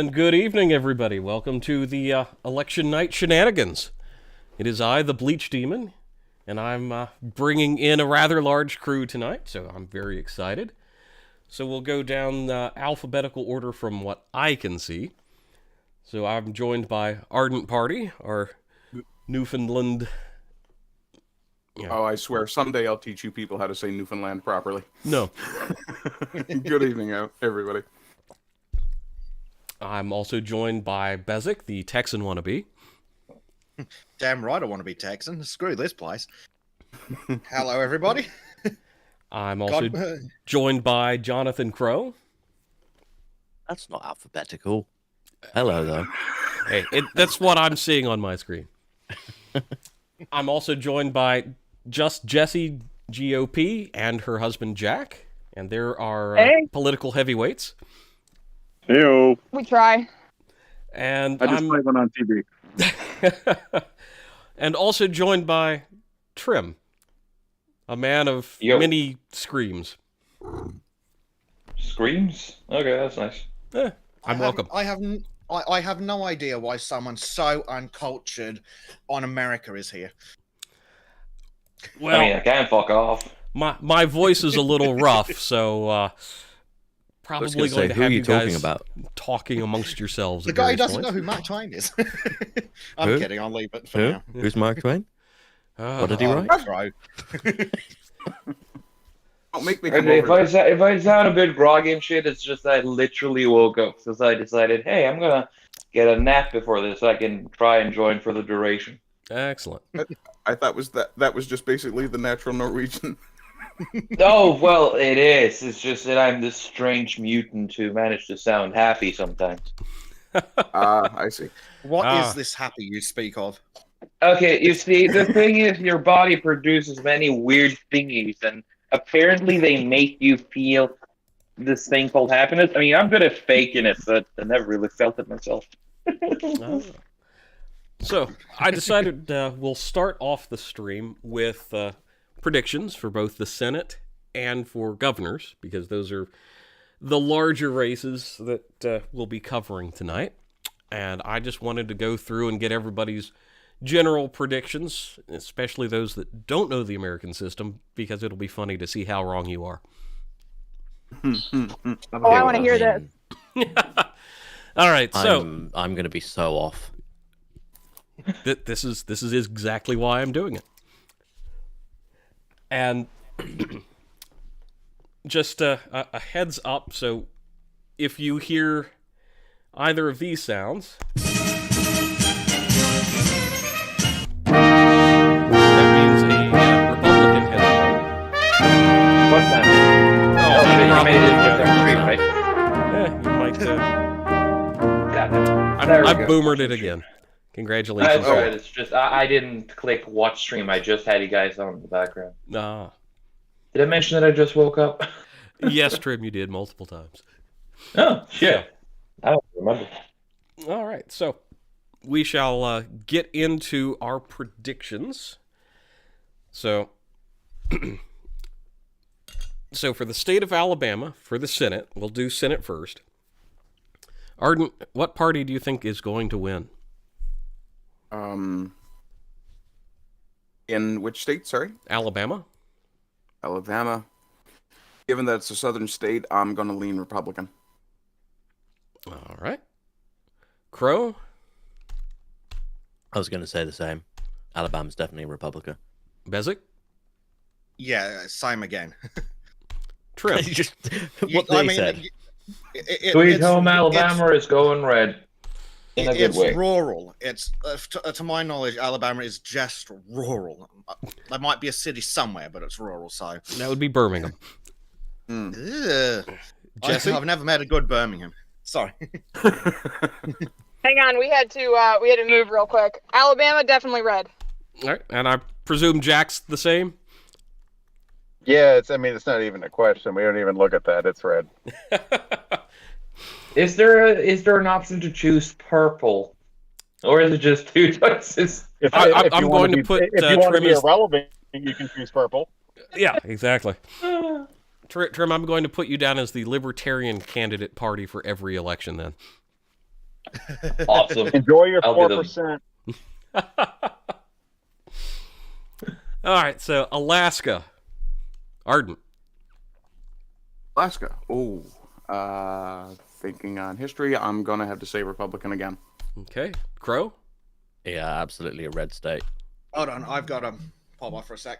And good evening, everybody. Welcome to the election night shenanigans. It is I, the Bleach Demon, and I'm bringing in a rather large crew tonight, so I'm very excited. So we'll go down alphabetical order from what I can see. So I'm joined by Ardent Pardy, our Newfoundland... Yeah. Oh, I swear, someday I'll teach you people how to say Newfoundland properly. No. Good evening, everybody. I'm also joined by Bezek, the Texan wannabe. Damn right I want to be Texan. Screw this place. Hello, everybody. I'm also joined by Jonathan Crow. That's not alphabetical. Hello, though. Hey, that's what I'm seeing on my screen. I'm also joined by JustJessie GOP and her husband Jack, and there are political heavyweights. Heyo. We try. And I just played one on TV. And also joined by Trym, a man of many screams. Screams? Okay, that's nice. I'm welcome. I have no idea why someone so uncultured on America is here. Well, I mean, I can fuck off. My voice is a little rough, so probably going to have you guys talking amongst yourselves. The guy doesn't know who Mark Twain is. I'm kidding. I'll leave it for now. Who's Mark Twain? What did he write? Don't make me if I sound a bit groggy and shit, it's just I literally woke up because I decided, hey, I'm gonna get a nap before this so I can try and join for the duration. Excellent. I thought that was just basically the natural Norwegian. Oh, well, it is. It's just that I'm this strange mutant who managed to sound happy sometimes. I see. What is this happy you speak of? Okay, you see, the thing is your body produces many weird thingies, and apparently they make you feel this thing called happiness. I mean, I'm good at faking it, but I never really felt it myself. So, I decided we'll start off the stream with predictions for both the Senate and for governors, because those are the larger races that we'll be covering tonight. And I just wanted to go through and get everybody's general predictions, especially those that don't know the American system, because it'll be funny to see how wrong you are. I want to hear this. All right, so I'm going to be so off. This is exactly why I'm doing it. And just a heads up, so if you hear either of these sounds, that means a Republican has won. What's that? I've boomered it again. Congratulations. That's alright, it's just, I didn't click watch stream, I just had you guys on in the background. Ah. Did I mention that I just woke up? Yes, Trym, you did multiple times. Oh, shit. I don't remember. Alright, so we shall get into our predictions. So, so for the state of Alabama, for the Senate, we'll do Senate first. Ardent, what party do you think is going to win? In which state, sorry? Alabama. Alabama. Given that it's a southern state, I'm going to lean Republican. All right. Crow? I was going to say the same. Alabama's definitely a Republican. Bezek? Yeah, same again. Trym. Just what they said. Sweet Home Alabama is going red. In a good way. It's rural. It's to my knowledge, Alabama is just rural. There might be a city somewhere, but it's rural. So that would be Birmingham. Jesse? I've never met a good Birmingham. Sorry. Hang on, we had to move real quick. Alabama definitely red. All right, and I presume Jack's the same. Yeah, it's not even a question. We don't even look at that. It's red. Is there an option to choose purple, or is it just two choices? I'm going to put. If you want to be irrelevant, you can choose purple. Yeah, exactly. Trym, I'm going to put you down as the libertarian candidate party for every election then. Awesome. Enjoy your I'll be the- 4%. All right, so Alaska. Ardent. Alaska. Oh, thinking on history, I'm gonna have to say Republican again. Okay. Crow. Yeah, absolutely a red state. Hold on, I've got to pop off for a sec.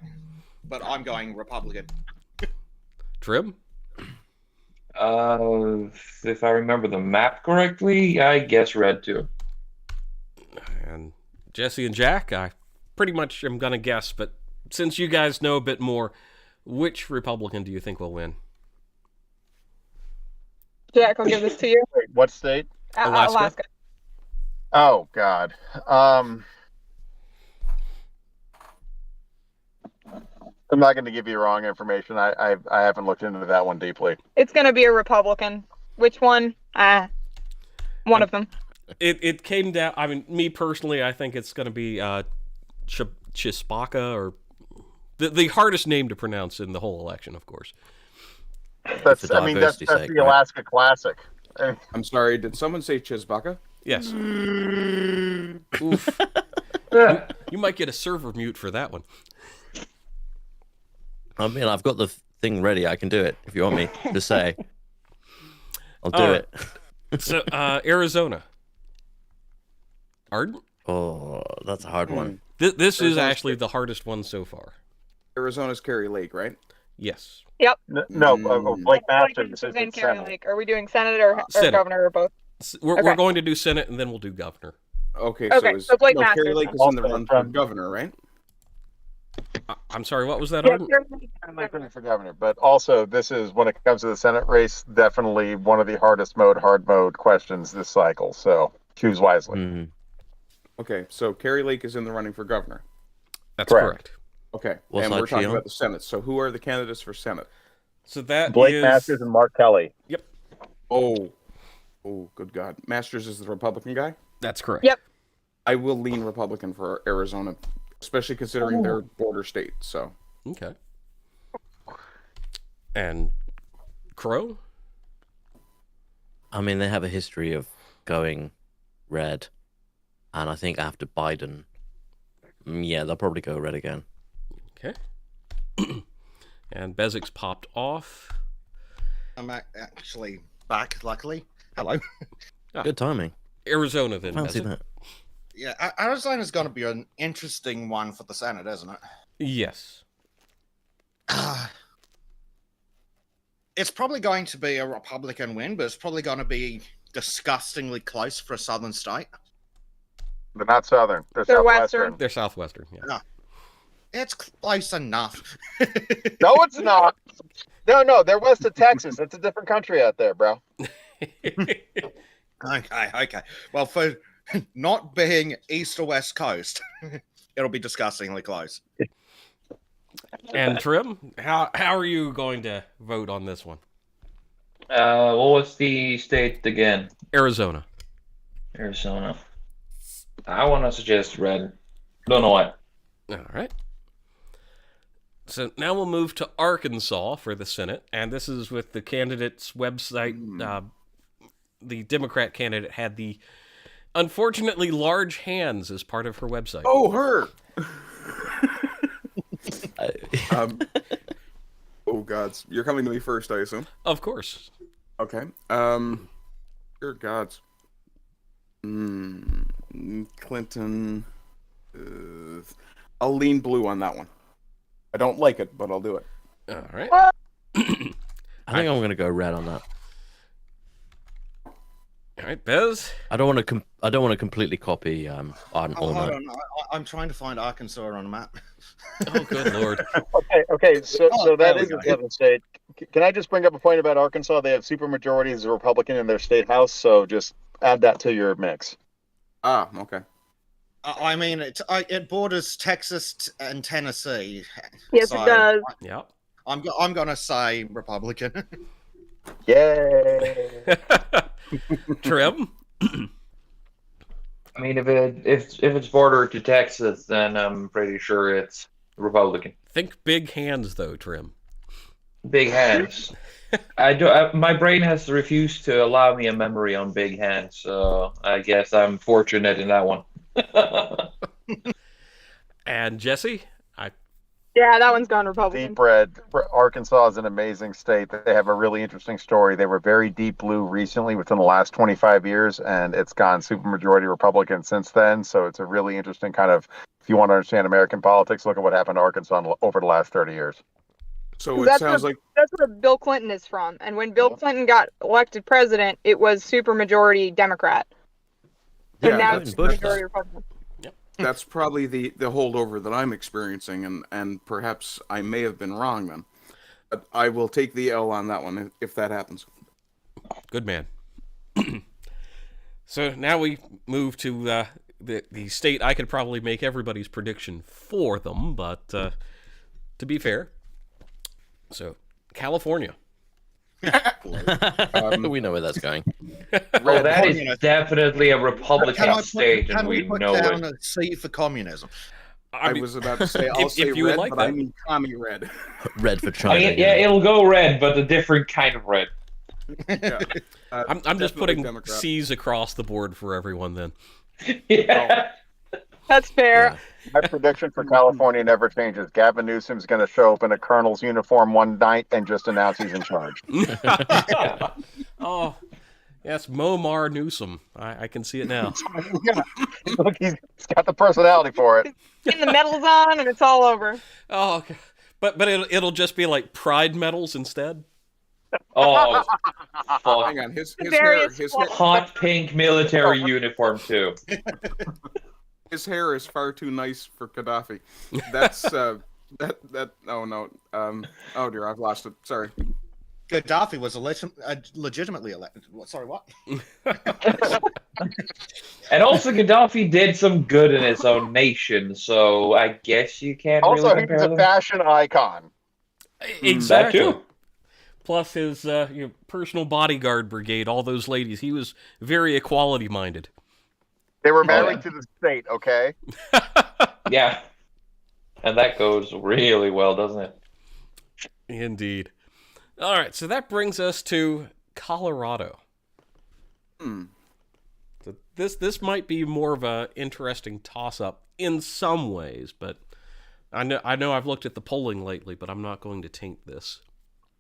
But I'm going Republican. Trym. If I remember the map correctly, I guess red too. And Jesse and Jack, I pretty much am going to guess, but since you guys know a bit more, which Republican do you think will win? Jack, I'll give this to you. Wait, what state? Alaska. Alaska. Oh God. I'm not going to give you wrong information. I haven't looked into that one deeply. It's going to be a Republican. Which one? One of them. It came down. I mean, me personally, I think it's going to be Chispaka, or the hardest name to pronounce in the whole election, of course. That's For that's diversity's sake, the right? Alaska Classic. I'm sorry, did someone say Chizbaka? Yes. Oof. You might get a server mute for that one. I mean, I've got the thing ready. I can do it if you want me to say. I'll do All it. So, Arizona. Ardent? Oh, that's a hard one. This is Arizona's actually the hardest one so far. Arizona's Kerry Lake, right? Yes. No, Blake Masters is in in Carrie Senate. Lake. Are we doing Senate or Senate. governor or both? We're Okay. going to do Senate, and then we'll do governor. Okay, Okay, so Blake Kerry Masters Lake then. is in the Also run for from- governor, right? I'm sorry, what was that, Yeah, Ardent? Carrie Lake. I'm not running for governor, but also this is, when it comes to the Senate race, definitely one of the hard mode questions this cycle. So choose wisely. Mhm. Okay, so Kerry Lake is in the running for governor. That's Correct. correct. Okay, What and side we're talking she on? about the Senate. So who are the candidates for Senate? So that Blake is... Masters and Mark Kelly. Oh, good God. Masters is the Republican guy? That's correct. Yep. I will lean Republican for Arizona, especially considering their border state. So Okay. And Crow? I mean, they have a history of going red, and I think after Biden, yeah, they'll probably go red again. Okay. And Bezek's popped off. I'm actually back, luckily. Hello. Good timing. Arizona, then. Fancy Bezek. that. Yeah, Arizona's going to be an interesting one for the Senate, isn't it? Yes. It's probably going to be a Republican win, but it's probably going to be disgustingly close for a southern state. They're not Southern. They're They're Southwestern. Western. They're Southwestern, yeah. It's close enough. No, it's not. No, they're west of Texas. It's a different country out there, bro. Okay. Well, for not being east or west coast, it'll be disgustingly close. And Trym, how are you going to vote on this one? What was the state again? Arizona. Arizona. I want to suggest red. Don't know why. All right. So now we'll move to Arkansas for the Senate, and this is with the candidate's website. The Democrat candidate had the unfortunately large hands as part of her website. Oh, her. Oh gods, you're coming to me first, I assume. Of course. Okay. Dear gods. Clinton. I'll lean blue on that one. I don't like it, but I'll do it. All right. I think I'm going to go red on that. All right, Bez. I don't want to completely copy Ardent Oh, all hold night. on. I'm trying to find Arkansas on a map. Oh, good lord. Okay. So Oh, that there we is a go. southern state. Can I just bring up a point about Arkansas? They have supermajority as a Republican in their state house, so just add that to your mix. Ah, okay. I mean, it borders Texas and Tennessee. Yes, So it does. Yep. I'm gonna say Republican. Yay! Trym. I mean, if it's bordered to Texas, then I'm pretty sure it's Republican. Think big hands, though, Trym. Big hands. My brain has refused to allow me a memory on big hands, so I guess I'm fortunate in that one. And Jesse, Yeah, that one's gone Republican. Deep red. Arkansas is an amazing state. They have a really interesting story. They were very deep blue recently within the last 25 years, and it's gone supermajority Republican since then. So it's a really interesting kind of, if you want to understand American politics, look at what happened to Arkansas over the last 30 years. So it That's sounds like That's where Bill Clinton is from. And when Bill Clinton got elected president, it was supermajority Democrat. So Yeah, now that's- it's majority Republican. that's probably the holdover that I'm experiencing, and perhaps I may have been wrong then. But I will take the L on that one if that happens. good man. So now we move to the state. I could probably make everybody's prediction for them, but to be fair, so California. We know where that's going. Well, that is Communist. definitely a Can Republican I put, state, and can we we put know down it. a C for communism? I mean, was about to say I'll if say you would red, like but that. I mean commie red. Red for I China. mean, yeah, it'll go red, but a different kind of red. Yeah. I'm just Definitely putting Democrat. C's across the board for everyone then. Yeah. That's fair. My prediction for California never changes. Gavin Newsom's going to show up in a colonel's uniform one night and just announce he's in charge. Oh, yes, Momar Newsom. I can see it now. Look, he's got the personality for it. Getting the medals on, and it's all over. Oh, okay. But it'll just be like pride medals instead. Oh, fuck. Hang on, his hair, Various his hair, Hot pink military uniform too. his hair is far too nice for Gaddafi. That's that. Oh no. Oh dear, I've lost it. Sorry. Gaddafi was legitimately elected. Sorry, what? And also, Gaddafi did some good in his own nation, so I guess you can't Also, really he's compare a them. fashion icon. Exactly. That too. Plus his personal bodyguard brigade, all those ladies. He was very equality minded. They were yeah. married to the state, okay? Yeah. And that goes really well, doesn't it? Indeed. All right, so that brings us to Colorado. Hmm. So this might be more of a interesting toss-up in some ways, but I know I've looked at the polling lately, but I'm not going to taint this.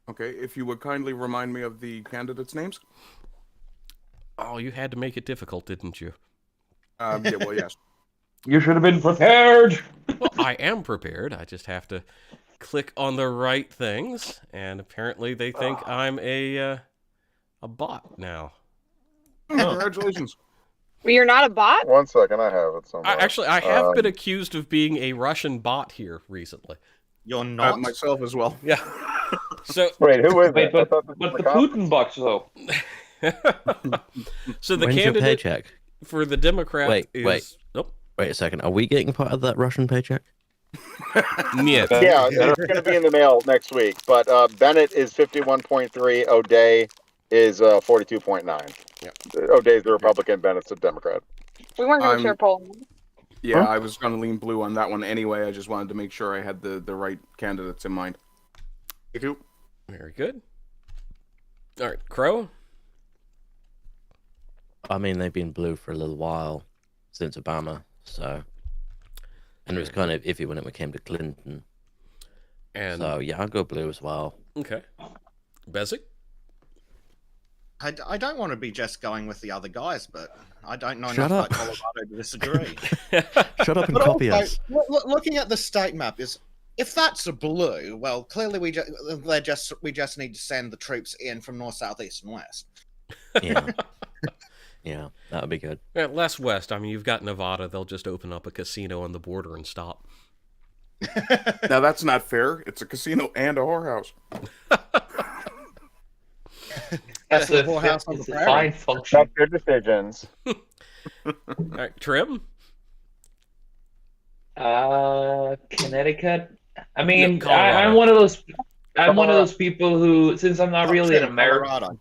Okay, if you would kindly remind me of the candidates' names. Oh, you had to make it difficult, didn't you? Yeah, well, yes. You should have been prepared. Well, I am prepared. I just have to click on the right things, and apparently they think I'm a bot now. Congratulations. Well, you're not a bot? One second, I have it somewhere. I have been accused of being a Russian bot here recently. You're not. Myself as well. Yeah. So Wait, who is Wait, it? I thought this but was the a cop. Putin box, though. so the When's your candidate paycheck? for the Democrat Wait, is wait. Nope. Wait a second. Are we getting part of that Russian paycheck? Niet. Yeah, it's going to be in the mail next week. But Bennett is 51.3. O'Day is 42.9. Yeah. O'Day's the Republican. Bennett's a Democrat. We weren't going I'm- to share polling. Yeah, I was going to lean blue on that one anyway. I just wanted to make sure I had the right candidates in mind. Thank you. Very good. All right, Crow. I mean, they've been blue for a little while since Obama, so. And it was kind of iffy when it came to Clinton. And So, yeah, I'll go blue as well. okay, Bezek. I don't want to be just going with the other guys, but I don't know Shut enough up. about Colorado to disagree. Shut up and But copy also, us. looking at the state map, is if that's a blue, well, clearly we just need to send the troops in from north, south, east, and west. Yeah. Yeah, that would be good. Yeah, less west. I mean, you've got Nevada. They'll just open up a casino on the border and stop. Now that's not fair. It's a casino and a whorehouse. That's the a, whorehouse on it's the a prairie. fine function. That's your decisions. All right, Trym. Connecticut. I mean, No, Colorado. I'm one of those. I'm one of those people who, since I'm not really an American. Colorado.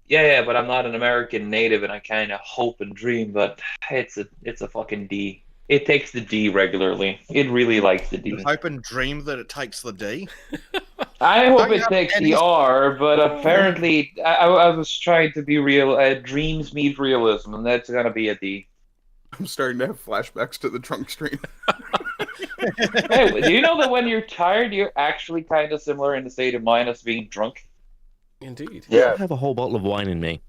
Yeah, but I'm not an American native, and I kind of hope and dream. But it's a fucking D. It takes the D regularly. It really likes the D. Hope and dream that it takes the D. I hope Don't you it have takes any- the R, but apparently I was trying to be real. Dreams meet realism, and that's gonna be a D. I'm starting to have flashbacks to the drunk stream. Hey, do you know that when you're tired, you're actually kind of similar in the state of mind as being drunk? Indeed. Yeah. I have a whole bottle of wine in me.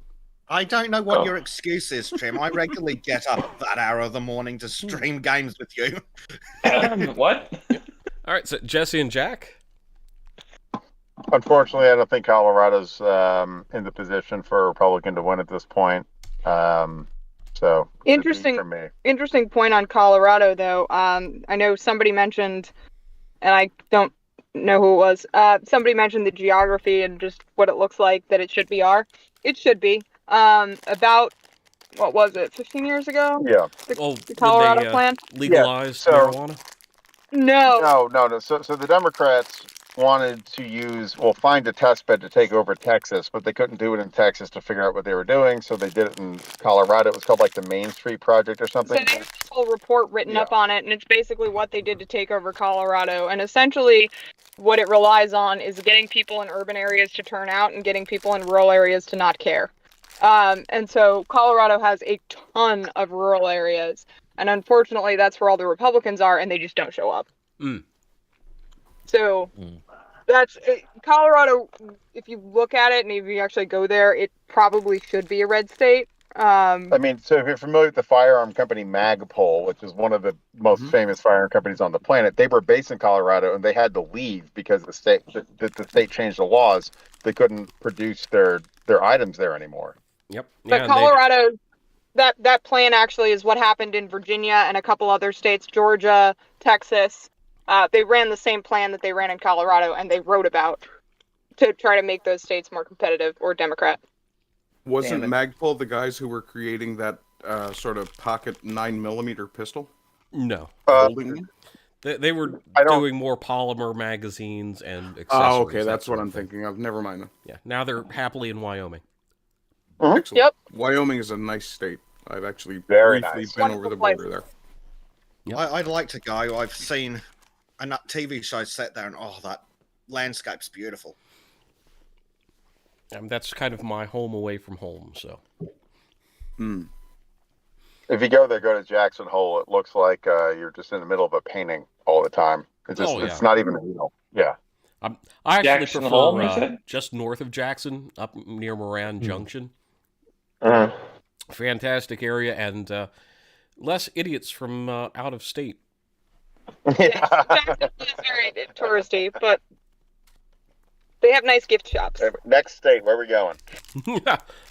I don't know what Oh. your excuse is, Trym. I regularly get up at that hour of the morning to stream games with you. What? All right, so Jesse and Jack. Unfortunately, I don't think Colorado's in the position for a Republican to win at this point. So it's a D Interesting. for me. Interesting point on Colorado, though. I know somebody mentioned, and I don't know who it was. Somebody mentioned the geography and just what it looks like, that it should be R. It should be. About, what was it, 15 years ago? Yeah. Oh, The Colorado did they plan? legalize so- marijuana? No. No. So the Democrats wanted to find a test bed to take over Texas, but they couldn't do it in Texas to figure out what they were doing, so they did it in Colorado. It was called like the Main Street Project or So something. there's a whole report written Yeah. up on it, and it's basically what they did to take over Colorado. And essentially, what it relies on is getting people in urban areas to turn out and getting people in rural areas to not care. And so Colorado has a ton of rural areas, and unfortunately, that's where all the Republicans are, and they just don't show up. Mm. So Mm. that's Colorado. If you look at it and if you actually go there, it probably should be a red state. I mean, so if you're familiar with the firearm company Magpul, which is one of the most famous firearm companies on the planet, they were based in Colorado and they had to leave because the state changed the laws. They couldn't produce their items there anymore. Yep. But and Colorado, that plan actually is what happened in Virginia and a couple other states, Georgia, Texas. They ran the same plan that they ran in Colorado, and they wrote about to try to make those states more competitive or Democrat. Wasn't Damn it. Magpul the guys who were creating that sort of pocket 9mm pistol? No. Holding one? They were I don't- doing more polymer magazines and accessories. Oh, okay, that that's sort what of I'm thing. thinking of. Never mind. Yeah. Now they're happily in Wyoming. Excellent. Yep. Wyoming is a nice state. I've actually Very briefly nice. been over the Wonderful border there. Yep. I'd like to go. I've seen a TV show set there, and that landscape's beautiful. That's kind of my home away from home. So Hmm. If you go there, go to Jackson Hole. It looks like you're just in the middle of a painting all the time. It's just, Oh, yeah. it's not even real. Yeah. I actually Jackson prefer Hole, you said? just north of Jackson, up near Moran Junction. Uh-huh. Fantastic area and less idiots from out of state. Yes, Jackson is very touristy, but they have nice gift shops. Next state, where are we going?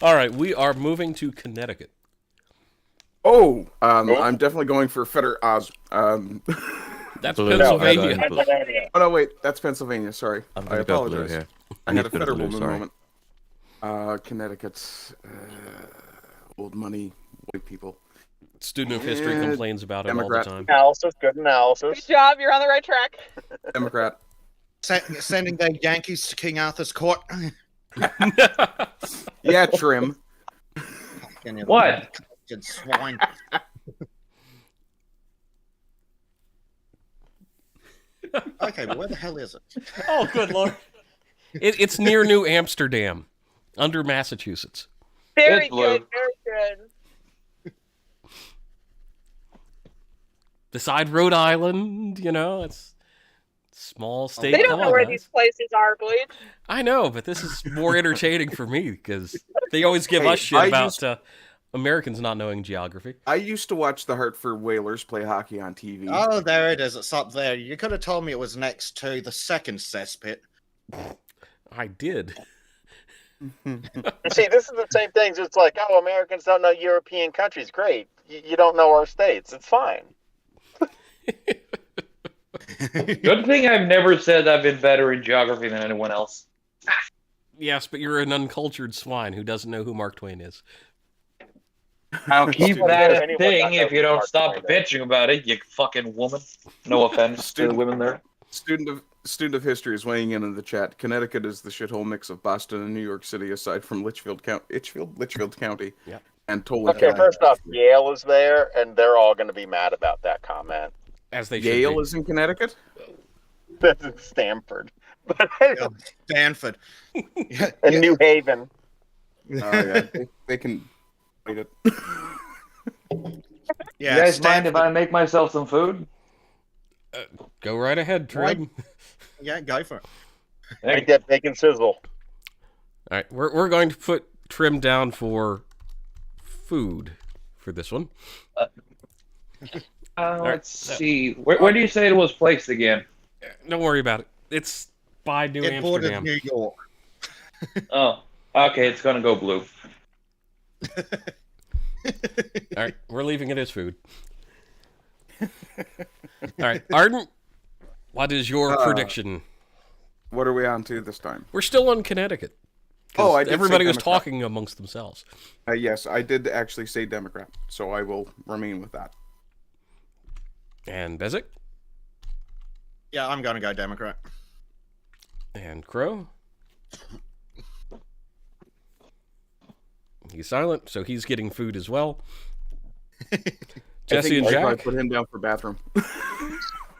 All right, we are moving to Connecticut. Oh, I'm definitely going for That's Blue. Pennsylvania. No, blue. Oh no, wait, that's Pennsylvania. Sorry, I'm I gonna go blue apologize. here. I need had a to go to Federal blue, Moon sorry. moment. Connecticut, old money, white people. Student of history Yeah, complains about it Democrat. all the time. Analysis, good Good analysis. job, you're on the right track. Democrat. Sending their Yankees to King Arthur's court. Yeah, Trym. What? Good swine. Okay, but where the hell is it? Oh, good lord! It's near New Amsterdam, under Massachusetts. Very Good, Blue. good, very good. Beside Rhode Island, it's small state. They don't Come know on, where guys. these places are, Bleach. I know, but this is more entertaining for me because they always give Hey, us shit I about used- Americans not knowing geography. I used to watch the Hartford Whalers play hockey on TV. Oh, there it is. It's up there. You could have told me it was next to the second cesspit. I did. See, this is the same thing. It's like, oh, Americans don't know European countries. Great. You don't know our states. It's fine. Good thing I've never said I've been better in geography than anyone else. Yes, but you're an uncultured swine who doesn't know who Mark Twain is. I'll keep Student- that a anyone thing not know if you who don't Mark stop Twain is. bitching about it, you fucking woman. No offense to the Student- women there. Student of history is weighing in the chat. Connecticut is the shithole mix of Boston and New York City, aside from Litchfield County, Yeah. and Tolan Okay, County. first off, Yale is there, and they're all going to be mad about that comment. As they should Yale be. is in Connecticut. That's in Stanford. But Stanford. Yeah, and New Haven. Yeah, they can wait it. yeah, you guys mind if Stanford. I make myself some food? Go right ahead, Trym. Yeah, go for it. Make that bacon sizzle. All right, we're going to put Trym down for food for this one. Let's see. Where do you say it was placed again? Don't worry about it. It's by New It borders Amsterdam. New York. Oh, okay. It's gonna go blue. All right, we're leaving it as food. All right, Ardent, what is your prediction? What are we on to this time? We're still on Connecticut. 'Cause Oh, I did say everybody was Democrat. talking amongst themselves. Yes, I did actually say Democrat, so I will remain with that. And Bezek Yeah, I'm going to go Democrat. and Crow. He's silent, so he's getting food as well. Jesse and I Jack. put him down for bathroom.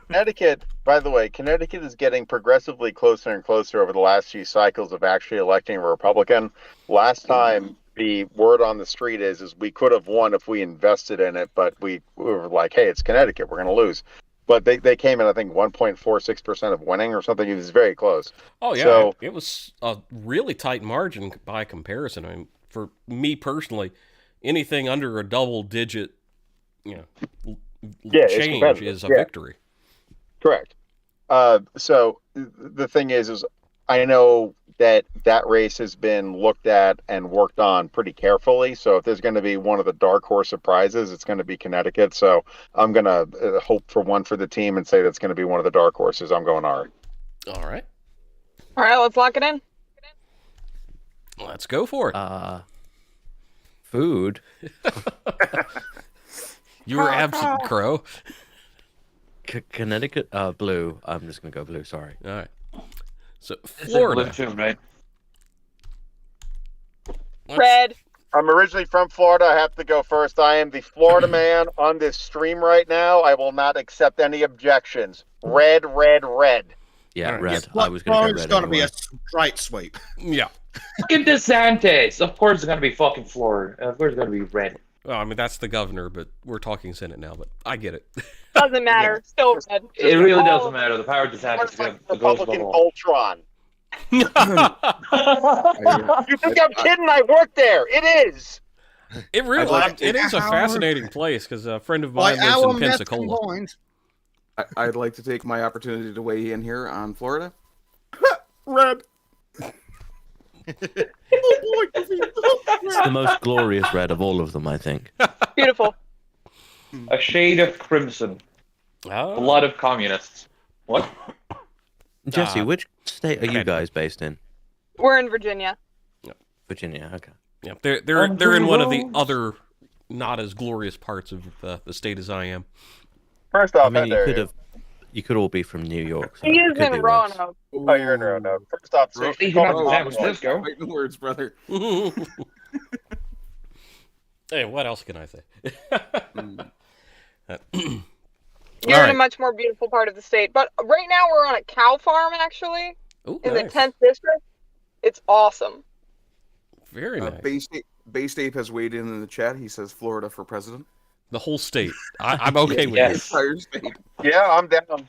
Connecticut, by the way, Connecticut is getting progressively closer and closer over the last few cycles of actually electing a Republican. Last time, the word on the street is we could have won if we invested in it, but we were like, hey, it's Connecticut, we're going to lose. But they came in, I think, 1.46% of winning or something. It was very close. Oh yeah, So- it was a really tight margin by comparison. I mean, for me personally, anything under a double-digit, Yeah, it's change competitive. is a Yeah. victory. Correct. So the thing is I know that race has been looked at and worked on pretty carefully. So if there's going to be one of the dark horse surprises, it's going to be Connecticut. So I'm going to hope for one for the team and say that's going to be one of the dark horses. I'm going R. All right, All right, let's lock it in. let's go for it. Food. You were absent, Crow. Connecticut, blue. I'm just gonna go blue. Sorry. All right. So It's Florida. blue too, right? Red. I'm originally from Florida. I have to go first. I am the Florida man on this stream right now. I will not accept any objections. Red, red, red. Yeah, Alright. red. I was gonna go Florida's red going to be anyway. a straight sweep. Yeah. Fucking DeSantis. Of course it's gonna be fucking Florida. Of course it's gonna be red. Well, I mean that's the governor, but we're talking Senate now. But I get it. Doesn't matter. Still red. It really All doesn't of matter. The power of DeSantis It's like goes Republican the Voltron. You think I'm kidding? I worked there. It is. It really, like it is a our- fascinating place because a friend of By mine lives our in math Pensacola. combined, I'd like to take my opportunity to weigh in here on Florida. Red. It's the most glorious red of all of them, I think. Beautiful. A shade of crimson. Oh. Blood of communists. What? Jesse, which state are you red. guys based in? We're in Virginia. Virginia. Okay. Yeah, they're in one of the other not as glorious parts of the state as I am. First I off, mean, Heather, you could all be from New York. So He it is could in be worse. Roanoke. oh, you're in Roanoke. First off, so You can have Oh, San Francisco. fighting words, brother. Hey, what else can I say? You're All in right. a much more beautiful part of the state. But right now we're on a cow farm, actually, Ooh, in nice. the 10th district. It's awesome. Very nice. Based Ape has weighed in the chat. He says Florida for president. The whole state. I'm okay with Yes. this. Entire state. yeah, I'm down.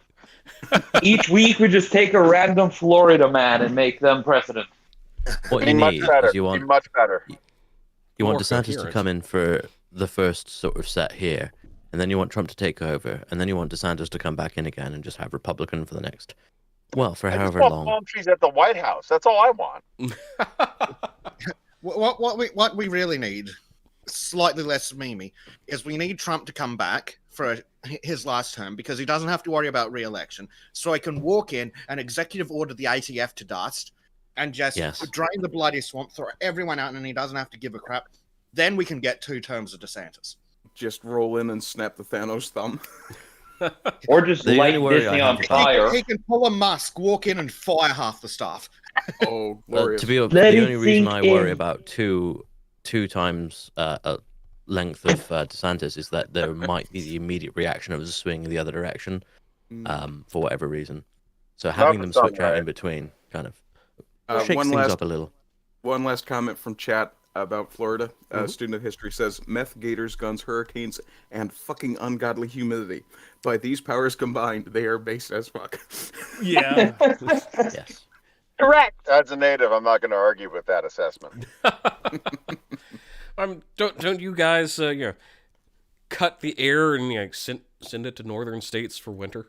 Each week we just take a random Florida man and make them president. What Be you much need better. is you Be want much better. More DeSantis to coherence. come in for the first sort of set here, and then you want Trump to take over, and then you want DeSantis to come back in again and just have Republican for the next, well, for I just however want long. palm trees at the White House. That's all I want. what we really need, slightly less memey, is we need Trump to come back for his last term because he doesn't have to worry about re-election. So he can walk in and executive order the ATF to dust and just Yes. drain the bloody swamp, throw everyone out, and he doesn't have to give a crap. Then we can get 2 terms of DeSantis. Just roll in and snap the Thanos thumb. Or just The light only worry Disney I on have- fire. He can pull a Musk, walk in and fire half the staff. Oh, glorious. To be Let the it only reason sink I worry in. about two times length of DeSantis is that there might be the immediate reaction of us swinging the other direction, for whatever reason. So having for them some, switch out right? in between kind of shakes one things last up a little. One last comment from chat about Florida. Student of history says meth, gators, guns, hurricanes, and fucking ungodly humidity. By these powers combined, they are based as fuck. Yeah. Yes. Correct. As a native, I'm not going to argue with that assessment. Don't you guys cut the air and send it to northern states for winter?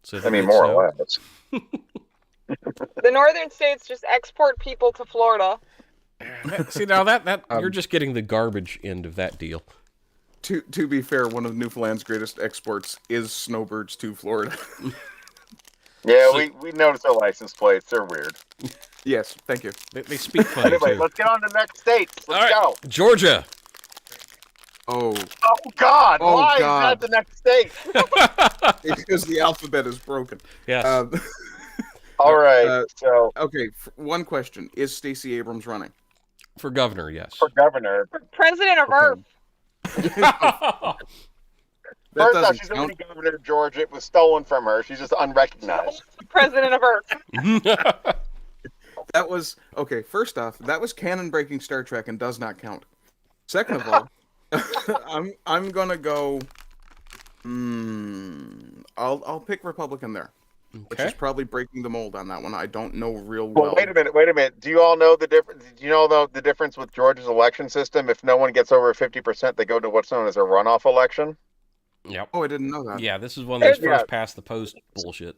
So I mean, more or less. The northern states just export people to Florida. See, now that you're just getting the garbage end of that deal. To be fair, one of Newfoundland's greatest exports is snowbirds to Florida. Yeah, we noticed their license plates. They're weird. Yes, thank you. They speak funny Anyway, too. let's get on to the next states. Let's go. Georgia. Oh, Oh, God. Oh, Why God. is that the next state? because the alphabet is broken. Yes. All right. So, Okay, one question: is Stacey Abrams running? For governor, yes. for governor, President of Earth. That first off, doesn't she's going to count. be governor of Georgia. It was stolen from her. She's just unrecognized. President of Earth. That was okay. First off, that was canon breaking Star Trek and does not count. Second of all, I'm gonna go. I'll pick Republican there, which is Okay. probably breaking the mold on that one. I don't know real well. Well, wait a minute. Do you all know the difference? Do you know the difference with Georgia's election system? If no one gets over 50%, they go to what's known as a runoff election. Yep. Oh, I didn't know that. Yeah, this is one of those Yeah. first past the post bullshit.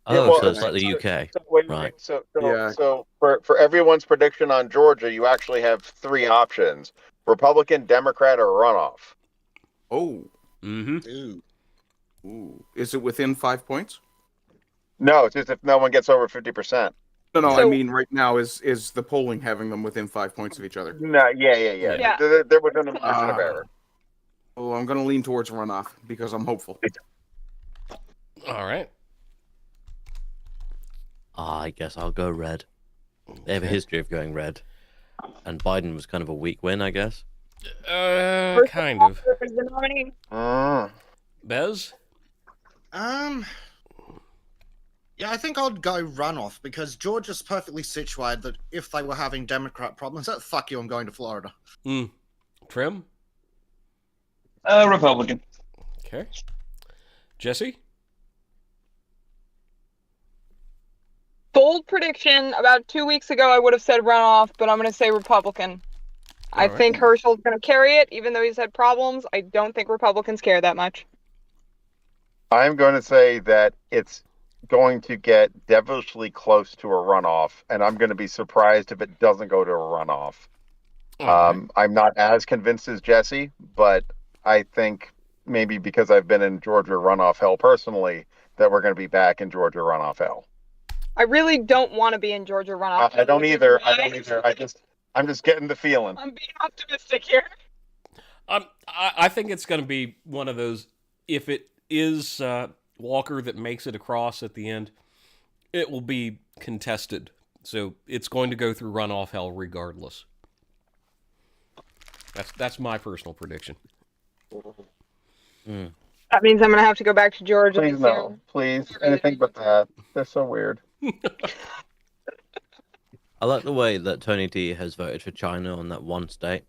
Oh, well, so it's like the UK. So, wait a Right. minute. So, Yeah. so for everyone's prediction on Georgia, you actually have three options: Republican, Democrat, or runoff. Oh. Mm-hmm. Ooh. Ooh. Is it within 5 points? No, it's just if no one gets over 50%. No, I So- mean right now is the polling having them within 5 points of each other. No, yeah. Yeah. There was an margin of Ah. error. Oh, I'm gonna lean towards runoff because I'm hopeful. All right. I guess I'll go red. They have a history of going red. And Biden was kind of a weak win, I guess. Kind of. Is the nominee. Bez? Yeah, I think I'd go runoff because Georgia's perfectly situated that if they were having Democrat problems, fuck you, I'm going to Florida. Trym? Republican. Okay. Jesse? Bold prediction. About 2 weeks ago, I would have said runoff, but I'm going to say Republican. I All right. think Herschel's going to carry it, even though he's had problems. I don't think Republicans care that much. I'm going to say that it's going to get devilishly close to a runoff, and I'm going to be surprised if it doesn't go to a runoff. All right. I'm not as convinced as Jesse, but I think maybe because I've been in Georgia runoff hell personally, that we're going to be back in Georgia runoff hell. I really don't want to be in Georgia runoff. I don't which is either. why I'm just getting the feeling. I'm being optimistic here. I think it's going to be one of those, if it is Walker that makes it across at the end, it will be contested. So it's going to go through runoff hell regardless. That's my personal prediction. That means I'm going to have to go back to Georgia. Please this no. year. Please. Anything but that. They're so weird. I like the way that Tony D has voted for China on that one state.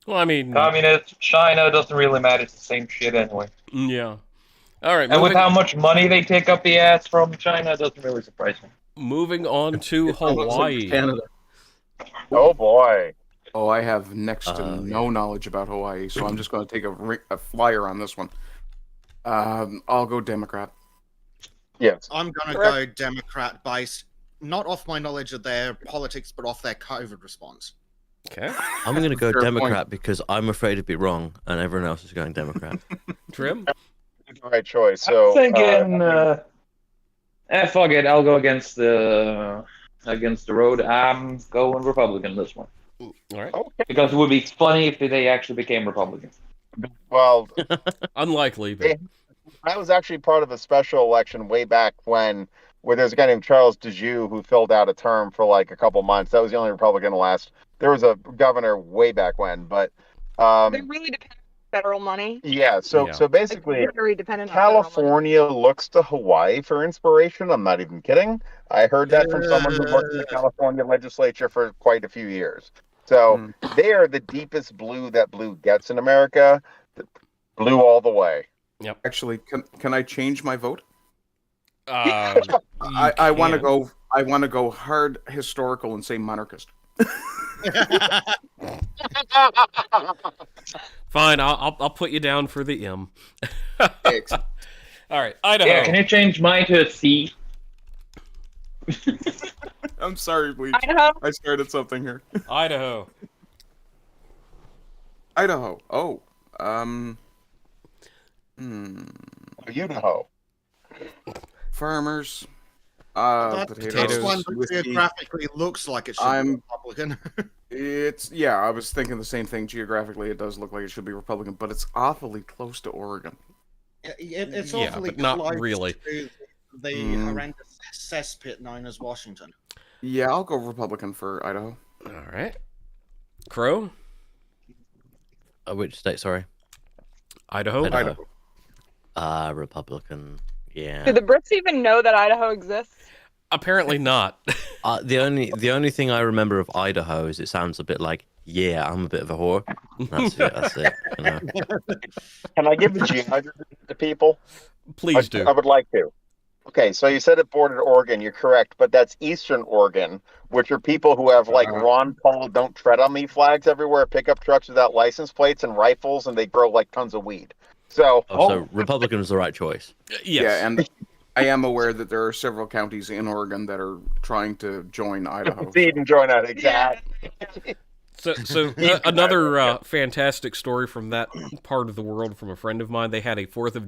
Well, I mean, Communist China doesn't really matter. It's the same shit anyway. yeah. All right. And with how much money they take up the ass from China, it doesn't really surprise me. Moving on to Hawaii. Canada. Oh boy. Oh, I have next to Yeah. no knowledge about Hawaii, so I'm just going to take a flyer on this one. I'll go Democrat. Yes. I'm going to Correct. go Democrat based, not off my knowledge of their politics, but off their COVID response. Okay. I'm going to go Fair point. Democrat because I'm afraid to be wrong and everyone else is going Democrat. Trim? That's the right choice. So I'm thinking, fuck it, I'll go against the road. I'm going Republican this one. All right. okay. Because it would be funny if they actually became Republicans. Well, Unlikely, but I was actually part of a special election way back when, where there's a guy named Charles Dejoux who filled out a term for like a couple months. That was the only Republican to last. There was a governor way back when, but They really depend federal money. Yeah, so Yeah. basically, It's very dependent on federal money. California looks to Hawaii for inspiration. I'm not even kidding. I heard that from someone who worked in the California legislature for quite a few years. So they are the deepest blue that blue gets in America. Blue all the way. Yep. Actually, can I change my vote? I I want to go. I want to go hard historical and say monarchist. Fine, I'll put you down for the M. Excellent. All right, Idaho. Yeah, can you change mine to a C? I'm sorry, Bleach. Idaho. I started something here. Idaho. Idaho. Oh. Idaho. Farmers. That's Potatoes. one that whiskey. geographically looks like it should I'm- be Republican. It's I was thinking the same thing. Geographically, it does look like it should be Republican, but it's awfully close to Oregon. It's Yeah, awfully but not close really. to the horrendous cesspit known as Washington. Yeah, I'll go Republican for Idaho. All right. Crow. Which state? Sorry. Idaho. Idaho. Republican. Yeah. Do the Brits even know that Idaho exists? Apparently not. The only thing I remember of Idaho is it sounds a bit like, yeah, I'm a bit of a whore. That's it. That's it. You know? Can I give the geography to people? Please do. I would like to. Okay, so you said it bordered Oregon. You're correct, but that's Eastern Oregon, which are people who have like Ron Paul "Don't Tread on Me" flags everywhere, pickup trucks without license plates, and rifles, and they grow like tons of weed. So, So Republican was the right choice. Yes. Yeah, and I am aware that there are several counties in Oregon that are trying to join Idaho. feed and join out exactly. So another fantastic story from that part of the world from a friend of mine. They had a 4th of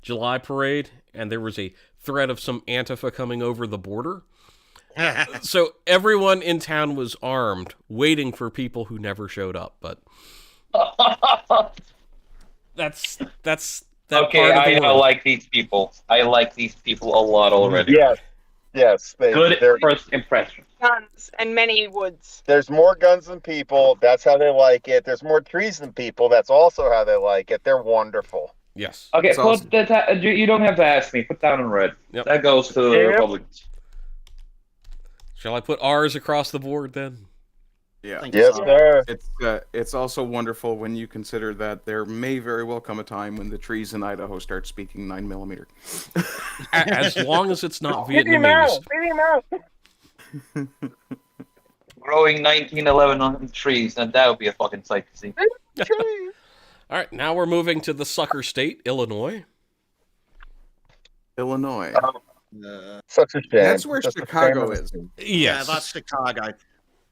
July parade, and there was a threat of some Antifa coming over the border. So everyone in town was armed, waiting for people who never showed up. But that's that Okay, part of the I world. like these people. I like these people a lot already. Yes. Good first impression. Guns and many woods. There's more guns than people. That's how they like it. There's more trees than people. That's also how they like it. They're wonderful. Yes. Okay, It's awesome. you don't have to ask me. Put down in red. Yep. That goes to the Yep. Republicans. Shall I put R's across the board then? Yeah. Thank you, Yes, sir. sir. It's also wonderful when you consider that there may very well come a time when the trees in Idaho start speaking 9mm. As long as it's not Vietnamese. Growing 1911 on trees, and that would be a fucking sight to see. All right, now we're moving to the sucker state, Illinois. Illinois. Such a shame. That's where Just a Chicago shame. is. Yes. Yeah, that's Chicago.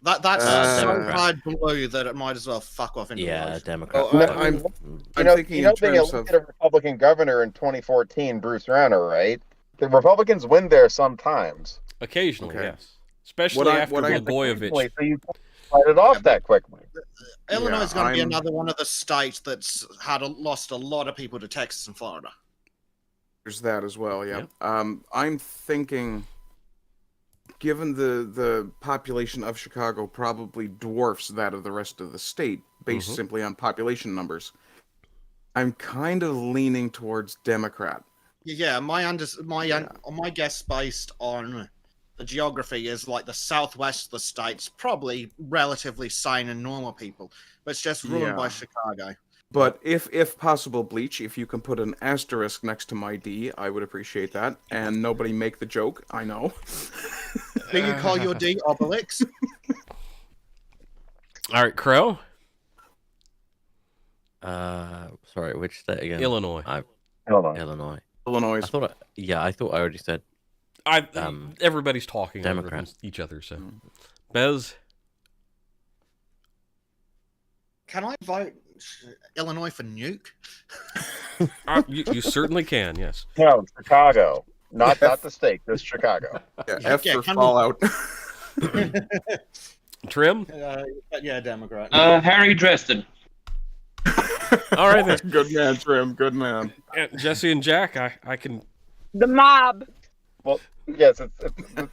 That's so Democrat. hard blue that it might as well fuck off into the Yeah, ocean. Democrat. Oh, vote. I'm You thinking in they terms of elected a Republican governor in 2014, Bruce Rauner, right? The Republicans win there sometimes. Occasionally, Okay. yes. Especially after what I- Blagojevich. So you fight it off that quickly. Illinois is going to be I'm- another one of the states that's lost a lot of people to Texas and Florida. There's that as well, yeah. Yep. I'm thinking, given the population of Chicago probably dwarfs that of the rest of the state, based simply on population numbers, I'm kind of leaning towards Democrat. Yeah, my guess based on the geography is like the southwest of the state's probably relatively sane and normal people, but it's just ruined by Yeah. Chicago. But if possible, Bleach, if you can put an asterisk next to my D, I would appreciate that. And nobody make the joke, I know. Do you call your D Obelix? All right, Crow, Sorry, which state again? Illinois. Illinois. Illinois. I thought I already said. Everybody's talking over Democrat. each other, so. Bez? Can I vote Illinois for nuke? You certainly can, yes. No, Chicago. Not the state, just Chicago. Yeah, F Yeah, for can we- Fallout. Trim? Yeah, Democrat. Harry Dresden. All right, then. Good man, Trym. Good man. Jesse and Jack, I can... The mob. Well, yes, it's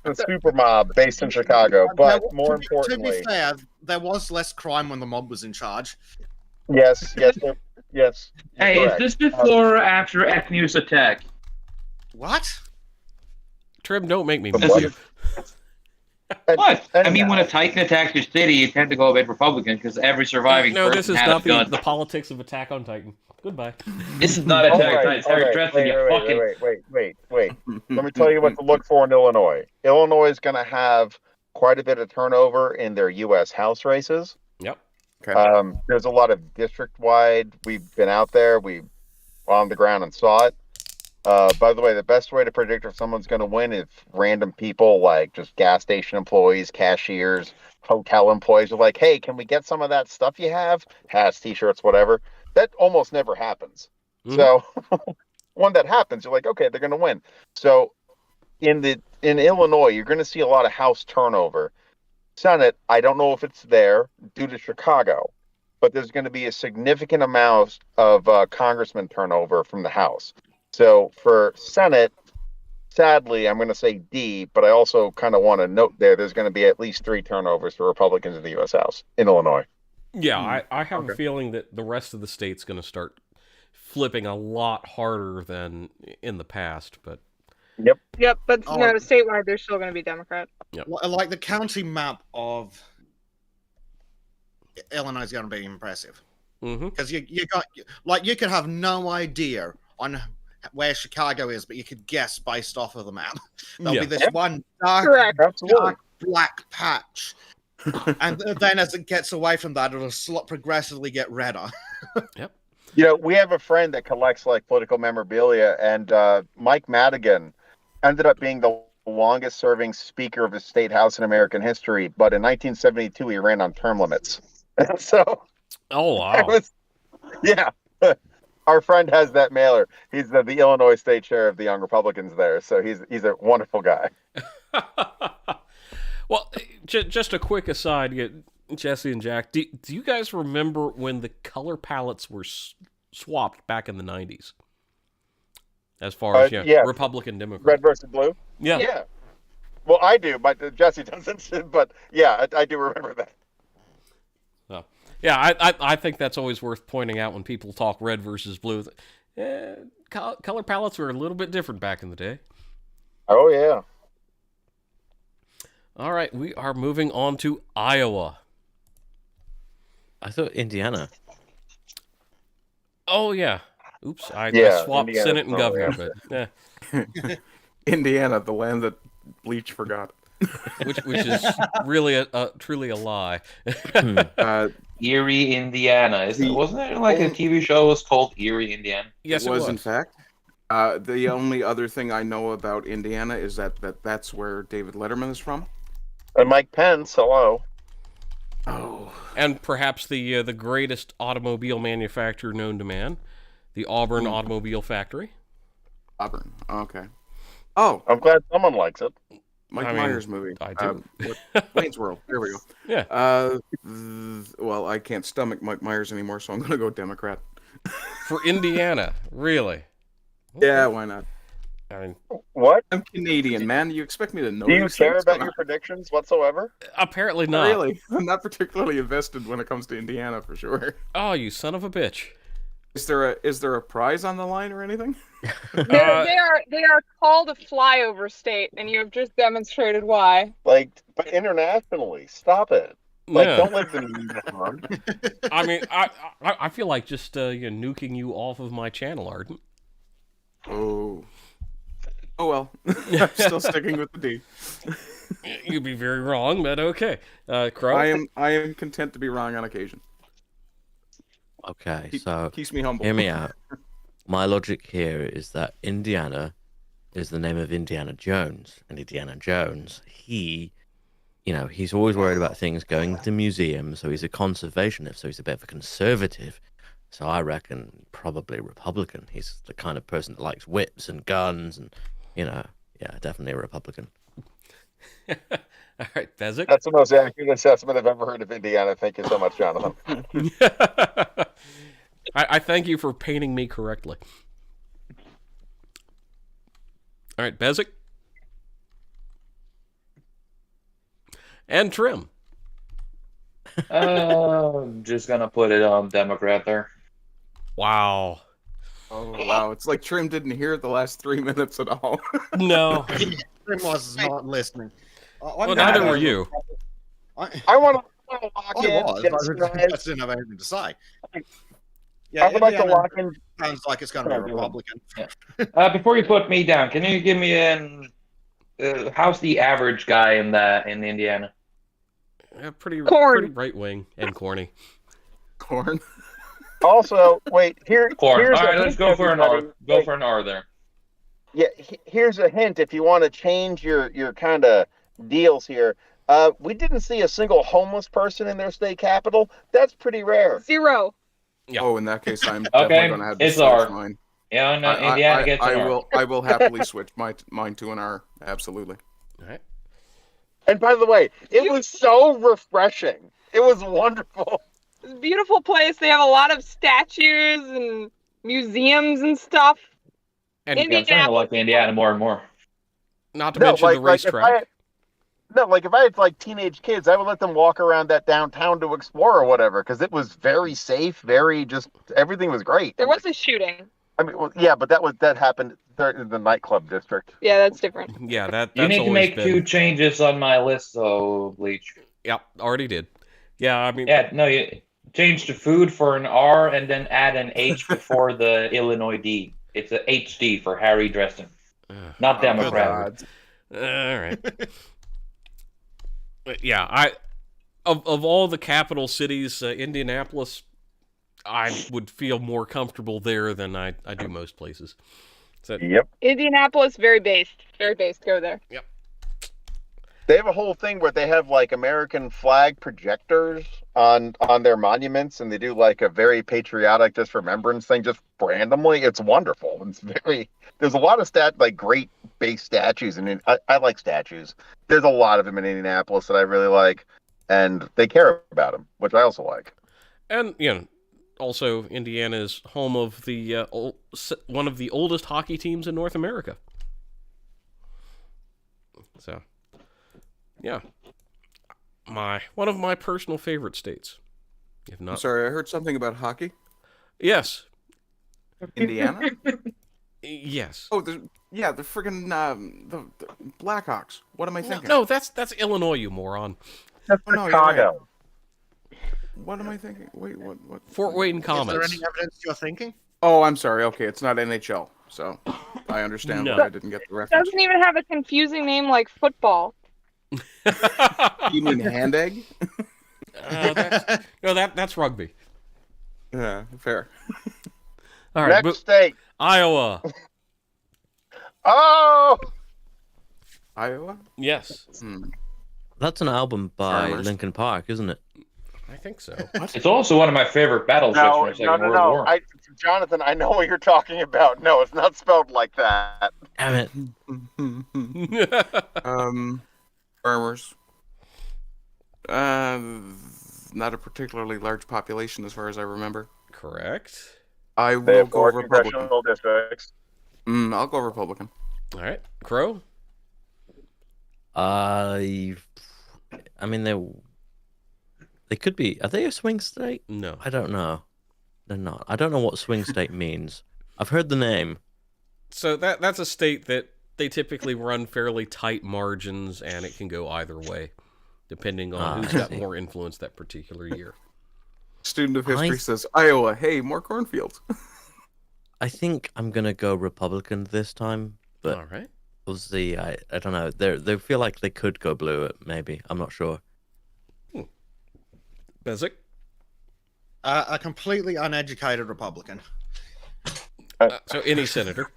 the super mob based in Chicago. But more to be importantly, fair, there was less crime when the mob was in charge. yes, Yes. Hey, correct. is this before or after Eknew's attack? What? Trym, don't make me From miss what? you. What? I mean, Anyhow. when a Titan attacks your city, you tend to go a bit Republican because every surviving No, this person is has not a gun. the politics of Attack on Titan. Goodbye. This is not All Attack on right, Titan. It's all Eric right, Dresden, you fucking... wait. Let me tell you what to look for in Illinois. Illinois is going to have quite a bit of turnover in their U.S. House races. Yep. Okay. There's a lot of district-wide. We've been out there. We were on the ground and saw it. By the way, the best way to predict if someone's going to win is random people like just gas station employees, cashiers, hotel employees are like, hey, can we get some of that stuff you have? Hats, t-shirts, whatever. That almost never happens. Mhm. So when that happens, you're like, okay, they're going to win. So in Illinois, you're going to see a lot of House turnover. Senate, I don't know if it's there due to Chicago, but there's going to be a significant amount of congressman turnover from the House. So for Senate, sadly, I'm going to say D, but I also kind of want to note there's going to be at least 3 turnovers for Republicans in the U.S. House in Illinois. Yeah, I have a feeling that the rest of the state's going to start flipping a lot harder than in the past, but... Yep, but Oh. no, statewide, they're still going to be Democrat. Like the county map of Illinois is going to be impressive Mm-hmm. because you got like you could have no idea on where Chicago is, but you could guess based off of the map. There'll Yeah. be this one dark, Correct. Absolutely. dark black patch, and then as it gets away from that, it'll progressively get redder. You know, we have a friend that collects like political memorabilia, and Mike Madigan ended up being the longest serving Speaker of the State House in American history. But in 1972, he ran on term limits. So, Oh, wow. yeah. Our friend has that mailer. He's the Illinois State Chair of the Young Republicans there. So he's a wonderful guy. Well, just a quick aside, Jesse and Jack, do you guys remember when the color palettes were swapped back in the 90s? As far as yeah. Republican, Democrat. Red versus blue? Yeah. Yeah. Well, I do, but Jesse doesn't. But yeah, I do remember that. Oh. Yeah, I think that's always worth pointing out when people talk red versus blue. Color palettes were a little bit different back in the day. Oh, yeah. All right, we are moving on to Iowa. I thought Indiana. Oh, yeah. Oops, I swapped Indiana's Senate and probably governor, but Indiana, the land that Bleach forgot. which is really truly a lie. Erie, Indiana. Wasn't there like a TV show was called Erie, Indiana? Yes, it was in fact. The only other thing I know about Indiana is that's where David Letterman is from. And Mike Pence, hello. Oh, And perhaps the greatest automobile manufacturer known to man, the Auburn Automobile Factory. Auburn. Okay. Oh, I'm glad someone likes it. Mike I mean, Myers movie. I do. Wayne's World. There we go. Yeah. Well, I can't stomach Mike Myers anymore, so I'm going to go Democrat. For Indiana, really? Yeah, why not? I mean, What? I'm Canadian, man. You expect me to know Do you these care things? about Come your on. predictions whatsoever? apparently Not not. really. I'm not particularly invested when it comes to Indiana, for sure. Oh, you son of a bitch. Is there a prize on the line or anything? They are called a flyover state, and you have just demonstrated why. Like, but internationally, stop it. Like, Yeah. don't let them on. I mean, I feel like just nuking you off of my channel, Ardent. Oh. Oh well. I'm still sticking with the D. You'd be very wrong, but okay. Crow? I am content to be wrong on occasion. Okay, so Keeps me humble. hear me out. My logic here is that Indiana is the name of Indiana Jones, and Indiana Jones, he's always worried about things going to museums, so he's a conservationist, so he's a bit of a conservative. So I reckon probably Republican. He's the kind of person that likes whips and guns, and definitely a Republican. All right, Bezek. That's the most accurate assessment I've ever heard of Indiana. Thank you so much, Jonathan. I thank you for painting me correctly. All right, Bezek. And Trym. I'm just gonna put it on Democrat there. Wow. Oh wow, it's like Trym didn't hear the last 3 minutes at all. No. Trym was not listening. Well, neither were you. I want to lock I in. was. against I guys. just didn't have anything to say. I Yeah, would like to Indiana lock in. sounds like it's going to be Sorry, go ahead. Republican. Before you put me down, can you give me how's the average guy in Indiana? Yeah, pretty Corn. right wing and corny. Corn. Also, wait. Here's All a right, let's hint, go for an R. everybody. Go for an R there. Yeah, here's a hint if you want to change your kind of deals here. We didn't see a single homeless person in their state capital. That's pretty rare. 0. Yeah. Oh, in that case, I'm definitely Okay, going to have to it's switch R. mine. Yeah, no, Indiana gets an R. I will happily switch mine to an R. Absolutely. All right. And by the way, it was so refreshing. It was wonderful. It's a beautiful place. They have a lot of statues and museums and stuff. And Yeah, I'm starting to like Indiana more and more. not to mention the racetrack. If I had like teenage kids, I would let them walk around that downtown to explore or whatever, because it was very safe, everything was great. There was a shooting. I mean, well, yeah, but that happened in the nightclub district. Yeah, that's different. Yeah, that's You need to always make been... 2 changes on my list, though, Bleach. Yep, already did. Yeah, I mean... Yeah, no, you change the food for an R and then add an H before the Illinois D. It's a HD for Harry Dresden. Not Democrat. All right. But yeah, of all the capital cities, Indianapolis, I would feel more comfortable there than I do most places. So, Yep. Indianapolis, very based. Very based. Go there. They have a whole thing where they have like American flag projectors on their monuments, and they do like a very patriotic just remembrance thing just randomly. It's wonderful. There's a lot of great base statues, and I like statues. There's a lot of them in Indianapolis that I really like, and they care about them, which I also like. and also Indiana is home of the one of the oldest hockey teams in North America. So, yeah, one of my personal favorite states. If I'm not, sorry, I heard something about hockey. yes, Indiana? yes. Oh, the friggin' the Blackhawks. What am I thinking? No, that's Illinois, you moron. That's Oh, no, you're Chicago. What am I thinking? Wait, what? Fort Wayne Is there Comets. any evidence you're thinking? Oh, I'm sorry. Okay, it's not NHL, so I understand No. why I didn't get the reference. Doesn't even have a confusing name like football. You mean hand egg? That's rugby. Yeah, fair. All right, Next state. Iowa. Oh, Iowa? Yes, That's an album by Farmers. Linkin Park, isn't it? I think so. It's also one of my favorite battleships from the Second World War. Jonathan, I know what you're talking about. No, it's not spelled like that. Damn it. Farmers. Not a particularly large population as far as I remember. Correct. I They will have go 4 Republican. congressional districts. I'll go Republican. All right, Crow. I mean, they could be. Are they a swing state? No. I don't know. They're not. I don't know what swing state means. I've heard the name. So that's a state that they typically run fairly tight margins, and it can go either way, depending on who's I got see. more influence that particular year. Student of history says Iowa. Hey, more cornfields. I think I'm gonna go Republican this time, but All right. we'll see. I don't know. They feel like they could go blue. Maybe I'm not sure. Bezek. A completely uneducated Republican. So any senator.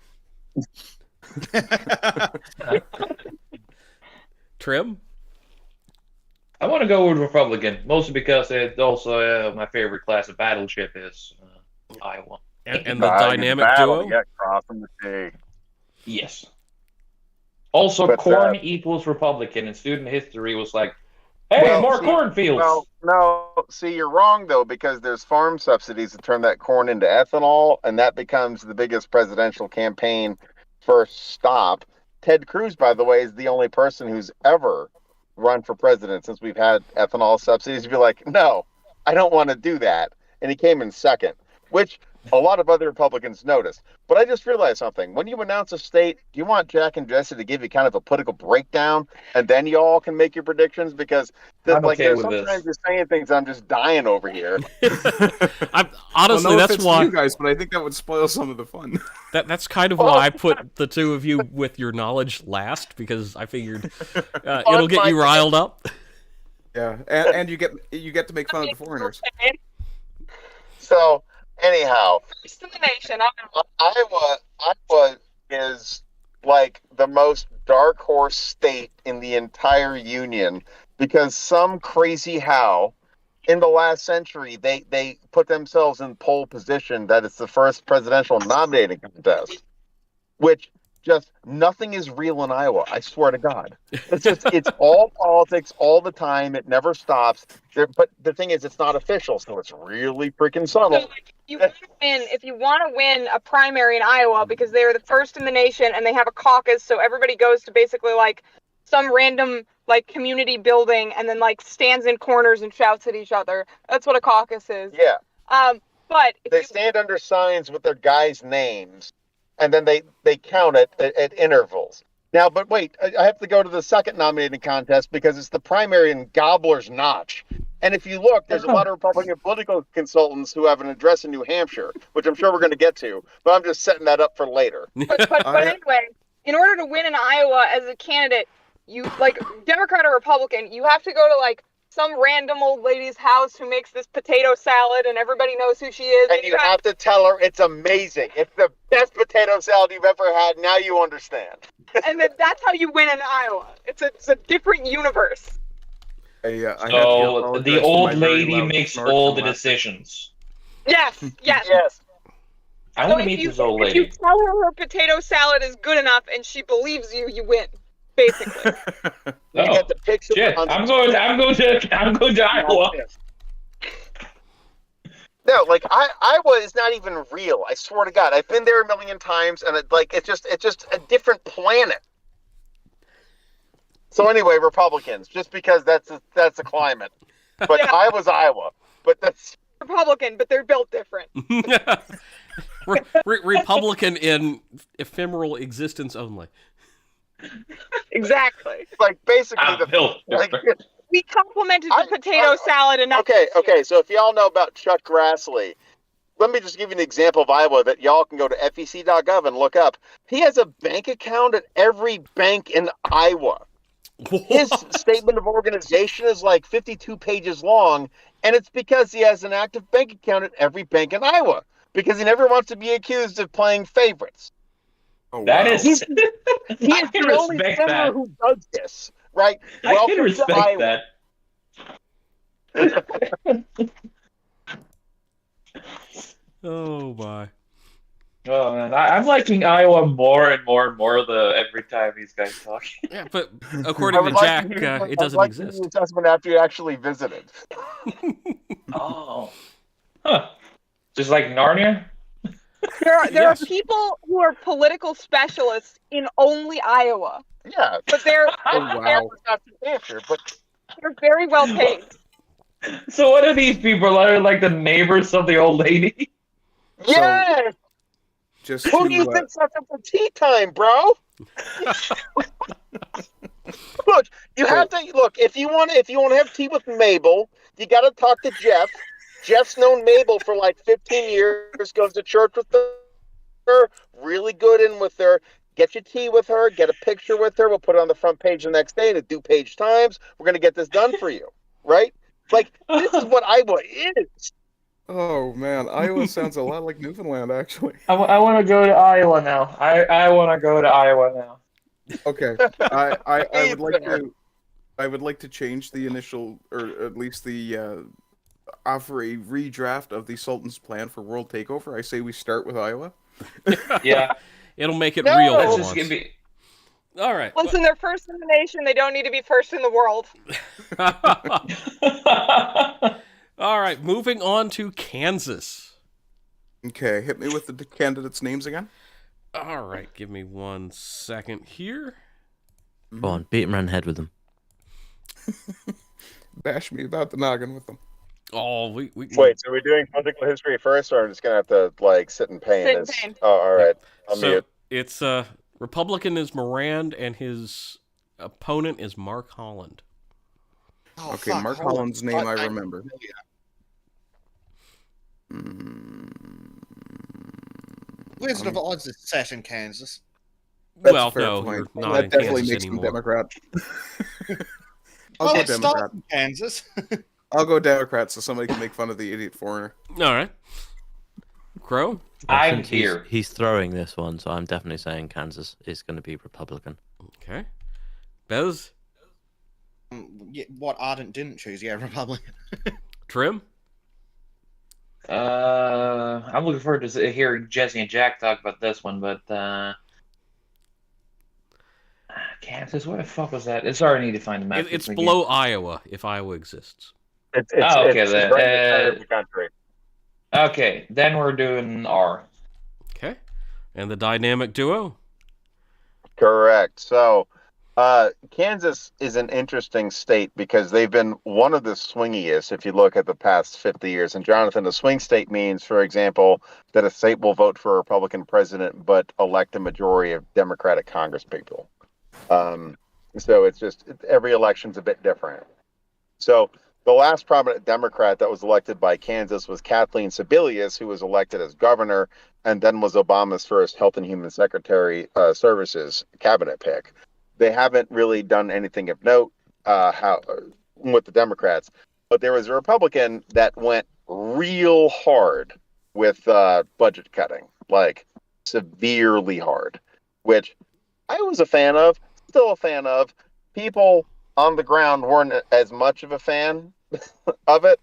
Trym. I want to go with Republican, mostly because it's also my favorite class of battleship is Iowa. And the dynamic duo. Yeah, crossing the sea. Yes. Also, But, corn equals Republican, and student history was like, hey, more cornfields. Well, no, see, you're wrong though, because there's farm subsidies to turn that corn into ethanol, and that becomes the biggest presidential campaign first stop. Ted Cruz, by the way, is the only person who's ever run for president since we've had ethanol subsidies. You'd be like, no, I don't want to do that, and he came in second. Which, a lot of other Republicans noticed. But I just realized something. When you announce a state, do you want Jack and Jesse to give you kind of a political breakdown, and then you all can make your predictions? Because I'm like, okay with sometimes this. you're saying things, I'm just dying over here. Honestly, well, no that's offense why to you guys, but I think that would spoil some of the fun. that's kind of why I put the two of you with your knowledge last, because I figured it'll get you riled up. Yeah, and you get to make fun of the foreigners. So anyhow, First in the nation. Iowa is like the most dark horse state in the entire union, because some crazy how in the last century they put themselves in pole position that it's the first presidential nominating contest, which just nothing is real in Iowa. I swear to God, it's all politics all the time. It never stops. But the thing is, it's not official, so it's really freaking subtle. So if you want to win a primary in Iowa, because they're the first in the nation and they have a caucus, so everybody goes to basically like some random like community building and then like stands in corners and shouts at each other. That's what a caucus is. Yeah. But They stand under signs with their guys' names, and then they count it at intervals. Now, but wait, I have to go to the second nominating contest because it's the primary in Gobbler's Notch. And if you look, there's a lot of Republican political consultants who have an address in New Hampshire, which I'm sure we're going to get to, but I'm just setting that up for later. But anyway, in order to win in Iowa as a candidate, you like Democrat or Republican, you have to go to like some random old lady's house who makes this potato salad and everybody knows who she is. And you have to tell her it's amazing. It's the best potato salad you've ever had. Now you understand. And that's how you win in Iowa. It's a different universe. So the old lady makes all the decisions. Yes. Yes. I want to meet this old If you lady. tell her potato salad is good enough and she believes you, you win. Basically. You Oh, get the picture. shit! I'm going to Iowa. No, like Iowa is not even real. I swear to God, I've been there a million times, and it's just a different planet. So anyway, Republicans, just because that's the climate, but Yeah. Iowa's Iowa, but that's Republican, but they're built different. Republican in ephemeral existence only. Exactly. like basically I'm the built like. different. We complimented the potato salad enough. Okay. So if y'all know about Chuck Grassley, let me just give you an example of Iowa that y'all can go to fec.gov and look up. He has a bank account at every bank in Iowa. His statement of organization is like 52 pages long, and it's because he has an active bank account at every bank in Iowa, because he never wants to be accused of playing favorites. Oh, That wow. is. He is I can the only respect senator that. who does this, right? I Welcome can to respect Iowa. that. Oh my. Oh man, I'm liking Iowa more and more and more every time these guys talk. Yeah, but I according to would like Jack, to hear- it I'd doesn't like to hear exist. your assessment after you actually visited. Oh, huh? Just like Narnia. There are Yes. people who are political specialists in only Iowa, Yeah. but they're wow. Not New Hampshire, but they're very well paid. So what are these people? Are like the neighbors of the old lady? yes. Just Who do you to, think's up for tea time, bro? Look, you have to look if you want to have tea with Mabel, you got to talk to Jeff. Jeff's known Mabel for like 15 years. Goes to church with her. Really good in with her. Get your tea with her. Get a picture with her. We'll put it on the front page the next day to do page times. We're gonna get this done for you, right? Like this is what Iowa is. oh man, Iowa sounds a lot like Newfoundland, actually. I want to go to Iowa now. I want to go to Iowa now. Okay, I Hey, would like to change the initial, or at least the offer a redraft of the Sultan's plan for world takeover. I say we start with Iowa. Yeah, It'll make it No! real. that's for just once. gonna be. All right. Listen, they're first in the nation. They don't need to be first in the world. All right, moving on to Kansas. Okay, hit me with the candidates' names again. All right, give me 1 second here. Go on, beat him around the head with them. Bash me about the noggin with them. Oh, we Wait, so we're doing political history first, or I'm just gonna have to like sit in pain? Sit in pain. Oh, all right. I'll So mute. it's Republican is Morand, and his opponent is Mark Holland. Oh, Okay, fuck, Mark hold on. Holland's name I I'm remember. familiar. Wizard of Oz is set in Kansas. That's Well, a fair no, point. you're Well, not that in definitely Kansas makes him anymore. Democrat. I'll Well, go it starts Democrat. in Kansas. I'll go Democrat so somebody can make fun of the idiot foreigner. All right, Crow. I'm Since here. He's throwing this one, so I'm definitely saying Kansas is going to be Republican. Okay, Bez, Yeah, what Ardent didn't choose, yeah, Republican. Trym. I'm looking forward to hearing Jesse and Jack talk about this one, but Kansas, where the fuck was that? It's already need to find the map. It's below Iowa, if Iowa exists. It's okay, it's then, right in the center of the country. Okay, then we're doing R. Okay, and the dynamic duo. Correct. So, Kansas is an interesting state because they've been one of the swingiest if you look at the past 50 years. And Jonathan, a swing state means, for example, that a state will vote for a Republican president but elect a majority of Democratic Congress people. So it's just every election's a bit different. So the last prominent Democrat that was elected by Kansas was Kathleen Sebelius, who was elected as governor and then was Obama's first Health and Human Secretary Services cabinet pick. They haven't really done anything of note with the Democrats, but there was a Republican that went real hard with budget cutting, like severely hard, which I was a fan of, still a fan of. People on the ground weren't as much of a fan of it.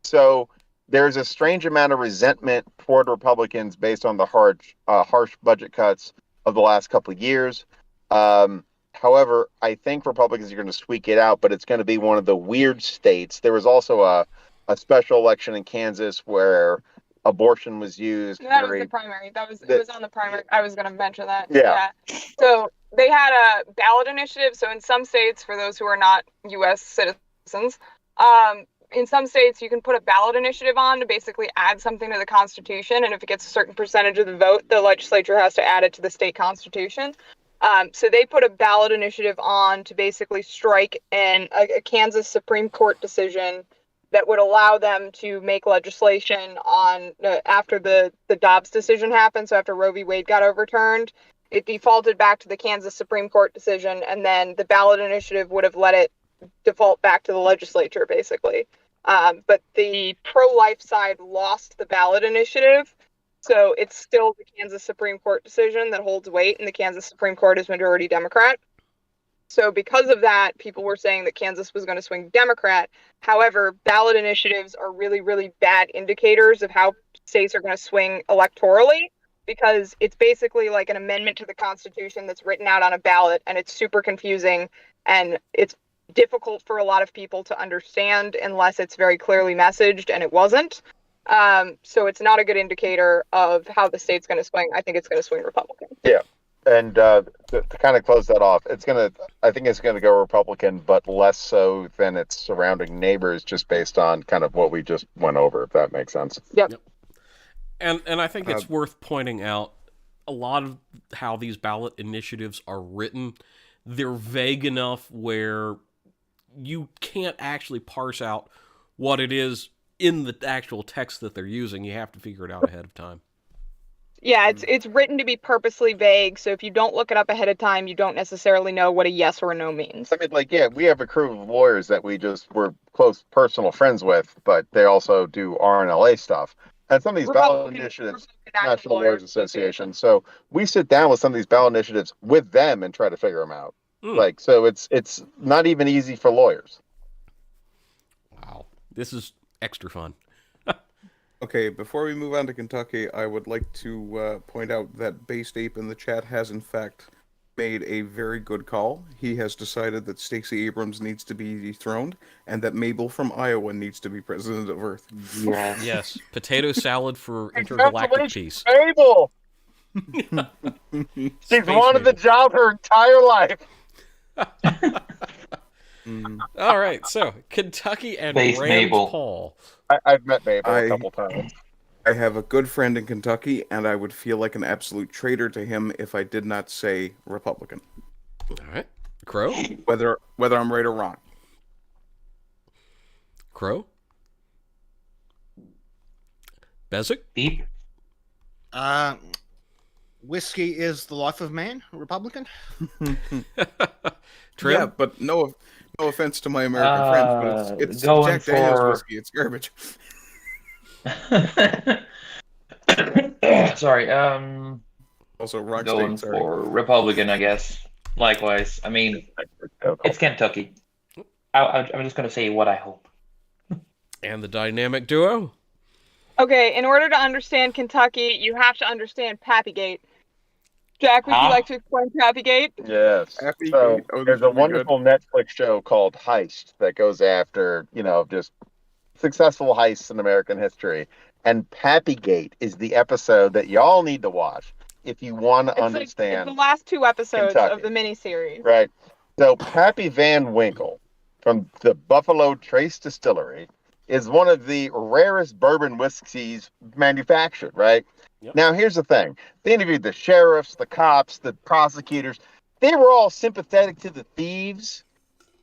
So there's a strange amount of resentment toward Republicans based on the harsh budget cuts of the last couple of years. However, I think Republicans are going to squeak it out, but it's going to be one of the weird states. There was also a special election in Kansas where abortion was used. That was the primary. It was on the primary. I was going to mention that. Yeah. So they had a ballot initiative. So in some states, for those who are not U.S. citizens, in some states you can put a ballot initiative on to basically add something to the Constitution, and if it gets a certain percentage of the vote, the legislature has to add it to the state constitution. So they put a ballot initiative on to basically strike a Kansas Supreme Court decision that would allow them to make legislation on after the Dobbs decision happened. So after Roe v. Wade got overturned, it defaulted back to the Kansas Supreme Court decision, and then the ballot initiative would have let it default back to the legislature, basically. But the pro-life side lost the ballot initiative, so it's still the Kansas Supreme Court decision that holds weight, and the Kansas Supreme Court is majority Democrat. So because of that, people were saying that Kansas was going to swing Democrat. However, ballot initiatives are really, really bad indicators of how states are going to swing electorally, because it's basically like an amendment to the Constitution that's written out on a ballot, and it's super confusing, and it's difficult for a lot of people to understand unless it's very clearly messaged, and it wasn't. So it's not a good indicator of how the state's going to swing. I think it's going to swing Republican. Yeah. And to kind of close that off, I think it's gonna go Republican, but less so than its surrounding neighbors, just based on kind of what we just went over, if that makes sense. Yep. And I think it's worth pointing out a lot of how these ballot initiatives are written. They're vague enough where you can't actually parse out what it is in the actual text that they're using. You have to figure it out ahead of time. Yeah, it's written to be purposely vague, so if you don't look it up ahead of time, you don't necessarily know what a yes or a no means. I mean, like, yeah, we have a crew of lawyers that were close personal friends with, but they also do RNLA stuff. And some of these ballot initiatives, National Lawyers Association. So we sit down with some of these ballot initiatives with them and try to figure them out. Like, so it's not even easy for lawyers. Wow. This is extra fun. Okay, before we move on to Kentucky, I would like to point out that Based Ape in the chat has, in fact, made a very good call. He has decided that Stacey Abrams needs to be dethroned, and that Mabel from Iowa needs to be president of Earth. Yes. Yes. Potato salad for intergalactic peace. Mabel! She's wanted the job her entire life. All right, so Kentucky and Base Rand Mabel. Paul. I've met Mabel a couple times. I have a good friend in Kentucky, and I would feel like an absolute traitor to him if I did not say Republican, All right, Crow. whether I'm right or wrong. Crow. Bezek. Deep. Whiskey is the life of man, Republican. Trym. Yeah, but no offense to my American friends, but it's going Jack Daniels for- whiskey. It's garbage. Sorry. Also, wrong Going state. Sorry. for Republican, I guess. Likewise. I mean, it's Kentucky. I'm just going to say what I hope. And the dynamic duo. Okay, in order to understand Kentucky, you have to understand Pappygate. Jack, would you Huh? like to explain Pappygate? Yes. Happy So Gate. Oh, this there's a will be wonderful Netflix show called Heist that goes after, just successful heists in American history. And Pappygate is the episode that y'all need to watch if you want to It's understand. the last 2 episodes Kentucky. of the miniseries. Right. So Pappy Van Winkle from the Buffalo Trace Distillery is one of the rarest bourbon whiskeys manufactured, right? Yep. Now, here's the thing. They interviewed the sheriffs, the cops, the prosecutors. They were all sympathetic to the thieves.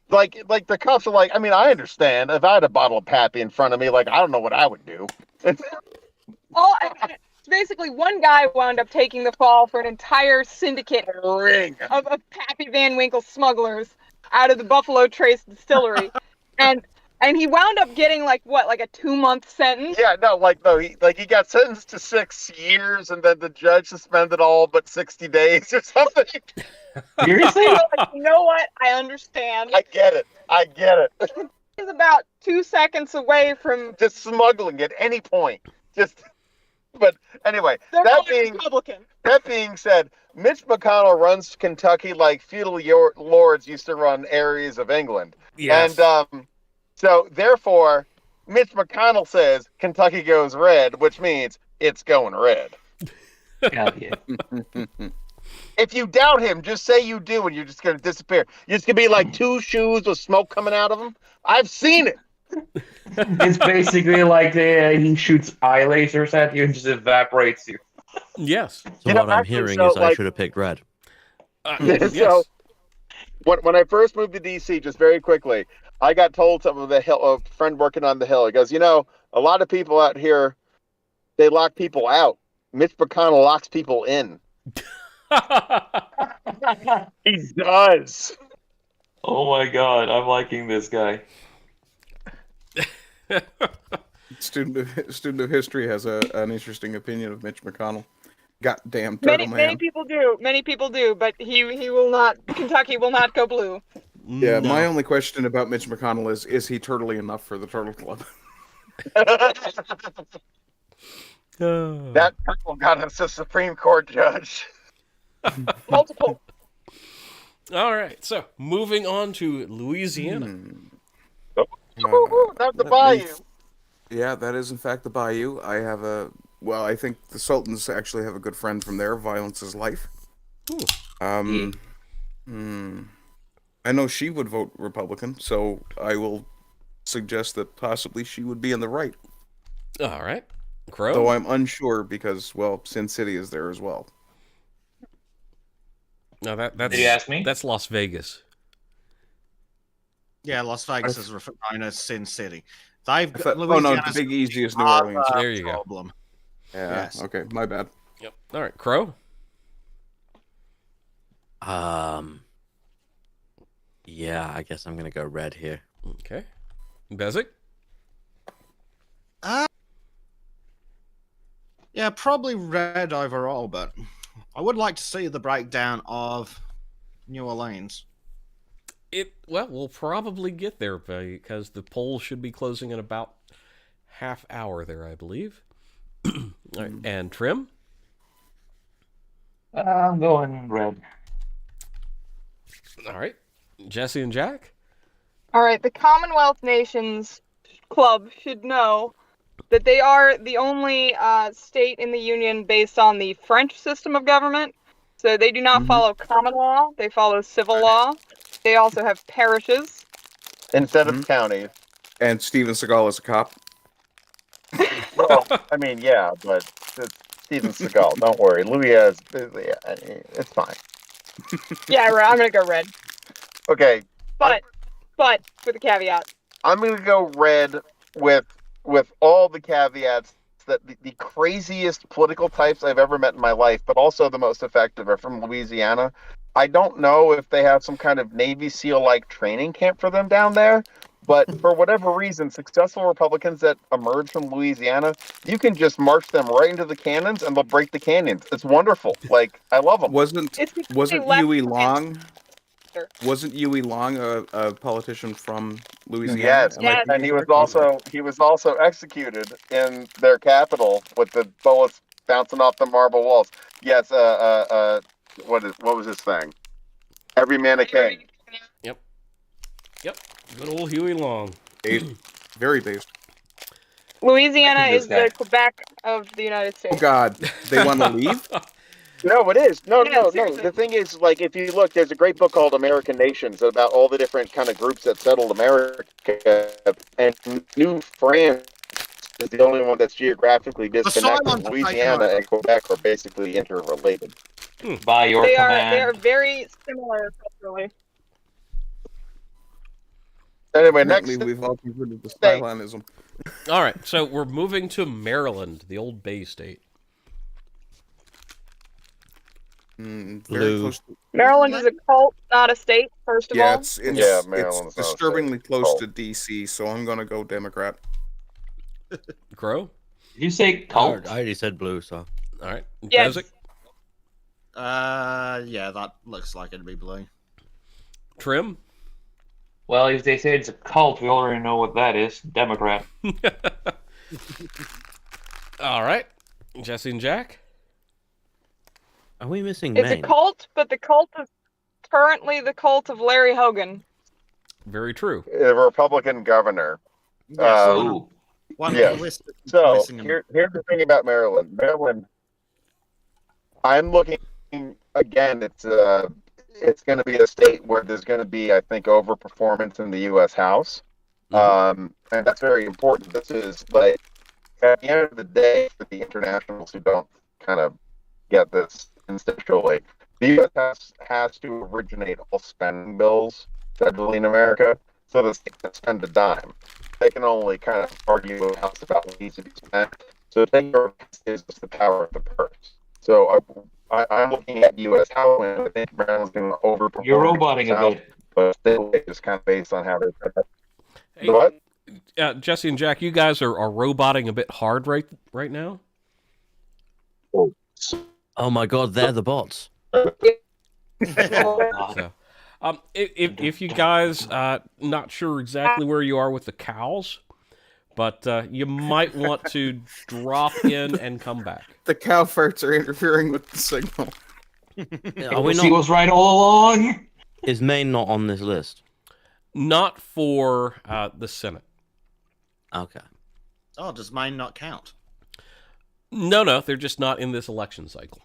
Like the cops are like, I mean, I understand. If I had a bottle of Pappy in front of me, like, I don't know what I would do. It's basically one guy wound up taking the fall for an entire syndicate Ring. of Pappy Van Winkle smugglers out of the Buffalo Trace Distillery. And he wound up getting like a 2-month sentence. Yeah, he got sentenced to 6 years, and then the judge suspended all but 60 days or something. Seriously? Like, you know what? I understand. I get it. He's about 2 seconds away from. Just smuggling at any point. But anyway, They're that not being Republican. said, Mitch McConnell runs Kentucky like feudal lords used to run areas of England. Yes. And so therefore, Mitch McConnell says Kentucky goes red, which means it's going red. God, yeah. If you doubt him, just say you do, and you're just going to disappear. You're just going to be like 2 shoes with smoke coming out of them. I've seen it. It's basically like he shoots eye lasers at you and just evaporates you. Yes. So what I'm hearing is I should have picked red. Yes. So when I first moved to DC, just very quickly, I got told some of a friend working on the Hill. He goes, a lot of people out here, they lock people out. Mitch McConnell locks people in. He does. Oh my god, I'm liking this guy. Student of history has an interesting opinion of Mitch McConnell. Goddamn turtle Many people do, but he will not. Kentucky will not go blue. Yeah, my only question about Mitch McConnell is he turtly enough for the Turtle Club? That turtle got us a Supreme Court judge. Multiple. All right, so moving on to Louisiana. That's the bayou. Yeah, that is in fact the Bayou. I think the Sultans actually have a good friend from there. Violence is life. I know she would vote Republican, so I will suggest that possibly she would be in the right. All right, Crow. Though I'm unsure because, Sin City is there as well. No, that's. Did you ask me? That's Las Vegas. Yeah, Las Vegas is known as Sin City. They've got the Big Easy is New Orleans. There you go. problem. Yeah, Yes. okay, my bad. Yep. All right, Crow. Yeah, I guess I'm gonna go red here. Okay. Bezek. Yeah, probably red overall, but I would like to see the breakdown of New Orleans. We'll probably get there because the poll should be closing in about half hour there, I believe. All right, and Trym. I'm going red. All right, Jesse and Jack. All right, the Commonwealth Nations Club should know that they are the only state in the Union based on the French system of government. So they do not follow common law; they follow civil law. They also have parishes. instead of counties. And Steven Seagal is a cop. Well, I mean, yeah, but it's Steven Seagal. Don't worry, Louis has. Yeah, it's fine. Yeah, I'm gonna go red, Okay, but with a caveat. I'm gonna go red with all the caveats that the craziest political types I've ever met in my life, but also the most effective, are from Louisiana. I don't know if they have some kind of Navy SEAL-like training camp for them down there, but for whatever reason, successful Republicans that emerge from Louisiana, you can just march them right into the cannons and they'll break the canyons. It's wonderful. Like, I love them. Wasn't It's because wasn't they left Huey the Long? Sure. Wasn't Huey Long a politician from Louisiana? Yes, Am I Yes. and he was correct? also executed in their capital with the bullets bouncing off the marble walls. Yes, what was his thing? Every man a king. Yep. Good old Huey Long. Based. Very based. Louisiana I think is this guy- the Quebec of the United Oh States. God, they want to leave. No, it is. No. seriously. The thing is, like, if you look, there's a great book called American Nations about all the different kind of groups that settled America, and New France is the only one that's geographically disconnected. silence I Louisiana know. and Quebec are basically interrelated. By your They command. are very similar culturally. Anyway, next Apparently, we've all concluded the State. Stylianism. All right, so we're moving to Maryland, the old Bay State. Very Blue. close. To, Maryland is a cult, not a state. First of yeah, all, Yeah, Maryland's it's not a disturbingly state. close Oh. to DC, so I'm gonna go Democrat. Crow? Did you say cult? I already said blue, so. All right. Yes. Bezek? Yeah, that looks like it'd be blue. Trym? Well, if they say it's a cult, we already know what that is. Democrat. All right. Jesse and Jack? Are we missing it's Maine? a cult, but the cult is currently the cult of Larry Hogan. Very true. A Republican governor. Yes, Ooh. one yes. of the list So missing here's the thing about Maryland. Maryland, I'm looking again. It's going to be a state where there's going to be, I think, overperformance in the U.S. House, and that's very important. This is like at the end of the day, for the internationals who don't kind of get this instinctually, the U.S. has to originate all spending bills federally in America, so the states can spend a dime. They can only kind of argue with the House about what needs to be spent. So taking over is the power of the purse. So I'm looking at U.S. House, and I think Maryland's going to overperform. You're roboting a bit. But still, it's just kind of based on how they're. Hey, What? Jesse and Jack, you guys are roboting a bit hard right now. Oh my god, they're the bots. So, if you guys not sure exactly where you are with the cows, but you might want to drop in and come back. The cow farts are interfering with the signal. Are we She not? was right all along. Is Maine not on this list? Not for the Senate. Okay. Oh, does mine not count? No, they're just not in this election cycle.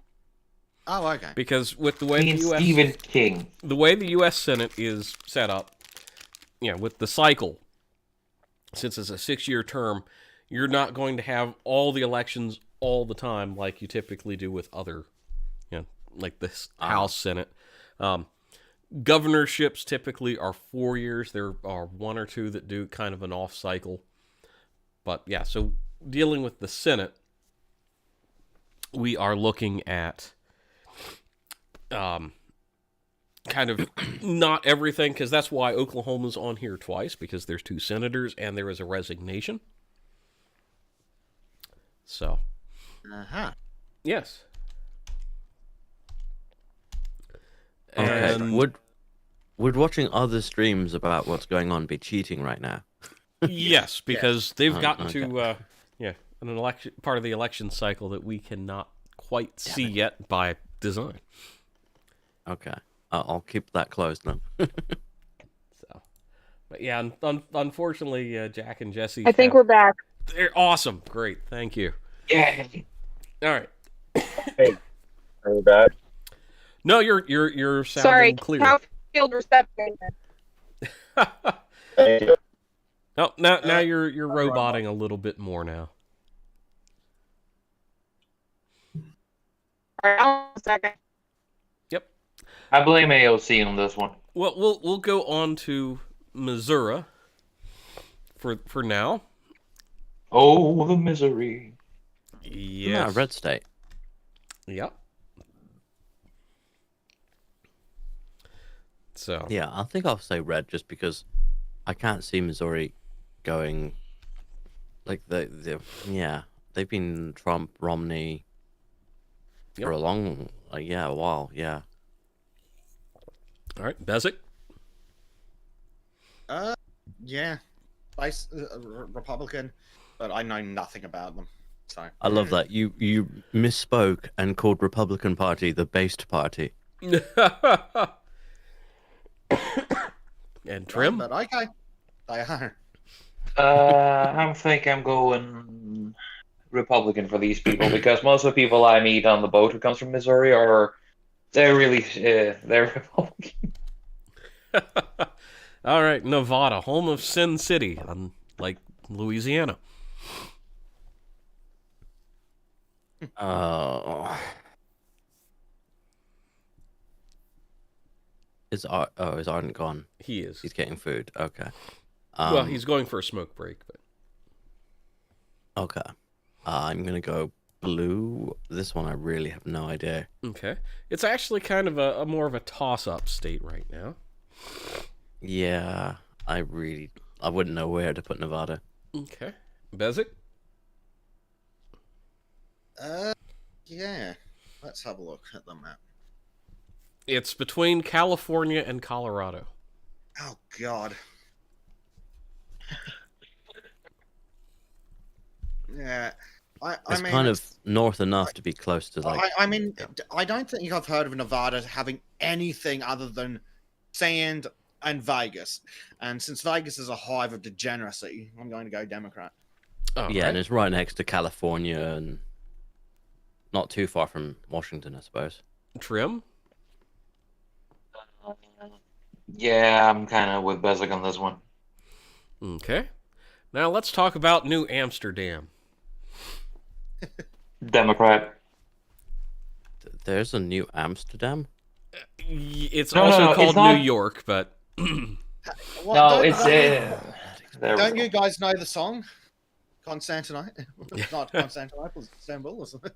Oh, okay. Because with the way Me and the U.S. Stephen King. the way the U.S. Senate is set up, with the cycle, since it's a 6-year term, you're not going to have all the elections all the time like you typically do with other, like the House, Senate. Governorships typically are 4 years. There are one or two that do kind of an off cycle. But yeah, so dealing with the Senate, we are looking at kind of not everything, because that's why Oklahoma's on here twice, because there's 2 senators and there is a resignation. So, Uh-huh. yes. Okay. And Would watching other streams about what's going on be cheating right now? yes, because they've gotten okay. to an election part of the election cycle that we cannot quite see yet by design. Okay. I'll keep that closed then. So, but yeah, unfortunately, Jack and Jesse. I think we're back. they're awesome. Great, thank you. Yeah. All right. Are we back? No, you're sounding Sorry, clear. Cowfield reception. Thank you. Oh, now you're roboting a little bit more now. All right, hold on a second. Yep. I blame AOC on this one. Well, we'll go on to Missouri for now. Oh, the misery. Yes. No, red state. Yep. So Yeah, I think I'll say red just because I can't see Missouri going like they've been Trump, Romney for a long a while, yeah. All right, Bezek. Yeah, Republican, but I know nothing about them. So I love that you misspoke and called Republican Party the Based Party. And Trym. But okay, they are. I think I'm going Republican for these people because most of the people I meet on the boat who comes from Missouri they're Republican. All right, Nevada, home of Sin City, unlike Louisiana. Oh. Is Ardent gone? He is. He's getting food. Okay. Well, he's going for a smoke break, but Okay. I'm gonna go blue. This one I really have no idea. okay. It's actually kind of a more of a toss-up state right now. Yeah, I wouldn't know where to put Nevada. Okay, Bezek. Yeah. Let's have a look at the map. It's between California and Colorado. Oh God. Yeah. It's kind of north enough to be close to like. I mean, I don't think I've heard of Nevada having anything other than sand and Vegas. And since Vegas is a hive of degeneracy, I'm going to go Democrat. Oh, Yeah, right. and it's right next to California and not too far from Washington, I suppose. Trym. Yeah, I'm kind of with Bezek on this one. Okay. Now let's talk about New Amsterdam. Democrat. There's a New Amsterdam. It's No, also no, it's called not- New York, but No, it's there we Don't go. you guys know the song? Constantinople? Not Constantinople, it's Istanbul or something.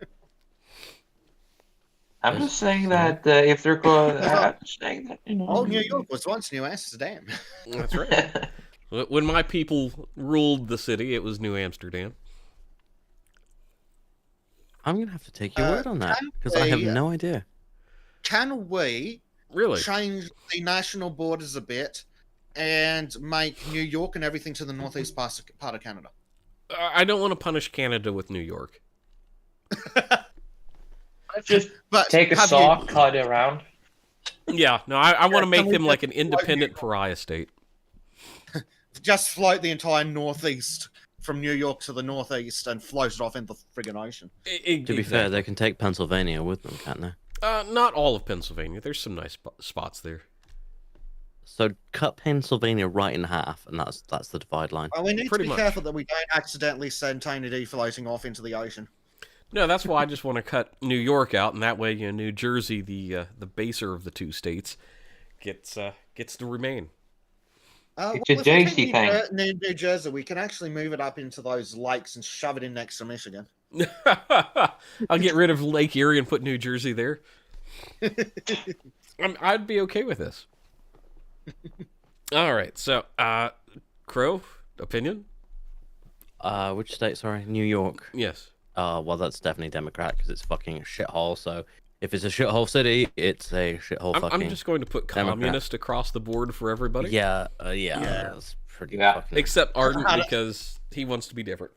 I'm just saying that if they're going, I'm just saying that Oh, New York was once New Amsterdam. that's right. When my people ruled the city, it was New Amsterdam. I'm gonna have to take your word on that because I have no idea. Can we Really? change the national borders a bit and make New York and everything to the northeast part of Canada? I don't want to punish Canada with New York. Just But take a have saw, you- cut it around. Yeah, no, I want to make we them like just an independent pariah state. just float the entire northeast from New York to the northeast and float it off into the friggin' ocean. To be fair, they can take Pennsylvania with them, can't they? Not all of Pennsylvania. There's some nice spots there. So cut Pennsylvania right in half, and that's the divide line. Well, we need Pretty to be much. careful that we don't accidentally send Tiny D floating off into the ocean. No, that's why I just want to cut New York out, and that way, New Jersey, the baser of the two states, gets to remain. It's a if we JC keep thing. New Jersey, we can actually move it up into those lakes and shove it in next to Michigan. I'll get rid of Lake Erie and put New Jersey there. I'd be okay with this. All right, so Crow, opinion? Which state? Sorry, New York. Yes. Well, that's definitely Democrat because it's fucking a shithole. So if it's a shithole city, it's a shithole fucking. I'm just going to put Democrat. communist across the board for everybody. Yeah. That's pretty. Yeah. Fucking... Except Ardent because he wants to be different.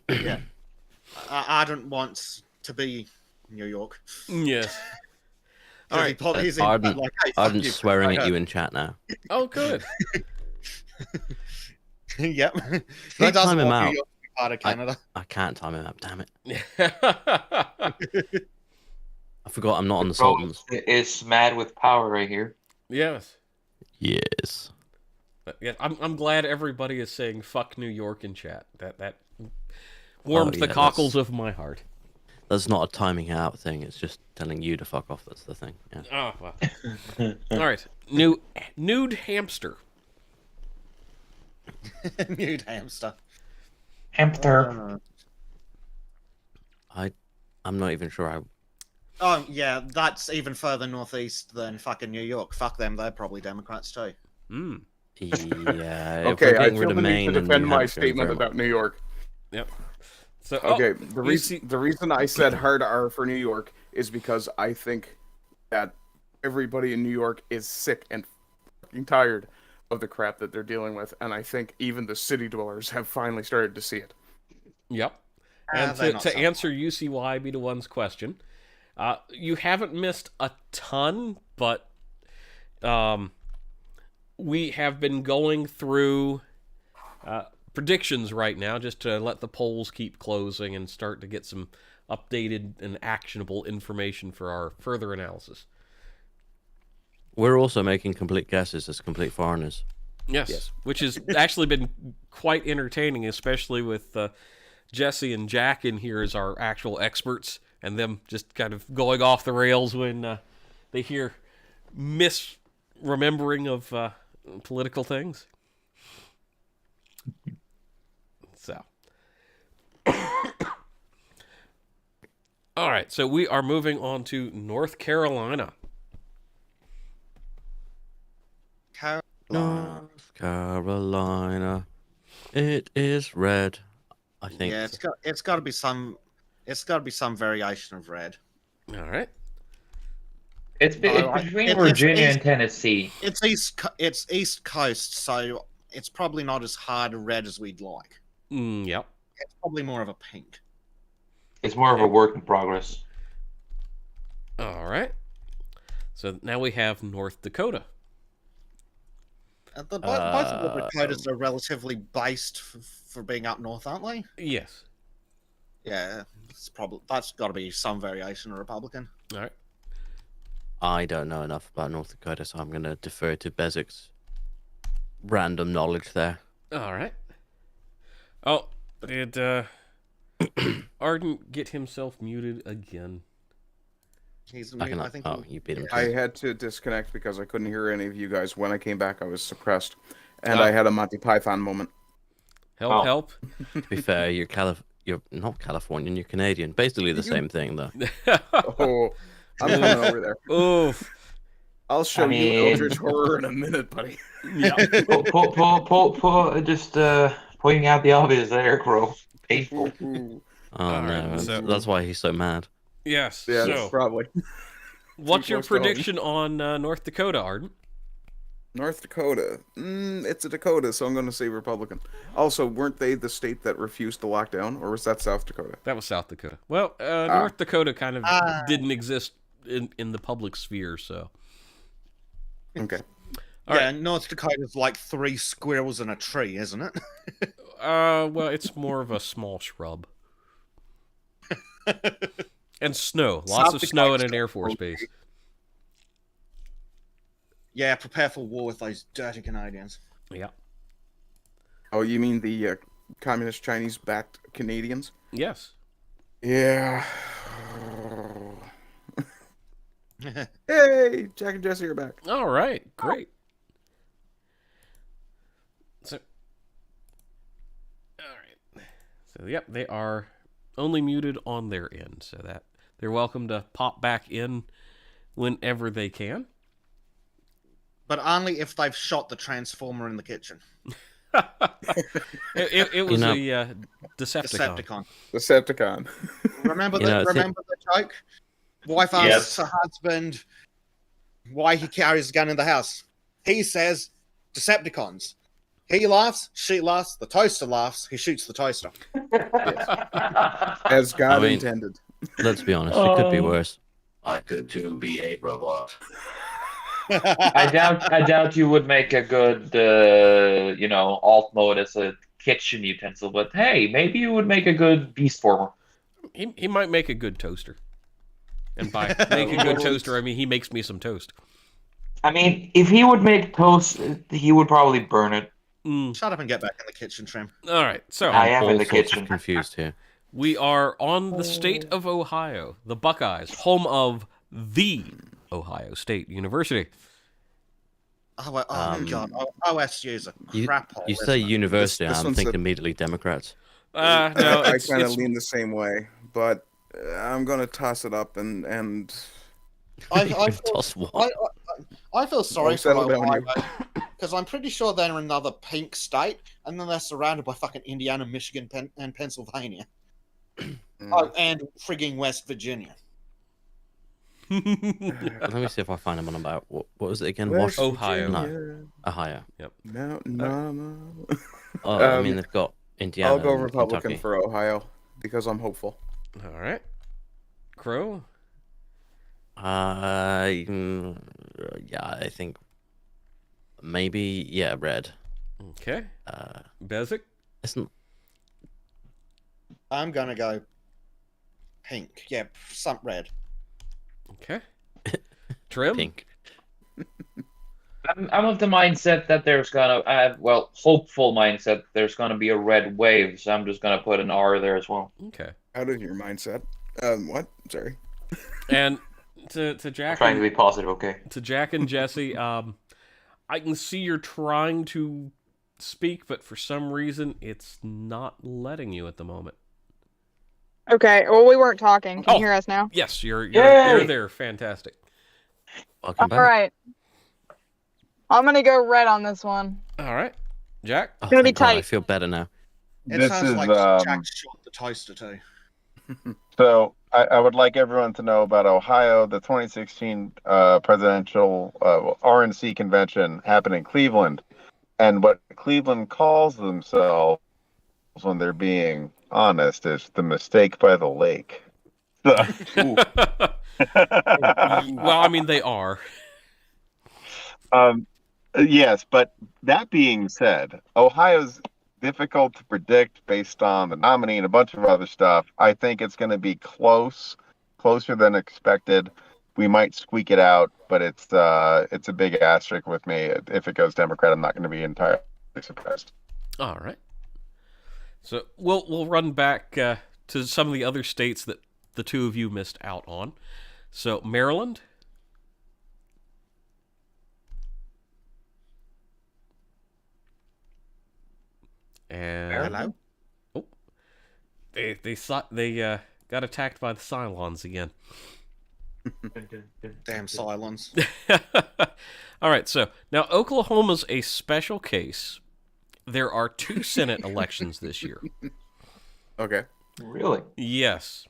Yeah. Ardent wants to be New York. Yes. All right. He's Ardent, like, hey, fuck Ardent's you. swearing at Okay. you in chat now. Oh, good. Yep. Can He I doesn't time him want out? New York to be part of Canada. I can't time him up. Damn it! I forgot I'm not on the Sultans. It's mad with power right here. Yes. Yes. Yeah, I'm glad everybody is saying "fuck New York" in chat. That warmed the cockles of my heart. That's not a timing out thing. It's just telling you to fuck off. That's the thing. Yeah. Oh well. All right, nude hamster. Nude hamster. Hamster. I'm not even sure. Oh yeah, that's even further northeast than fucking New York. Fuck them. They're probably Democrats too. Hmm. Yeah. if Okay, we're I getting feel rid of the need Maine to and defend New my Hampshire, statement very about New York. Yep. So Okay, see- the reason I said hard R for New York is because I think that everybody in New York is sick and fucking tired of the crap that they're dealing with, and I think even the city dwellers have finally started to see it. Yep. And they're to, not to so answer UCY be the one's question, you haven't missed a ton, but we have been going through predictions right now just to let the polls keep closing and start to get some updated and actionable information for our further analysis. We're also making complete guesses as complete foreigners. Yes. Which has actually been quite entertaining, especially with Jesse and Jack in here as our actual experts, and them just kind of going off the rails when they hear misremembering of political things. So. All right, so we are moving on to North Carolina. North Carolina, it is red. I think. Yeah, it's got to be some variation of red. All right. It's between Virginia and Tennessee. It's East Coast, so it's probably not as hard red as we'd like. Yep. It's probably more of a pink. It's more of a work in progress. All right. So now we have North Dakota. Both of the Dakotas are relatively based for being up north, aren't they? Yes. Yeah, that's got to be some variation of Republican. All right. I don't know enough about North Dakota, so I'm going to defer to Bezek's random knowledge there. All right. Oh, did Ardent get himself muted again? I think. You beat him. I had to disconnect because I couldn't hear any of you guys. When I came back, I was suppressed, and I had a Monty Python moment. Help. To be fair, you're not Californian, you're Canadian. Basically the same thing, though. Oh, I'm coming over there. Oof. I'll show you Eldritch Horror in a minute, buddy. Yeah. Just pointing out the obvious there, Crow. Painful. Ooh. Oh, All no. right, so- That's why he's so mad. Yes. Yeah, So, probably. what's Too your close to home. prediction on North Dakota, Ardent? North Dakota. It's a Dakota, so I'm going to say Republican. Also, weren't they the state that refused to lock down, or was that South Dakota? That was South Dakota. Well, North Dakota kind of didn't exist in the public sphere, so. Okay. All Yeah, North Dakota's like 3 squirrels in a tree, isn't it? Well, it's more of a small shrub. And snow. Lots South of snow in Dakota's an Air Force base. Yeah, prepare for war with those dirty Canadians. Yeah. Oh, you mean the communist Chinese-backed Canadians? Yes. Yeah. Hey, Jack and Jesse are back. All right. Great. So. All right. So, yep, they are only muted on their end, so that they're welcome to pop back in whenever they can. But only if they've shot the transformer in the kitchen. It was a Decepticon. Decepticon. Decepticon. Remember the joke? Wife asks her husband why he carries a gun in the house. He says, Decepticons. He laughs, she laughs, the toaster laughs, he shoots the toaster. As God I mean- intended. Let's be honest, it could be worse. I could too be a robot. I doubt you would make a good, alt mode as a kitchen utensil. But hey, maybe you would make a good beast former. He might make a good toaster. And by make a good toaster, I mean he makes me some toast. I mean, if he would make toast, he would probably burn it. Shut up and get back in the kitchen, Trym. All right, so I am in All the sorts kitchen. of confused here. we are on the state of Ohio, the Buckeyes, home of the Ohio State University. Oh, my God. OSU is a crap hole. You say isn't it? university, This I'm one's thinking a- immediately Democrats. No, I it's, kind of it's lean the same way, but I'm gonna toss it up and I feel, Toss what? I feel sorry for settle down Ohio here. because I'm pretty sure they're another pink state, and then they're surrounded by fucking Indiana, Michigan, and Pennsylvania. Oh, and frigging West Virginia. Let me see if I find them on about what was it again? West Washington? Ohio. No, Ohio. Mountain Mama. Oh, I mean they've got Indiana. I'll go and Republican Kentucky. for Ohio because I'm hopeful. all right. Crow. Yeah, I think maybe red. Okay. Bezek. Isn't I'm gonna go pink. Yeah, some red. Okay. Trym. pink? I'm of the mindset that there's gonna, hopeful mindset that there's gonna be a red wave, so I'm just gonna put an R there as well. Okay. Out of your mindset. What? Sorry. And to Jack. Trying to be positive, okay? To Jack and Jesse, I can see you're trying to speak, but for some reason, it's not letting you at the moment. Okay, well, we weren't talking. Can Oh. you hear us now? Yes, you're Yay! there. Fantastic. Welcome back. All right. I'm going to go red on this one. All right, Jack. Oh, Gonna be thank God, I tight. feel better now. It This sounds is, like Jack shot the toaster too. So I would like everyone to know about Ohio. The 2016 presidential RNC convention happened in Cleveland, and what Cleveland calls themselves when they're being honest is the mistake by the lake. Well, I mean, they are. Yes, but that being said, Ohio's difficult to predict based on the nominee and a bunch of other stuff. I think it's going to be closer than expected. We might squeak it out, but it's a big asterisk with me. If it goes Democrat, I'm not going to be entirely surprised. All right. So we'll run back to some of the other states that the two of you missed out on. So Maryland. And Hello? oh, they got attacked by the Cylons again. Damn silence. All right, so now Oklahoma's a special case. There are 2 Senate elections this year. Okay. Really? Yes.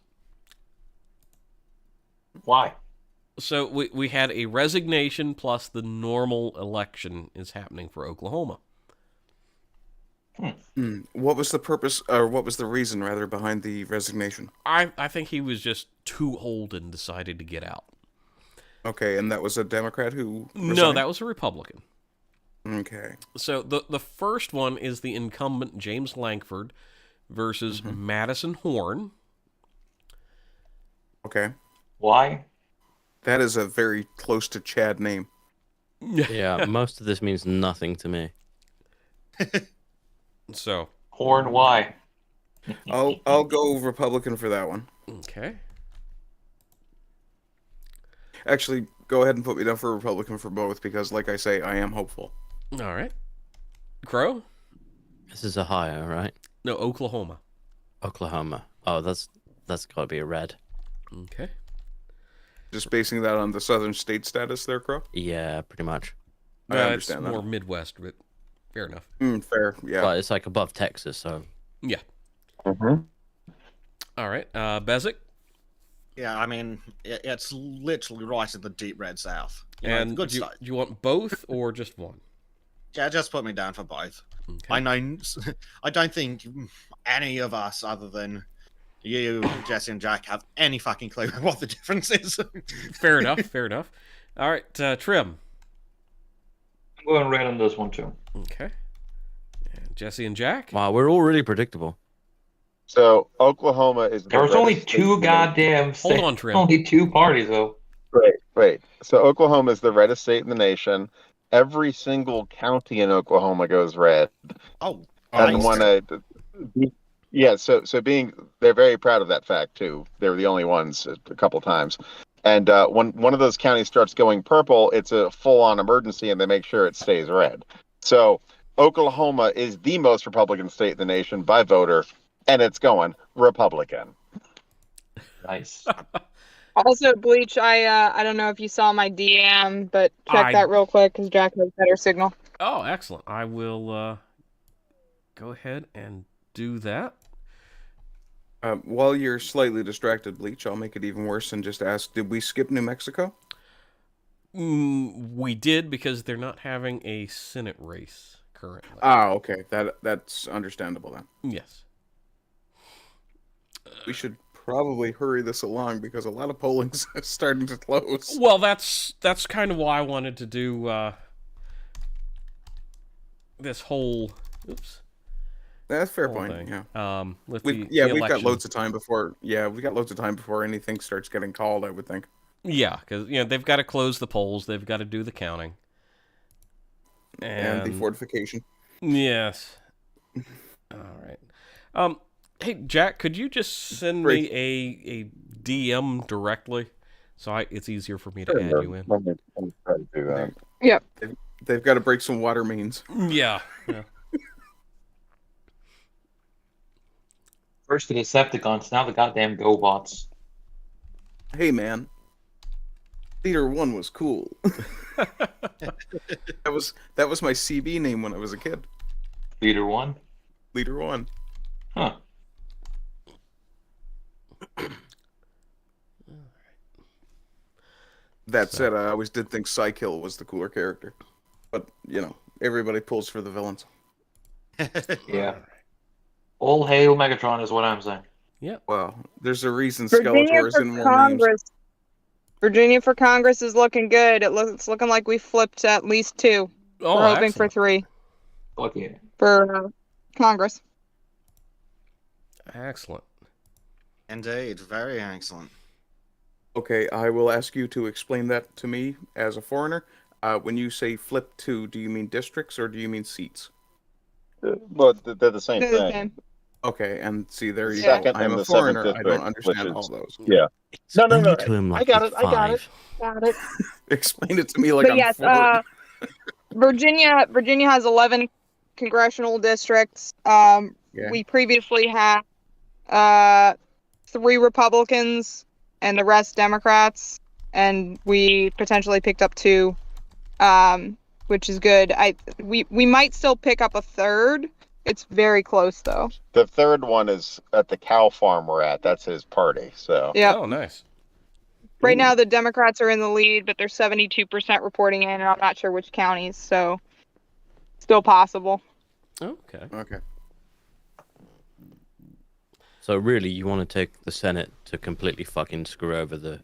Why? So we had a resignation plus the normal election is happening for Oklahoma. What was the purpose, or what was the reason, rather, behind the resignation? I think he was just too old and decided to get out. Okay, and that was a Democrat who No, resigned? that was a Republican. Okay. So the first one is the incumbent James Lankford versus Madison Horn. Okay. Why? That is a very close to Chad name. Yeah, most of this means nothing to me. So Horn, why? I'll go Republican for that one. okay. Actually, go ahead and put me down for Republican for both because, like I say, I am hopeful. All right. Crow? This is Ohio, right? No, Oklahoma. Oklahoma. Oh, that's got to be a red. Okay. Just basing that on the southern state status there, Crow? Yeah, pretty much. I It's understand that. more Midwest, but fair enough. Fair, yeah. But it's like above Texas, so Yeah. Mm-hmm. All right. Bezek? Yeah, I mean, it's literally right in the deep red south. You know, And good do stuff. you want both or just one? Yeah, just put me down for both. Okay. I know. I don't think any of us, other than you, Jesse, and Jack, have any fucking clue what the difference is. Fair enough. Fair enough. All right. Trym? I'm going red on this one too. Okay. And Jesse and Jack? wow, we're all really predictable. So Oklahoma is. There was only two goddamn. Hold on, Trym. Only 2 parties though. Right. Wait. So Oklahoma is the reddest state in the nation. Every single county in Oklahoma goes red. Oh, And nice. when yeah, so being they're very proud of that fact too. They were the only ones a couple times. And when one of those counties starts going purple, it's a full-on emergency, and they make sure it stays red. So Oklahoma is the most Republican state in the nation by voter, and it's going Republican. Nice. Also, Bleach, I don't know if you saw my DM, but check I- that real quick because Jack has better signal. Oh, excellent. I will go ahead and do that. While you're slightly distracted, Bleach, I'll make it even worse and just ask, did we skip New Mexico? We did because they're not having a Senate race currently. Ah, okay. That's understandable then. Yes. We should probably hurry this along because a lot of polling's starting to close. Well, that's kind of why I wanted to do this whole. Oops. That's a fair whole point. thing. Yeah. With We've the got election. loads of time before. Yeah, we got loads of time before anything starts getting called, I would think. Yeah, because they've got to close the polls. They've got to do the counting. And the fortification. Yes. All right. Hey Jack, could you just send me a DM directly, so it's easier for me to add you in? Let me try to do that. Yep. They've got to break some water mains. Yeah. First the Decepticons, now the goddamn GoBots. Hey, man. Leader 1 was cool. that was my CB name when I was a kid. Leader 1? Leader 1. Huh. That said, I always did think Psykill was the cooler character. But, everybody pulls for the villains. Yeah. All hail Megatron is what I'm saying. Well, there's a reason Virginia Skeletor is for in more Congress. Virginia for Congress is looking good. It's looking like we flipped at least 2. Oh, We're hoping for excellent. 3 Fuck yeah. for Congress. Excellent. Indeed, very excellent. Okay, I will ask you to explain that to me as a foreigner. When you say flip 2, do you mean districts or do you mean seats? But they're the same They're the thing. same. Okay, and see, there you Second go. I'm and a the seventh foreigner. I district, don't understand which is- all those. Yeah. It's No, only to him like I got he's it. I got it. 5. Got it. Explain it to me like But I'm yes, 4. Virginia has 11 congressional districts. Yeah. We previously had 3 Republicans and the rest Democrats, and we potentially picked up 2, which is good. We might still pick up a 3rd. It's very close though. The third one is at the cow farm we're at. That's his party. So Yeah. Oh, nice. Right now the Democrats are in the lead, but they're 72% reporting in, and I'm not sure which counties, so still possible. Okay. Okay. So really, you want to take the Senate to completely fucking screw over the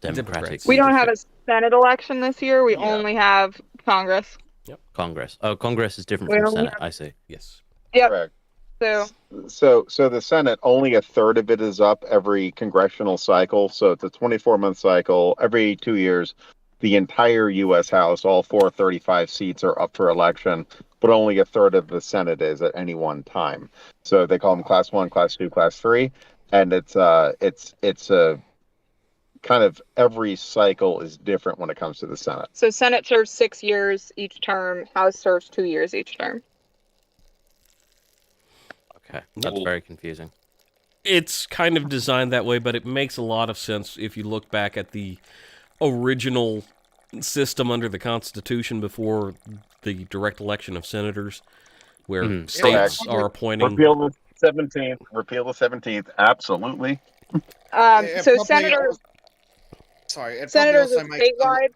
Democratic Democrats. We don't have a Senate election this year. We Yeah. only have Congress. Congress. Oh, Congress is different We from only Senate. have- I see. Yes. Yep. correct. So So the Senate, only a third of it is up every congressional cycle. So it's a 24-month cycle. Every 2 years, the entire U.S. House, all 435 seats are up for election, but only a third of the Senate is at any one time. So they call them Class 1, Class 2, Class 3, and it's a kind of every cycle is different when it comes to the Senate. So Senate serves 6 years each term. House serves 2 years each term. Okay, that's very confusing. It's kind of designed that way, but it makes a lot of sense if you look back at the original system under the Constitution before the direct election of senators, where states Correct. are appointing. Repeal the 17th. Repeal the 17th. Absolutely. It So probably senators, Sorry, it probably senators also are makes statewide.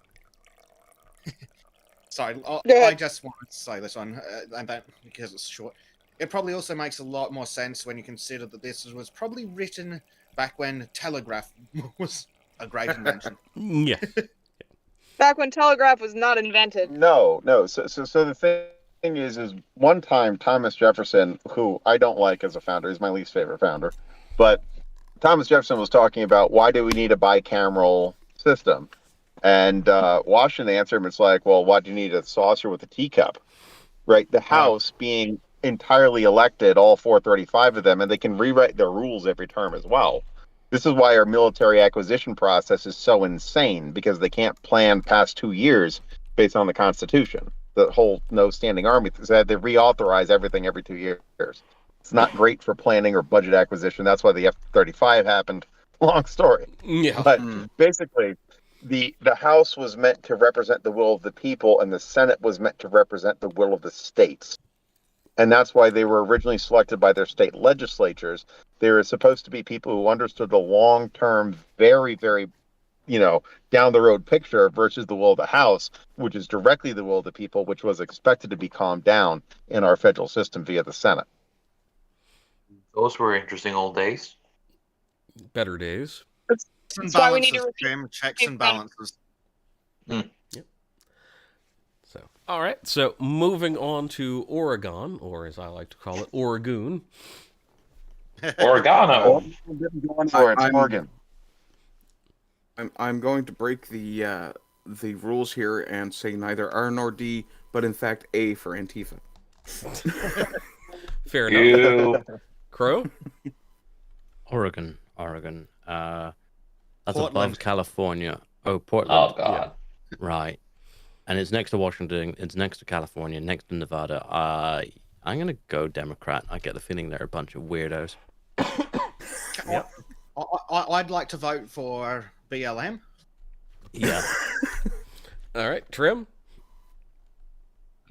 Sorry, Go I ahead. just wanted to say this one, and that because it's short. It probably also makes a lot more sense when you consider that this was probably written back when telegraph was a great invention. Yeah. Back when telegraph was not invented. No. So the thing is one time Thomas Jefferson, who I don't like as a founder, he's my least favorite founder, but Thomas Jefferson was talking about why do we need a bicameral system, And Washington answered him, it's like, well, why do you need a saucer with a teacup? Right? The House being entirely elected, all 435 of them, and they can rewrite their rules every term as well. This is why our military acquisition process is so insane, because they can't plan past 2 years based on the Constitution. The whole no standing army, they had to reauthorize everything every 2 years. It's not great for planning or budget acquisition. That's why the F-35 happened. Long story. Yeah. But basically, the House was meant to represent the will of the people, and the Senate was meant to represent the will of the states. And that's why they were originally selected by their state legislatures. They were supposed to be people who understood the long-term, very, very, down the road picture versus the will of the House, which is directly the will of the people, which was expected to be calmed down in our federal system via the Senate. Those were interesting old days. Better days. That's why we need to checks and balances. So, all right. So, moving on to Oregon, or as I like to call it, Oregon. Oregano. Oregon. I'm going to break the rules here and say neither R nor D, but in fact A for Antifa. Fair enough. You. Crow? Oregon. That's Portland. above California. Oh, Portland. Oh God. Right. And it's next to Washington. It's next to California. Next to Nevada. I'm gonna go Democrat. I get the feeling they're a bunch of weirdos. Yep. I'd like to vote for BLM. Yeah. All right. Trym?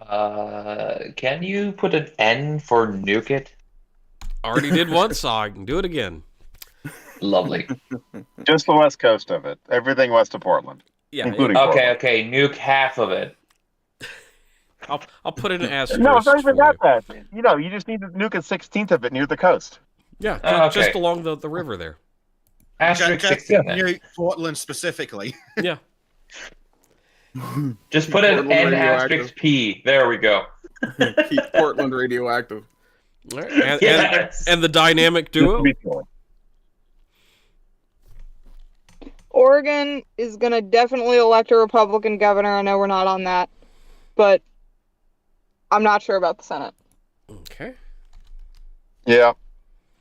Can you put an N for nuke it? Already did once, so I can do it again. Lovely. Just the west coast of it. Everything west of Portland. Yeah. Including Okay. Nuke half of it. I'll put in an asterisk. No, it's not even for that you. bad. You just need to nuke a 16th of it near the coast. Yeah, Okay. just along the river there. Asterisk Just 16 then. New Portland specifically. Yeah. Just put an Portland N radioactive. asterisk P. There we go. Keep Portland radioactive. All right. And, Yes. and the dynamic duo? Oregon is going to definitely elect a Republican governor. I know we're not on that, but I'm not sure about the Senate. Okay. Yeah.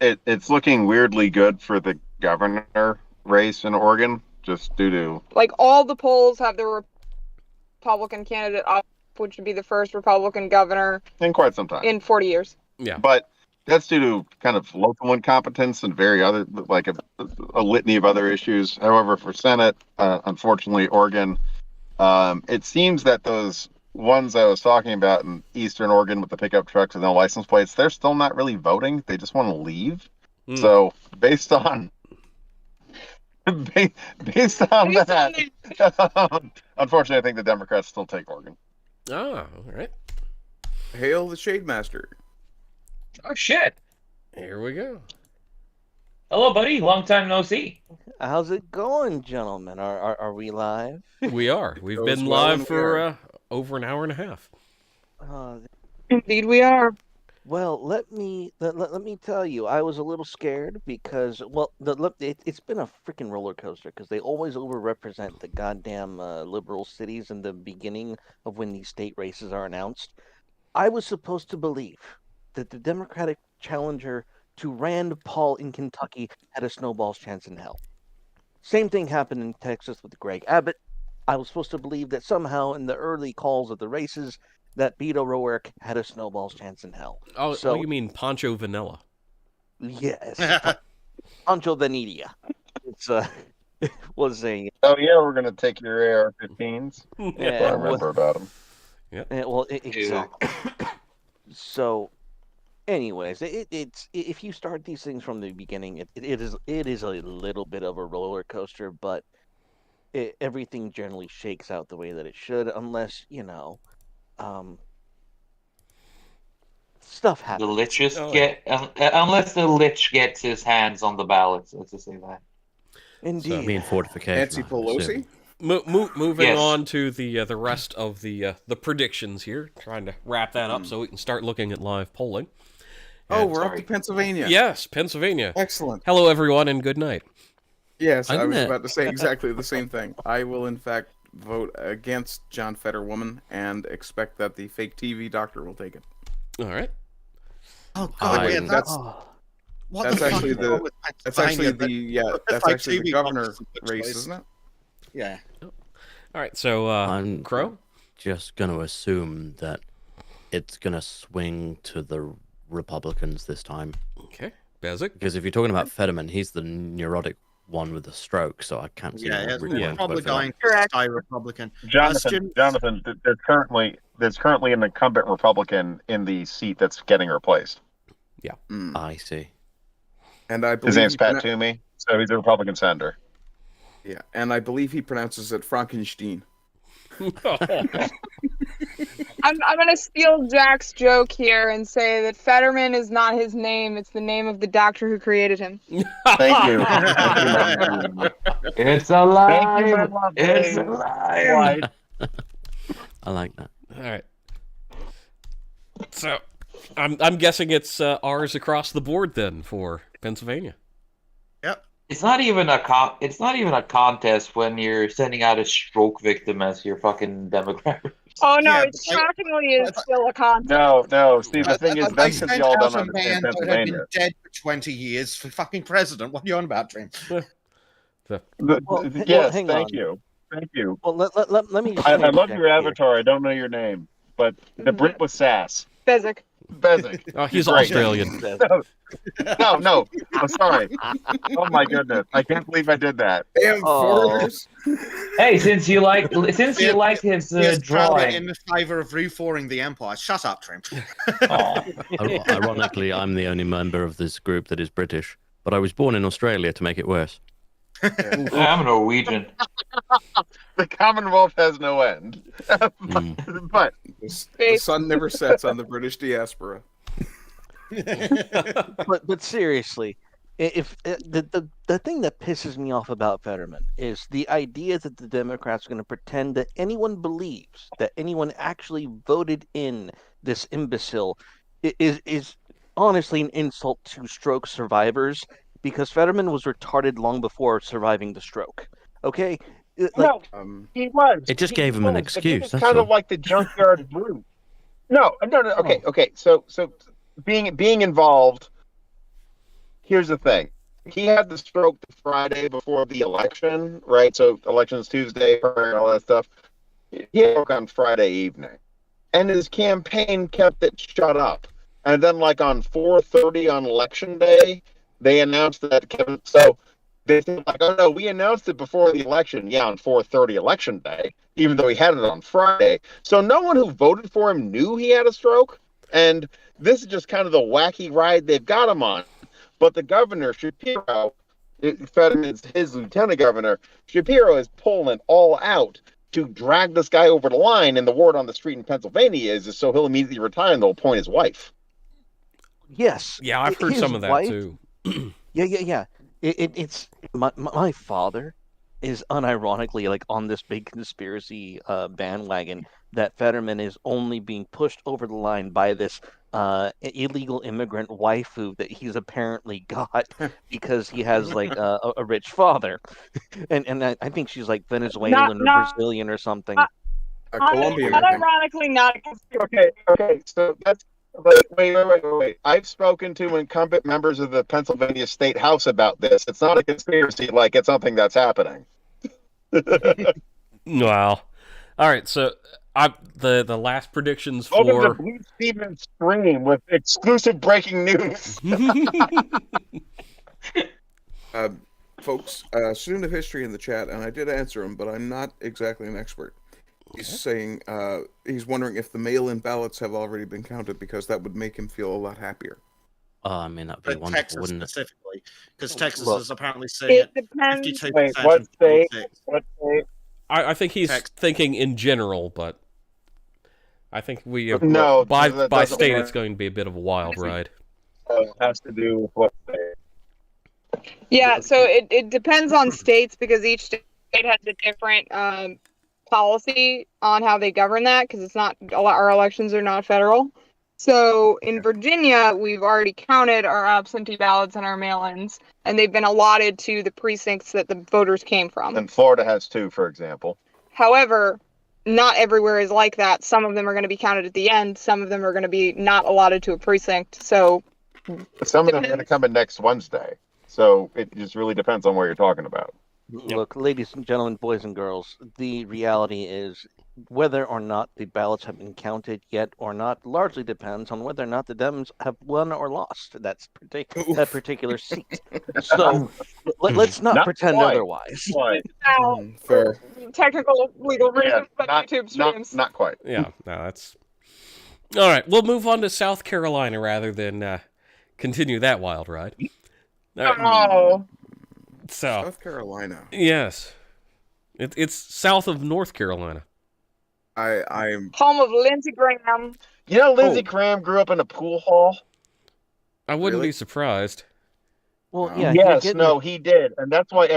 It's looking weirdly good for the governor race in Oregon, just due to... Like, all the polls have the Republican candidate up, which would be the first Republican governor in quite some time. in 40 years. Yeah. But that's due to kind of local incompetence and a litany of other issues. However, for Senate, unfortunately, Oregon, it seems that those ones I was talking about in Eastern Oregon with the pickup trucks and no license plates, they're still not really voting. They just want to leave. So based on that, unfortunately, I think the Democrats still take Oregon. Ah, all right. Hail the Shademaster. Oh shit. Here we go. Hello, buddy. Long time no see. How's it going, gentlemen? Are we live? We are. We've Goes been well live and for over an hour and a half. Indeed, we are. Well, let me tell you, I was a little scared because, it's been a freaking roller coaster because they always overrepresent the goddamn liberal cities in the beginning of when these state races are announced. I was supposed to believe that the Democratic challenger to Rand Paul in Kentucky had a snowball's chance in hell. Same thing happened in Texas with Greg Abbott. I was supposed to believe that somehow in the early calls of the races that Beto O'Rourke had a snowball's chance in hell. Oh, So- you mean Pancho Vanilla? Yes. Pancho Veneta. It's was a Oh yeah, we're gonna take your AR-15s. I remember about them. exactly. So, anyways, it's if you start these things from the beginning, it is a little bit of a roller coaster, but everything generally shakes out the way that it should, unless stuff The happens. liches Oh, get unless the lich gets his hands on the ballots. Let's just say that. Indeed. I mean fortification. Nancy I Pelosi? assume. Moving Yes. on to the rest of the predictions here, trying to wrap that up so we can start looking at live polling. Oh, And- we're up to Pennsylvania. Yes, Pennsylvania. Excellent. Hello, everyone, and good night. Yes, I'm I was gonna- about to say exactly the same thing. I will, in fact, vote against John Fetterwoman and expect that the fake TV doctor will take it. All right. Oh God, yeah, That's what that's the fuck actually is wrong with that's actually Pennsylvania? that's like actually the TV governor doctors in the race, choice. isn't it? Yeah. All right. So, I'm Crow. just going to assume that it's going to swing to the Republicans this time. Okay. Bezek. Because if you're talking about Fetterman, he's the neurotic one with the stroke, so I can't see Yeah, why it's we'd want to probably vote for that. going to Correct. stay Republican. Jonathan, there's currently an incumbent Republican in the seat that's getting replaced. Mm. I see. And I believe His name's he Pat pronou- Toomey, so he's a Republican senator. Yeah, and I believe he pronounces it Frankenstein. I'm gonna steal Jack's joke here and say that Fetterman is not his name; it's the name of the doctor who created him. Thank you. It's alive. Thank you, my love, It's Dave. alive. I like that. All right. So, I'm guessing it's ours across the board then for Pennsylvania. Yep. It's not even a contest when you're sending out a stroke victim as your fucking Democrat. Oh no, Yeah, it shockingly is still a contest. No. See, the thing is, They that's because sent y'all out don't a understand man that had been Pennsylvania. dead for 20 years for fucking president. What are you on about, Trym? Yes, hang thank on. you. Thank you. Well, let me. Just I love interject your here. avatar. I don't know your name, but the Brit was Sass. Bezek. Bezek. Oh, he's Great. Australian. No. I'm sorry. Oh my goodness. I can't believe I did that. Damn Oh. foreigners! Hey, since you like his He has crowded in drawing. the favor of reforming the empire. Shut up, Trym. Ironically, I'm the only member of this group that is British, but I was born in Australia to make it worse. I'm Norwegian. The Commonwealth has no end. But The sun never sets on the British diaspora. But seriously, if the thing that pisses me off about Fetterman is the idea that the Democrats are going to pretend that anyone believes that anyone actually voted in this imbecile is honestly an insult to stroke survivors, because Fetterman was retarded long before surviving the stroke. Okay. no, he was. It just He gave him an was, but he excuse, was that's kind of all. like the junkyard brute. No. Okay. So being involved. Here's the thing. He had the stroke the Friday before the election, right? So election's Tuesday, primary, all that stuff. He had stroke on Friday evening, and his campaign kept it shut up. And then, like on 4:30 on election day, they announced that Kevin. So they said, like, oh no, we announced it before the election. Yeah, on 4:30 election day, even though he had it on Friday. So no one who voted for him knew he had a stroke. And this is just kind of the wacky ride they've got him on. But the governor, Shapiro, Fetterman's his lieutenant governor, Shapiro is pulling all out to drag this guy over the line. And the word on the street in Pennsylvania is so he'll immediately retire and they'll appoint his wife. Yes. Yeah, I've heard his some of that wife- too. Yeah. It's my father is unironically like on this big conspiracy bandwagon that Fetterman is only being pushed over the line by this illegal immigrant waifu that he's apparently got because he has like a rich father, and I think she's like Venezuelan or Not- Brazilian or something. A Colombian, I think. Unironically, not a conspiracy. Okay. So that's. But wait. I've spoken to incumbent members of the Pennsylvania State House about this. It's not a conspiracy, like it's something that's happening. Wow. All right. So, the last predictions Welcome to for. Bleach Demon Stream with exclusive breaking news. Folks, student of history in the chat, and I did answer him, but I'm not exactly an expert. He's saying he's wondering if the mail-in ballots have already been counted, because that would make him feel a lot happier. Oh, I mean, that'd be But wonderful, Texas wouldn't it? specifically, because Texas Well, is apparently sitting It at depends. 52%. Wait, what and state? 46. What state? I think he's Text. thinking in general, but I think we No, by that by doesn't state work. it's going to be a bit of a wild ride. It has to do with what state. Yeah, so it depends on states, because each state has a different policy on how they govern that, because it's not our elections are not federal. So in Virginia, we've already counted our absentee ballots and our mail-ins, and they've been allotted to the precincts that the voters came from. And Florida has two, for example. However, not everywhere is like that. Some of them are going to be counted at the end. Some of them are going to be not allotted to a precinct. So Some of them are going to come in next Wednesday. So it just really depends on what you're talking about. Look, ladies and gentlemen, boys and girls, the reality is whether or not the ballots have been counted yet or not largely depends on whether or not the Dems have won or lost that particular seat. So let's not pretend quite. otherwise. Quite. now, Fair. for technical legal reasons, but YouTube streams. Not quite. Yeah, no, that's all right. We'll move on to South Carolina rather than continue that wild ride. All right. Oh, So, South Carolina. yes, it's south of North Carolina. I'm Home of Lindsey Graham. You know, Lindsey Graham grew up in a pool hall. I wouldn't Really? be surprised. Well, yeah. Yes, getting- no, he did, and that's why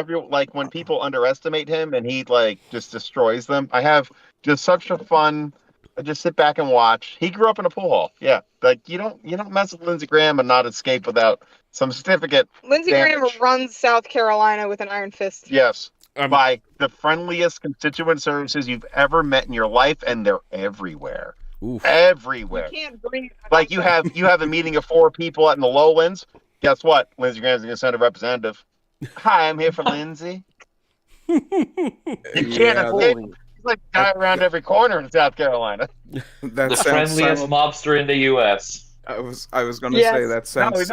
when people underestimate him and he just destroys them. I have just such a fun. I just sit back and watch. He grew up in a pool hall. Yeah, you don't mess with Lindsey Graham and not escape without some significant. Lindsey Graham damage. runs South Carolina with an iron fist. Yes, Um, by the friendliest constituent services you've ever met in your life, and they're everywhere. Oof. Everywhere. You can't breathe. Like you have a meeting of 4 people out in the lowlands. Guess what? Lindsey Graham's going to send a representative. Hi, I'm here for Lindsey. You can't escape. He's like a guy around every corner in South Carolina. That the sounds friendliest mobster in the U.S. I was going to Yes. say that No, sounds.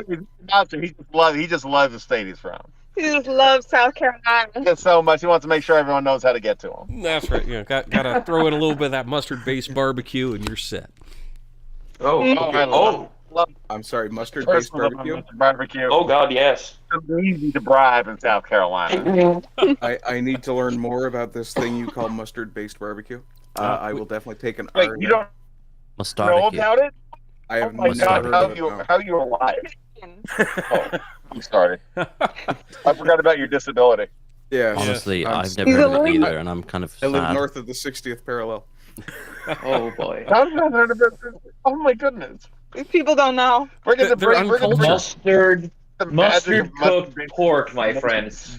he's not. He just loves the state he's from. He just loves South Carolina. He gets so much. He wants to make sure everyone knows how to get to him. That's right. Gotta throw in a little bit of that mustard-based barbecue, and you're set. Oh, I love I'm sorry, mustard-based barbecue. Barbecue. oh God, yes. It's easy to bribe in South Carolina. I need to learn more about this thing you call mustard-based barbecue. I will definitely take an Wait, R. you don't know Mustard. about it? I Oh have my never God! heard How of it, no. you alive? Oh, I'm sorry. I forgot about your disability. Yeah. Honestly, I'm I've never heard of it either, and I'm kind of I live sad. north of the 60th parallel. Oh boy. I've never heard of it. Oh my goodness! People don't know. We're gonna They're bring uncultured. Mustard, the magic mustard of cooked mustard. pork, my friends.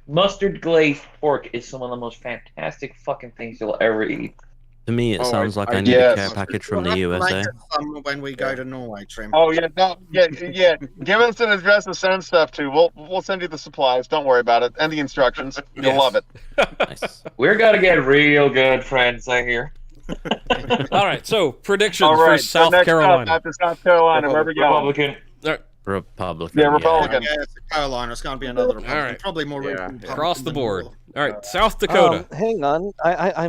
Mustard glazed pork is some of the most fantastic fucking things you'll ever eat. To me, it Oh, sounds like I need yes. a care package from We'll the have to make USA. it fun when we go to Norway, Trym. Oh yeah, no, yeah. Give us an address to send stuff to. We'll send you the supplies. Don't worry about it, and the instructions. You'll Yes. love it. Nice. We're gonna get real good friends, I hear. All right. So predictions All right, for South so next Carolina. Up, after South Carolina, where we going? Republican. Republican. Yeah, Republican. Yeah, it's Carolina. It's going to be another Republican. right. Probably more Yeah. Republican Across the than board. North. All right. South Dakota. Hang on, I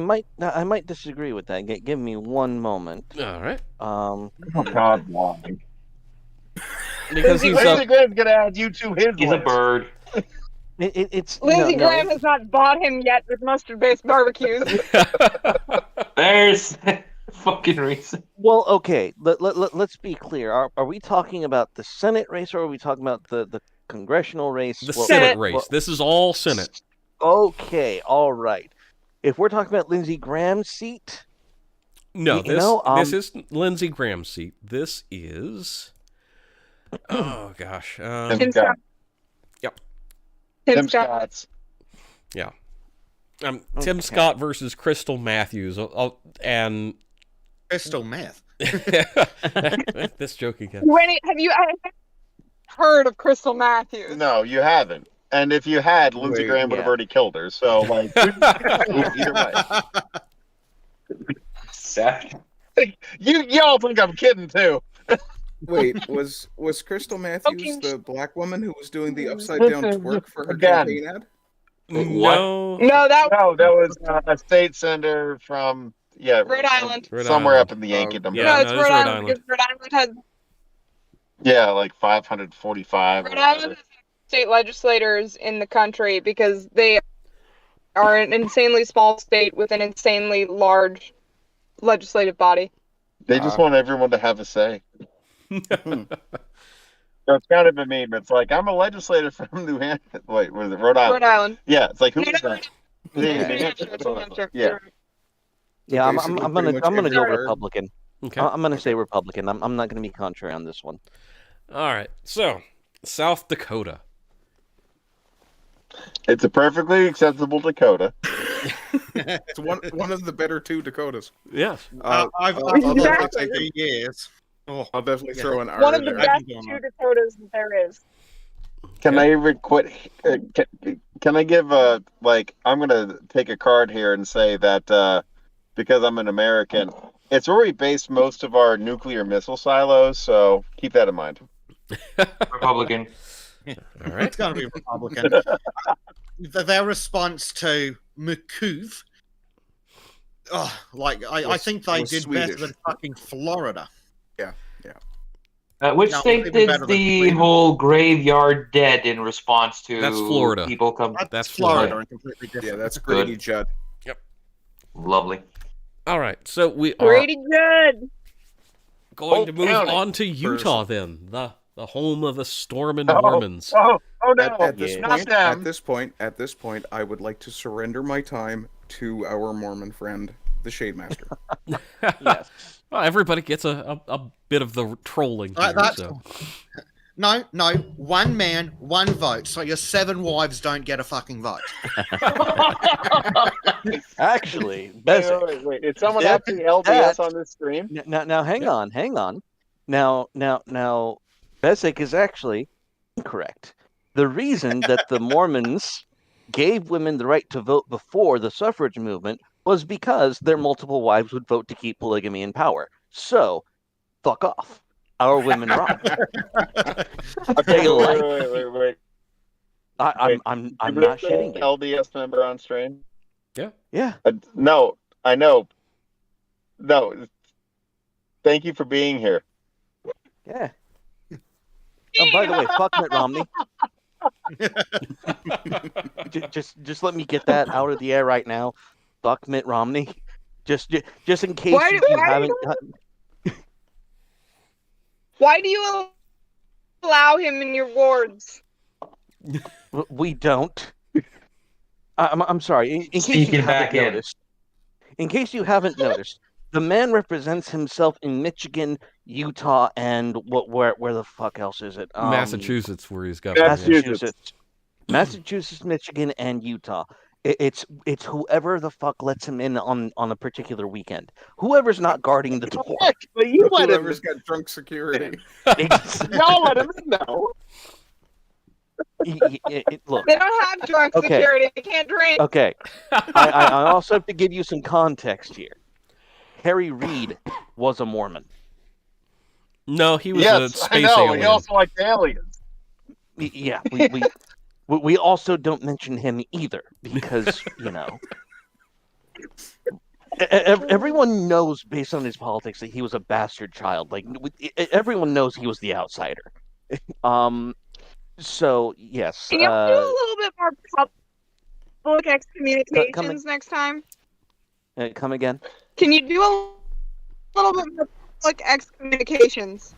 might disagree with that. Give me one moment. All right. Oh God, why? Because he's Lindsey Graham's gonna add you to his He's a list. bird. It's Lindsey no, Graham has not bought him yet with mustard-based barbecues. There's fucking reason. Well, okay. Let's be clear. Are we talking about the Senate race, or are we talking about the congressional race? the Well, Senate Senate. race. This is all Senate. Okay, all right. If we're talking about Lindsey Graham's seat, No, You this know, this is Lindsey Graham's seat. This is. Oh gosh. Tim Tim Scott. Scott. Yep. Tim Scott. Scott's. Tim Okay. Scott versus Crystal Matthews. And Crystal meth. this joke again. Have you heard of Crystal Matthews? No, you haven't. And if you had, Lindsey Wait, Graham would have yeah. already killed her. So, like, either way. Sad. Y'all think I'm kidding too. Wait, was Crystal Matthews Okay. the black woman who was doing the upside down twerk for her Again. campaign ad? No. No, that No, that was a state senator from Rhode Island. Rhode somewhere Island. up in the Yankeedom. Yeah, no, no, it's it's Rhode Rhode Island, Island. because Rhode Island has like 545. Rhode Island has state legislators in the country because they are an insanely small state with an insanely large legislative body. They just want everyone to have a say. So it's kind of a meme. It's like, I'm a legislator from New Hampshire. Wait, was it Rhode Island? Rhode Island. Yeah, it's like, who's No, no, that? New New Hampshire, Hampshire. it's New Hampshire. Yeah. yeah, I'm Basically, gonna pretty much go everywhere. Republican. Okay. I'm gonna say Republican. I'm not gonna be contrary on this one. All right. So, South Dakota. It's a perfectly acceptable Dakota. It's one of the better two Dakotas. Yes. I've I'll loved Exactly. it for years. Oh, I'll definitely Yeah. throw an One of R the in there. best going two on. Dakotas that there is. Can I request? Can I give a like? I'm gonna take a card here and say that because I'm an American, it's where we base most of our nuclear missile silos. So keep that in mind. Republican. All right. It's going to be Republican. Their response to McCoof, I think they was did Swedish. better than fucking Florida. Which No, state even did better than the Sweden. whole graveyard dead in response to That's Florida. people come? That's Florida. Florida and completely different. Yeah, that's Good. Grady Judd. Lovely. All right. So we are Pretty good. going to move County. on to Utah then, the home of the Stormin' Oh. Mormons. Oh no! At this Yeah. Not point, them. at this point, I would like to surrender my time to our Mormon friend, the Shade Master. Yes. Well, everybody gets a bit of the trolling here. That's- So. No, one man, one vote. So your 7 wives don't get a fucking vote. Actually, Bezek. Wait. Is someone That- actually LDS that- on this stream? Now, hang on. Now, Bezek is actually incorrect. The reason that the Mormons gave women the right to vote before the suffrage movement was because their multiple wives would vote to keep polygamy in power. So, fuck off. Our women rock. Okay, They like- wait. I'm not shitting you. LDS member on stream? Yeah. No, I know. No. Thank you for being here. Yeah. Oh, by the way, fuck Mitt Romney. Just let me get that out of the air right now. Fuck Mitt Romney. Just in case Why- you why haven't. Why do you allow him in your wards? We don't. I'm sorry. In case Sneaking you back haven't in. noticed. In case you haven't noticed, the man represents himself in Michigan, Utah, and where the fuck else is it? Massachusetts, where he's governor. Massachusetts. Massachusetts, Michigan, and Utah. It's whoever the fuck lets him in on a particular weekend. Whoever's not guarding the door. But you let him. Whoever's got drunk security. Y'all let him in though. Look. They don't have drunk Okay. security. They can't drink. Okay. I also have to give you some context here. Harry Reid was a Mormon. No, he was a Yes, I space know. alien. He also liked aliens. Yeah, we also don't mention him either because, everyone knows based on his politics that he was a bastard child. Like everyone knows he was the outsider. So yes. Can y'all do a little bit more public excommunications next time? Come again? Can you do a little bit more public excommunications?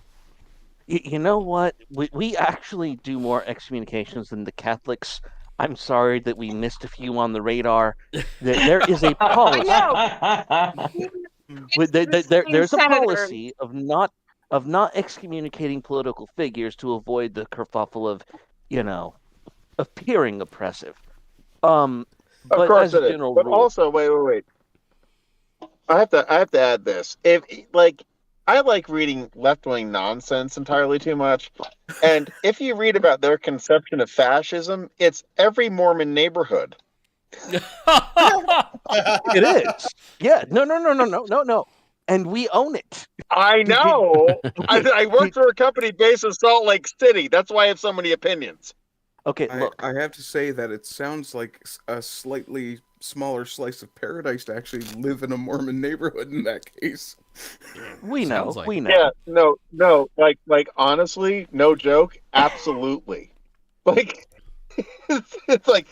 You know what? We actually do more excommunications than the Catholics. I'm sorry that we missed a few on the radar. There is a policy. There's a policy of not excommunicating political figures to avoid the kerfuffle of, appearing oppressive. Of But course as a it is. general But rule, also, wait. I have to add this. I like reading left-wing nonsense entirely too much. And if you read about their conception of fascism, it's every Mormon neighborhood. it is. Yeah. No. And we own it. I know. I work for a company based in Salt Lake City. That's why I have so many opinions. Okay, look. I have to say that it sounds like a slightly smaller slice of paradise to actually live in a Mormon neighborhood in that case. We know. Sounds like We it. know. Yeah, no. Like honestly, no joke. Absolutely. It's like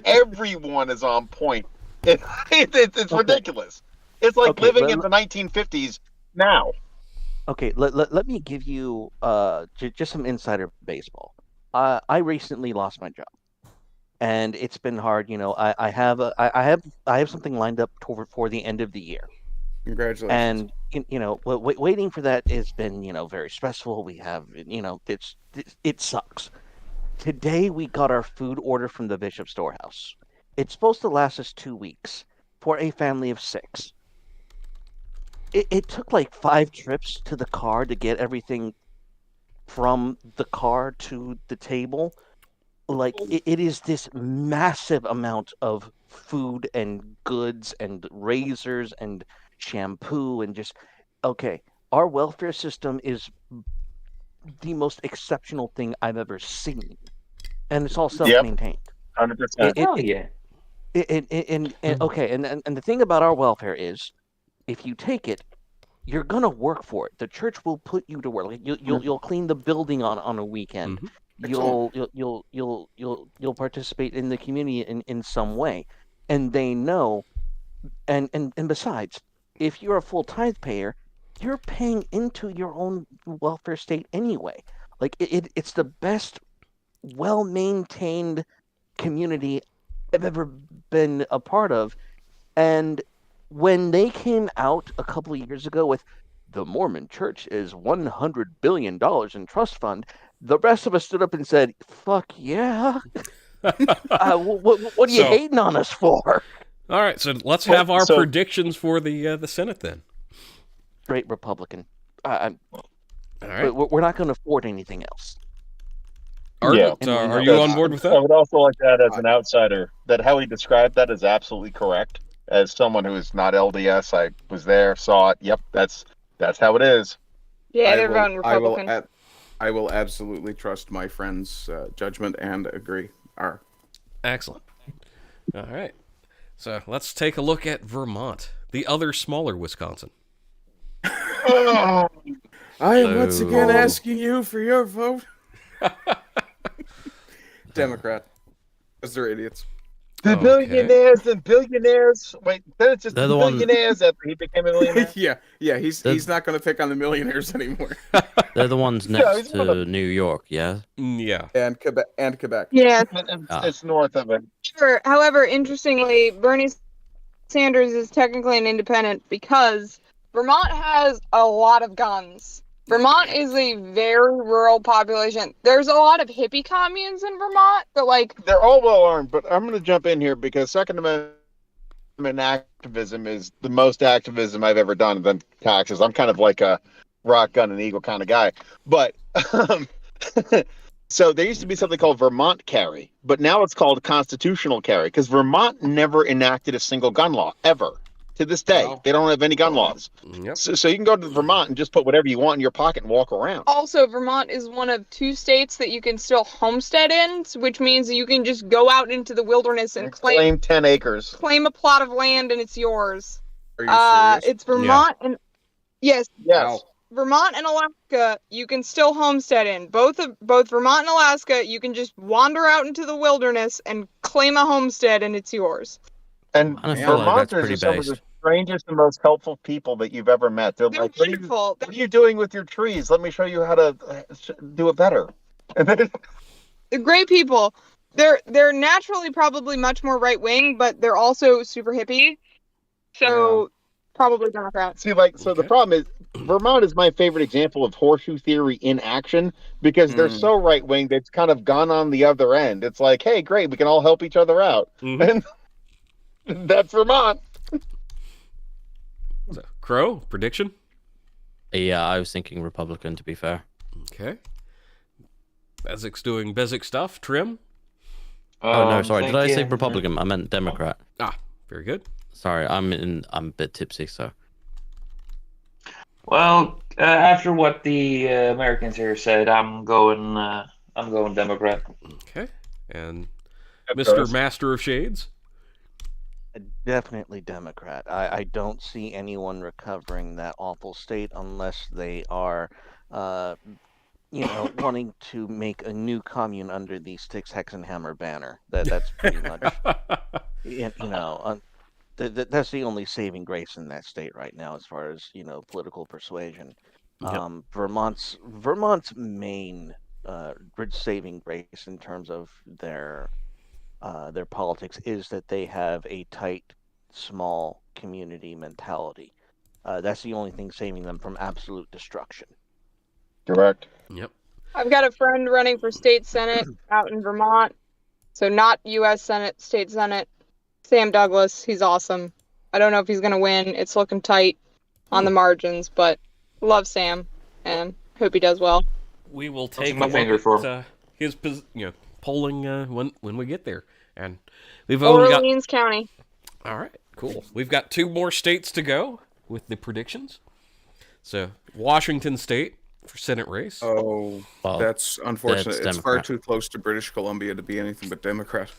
everyone is on point. It's ridiculous. It's like Okay, living in the 1950s now. Okay, let me give you just some insider baseball. I recently lost my job, and it's been hard. I have something lined up for the end of the year, Congratulations. and waiting for that has been very stressful. We have it sucks. Today we got our food order from the Bishop Storehouse. It's supposed to last us 2 weeks for a family of 6. It took like 5 trips to the car to get everything from the car to the table. Like, it is this massive amount of food and goods and razors and shampoo and just, okay, our welfare system is the most exceptional thing I've ever seen. And it's all self-maintained. 100%. Oh yeah. Okay, and the thing about our welfare is, if you take it, you're gonna work for it. The church will put you to work. Like you'll clean the building on a weekend. You'll participate in the community in some way, and they know. And besides, if you're a full tithe payer, you're paying into your own welfare state anyway. Like it's the best, well-maintained community I've ever been a part of. And when they came out a couple of years ago with the Mormon Church is $100 billion in trust fund, the rest of us stood up and said, "Fuck yeah! What are you hating on us for?" All right, so let's have our predictions for the Senate then. Straight Republican. All right. We're not going to afford anything else. Ardent, are you on board with that? I would also like to add, as an outsider, that how he described that is absolutely correct. As someone who is not LDS, I was there, saw it. Yep, that's how it is. Yeah, they're voting Republican. I will absolutely trust my friend's judgment and agree. Excellent. All right. So let's take a look at Vermont, the other smaller Wisconsin. I am once again asking you for your vote. Democrat. Because they're idiots. The billionaires and billionaires. Wait, then it's just the billionaires after he became a millionaire. yeah. He's not going to pick on the millionaires anymore. They're the ones next to New York, yeah. Yeah, and Quebec. Yeah, it's north of it. Sure. However, interestingly, Bernie Sanders is technically an independent because Vermont has a lot of guns. Vermont is a very rural population. There's a lot of hippie communes in Vermont, but they're all well armed. But I'm going to jump in here because Second Amendment activism is the most activism I've ever done than taxes. I'm kind of like a rock, gun, and eagle kind of guy. But so there used to be something called Vermont carry, but now it's called constitutional carry because Vermont never enacted a single gun law ever. To this day, they don't have any gun laws. Yep. So you can go to Vermont and just put whatever you want in your pocket and walk around. Also, Vermont is one of 2 states that you can still homestead in, which means that you can just go out into the wilderness and claim 10 acres. Claim a plot of land and it's yours. Are you serious? It's Vermont and yes. Wow. Vermont and Alaska, you can still homestead in. Both Vermont and Alaska, you can just wander out into the wilderness and claim a homestead and it's yours. And Vermonters are some of the strangest and most helpful people that you've ever met. They're like, wonderful. What are you doing with your trees? Let me show you how to do it better. They're great people. They're naturally probably much more right-wing, but they're also super hippie. So probably Democrats. See, the problem is Vermont is my favorite example of horseshoe theory in action because they're so right-wing, they've kind of gone on the other end. It's like, hey, great, we can all help each other out. And that's Vermont. So, Crow, prediction? Yeah, I was thinking Republican, to be fair. Okay. Bezek's doing Bezek stuff. Trym? Oh, no, sorry. Did I say Republican? I meant Democrat. Ah, very good. Sorry, I'm a bit tipsy, so. Well, after what the Americans here said, I'm going Democrat. Okay. And Mr. Master of Shades? Definitely Democrat. I don't see anyone recovering that awful state unless they are, wanting to make a new commune under the Styx Hexenhammer banner. That's pretty much, that's the only saving grace in that state right now, as far as political persuasion. Yep. Vermont's main saving grace in terms of their politics is that they have a tight, small community mentality. That's the only thing saving them from absolute destruction. Correct. Yep. I've got a friend running for state senate out in Vermont. So not U.S. Senate, state senate. Sam Douglas. He's awesome. I don't know if he's going to win. It's looking tight on the margins, but love Sam and hope he does well. We will Crossing take my a fingers look for at his polling when we get there. And we've only got... Orleans County. All right, cool. We've got 2 more states to go with the predictions. So, Washington State for Senate race. Oh, Well, that's unfortunate. that's It's far Democrat. too close to British Columbia to be anything but Democrat.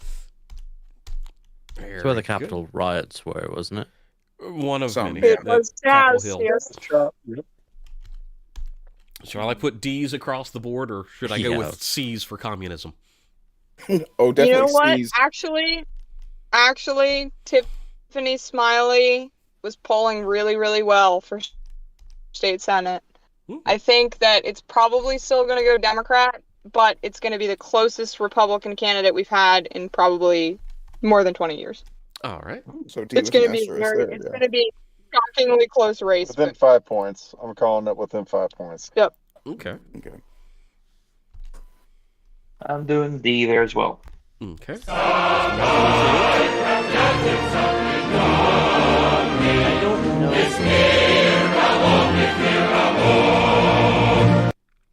It's where the Capitol riots were, wasn't it? One of Some, many. yeah. It was Capitol Jazz. Hill. Yes. Shall I put D's across the board, or should I go Yeah. with C's for communism? Oh, definitely. You know what? C's. Actually, Tiffany Smiley was polling really, really well for state senate. I think that it's probably still going to go Democrat, but it's going to be the closest Republican candidate we've had in probably more than 20 years. All right. So D It's with going to an be asterisk very, there, it's yeah. going to be a shockingly close race. Within But 5 points. I'm calling it within 5 points. Okay. Okay. I'm doing D there as well. Okay. I don't know.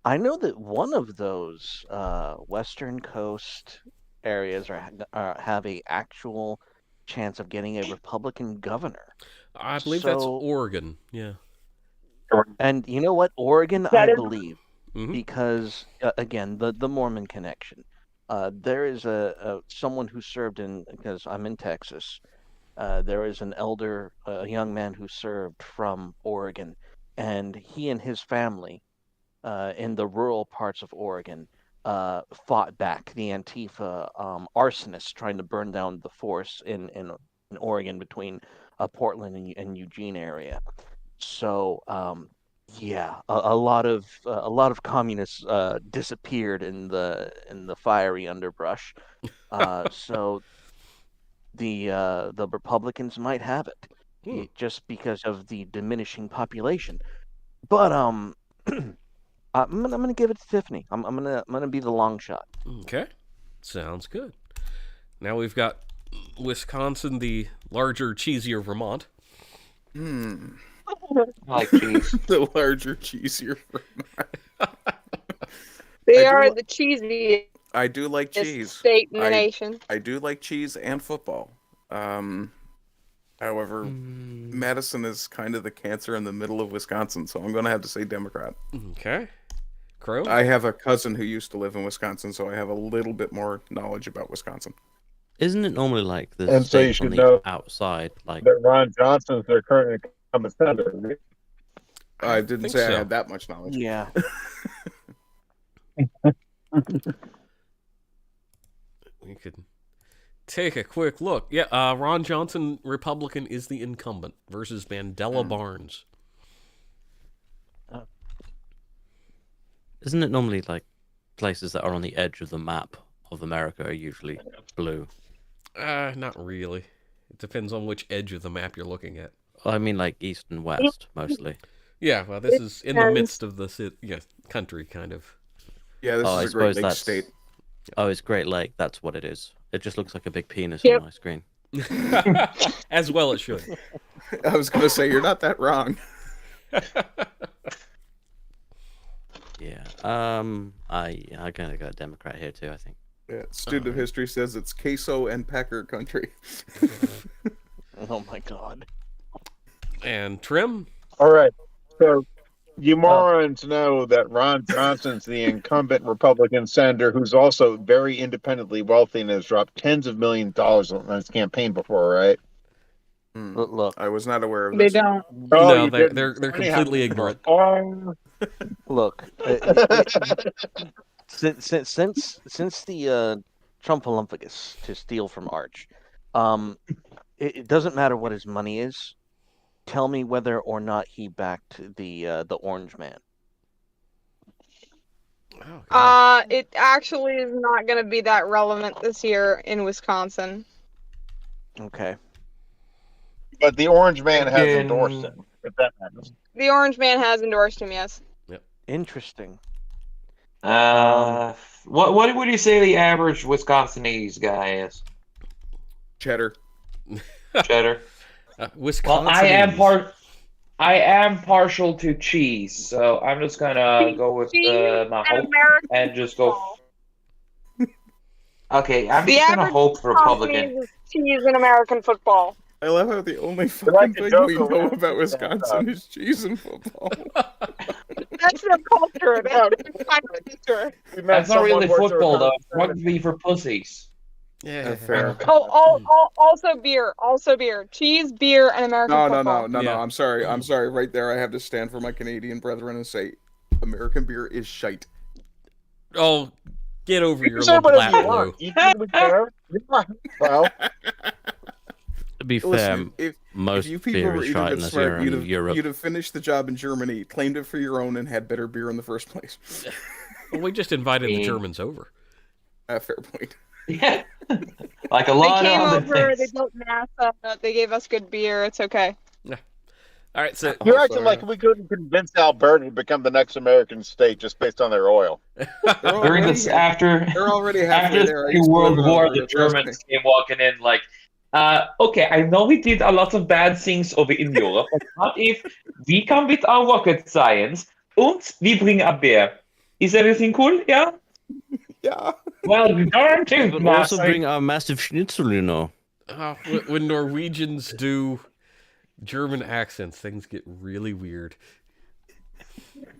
I know that one of those Western Coast areas have a actual chance of getting a Republican governor. I believe that's So- Oregon. Yeah. And you know what? Oregon, That I is- believe, Mhm. because again, the Mormon connection. There is someone who served because I'm in Texas. There is an elder, a young man who served from Oregon, and he and his family, in the rural parts of Oregon, fought back the Antifa arsonists trying to burn down the force in Oregon between Portland and Eugene area. So yeah, a lot of communists disappeared in the fiery underbrush. So the Republicans might have it just because of the diminishing population. But I'm gonna give it to Tiffany. I'm gonna be the long shot. Okay. Sounds good. Now we've got Wisconsin, the larger, cheesier Vermont. I like cheese. The larger, cheesier. they I do are li- the cheesiest I do like cheese. state in the nation. I do like cheese and football. However, Madison is kind of the cancer in the middle of Wisconsin, so I'm going to have to say Democrat. Okay. Crow? I have a cousin who used to live in Wisconsin, so I have a little bit more knowledge about Wisconsin. Isn't it normally like the And so you states on should the know outside, like That Ron Johnson's their current incumbent senator. Right? I didn't think say so. I had that much knowledge. Yeah. We could take a quick look. Yeah, Ron Johnson, Republican, is the incumbent versus Mandela Barnes. isn't it normally like places that are on the edge of the map of America are usually blue? Not really. It depends on which edge of the map you're looking at. I mean, like east and west mostly. Yeah, well, this is in the midst of the country, kind of. Yeah, this Oh, I is a Great suppose Lakes that's- state. Oh, it's Great Lake. That's what it is. It just looks like a big penis Yep. on my screen. As well it should. I was going to say, you're not that wrong. Yeah. I'm gonna go Democrat here too. I think. Yeah, student of history says it's queso and pecker country. Oh my God. And Trym? All right. So you morons know that Ron Johnson's the incumbent Republican senator who's also very independently wealthy and has dropped tens of millions of dollars on his campaign before, right? Look, I was not aware of They this. don't. Oh, No, you they're didn't. Anyhow. completely ignorant. Oh, look. Since the Trump Olympics to steal from Arch, it doesn't matter what his money is. Tell me whether or not he backed the Orange Man. Oh, God. It actually is not going to be that relevant this year in Wisconsin. Okay. but the Orange Man has Again. endorsed him. If that matters. The Orange Man has endorsed him, yes. Interesting. What would you say the average Wisconsinese guy is? Cheddar. Cheddar. Wisconsin. Well, I am partial to cheese, so I'm just gonna go with my hope and just go. Okay, I'm The just gonna average hope Republican. is cheese in American football. I love how the only like fucking to thing joke we know around about with that Wisconsin is cheese and football. That's their culture. That's not really football, though. It's rugby for pussies. Yeah, fair. Also beer. Also beer. Cheese, beer, and American football. No. Yeah. I'm sorry. Right there, I have to stand for my Canadian brethren and say, American beer is shite. Oh, get over You your can say little whatever black you blue. want. You can care. Well, To be fair, Listen, if most you people beer were is either shite bit unless smart, you're in Europe. you'd have finished the job in Germany, claimed it for your own, and had better beer in the first place. Well, we just invited the Germans over. Fair point. Yeah. Like a They lot came of other over. They things. built NASA. They gave us good beer. It's okay. All right, so you're acting like we couldn't convince Alberta to become the next American state just based on their oil. During this after already halfway after the there. I Second used to live World in War, Alberta, the trust me. Germans came walking in like, okay, I know we did a lot of bad things over in Europe, but what if we come with our rocket science and we bring a beer? Is everything cool? Yeah? Yeah. Well, darn tooth, But also master. bring our massive schnitzel, you know. when Norwegians do German accents, things get really weird.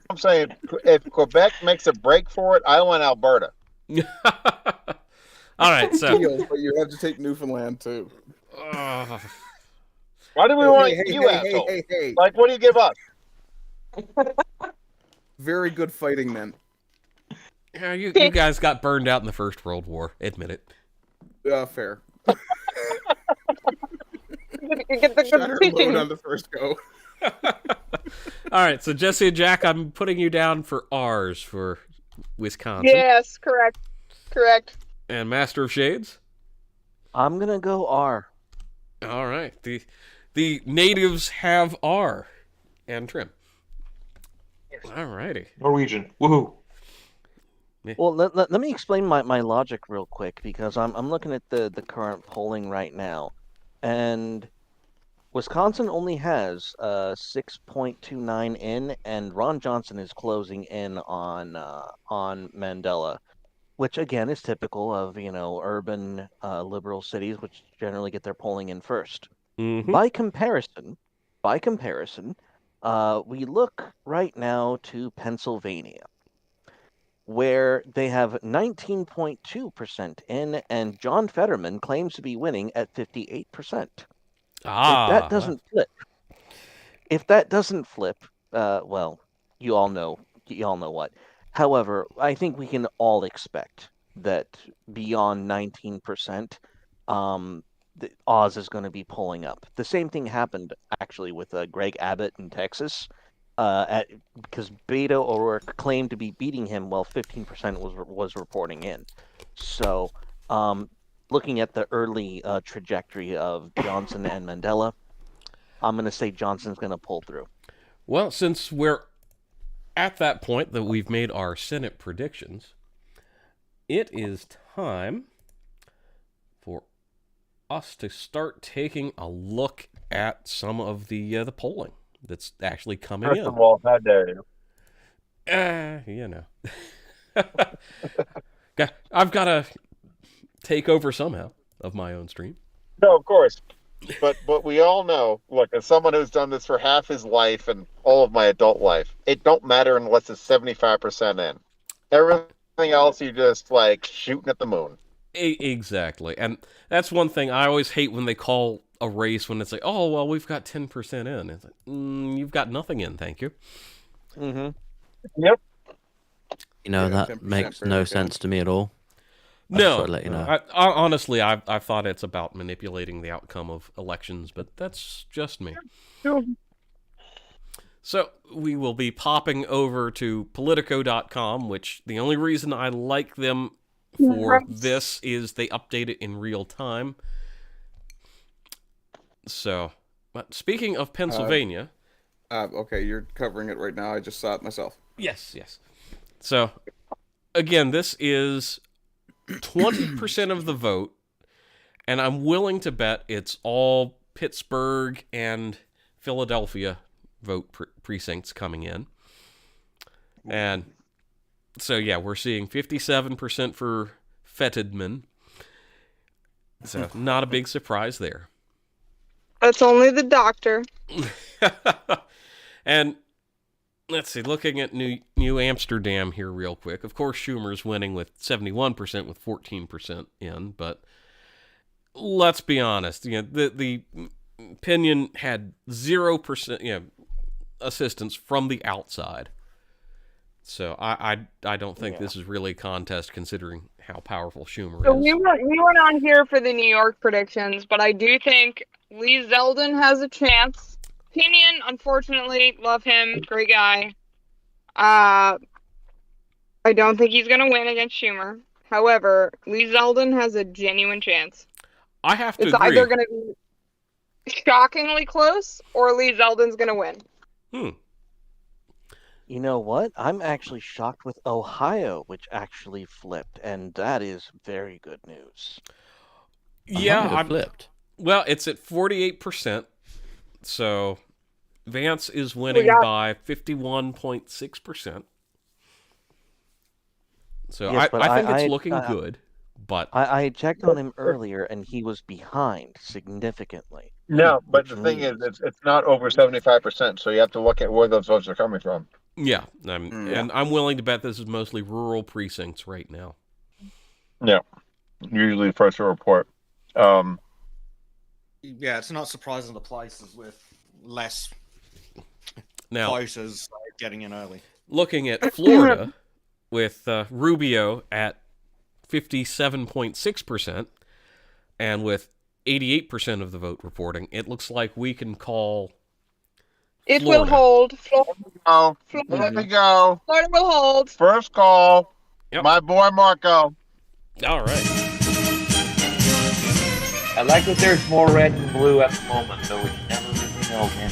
I'm saying if Quebec makes a break for it, I want Alberta. All right, so But you have to take Newfoundland too. Why do we want you asshole? Hey. Like, what do you give up? Very good fighting men. yeah, you guys got burned out in the First World War. Admit it. Fair. Get the Shut her good load on the first go. All right, so Jesse and Jack, I'm putting you down for R's for Wisconsin. Yes, correct. And Master of Shades? I'm gonna go R. All right. The natives have R. And Trym. All righty. Norwegian. Woohoo. Well, let me explain my logic real quick, because I'm looking at the current polling right now, and Wisconsin only has 6.29 in, and Ron Johnson is closing in on Mandela, which again is typical of urban liberal cities, which generally get their polling in first. Mm-hmm. By comparison, we look right now to Pennsylvania, where they have 19.2% in, and John Fetterman claims to be winning at 58%. If that doesn't flip, well, you all know what. However, I think we can all expect that beyond 19%, Oz is going to be pulling up. The same thing happened actually with Greg Abbott in Texas. Because Beto O'Rourke claimed to be beating him while 15% was reporting in. So, looking at the early trajectory of Johnson and Mandela, I'm going to say Johnson's going to pull through. Well, since we're at that point that we've made our Senate predictions, it is time for us to start taking a look at some of the polling that's actually coming First in. of all, how dare you? I've got to take over somehow of my own stream. No, of course. But we all know, look, as someone who's done this for half his life and all of my adult life, it don't matter unless it's 75% in. Everything else, you're just like shooting at the moon. Exactly. And that's one thing I always hate when they call a race when it's like, oh, well, we've got 10% in. It's like, you've got nothing in, thank you. Mm-hmm. Yep. That makes no sense to me at all. No, let you know. I honestly, I thought it's about manipulating the outcome of elections, but that's just me. So we will be popping over to Politico.com, which the only reason I like them for this is they update it in real time. So, but speaking of Pennsylvania... okay, you're covering it right now. I just saw it myself. Yes. So, again, this is 20% of the vote, And I'm willing to bet it's all Pittsburgh and Philadelphia vote precincts coming in. And so, yeah, we're seeing 57% for Fetidman. So, not a big surprise there. That's only the doctor. And let's see, looking at New Amsterdam here real quick. Of course, Schumer's winning with 71% with 14% in, but let's be honest. The opinion had 0% assistance from the outside. So I don't think this is really a contest considering how powerful Schumer So is. we weren't on here for the New York predictions, but I do think Lee Zeldin has a chance. Pinion, unfortunately, love him, great guy. I don't think he's gonna win against Schumer. However, Lee Zeldin has a genuine chance. I have to It's agree. either gonna be shockingly close or Lee Zeldin's gonna win. You know what? I'm actually shocked with Ohio, which actually flipped, and that is very good news. Yeah, I'm flipped. Well, it's at 48%. So Vance is winning by 51.6%. So Yes, I think it's looking good. But I checked on him earlier, and he was behind significantly. No, but the which thing is, means- it's not over 75%, so you have to look at where those votes are coming from. yeah, and I'm willing to bet this is mostly rural precincts right now. Yeah, usually first to report. Yeah, it's not surprising the places with less Now, voters getting in early. looking at Florida with Rubio at 57.6% and with 88% of the vote reporting, it looks like we can call It Florida. will hold. Oh, let me go. Florida will hold. First call. Yep. My boy Marco. All right. I like that there's more red and blue at the moment, though we can never really know, man.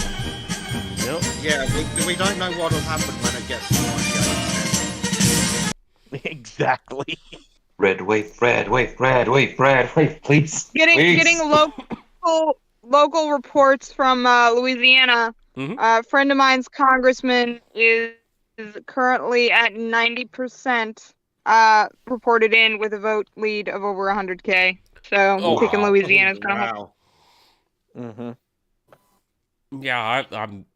Yep. Yeah, we don't know what will happen when it gets to 98. Exactly. Red wave, please. Getting local reports from Louisiana. Mhm. A friend of mine's congressman is currently at 90% reported in with a vote lead of over 100K. So Oh, I'm thinking wow. Louisiana's gonna hold. Wow. Mm-hmm. Yeah, I'm.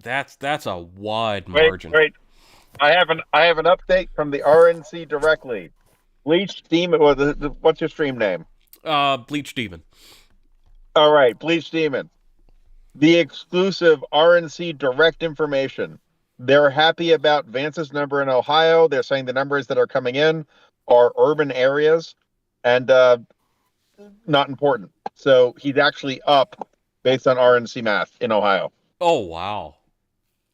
That's a wide Wait, margin. wait. I have an update from the RNC directly. Bleach Demon, or what's your stream name? Bleach Demon. All right, Bleach Demon. The exclusive RNC direct information. They're happy about Vance's number in Ohio. They're saying the numbers that are coming in are urban areas and not important. So he's actually up based on RNC math in Ohio. Oh wow.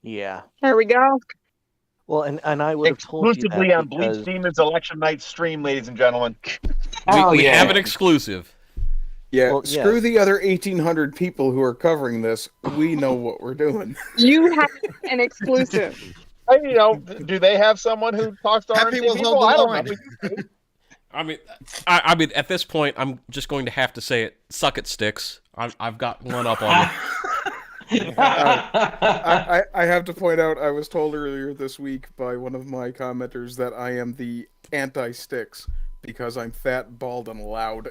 Yeah. There we go. Well, and I would have told you Exclusively that on Bleach because Demon's election night stream, ladies and gentlemen. We have an exclusive. Yeah, Well, screw yes. the other 1,800 people who are covering this. We know what we're doing. You have an exclusive. Hey, do they have someone who talks to Happy RNC will people? hold the I don't line. know. I mean, at this point, I'm just going to have to say it. Suck it, Sticks. I've got one up on you. I have to point out, I was told earlier this week by one of my commenters that I am the anti-Sticks because I'm fat, bald, and loud.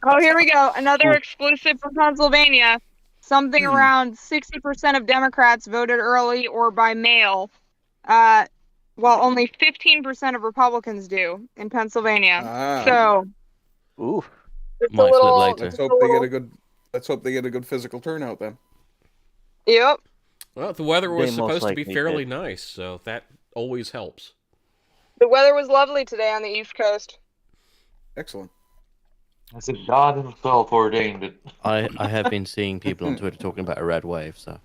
Oh, here we go. Another exclusive from Pennsylvania. Something around 60% of Democrats voted early or by mail, while only 15% of Republicans do in Pennsylvania. Ah. So ooh, it's Might a flip little. later. Let's hope they get a good. Let's hope they get a good physical turnout then. Yep. Well, the weather was They most supposed to be likely fairly did. nice, so that always helps. The weather was lovely today on the East Coast. Excellent. I said God himself ordained it. I have been seeing people on Twitter talking about a red wave, so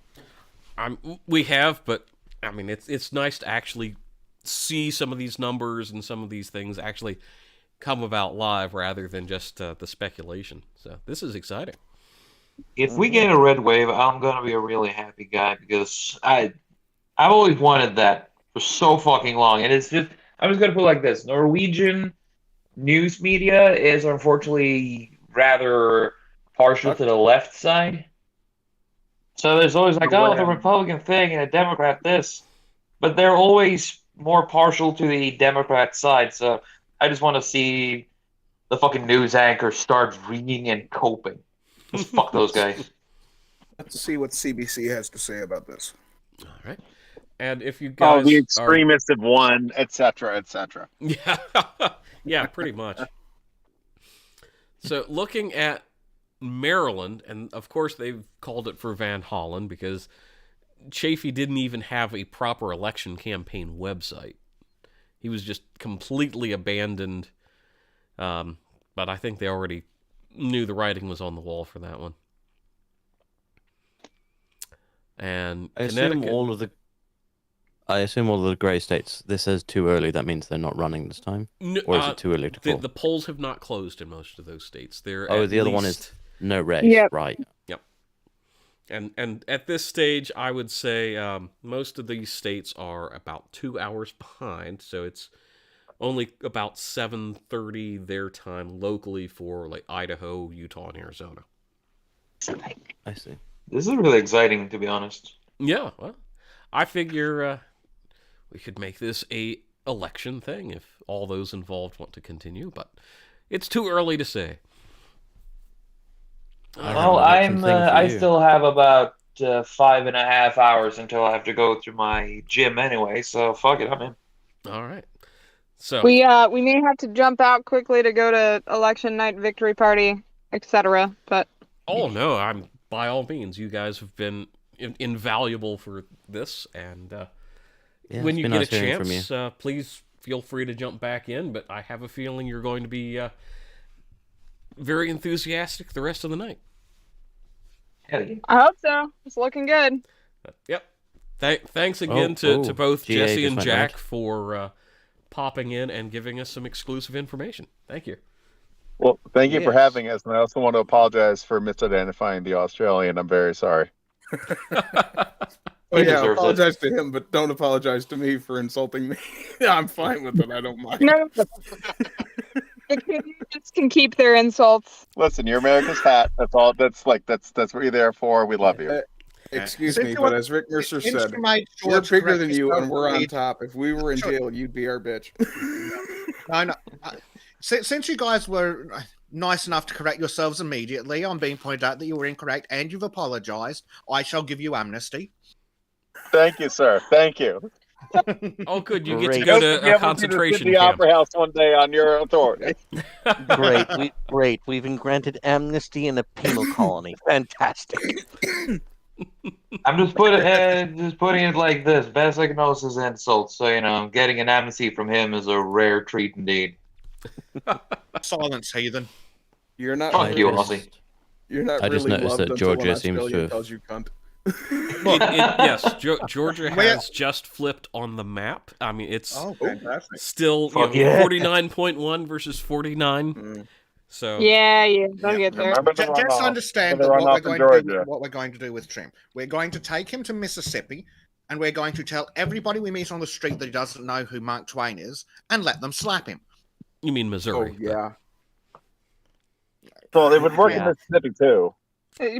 We have, but I mean, it's nice to actually see some of these numbers and some of these things actually come about live rather than just the speculation. So this is exciting. If we get a red wave, I'm gonna be a really happy guy because I've always wanted that for so fucking long, and it's just I'm just gonna put it like this: Norwegian news media is unfortunately rather partial to the left side. So there's always like, oh, the Republican thing and the Democrat this. But they're always more partial to the Democrat side. So I just want to see the fucking news anchor start reading and coping. Just fuck those guys. Let's see what CBC has to say about this. All right. And if you guys the extremists have won, etc., etc. Yeah, yeah, pretty much. So looking at Maryland, and of course they've called it for Van Hollen because Chafee didn't even have a proper election campaign website. He was just completely abandoned. But I think they already knew the writing was on the wall for that one. And I assume all of the grey states. This says too early. That means they're not running this time, or is it too early to call? The polls have not closed in most of those states. They're the other one is no race, right? Yep. And at this stage, I would say most of these states are about 2 hours behind, so it's only about 7:30 their time locally for like Idaho, Utah, and Arizona. I see. This is really exciting, to be honest. Yeah, well, I figure we could make this a election thing if all those involved want to continue, but it's too early to say. Well, I still have about 5.5 hours until I have to go to my gym anyway, so fuck it, I'm in. All right. So we may have to jump out quickly to go to election night, victory party, etc. But no, I'm by all means. You guys have been invaluable for this, and when you get a chance, please feel free to jump back in. But I have a feeling you're going to be very enthusiastic the rest of the night. I hope so. It's looking good. Yep. Thanks again to both Jesse and Jack for popping in and giving us some exclusive information. Thank you. Well, thank you for having us, and I also want to apologize for misidentifying the Australian. I'm very sorry. Apologize to him, but don't apologize to me for insulting me. I'm fine with it. I don't mind. No. The Canadians can keep their insults. Listen, you're America's hat. That's all. That's what you're there for. We love you. Excuse me, but as Rick Mercer said, we're bigger than you, and we're on top. If we were in jail, you'd be our bitch. No. Since you guys were nice enough to correct yourselves immediately on being pointed out that you were incorrect and you've apologized, I shall give you amnesty. Thank you, sir. Thank you. Oh, good. You get to go to a concentration camp. The Opera House one day on your authority. Great. We've been granted amnesty in a penal colony. Fantastic. I'm just putting it like this. Bezek knows his insults, so getting an amnesty from him is a rare treat indeed. Silence, heathen. You're not. Fuck you, Aussie. You're not. I just really noticed that Georgia seems to. Tells you cunt. Yes, Georgia has just flipped on the map. I mean, it's still 49.1 versus 49. So yeah, they'll get there. Just understand what we're going to do with Trym. We're going to take him to Mississippi, and we're going to tell everybody we meet on the street that he doesn't know who Mark Twain is, and let them slap him. You mean Missouri? Oh, yeah. So they would work in Mississippi too.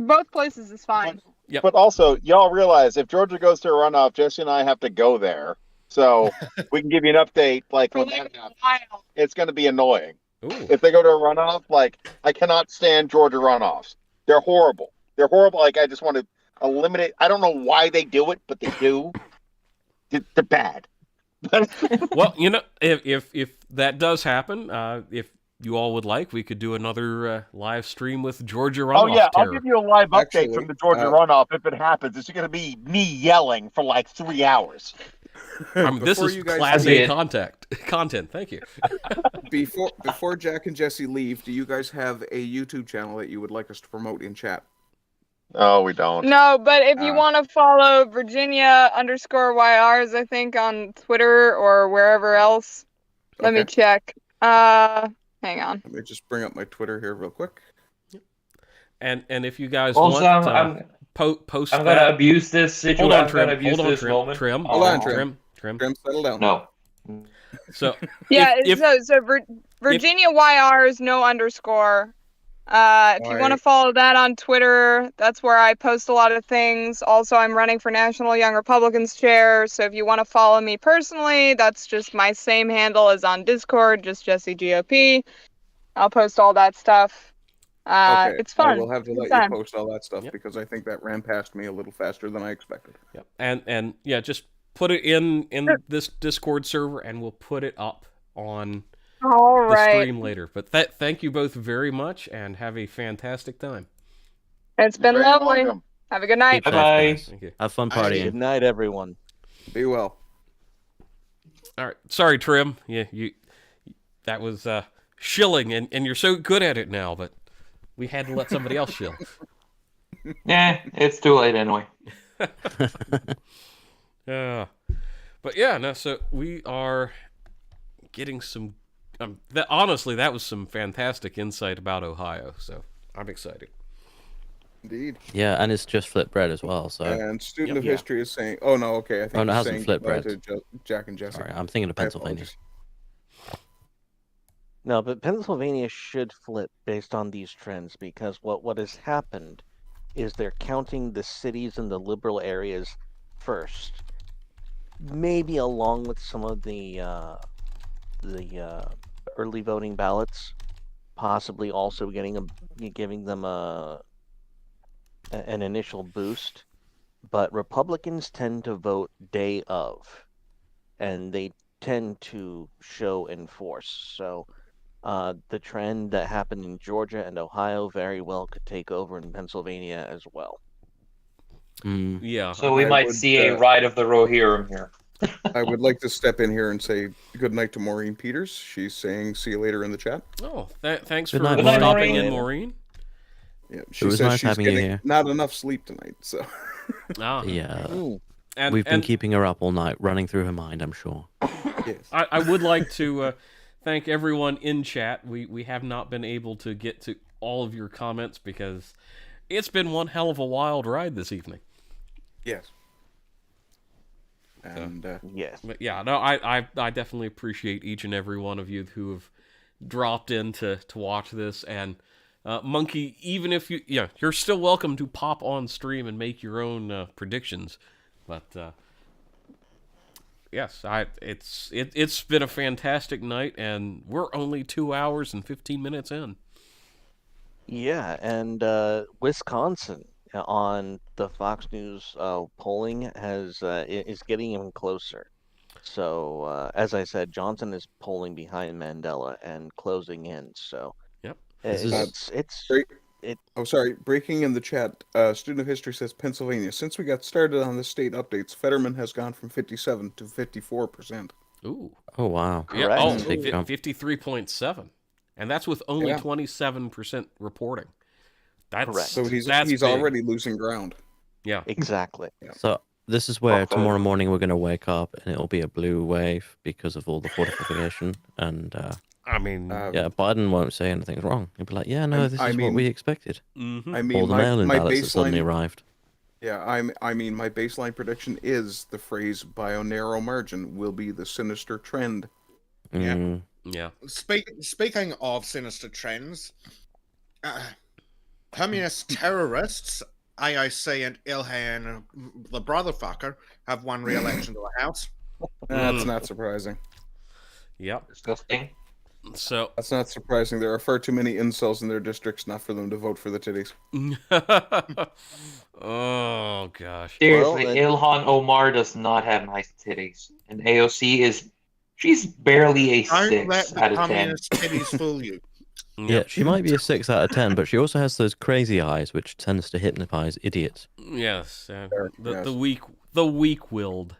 Both places is fine. Yep. But also, y'all realize if Georgia goes to a runoff, Jesse and I have to go there, so we can give you an update. Like when that happens, it's going to be annoying. Ooh. If they go to a runoff, I cannot stand Georgia runoffs. They're horrible. Like I just want to eliminate. I don't know why they do it, but they do. They're bad. Well, if that does happen, if you all would like, we could do another live stream with Georgia runoff. Oh yeah, terror. I'll give you a live update from the Georgia runoff if it happens. It's going to be me yelling for like 3 hours. This is Class A content. Thank you. Before Jack and Jesse leave, do you guys have a YouTube channel that you would like us to promote in chat? Oh, we don't. No, but if you want to follow Virginia_YRs, I think on Twitter or wherever else, let me check. Hang on. Let me just bring up my Twitter here real quick. And if you guys also, want, post. I'm gonna abuse this situation. Hold on, Trym. Hold on, Trym. Trym, settle down. No. So yeah, Virginia YRs, no underscore. If you want to follow that on Twitter, that's where I post a lot of things. Also, I'm running for National Young Republicans chair, so if you want to follow me personally, that's just my same handle as on Discord, JustJessie GOP. I'll post all that stuff. Okay, It's fun. I will have to Good let time. you post all that stuff because I think that ran past me a little faster than I expected. Yep. And yeah, just put it in this Discord server, and we'll put it up on All the right. stream later. But thank you both very much, and have a fantastic time. It's been Very lovely. welcome. Have a good night. Keep safe, Bye-bye. guys. Thank you. Have fun Bye. partying. Good night, everyone. Be well. All right. Sorry, Trym. Yeah, that was shilling, and you're so good at it now, but we had to let somebody else shill. Yeah, it's too late anyway. But yeah, no. So we are getting some. Honestly, that was some fantastic insight about Ohio. So I'm excited. Indeed. Yeah, and it's just flip bread as well. So And student of Yeah. history is saying, "Oh no, okay." I think Oh, no, it he's hasn't saying flipped goodbye bread. to Jack and Jesse. sorry, I'm thinking of I Pennsylvania. apologize. No, but Pennsylvania should flip based on these trends because what has happened is they're counting the cities and the liberal areas first, maybe along with some of the early voting ballots, possibly also giving them an initial boost. But Republicans tend to vote day of, and they tend to show and force. So the trend that happened in Georgia and Ohio very well could take over in Pennsylvania as well. Mm. Yeah. So we I might would, see a ride of the Rohirrim here. I would like to step in here and say good night to Maureen Peters. She's saying see you later in the chat. Oh, thanks Good for night, Maureen. stopping Good in, night, Maureen. Yeah, she was says nice she's having you getting here. not enough sleep tonight. So Ah, Yeah, and, we've been and keeping her up all night, running through her mind. I'm sure. yes. I would like to thank everyone in chat. We have not been able to get to all of your comments because it's been one hell of a wild ride this evening. Yes. And Yes. But yeah, no, I definitely appreciate each and every one of you who have dropped in to watch this. And Monkey, even if you're still welcome to pop on stream and make your own predictions. But yes, it's been a fantastic night, and we're only 2 hours and 15 minutes in. Yeah, and Wisconsin on the Fox News polling is getting even closer. So as I said, Johnson is polling behind Mandela and closing in. So Yep. it's Great. Oh, sorry. Breaking in the chat. Student of history says Pennsylvania. Since we got started on the state updates, Fetterman has gone from 57 to 54%. Ooh. Oh wow. Yeah. Correct. Oh, That's a big jump. 53.7, and that's with only Yeah. 27% reporting. That's Correct. So he's big. already losing ground. Yeah. exactly. So this is where Okay. tomorrow morning we're going to wake up and it'll be a blue wave because of all the fortification. And I mean, yeah, Biden won't say anything's wrong. He'll be like, yeah, no, this I is what mean- we expected. mhm. I All mean, the my mail-in ballots that suddenly baseline. arrived. Yeah, I mean, my baseline prediction is the phrase "by a narrow margin" will be the sinister trend. Yeah. Mm. Yeah. Speaking of sinister trends, communist terrorists, AOC and Ilhan, the brotherfucker, have won re-election to the House. That's not surprising. Yep. Disgusting. So, That's not surprising. There are far too many incels in their districts not for them to vote for the titties. oh gosh. Seriously, Well, Ilhan Omar does not have nice titties, and AOC she's barely a Don't let 6 the out of 10. communist titties fool you. Yeah, she might be a 6 out of 10, but she also has those crazy eyes, which tends to hypnotize idiots. Yes. Sure, yes. The weak-willed.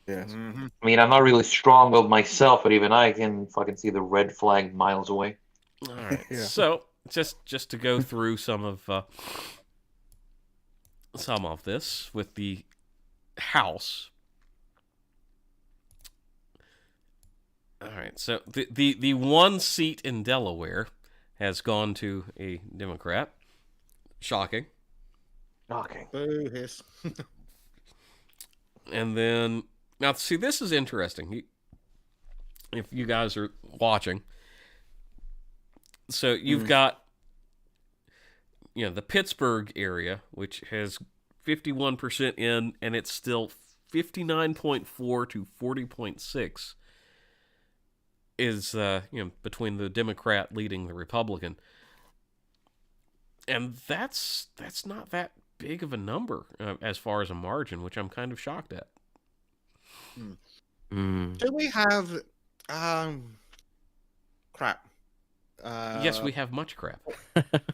Yes. Mhm. I mean, I'm not really strong-willed myself, but even I can fucking see the red flag miles away. All right. Yeah. So, just to go through some of this with the House. All right. So the one seat in Delaware has gone to a Democrat. Shocking. Shocking. Boo hiss. And then now, see, this is interesting. If you guys are watching, So you've got, the Pittsburgh area, which has 51% in, and it's still 59.4 to 40.6 is, between the Democrat leading the Republican. And that's not that big of a number as far as a margin, which I'm kind of shocked at. Do we have crap? Yes, we have much crap.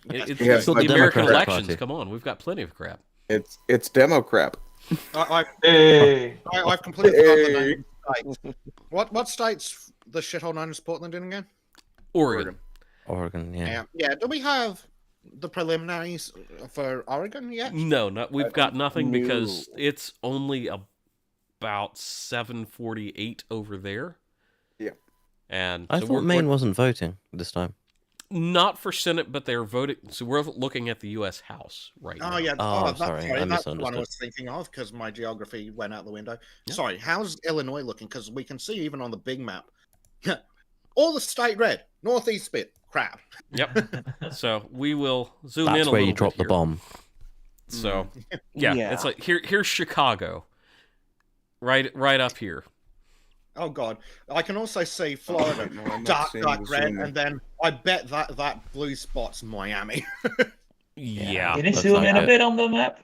It's Yeah, the like American Democrat elections. Party. Come on, we've got plenty of crap. It's demo crap. I've completely forgotten the Hey. name of the state. What state's the shithole known as Portland in again? Oregon. Oregon, yeah. Yeah. Do we have the preliminaries for Oregon yet? No, we've got nothing no. because it's only about 748 over there. Yeah. And I so thought Maine wasn't voting this time. not for Senate, but they're voting. So we're looking at the U.S. House right now. Oh yeah. Oh, that's sorry, I that's the one I misunderstood. was thinking of because my geography went out the window. Yeah. Sorry. How's Illinois looking? Because we can see even on the big map, all the state red, northeast bit crap. Yep. So we will zoom in That's a where little you drop bit the here. bomb. So yeah, it's like here's Chicago. Right up here. Oh god, I can also see Florida, No, I'm not dark seeing dark the red, zoom in. and then I bet that blue spot's Miami. Yeah. Can you That's zoom like in a it. bit on the map?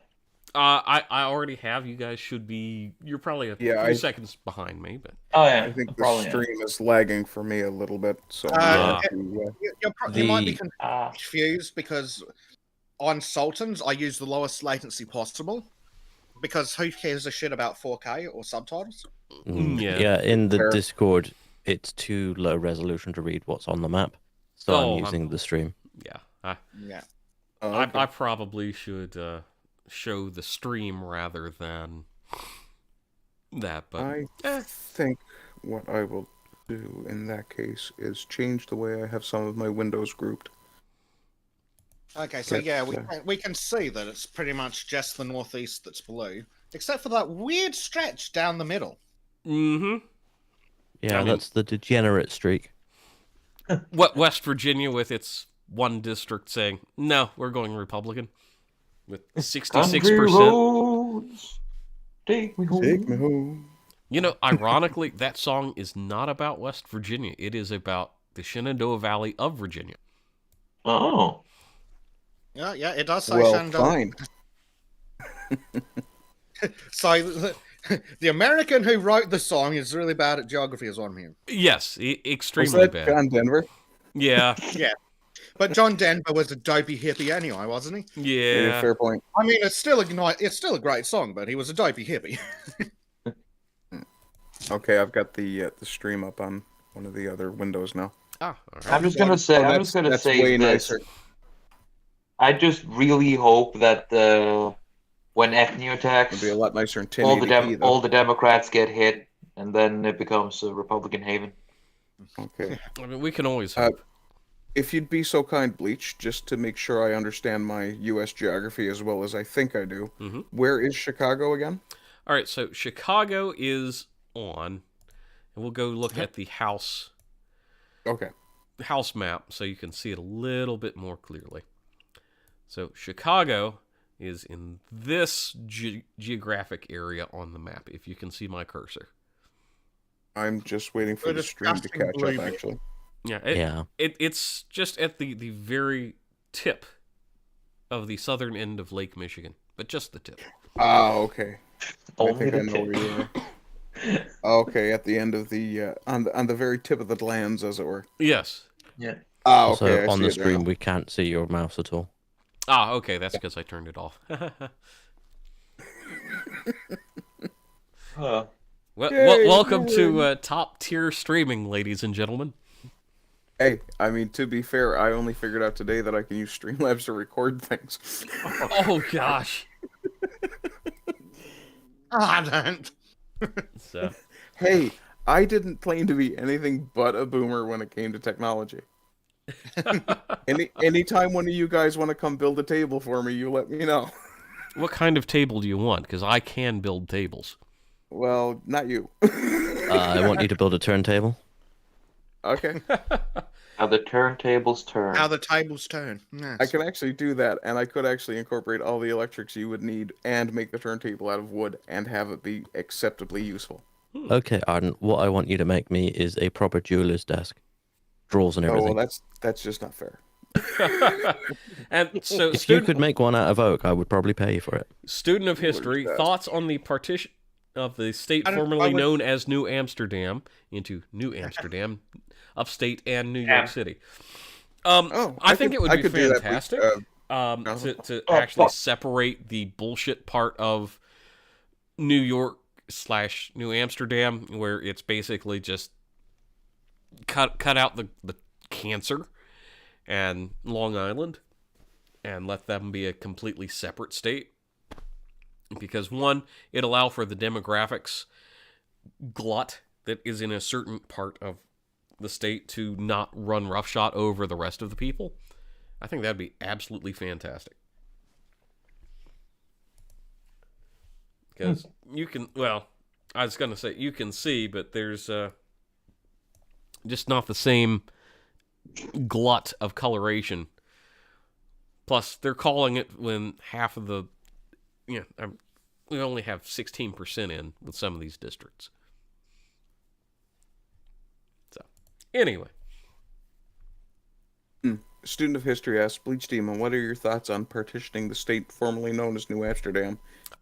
I already have. You guys should be. You're probably a Yeah, few seconds behind me, but Oh yeah, I think the probably. stream is lagging for me a little bit, so Yeah. You might be Ah, confused because on Sultans I use the lowest latency possible because who cares a shit about 4K or subtitles? Yeah. Yeah, in the Fair. Discord, it's too low resolution to read what's on the map. So Oh, I'm using the stream. yeah. Yeah. I probably should show the stream rather than that, but I think what I will do in that case is change the way I have some of my windows grouped. Okay, so That's, yeah, we can see that it's pretty much just the northeast that's blue, except for that weird stretch down the middle. mm-hmm. Yeah, I mean- that's the degenerate streak. What West Virginia with its one district saying no, we're going Republican with 66%. roads, take me home. Take me home. Ironically, that song is not about West Virginia. It is about the Shenandoah Valley of Virginia. Oh, Yeah, it does say Well, Shenandoah. fine. So the American who wrote the song is really bad at geography, is what I'm hearing. Yes, Was extremely that bad. John Denver? Yeah, But John Denver was a dopey hippie anyway, wasn't he? yeah. Fair point. I mean, it's still a great song, but he was a dopey hippie. Okay, I've got the stream up on one of the other windows now. Ah, all right. I'm just gonna say. I'm just gonna that's say way this. nicer. I just really hope that when FNU attacks, It'll be a lot nicer in 1080p, all though. the Democrats get hit, and then it becomes a Republican haven. Okay. I mean, we can always Uh, hope. If you'd be so kind, Bleach, just to make sure I understand my U.S. geography as well as I think I do, Mhm. where is Chicago again? All right, so Chicago is on, and we'll go look at the house Okay. map so you can see it a little bit more clearly. So Chicago is in this geographic area on the map, if you can see my cursor. I'm just waiting for We're the stream to discussing catch up, blue. actually. Yeah, it's just at the very tip of the southern end of Lake Michigan, but just the tip. Oh, okay. I Only think I the know tip. where you are. Okay, at the end of the on the very tip of the lands, as it were. Yes. Yeah. Ah, Also, okay. I on see the it now. stream, we can't see your mouse at all. Ah, okay, that's because I turned it off. Huh. Yay, Welcome yay. to top tier streaming, ladies and gentlemen. Hey, I mean, to be fair, I only figured out today that I can use Streamlabs to record things. Oh gosh. I don't. So Hey, I didn't claim to be anything but a boomer when it came to technology. Anytime one of you guys want to come build a table for me, you let me know. what kind of table do you want? Because I can build tables. Well, not you. I want you to build a turntable. Okay. How the turntables turn. How the tables turn. Yes. I could actually do that, and I could actually incorporate all the electrics you would need and make the turntable out of wood and have it be acceptably useful. Okay, Ardent, what I want you to make me is a proper jeweler's desk. Drawers and Oh, everything. well, that's just not fair. And so, If you could make one out of oak, I would probably pay you for it. student of history, thoughts on the partition of the state formerly known as New Amsterdam into New Amsterdam, upstate, and New York City. I think it would be fantastic to actually separate the bullshit part of New York / New Amsterdam, where it's basically just cut out the cancer and Long Island and let them be a completely separate state. Because one, it allow for the demographics glut that is in a certain part of the state to not run roughshod over the rest of the people. I think that'd be absolutely fantastic. Because you can, well, I was going to say you can see, but there's just not the same glut of coloration. Plus, they're calling it when half of the, we only have 16% in with some of these districts. So, anyway. Student of history asks, Bleach Demon, what are your thoughts on partitioning the state formerly known as New Amsterdam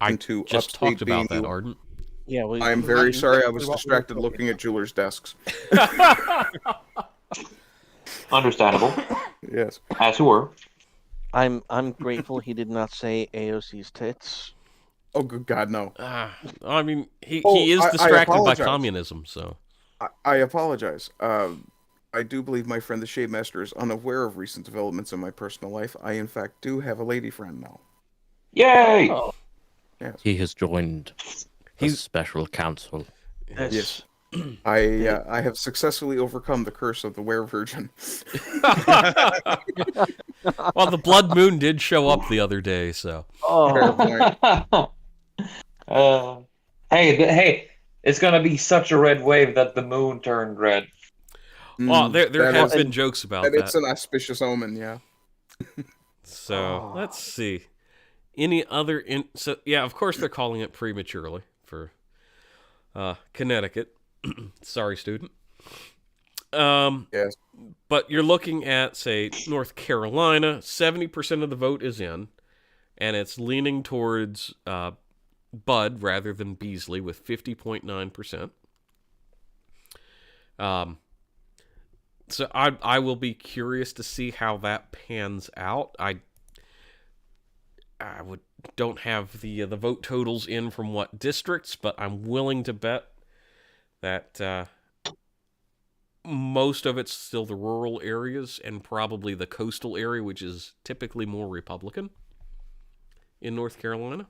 into I just upstate talked about that, BU? Ardent. Yeah, I am very sorry. I was distracted looking at jewelers' desks. Understandable. Yes. As you were. I'm grateful he did not say AOC's tits. Oh, good God, no. I mean, he is I distracted by apologize. communism, so. I apologize. I do believe my friend the Shade Master is unaware of recent developments in my personal life. I, in fact, do have a lady friend now. Yay! Oh, Yes. He has joined his special council. Yes. I have successfully overcome the curse of the Were Virgin. Well, the Blood Moon did show up the other day, so. oh, Hey, it's gonna be such a red wave that the moon turned red. Well, there That have is- been jokes about And it's that. an auspicious omen, yeah. So, let's see. Any other... So, yeah, of course they're calling it prematurely for Connecticut. Sorry, student. Yes. But you're looking at, say, North Carolina. 70% of the vote is in, and it's leaning towards Bud rather than Beasley with 50.9%. So I will be curious to see how that pans out. I don't have the vote totals in from what districts, but I'm willing to bet that most of it's still the rural areas and probably the coastal area, which is typically more Republican in North Carolina.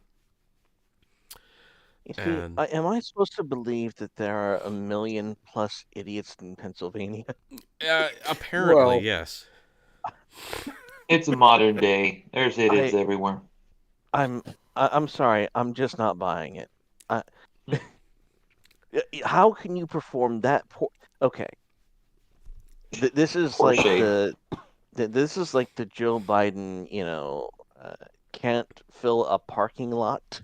you see, And- am I supposed to believe that there are 1 million+ idiots in Pennsylvania? Apparently, Well- yes. It's a modern day. There's idiots everywhere. I'm sorry, I'm just not buying it. How can you perform that poor? Okay, this is Poor like shade. this is like the Joe Biden, can't fill a parking lot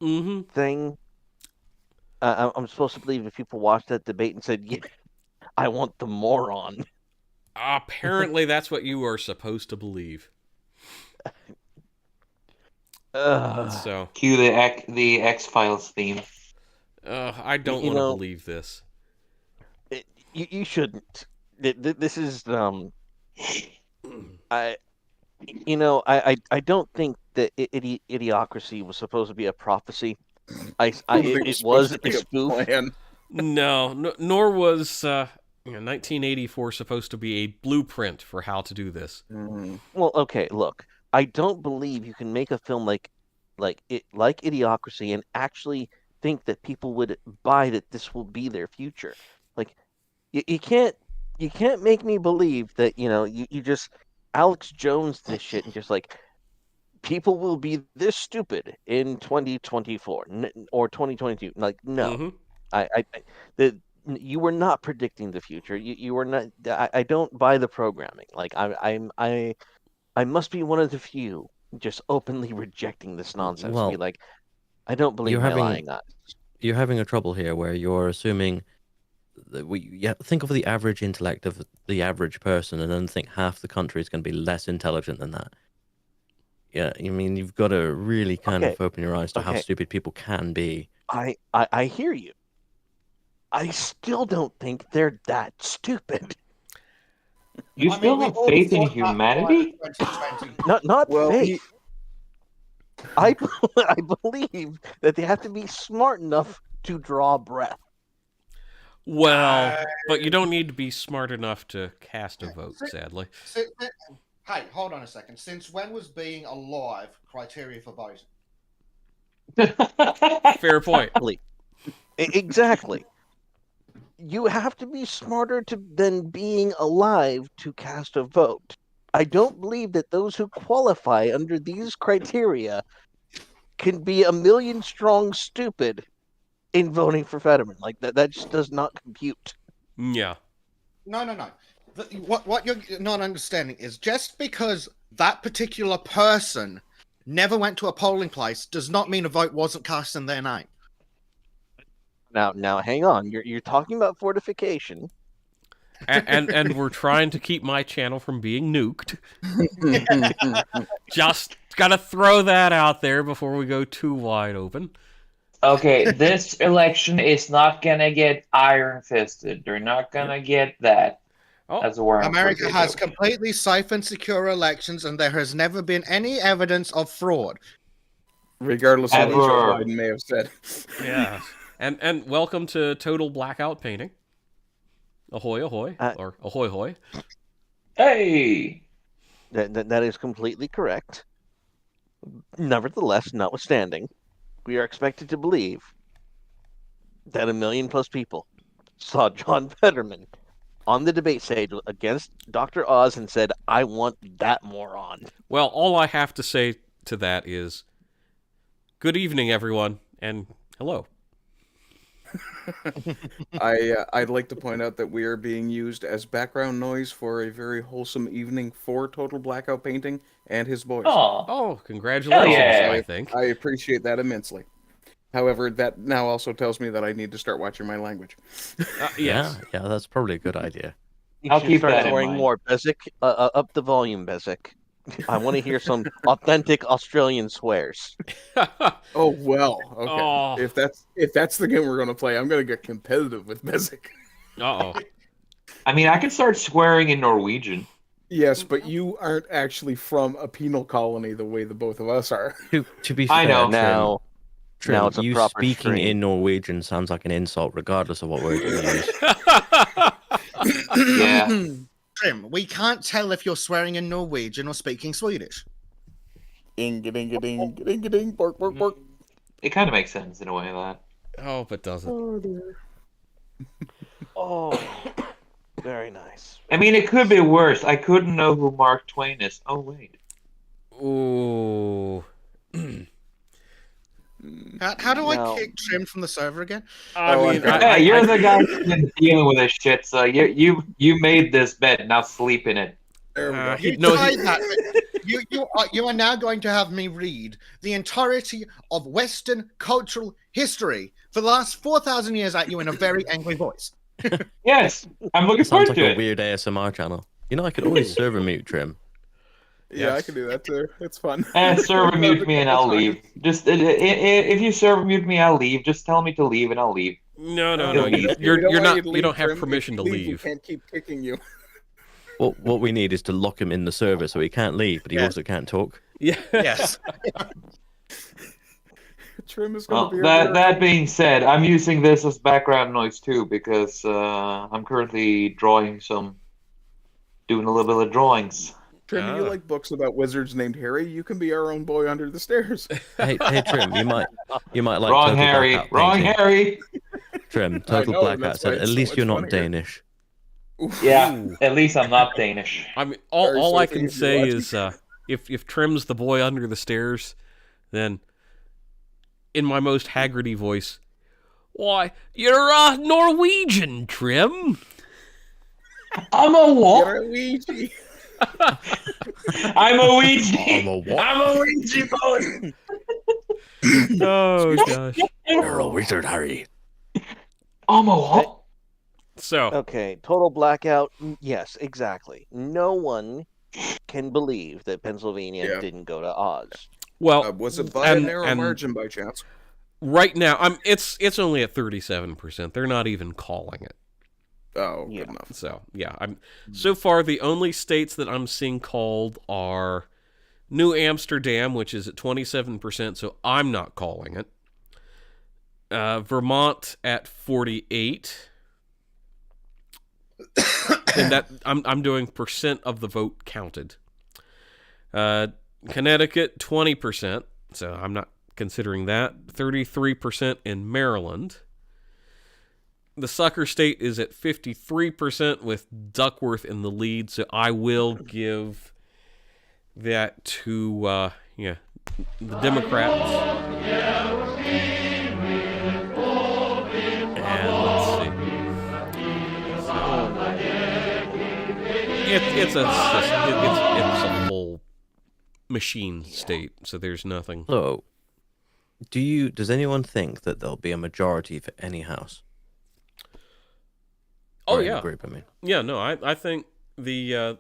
Mm-hmm. thing. I'm supposed to believe if people watched that debate and said, "Yeah, I want the moron." Apparently, that's what you are supposed to believe. So, Cue the X-Files theme. I don't You want to know- believe this. You shouldn't. This is I don't think that Idiocracy was supposed to be a prophecy. It was a spoof. Plan. No, nor was 1984 supposed to be a blueprint for how to do this. Well, okay, look, I don't believe you can make a film like Idiocracy and actually think that people would buy that this will be their future. Like, you can't make me believe that you just Alex Jones this shit and just like people will be this stupid in 2024 or 2022. Like, no. Mhm. You were not predicting the future. You were not. I don't buy the programming. Like I must be one of the few just openly rejecting this nonsense. Well, Be like, I don't believe you're my having lying eyes. you're having a trouble here where you're assuming that think of the average intellect of the average person and then think half the country is going to be less intelligent than that. Yeah, I mean, you've got to really kind Okay. of open your eyes to how Okay. stupid people can be. I hear you. I still don't think they're that stupid. You still have faith in humanity? Not Well, faith. I believe that they have to be smart enough to draw breath. Well, but you don't need to be smart enough to cast a vote, sadly. Hey, hold on a second. Since when was being alive criteria for voting? Fair point. Exactly. You have to be smarter than being alive to cast a vote. I don't believe that those who qualify under these criteria can be a million strong stupid in voting for Fetterman. Like that just does not compute. Yeah. No. What you're not understanding is just because that particular person never went to a polling place does not mean a vote wasn't cast in their name. Now, hang on. You're talking about fortification, And we're trying to keep my channel from being nuked. Just gotta throw that out there before we go too wide open. Okay, this election is not gonna get iron-fisted. They're not gonna get that. Oh, That's where I'm America putting has it. completely safe and secure elections, and there has never been any evidence of fraud. Regardless of what Joe Ever. Biden may have said. yeah. And welcome to Total Blackout Painting. Ahoy, ahoy. Or ahoy, hoy. Hey! that is completely correct. Nevertheless, notwithstanding, we are expected to believe that 1 million plus people saw John Fetterman on the debate stage against Dr. Oz and said, I want that moron. Well, all I have to say to that is, good evening, everyone, and hello. I'd like to point out that we are being used as background noise for a very wholesome evening for Total Blackout Painting and his boys. Aw. Oh, congratulations, Hell yeah. I think. I appreciate that immensely. However, that now also tells me that I need to start watching my language. Yes. Yeah, that's probably a good idea. You I'll should keep start that in swearing mind. more. Bezek, up the volume, Bezek. I want to hear some authentic Australian swears. Oh well, okay. Oh. If that's the game we're gonna play, I'm gonna get competitive with Bezek. Uh-oh. I mean, I can start swearing in Norwegian. Yes, but you aren't actually from a penal colony the way the both of us are. To be I fair, know. Now, Trim, now it's a you proper speaking stream. in Norwegian sounds like an insult, regardless of what word you use. Yeah. Trym, we can't tell if you're swearing in Norwegian or speaking Swedish. Ding ding ding ding ding bork bork bork. It kind of makes sense in a way that. Oh, but doesn't. Oh, very nice. I mean, it could be worse. I couldn't know who Mark Twain is. Oh, wait. Ooh. How do Now- I kick Trym from the server again? I Oh, mean, I- Hey, you're the guy who's been dealing with this shit, so you made this bed. Now sleep in it. There we go. You no, tried that. You are now going to have me read the entirety of Western cultural history for the last 4,000 years at you in a very angry voice. Yes, I'm looking Sounds forward like to a it. weird ASMR channel. You know, I could always server mute Trim. Yeah, I can do that too. It's fun. Server mute me and I'll leave. Just if you server mute me, I'll leave. Just tell me to leave and I'll leave. No. We don't You're want not. you to You don't leave, have Trim. permission to If you We leave. can't keep kicking you. What we need is to lock him in the server so he can't leave, but he Yeah. also can't talk. Yeah. Yes. Trim is going Well, to be that being said, I'm using this as background noise too because I'm currently doing a little bit of drawings. Trim, you like books about wizards named Harry? You can be our own boy under the stairs. Hey, Trim, you might like Wrong Total Harry. Blackout Wrong painting. Harry. Trim, Total know, Blackout that's why said, at it's so least much you're not fun here." Danish. Yeah, Ooh. at least I'm not Danish. I mean, Sorry, all I Sophie, can if you're say watching. is, if Trim's the boy under the stairs, then in my most Haggerty voice, Why, you're a Norwegian, Trym. I'm a what? You're a Ouija. I'm a Ouija. I'm a what? I'm a Ouija boy. Oh, gosh. You're a wizard, Harry. I'm a what? So, Okay, total blackout. Yes, exactly. No one can believe that Pennsylvania Yeah. didn't go to Oz. well, Was it by a and- narrow and- margin by chance? right now, it's only at 37%. They're not even calling it. Oh, Yeah. good enough. So, yeah, so far the only states that I'm seeing called are New Amsterdam, which is at 27%, so I'm not calling it. Vermont at 48. And that I'm doing percent of the vote counted. Connecticut 20%, so I'm not considering that. 33% in Maryland. The sucker state is at 53% with Duckworth in the lead, so I will give that to the Democrats. And let's see. It's a full machine state, so there's nothing. So, does anyone think that there'll be a majority for any house? Oh, Or any yeah. group, I mean. Yeah, no, I think the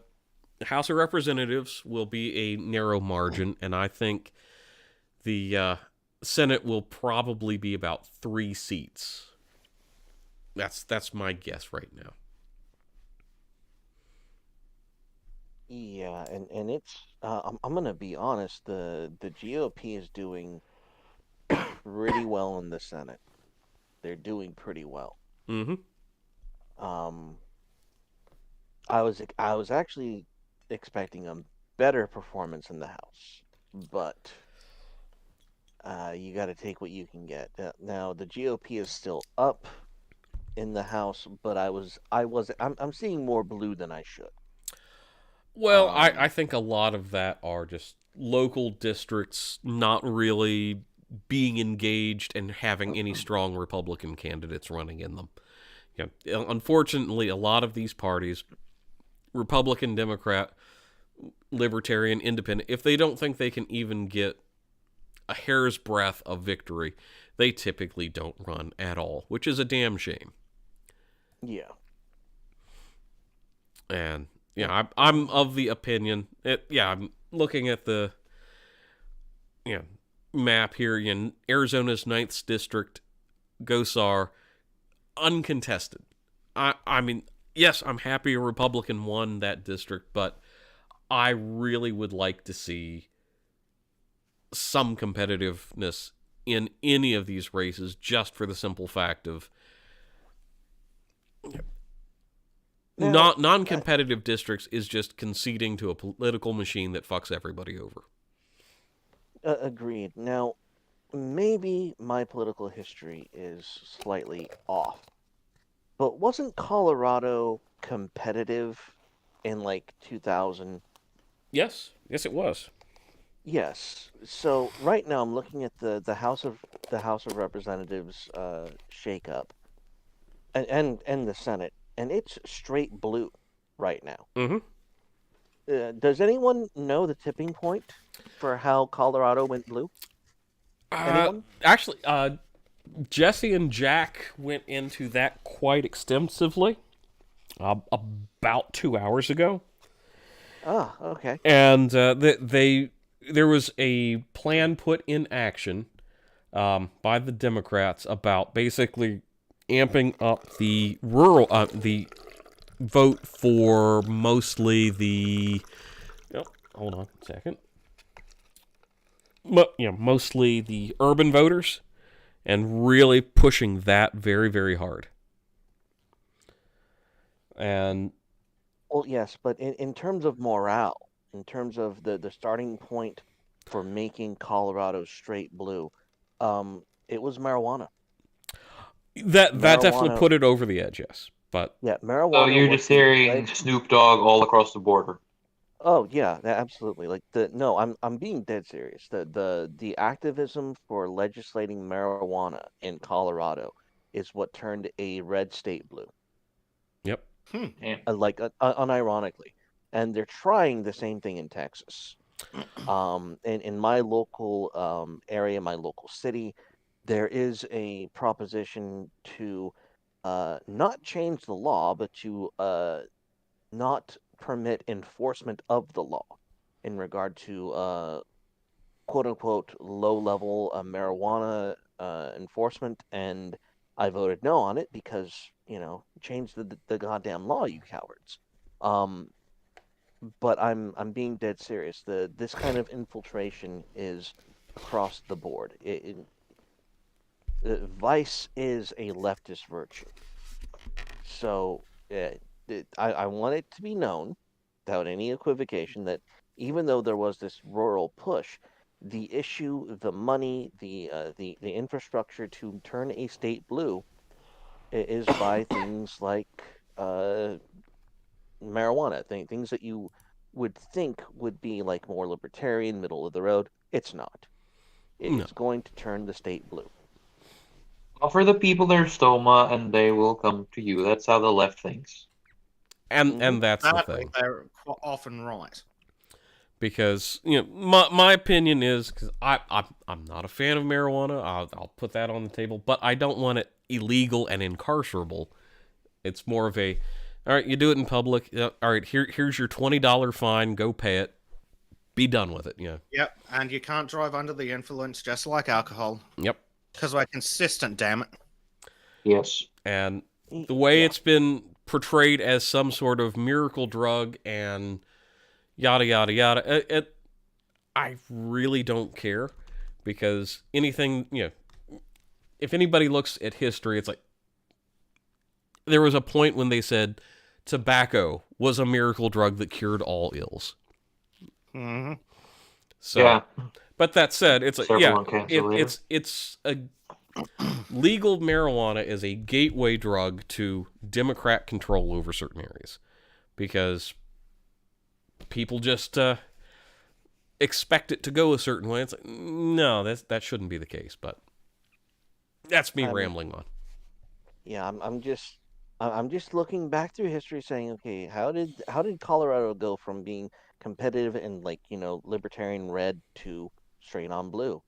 House of Representatives will be a narrow margin, and I think the Senate will probably be about 3 seats. That's my guess right now. Yeah, and it's I'm gonna be honest. The GOP is doing pretty well in the Senate. They're doing pretty well. Mm-hmm. I was actually expecting a better performance in the House, but you got to take what you can get. Now the GOP is still up in the House, but I'm seeing more blue than I should. Well, I think a lot of that are just local districts not really being engaged and having any strong Republican candidates running in them. Yeah, unfortunately, a lot of these parties, Republican, Democrat, Libertarian, Independent, if they don't think they can even get a hair's breadth of victory, they typically don't run at all, which is a damn shame. Yeah. And yeah, I'm of the opinion. I'm looking at the map here. Arizona's 9th district, Gosar, uncontested. I mean, yes, I'm happy a Republican won that district, but I really would like to see some competitiveness in any of these races, just for the simple fact of non-competitive districts is just conceding to a political machine that fucks everybody over. Agreed. Now, maybe my political history is slightly off, but wasn't Colorado competitive in like 2000? Yes, it was. Yes. So right now I'm looking at the House of Representatives shakeup, and the Senate, and it's straight blue right now. Mm-hmm. Does anyone know the tipping point for how Colorado went blue? Anyone? Actually, Jesse and Jack went into that quite extensively about 2 hours ago. Ah, okay. And there was a plan put in action by the Democrats about basically amping up the rural the vote for mostly the hold on a second. Mostly the urban voters, and really pushing that very, very hard. And Well, yes, but in terms of morale, in terms of the starting point for making Colorado straight blue, it was marijuana. that definitely Marijuana- put it over the edge, yes. But Yeah, marijuana. So you're was just the hearing leg- Snoop Dogg all across the border. Oh yeah, absolutely. Like no, I'm being dead serious. The activism for legislating marijuana in Colorado is what turned a red state blue. Yep. Yeah. Unironically, and they're trying the same thing in Texas. In my local area, my local city, there is a proposition to not change the law, but to not permit enforcement of the law in regard to quote unquote low level marijuana enforcement. And I voted no on it because, change the goddamn law, you cowards. But I'm being dead serious. This kind of infiltration is across the board. Vice is a leftist virtue. So I want it to be known, without any equivocation, that even though there was this rural push, the issue, the money, the infrastructure to turn a state blue is by things like marijuana, things that you would think would be like more libertarian, middle of the road. It's not. It's going to turn the state blue. Offer the people their stoma and they will come to you. That's how the left thinks. And that's the Sadly, thing. they're quite often right. Because my opinion is, because I'm not a fan of marijuana. I'll put that on the table, but I don't want it illegal and incarcerable. It's more of a, all right, you do it in public. All right, here's your $20 fine. Go pay it. Be done with it. Yep, and you can't drive under the influence, just like alcohol. Yep. Because we're consistent, damn it. Yes. And the way it's been portrayed as some sort of miracle drug and yada yada yada, I really don't care, because anything, if anybody looks at history, it's like there was a point when they said tobacco was a miracle drug that cured all ills. Mm-hmm. So, yeah. But that said, it's like, Several on cancer later. it's a legal marijuana is a gateway drug to Democrat control over certain areas, because people just expect it to go a certain way. It's like, no, that shouldn't be the case. But that's me rambling on. Yeah, I'm just looking back through history, saying, okay, how did Colorado go from being competitive and libertarian red to straight on blue?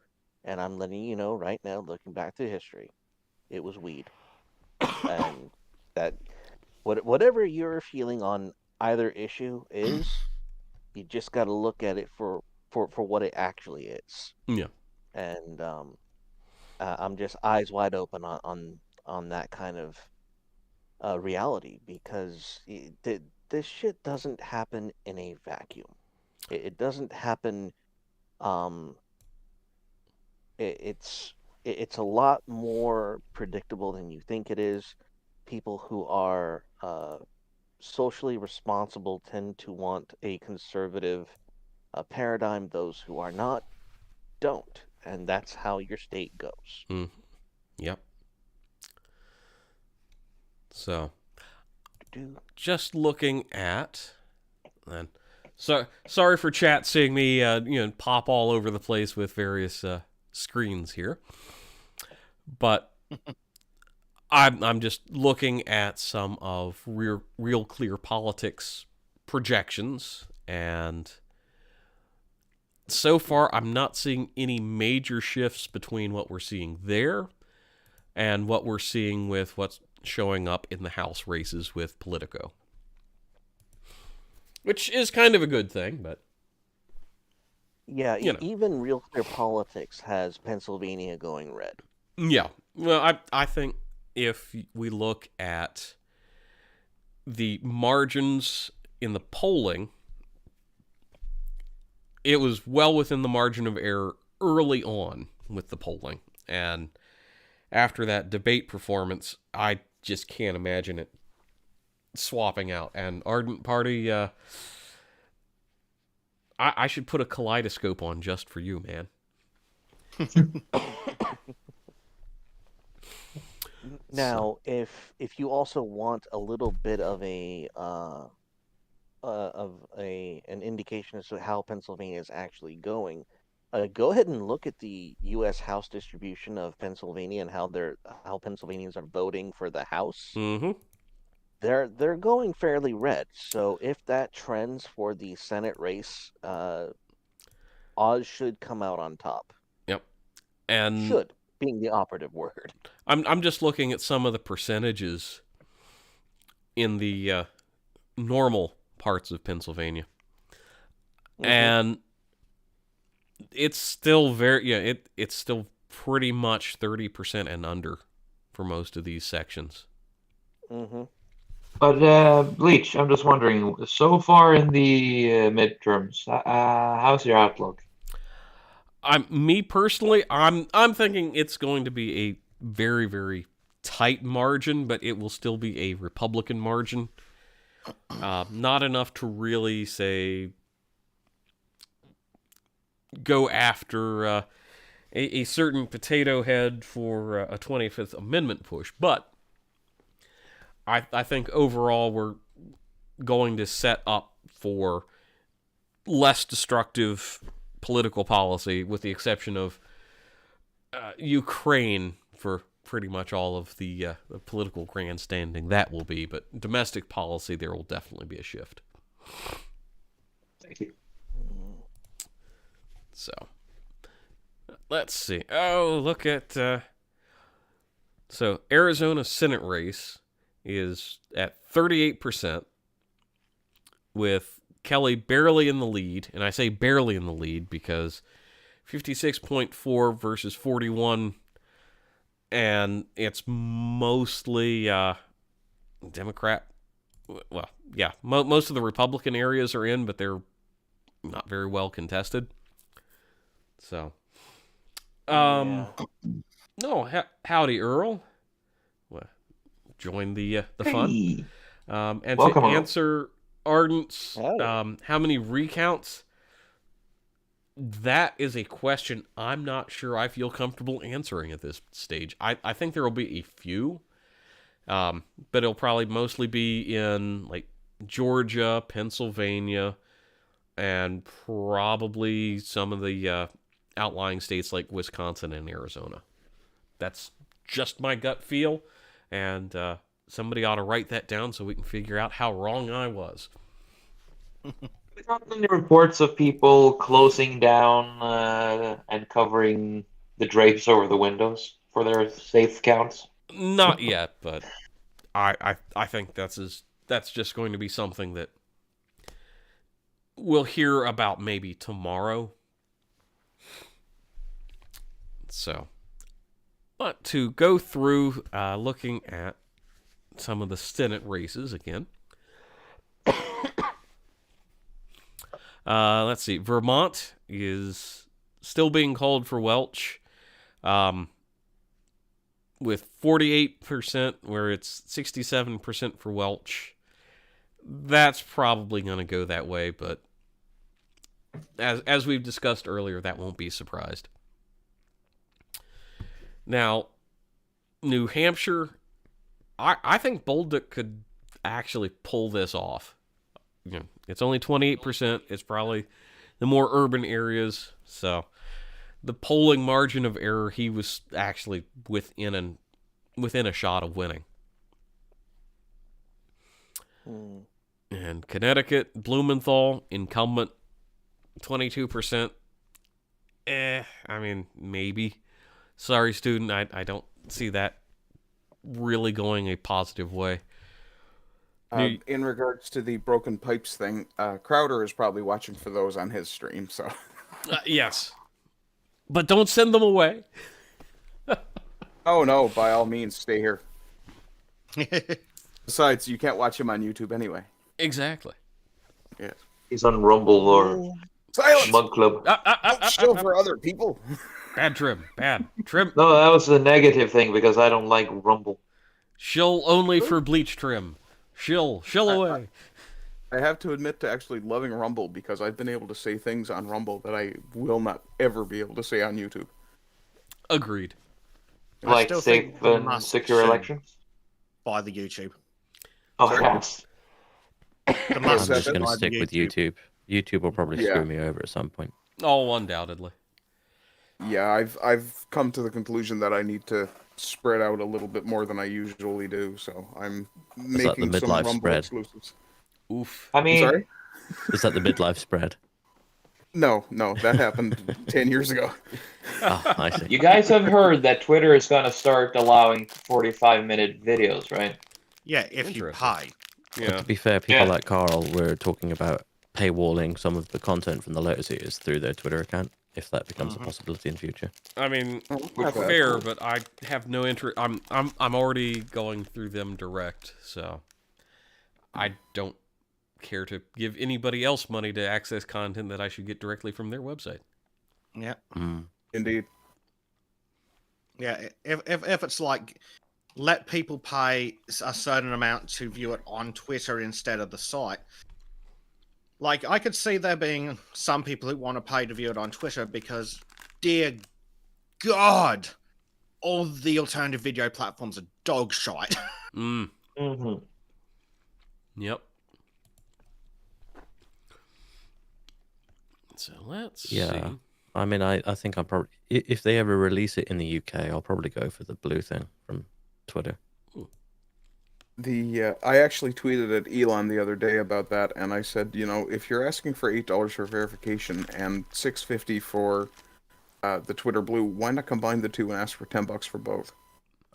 And I'm letting you know right now, looking back through history, it was weed. And that whatever your feeling on either issue is, you just got to look at it for what it actually is. Yeah. And I'm just eyes wide open on that kind of reality, because this shit doesn't happen in a vacuum. It doesn't happen. It's a lot more predictable than you think it is. People who are socially responsible tend to want a conservative paradigm. Those who are not don't, and that's how your state goes. Yep. So, just looking at, and sorry for chat seeing me pop all over the place with various screens here, but I'm just looking at some of Real Clear Politics projections, and so far I'm not seeing any major shifts between what we're seeing there and what we're seeing with what's showing up in the House races with Politico, which is kind of a good thing, but yeah, even Real Clear Politics has Pennsylvania going red. Yeah, well, I think if we look at the margins in the polling, it was well within the margin of error early on with the polling, and after that debate performance, I just can't imagine it swapping out. And Ardent Pardy, I should put a kaleidoscope on just for you, man. Now, if you also want a little bit of an indication as to how Pennsylvania is actually going, go ahead and look at the U.S. House distribution of Pennsylvania and how Pennsylvanians are voting for the House. Mm-hmm. They're going fairly red. So if that trends for the Senate race, Oz should come out on top. Yep. And Should being the operative word. I'm just looking at some of the percentages in the normal parts of Pennsylvania, and it's still it's still pretty much 30% and under for most of these sections. Mm-hmm. But Bleach, I'm just wondering, so far in the midterms, how's your outlook? Me personally, I'm thinking it's going to be a very, very tight margin, but it will still be a Republican margin. Not enough to really say go after a certain potato head for a 25th Amendment push, but I think overall we're going to set up for less destructive political policy, with the exception of Ukraine for pretty much all of the political grandstanding that will be. But domestic policy, there will definitely be a shift. Thank you. So, let's see. Oh, look at... so, Arizona Senate race is at 38%, with Kelly barely in the lead. And I say barely in the lead because 56.4 versus 41, and it's mostly Democrat. Well, yeah, most of the Republican areas are in, but they're not very well contested. So, no, howdy, Earl. Well, join the fun. Hey. And Welcome, to Earl. answer Ardent's how many recounts, that is a question I'm not sure I feel comfortable answering at this stage. I think there will be a few, but it'll probably mostly be in like Georgia, Pennsylvania, and probably some of the outlying states like Wisconsin and Arizona. That's just my gut feel, and somebody ought to write that down so we can figure out how wrong I was. There's not any reports of people closing down and covering the drapes over the windows for their safe counts? Not yet, but I think that's just going to be something that we'll hear about maybe tomorrow. So, but to go through looking at some of the Senate races again. Let's see. Vermont is still being called for Welch, with 48%, where it's 67% for Welch. That's probably going to go that way, but as we've discussed earlier, that won't be surprised. Now, New Hampshire, I think Bolduc could actually pull this off. You know, it's only 28%. It's probably the more urban areas. So the polling margin of error, he was actually within a shot of winning. And Connecticut, Blumenthal, incumbent, 22%. I mean, maybe. Sorry, student, I don't see that really going a positive way. In regards to the broken pipes thing, Crowder is probably watching for those on his stream. So, yes, but don't send them away. Oh no! By all means, stay here. Besides, you can't watch him on YouTube anyway. Exactly. Yes. He's on Rumble or Silence. Mug Club. Still for other people. Bad Trym. Bad Trym. No, that was a negative thing because I don't like Rumble. Shill only for Bleach Trym. Shill away. I have to admit to actually loving Rumble because I've been able to say things on Rumble that I will not ever be able to say on YouTube. Agreed. I Like still safe think we and must secure should elections? By the YouTube. Oh, yes. I'm just going to stick with YouTube. YouTube will probably screw me over at some point. Oh, undoubtedly. yeah, I've come to the conclusion that I need to spread out a little bit more than I usually do. So I'm Is that the making some midlife Rumble spread? exclusives. Oof. I I'm mean, sorry? Is that the midlife spread? No, that happened 10 years ago. Ah, I see. you guys have heard that Twitter is going to start allowing 45-minute videos, right? Yeah, if you Interesting. pay. Yeah. To be fair, people Yeah. like Carl were talking about paywalling some of the content from the Lotus Eaters through their Twitter account, if that becomes a possibility in future. I mean, Oh, not bad. fair, but I have no interest. I'm already going through them direct, so I don't care to give anybody else money to access content that I should get directly from their website. Yeah. Mm. Indeed. Yeah, if it's like let people pay a certain amount to view it on Twitter instead of the site. Like I could see there being some people who want to pay to view it on Twitter because, dear God, all the alternative video platforms are dog shite. Mm. Mm-hmm. Yep. So let's Yeah. see. I mean, I think I'm probably, if they ever release it in the UK, I'll probably go for the blue thing from Twitter. I actually tweeted at Elon the other day about that, and I said, if you're asking for $8 for verification and $6.50 for the Twitter Blue, why not combine the two and ask for $10 for both?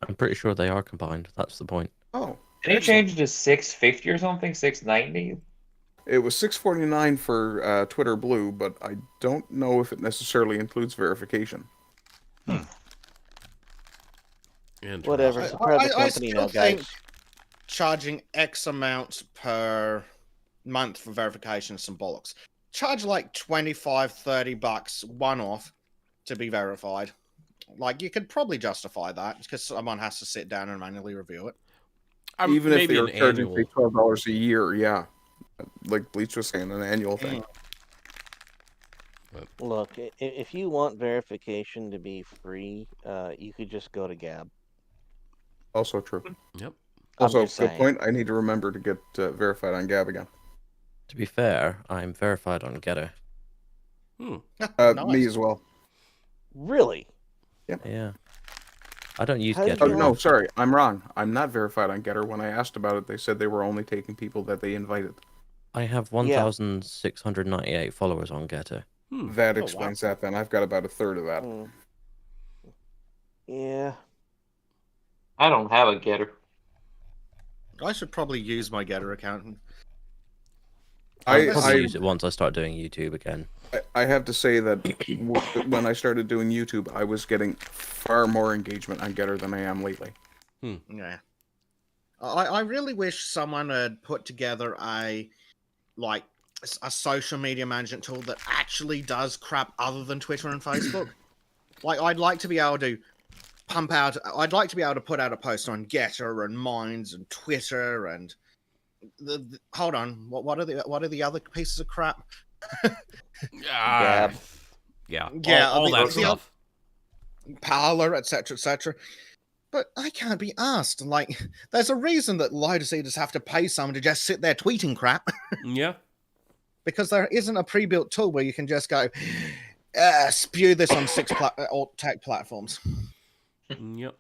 I'm pretty sure they are combined. That's the point. Oh, Did they excellent. change it to 650 or something? 690? It was $6.49 for Twitter Blue, but I don't know if it necessarily includes verification. Whatever. It's a private company now, think guys. charging X amount per month for verification is some bollocks. Charge like $25-$30 one off to be verified. Like you could probably justify that because someone has to sit down and manually review it. Even if maybe they an were charging annual. say $12 a year, yeah. Like Bleach was saying, an annual thing. Look, if you want verification to be free, you could just go to Gab. Also true. Yep. Also, I'm good just saying. point. I need to remember to get verified on Gab again. To be fair, I'm verified on Getter. Me Nice. as well. Really? Yeah. I don't use How did Getter. you Oh, no, know? sorry. I'm wrong. I'm not verified on Getter. When I asked about it, they said they were only taking people that they invited. I have 1,698 followers on Getter. That wow. explains that then. I've got about a third of that. Yeah. I don't have a getter. I should probably use my Getter account. I'll probably use it once I start doing YouTube again. I have to say that when I started doing YouTube, I was getting far more engagement on Getter than I am lately. Yeah. I really wish someone had put together a social media management tool that actually does crap other than Twitter and Facebook. Like I'd like to be able to I'd like to be able to put out a post on Getter and Minds and Twitter and hold on, what are the other pieces of crap? Yeah. Yeah. All that stuff. Parlor, etc., etc. But I can't be asked. Like, there's a reason that Lotus Eaters have to pay someone to just sit there tweeting crap. Yeah. Because there isn't a pre-built tool where you can just go spew this on 6 alt tech platforms. Yep.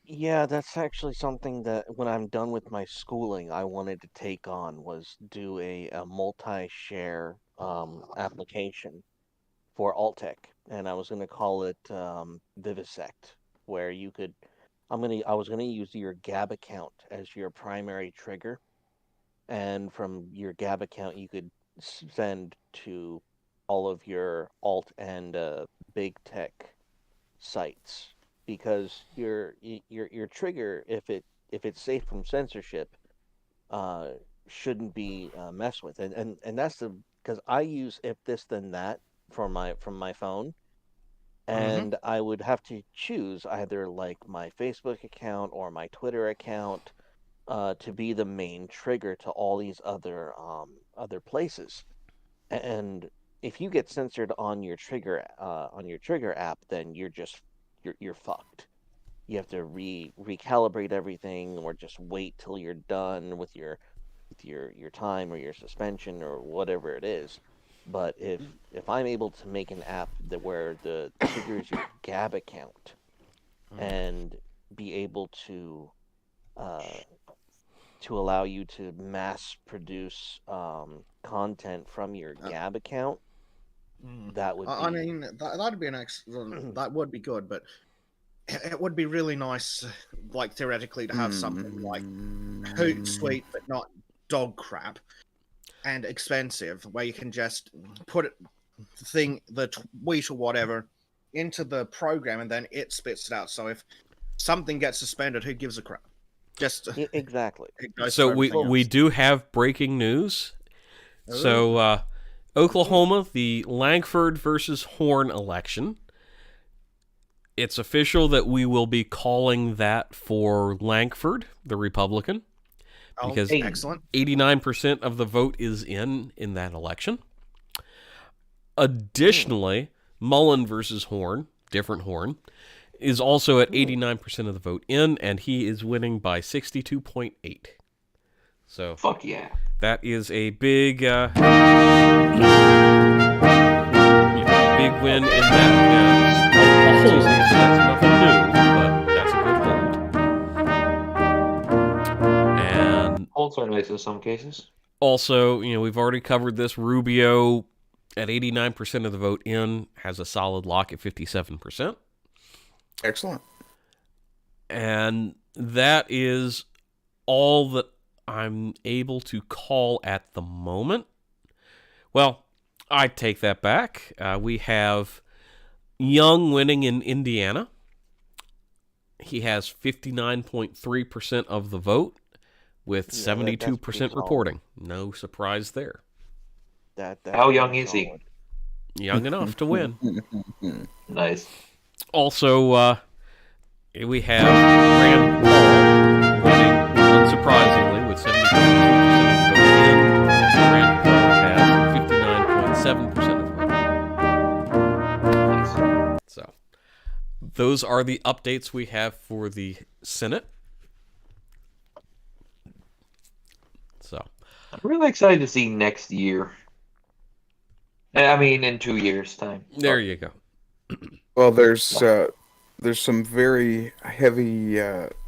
Yeah, that's actually something that when I'm done with my schooling, I wanted to take on was do a multi-share application for Altec, and I was going to call it Vivisect, where you could. I was gonna use your Gab account as your primary trigger, and from your Gab account you could send to all of your alt and big tech sites, because your trigger, if it's safe from censorship, shouldn't be messed with, and that's because I use if this then that from my phone. And I would have to choose either like my Facebook account or my Twitter account to be the main trigger to all these other places. And if you get censored on your trigger app, then you're fucked. You have to recalibrate everything, or just wait till you're done with your time or your suspension or whatever it is. But if I'm able to make an app that where the triggers your Gab account and be able to allow you to mass produce content from your Gab account, that would be... I mean, that'd be an that would be good, but it would be really nice, like theoretically, to have something like Hootsuite, but not dog crap and expensive, where you can just put the tweet or whatever into the program, and then it spits it out. So if something gets suspended, who gives a crap? Just exactly. So we do have breaking news. So Oklahoma, the Langford versus Horn election. It's official that we will be calling that for Langford, the Republican, because excellent. 89% of the vote is in that election. Additionally, Mullen versus Horn, different Horn, is also at 89% of the vote in, and he is winning by 62.8. So fuck yeah. That is a big big win in that. That's nothing new, but that's a good hold. And holds are nice in some cases. Also, we've already covered this. Rubio at 89% of the vote in has a solid lock at 57%. Excellent. And that is all that I'm able to call at the moment. Well, I take that back. We have Young winning in Indiana. He has 59.3% of the vote with 72% reporting. No surprise there. How young is he? Young enough to win. Nice. Also, we have Rand Paul winning, unsurprisingly, with 72% of the vote in. Rand Paul has 59.7% of the vote. So, those are the updates we have for the Senate. So, I'm really excited to see next year. I mean, in 2 years' time. There you go. Well, there's some very heavy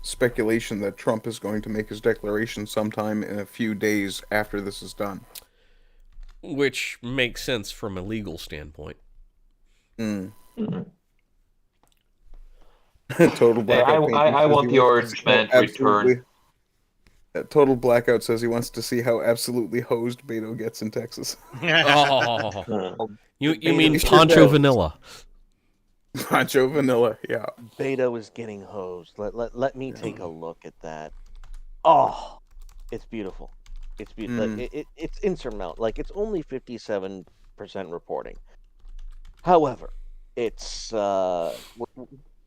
speculation that Trump is going to make his declaration sometime in a few days after this is done. Which makes sense from a legal standpoint. Total blackout. I want the Orange Man to return. Total Blackout says he wants to see how absolutely hosed Beto gets in Texas. Oh, you mean Poncho Vanilla? Poncho Vanilla, yeah. Beto is getting hosed. Let me take a look at that. Oh, it's beautiful. It's beautiful. It's insurmountable. Like, it's only 57% reporting. However, it's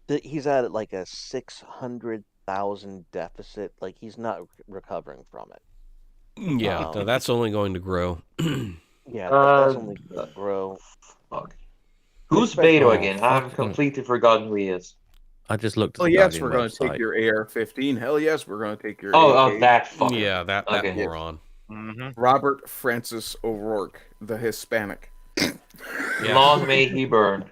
he's at like a 600,000 deficit. Like, he's not recovering from it. Yeah, no, that's only going to grow. Yeah, that's only going to grow. Fuck. Who's Beto again? I've completely forgotten who he is. I just looked at Oh the yes, Guardian we're going to website. take your AR-15. Hell yes, we're going to take your Oh, that fucker. Yeah, that Okay. moron. Robert Francis O'Rourke, the Hispanic. Yeah. Long may he burn.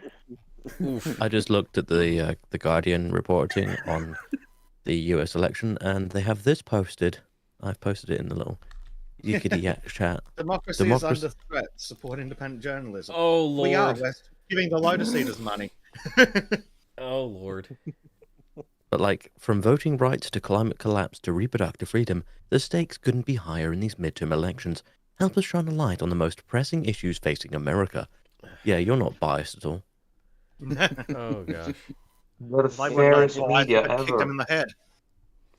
I just looked at the Guardian reporting on the U.S. election, and they have this posted. I've posted it in the little Yickety Yak chat. Democracy is under threat. Support independent journalism. Oh, Lord. We are. We're giving the Lotus Eaters money. Oh, Lord. But like, from voting rights to climate collapse to reproductive freedom, the stakes couldn't be higher in these midterm elections. Help us shine a light on the most pressing issues facing America. Yeah, you're not biased at all. Oh, gosh. The If I were not fairest biased, media I'd kick ever. them in the head.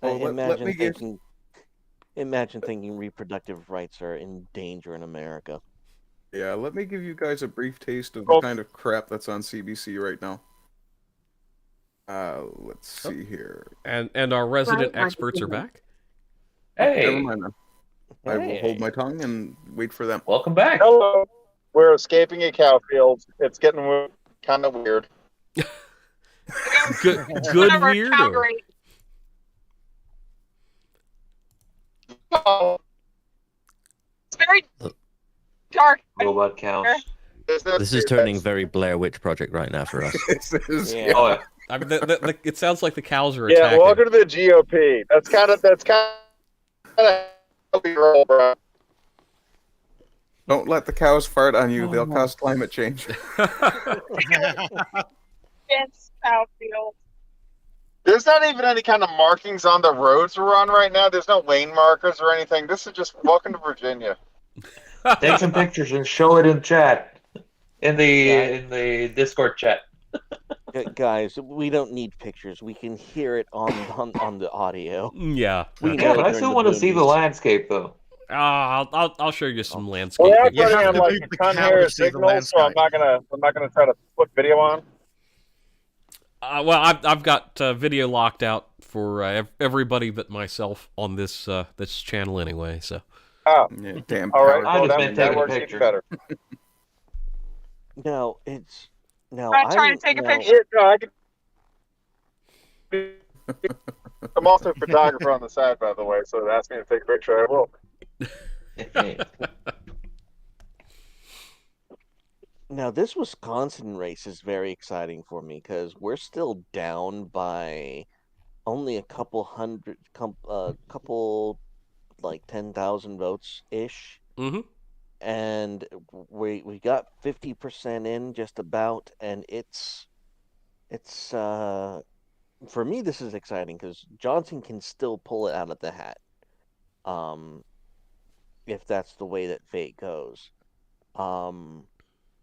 Well, let me give- Imagine thinking reproductive rights are in danger in America. Yeah, let me give you guys a brief taste of the kind of crap that's on CBC right now. Let's see here. And our resident experts are back? Never Hey, mind then. I will hold my tongue and wait for them. welcome back. Hello. We're escaping a cow field. It's getting kind of weird. Good Whatever, weird? Calgary. Oh, It's very dark robot cows. This is turning very Blair Witch Project right now for us. This is, Yeah. Oh, yeah. I mean, it sounds like the cows are Yeah, attacking. welcome to the GOP. That's kind of how we roll, bro. Don't let the cows fart on you. They'll cause climate change. It's Southfield. There's not even any kind of markings on the roads we're on right now. There's no lane markers or anything. This is just welcome to Virginia. Take some pictures and show it in chat, in the Discord chat. Guys, we don't need pictures. We can hear it on the audio. Yeah. We Yeah, know but I during still the want to see the boonies. landscape, though. I'll show you some landscape Well, I'm pictures. You putting have on to like move a the ton cow hair to see the signal, so I'm not gonna try to put video on. Well, I've got video locked out for everybody but myself on this this channel anyway. So Oh, Yeah, damn all right. cow. I Well, just that, meant that taking a works even picture. better. No, it's no. I'm trying to take a no, picture. Yeah, no, I can. I'm also a photographer on the side, by the way, so they asked me to take a picture. I will. Now, this Wisconsin race is very exciting for me because we're still down by only a couple like 10,000 votes ish, hmm and we got 50% in just about, and it's for me this is exciting because Johnson can still pull it out of the hat, if that's the way that fate goes.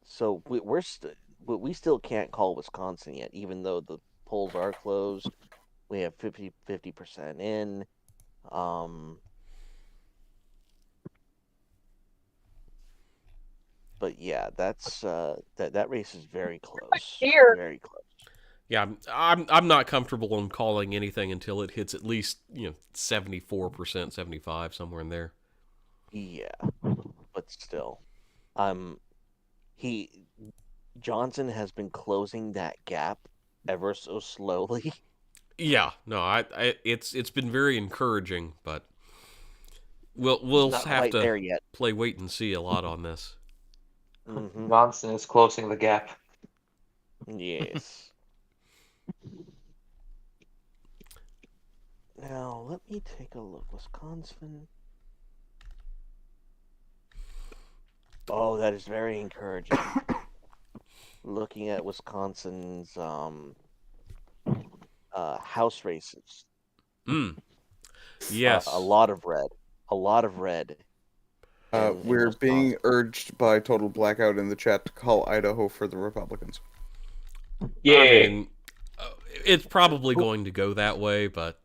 So we still can't call Wisconsin yet, even though the polls are closed. We have 50% in. But yeah, that's that race is very close. Deer. Very close. Yeah, I'm not comfortable in calling anything until it hits at least 74%, 75, somewhere in there. Yeah, but still, Johnson has been closing that gap ever so slowly. Yeah, no, it's been very encouraging, but we'll Not have quite to there yet. play wait and see a lot on this. Hmm. Johnson is closing the gap. Yes. Now let me take a look. Wisconsin. Oh, that is very encouraging. Looking at Wisconsin's house races. Yes. A lot of red. A lot of red. in We're being Wisconsin. urged by Total Blackout in the chat to call Idaho for the Republicans. Yeah. I mean, it's probably going to go that way, but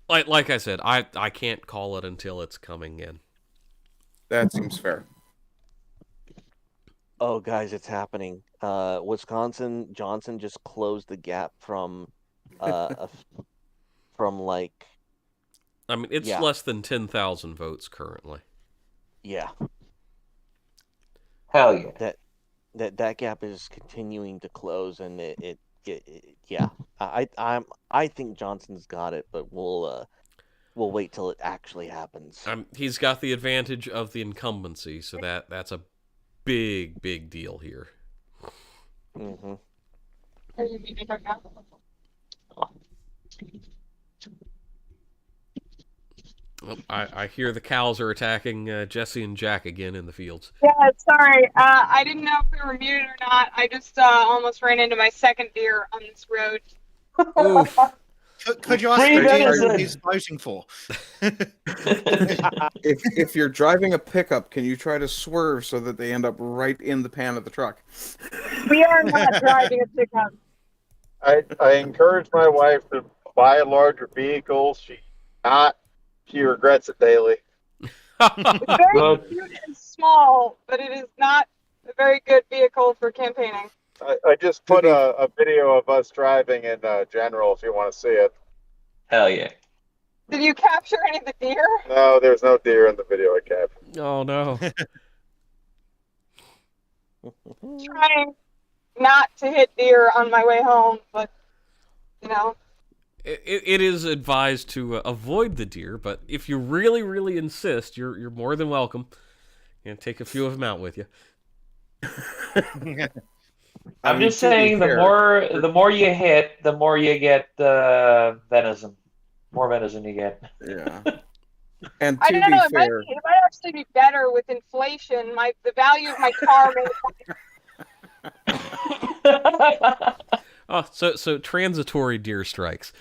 like I said, I can't call it until it's coming in. That seems fair. Oh, guys, it's happening. Wisconsin, Johnson just closed the gap from like, I mean, it's Yeah. less than 10,000 votes currently. yeah, Hell yeah. that gap is continuing to close, and yeah, I think Johnson's got it, but we'll wait till it actually happens. He's got the advantage of the incumbency, so that's a big deal here. Hmm. Well, I hear the cows are attacking Jesse and Jack again in the fields. Yeah, sorry. I didn't know if we were muted or not. I just almost ran into my second deer on this road. Oof. Could you ask Free the deer venison. who he's voting for? If you're driving a pickup, can you try to swerve so that they end up right in the pan of the truck? We are not driving a pickup. I encourage my wife to buy a larger vehicle. She regrets it daily. It's very Good. cute and small, but it is not a very good vehicle for campaigning. I just put a video of us driving in general if you want to see it. Hell yeah. Did you capture any of the deer? No, there's no deer in the video I captured. Oh no. Trying not to hit deer on my way home, but It is advised to avoid the deer, but if you really insist, you're more than welcome. and take a few of them out with you. I'm just to be saying, fair, the more you hit, the more you get venison. More venison you get. Yeah. And I to don't be know. fair, It might actually be better with inflation. The value of my car may. Oh, so transitory deer strikes.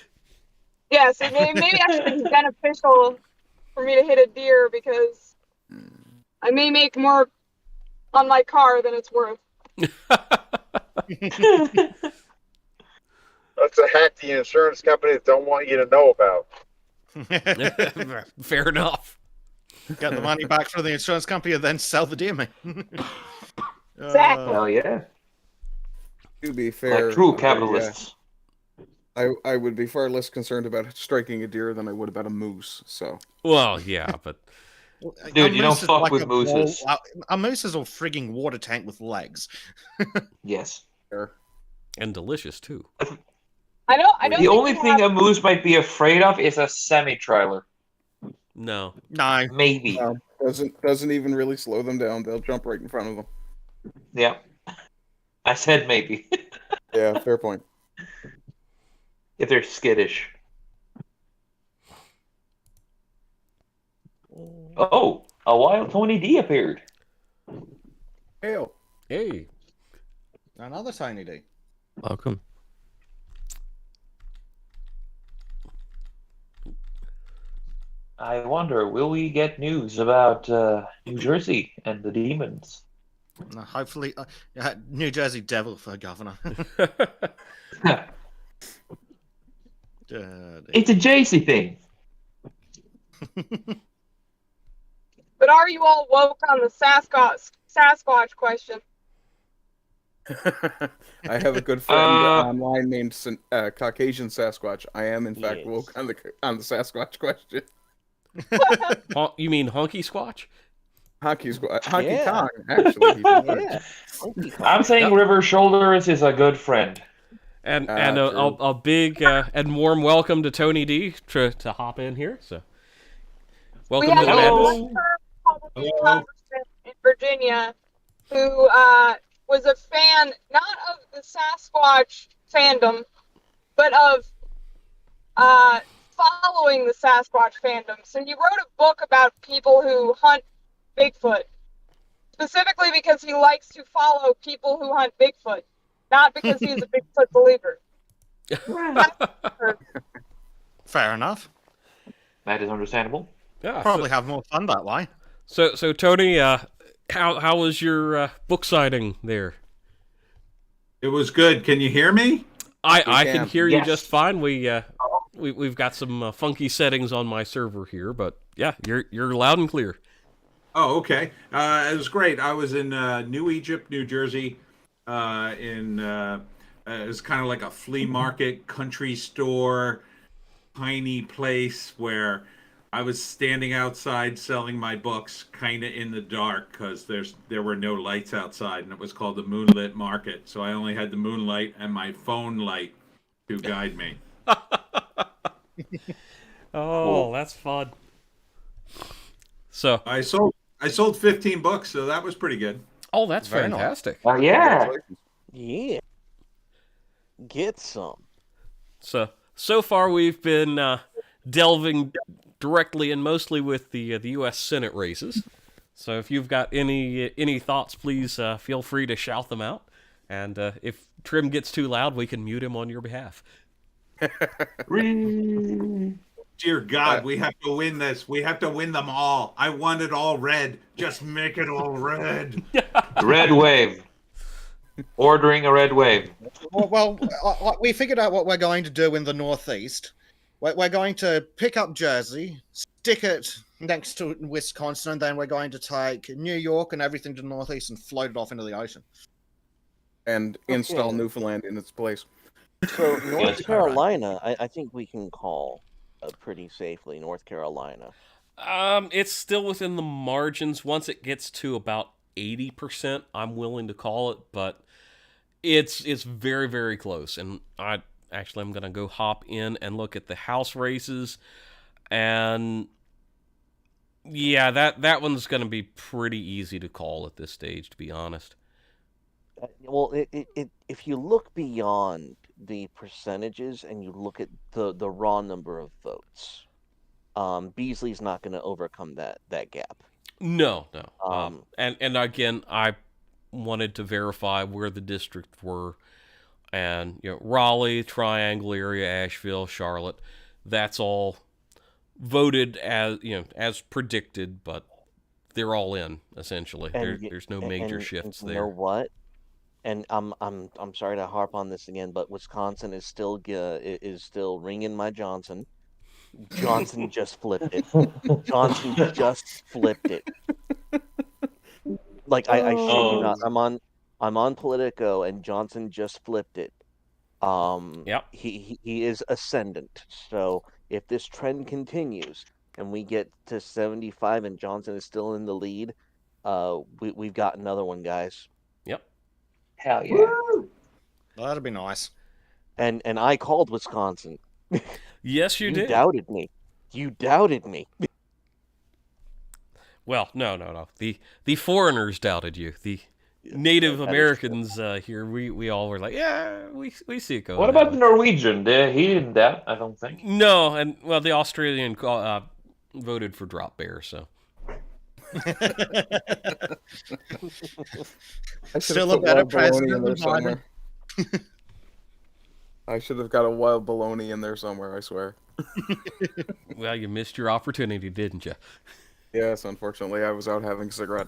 Yes, it may actually be beneficial for me to hit a deer because I may make more on my car than it's worth. That's a hack the insurance companies don't want you to know about. Fair enough. Get the money back from the insurance company and then sell the deer meat. Exactly. Hell yeah. to be fair, Like true capitalists. I would be far less concerned about striking a deer than I would about a moose. So Well, yeah, but Dude, you don't moose is fuck with a mooses. a moose is a frigging water tank with legs. Yes. and delicious too. I don't The think only you thing have- a moose might be afraid of is a semi-trailer. No. No. Maybe. no, doesn't even really slow them down. They'll jump right in front of them. Yeah. I said maybe. Yeah, fair point. If they're skittish. Oh, a wild Tony D appeared. Hail. Hey. Another Tiny D. Welcome. I wonder, will we get news about New Jersey and the demons? Hopefully, New Jersey Devil for governor. It's a JC thing. But are you all woke on the Sasquatch question? I have a good friend online named Caucasian Sasquatch. I am in fact Yes. woke on the Sasquatch question. You mean Honky Squatch? Honky Yeah. Kong, actually. He's Yeah. Monkey Kong. I'm saying River Shoulders is a good friend. And true. a big and warm welcome to Tony D to hop in here. So welcome We to had the Hello. madness. a congressman in Virginia who was a fan not of the Sasquatch fandom, but of following the Sasquatch fandom. So he wrote a book about people who hunt Bigfoot, specifically because he likes to follow people who hunt Bigfoot, not because he's a Bigfoot believer. Fair enough. That is understandable. Yeah, Probably have more fun that way. so Tony, how was your book signing there? It was good. Can you hear me? I can can. hear you Yes. just fine. We've got some funky settings on my server here, but yeah, you're loud and clear. Oh, okay. It was great. I was in New Egypt, New Jersey. It was kind of like a flea market, country store, tiny place where I was standing outside selling my books, kind of in the dark because there were no lights outside, and it was called the Moonlit Market. So I only had the moonlight and my phone light to guide me. Oh, that's fun. So, I sold 15 books, so that was pretty good. oh, that's Very nice. fantastic. Yeah. Congratulations. Yeah. Get some. So far we've been delving directly and mostly with the U.S. Senate races. So if you've got any thoughts, please feel free to shout them out. And if Trym gets too loud, we can mute him on your behalf. Dear God, we have to win this. We have to win them all. I want it all red. Just make it all red. Red wave. Ordering a red wave. Well, we figured out what we're going to do in the Northeast. We're going to pick up Jersey, stick it next to Wisconsin, and then we're going to take New York and everything to the Northeast and float it off into the ocean. And install Okay. Newfoundland in its place. So North Yes, Carolina, I think we can call pretty safely North Carolina. It's still within the margins. Once it gets to about 80%, I'm willing to call it, but it's very, very close. And I'm going to go hop in and look at the house races, and Yeah, that one's going to be pretty easy to call at this stage, to be honest. Well, if you look beyond the percentages and you look at the raw number of votes, Beasley's not going to overcome that gap. No. Um, And again, I wanted to verify where the districts were, and Raleigh, Triangle area, Asheville, Charlotte, that's all voted as predicted, but they're all in essentially. There's no major shifts you there. know what? And I'm sorry to harp on this again, but Wisconsin is still ringing my Johnson. Johnson just flipped it. Johnson just flipped it. Like I shit you not. I'm on Politico, and Johnson just flipped it. Yep. He is ascendant. So if this trend continues and we get to 75 and Johnson is still in the lead, we've got another one, guys. Yep. Hell yeah. Well, that'd be nice. And I called Wisconsin. Yes, you did. Doubted me. You doubted me. Well, no. The foreigners doubted you. The Native Americans here, we all were like, yeah, we see it going. What about the Norwegian? He didn't doubt, I don't think. No, and well, the Australian voted for Drop Bear, so. Still a better president than Biden. I should have got a wild baloney in there somewhere, I swear. Well, you missed your opportunity, didn't you? Yes, unfortunately, I was out having a cigarette.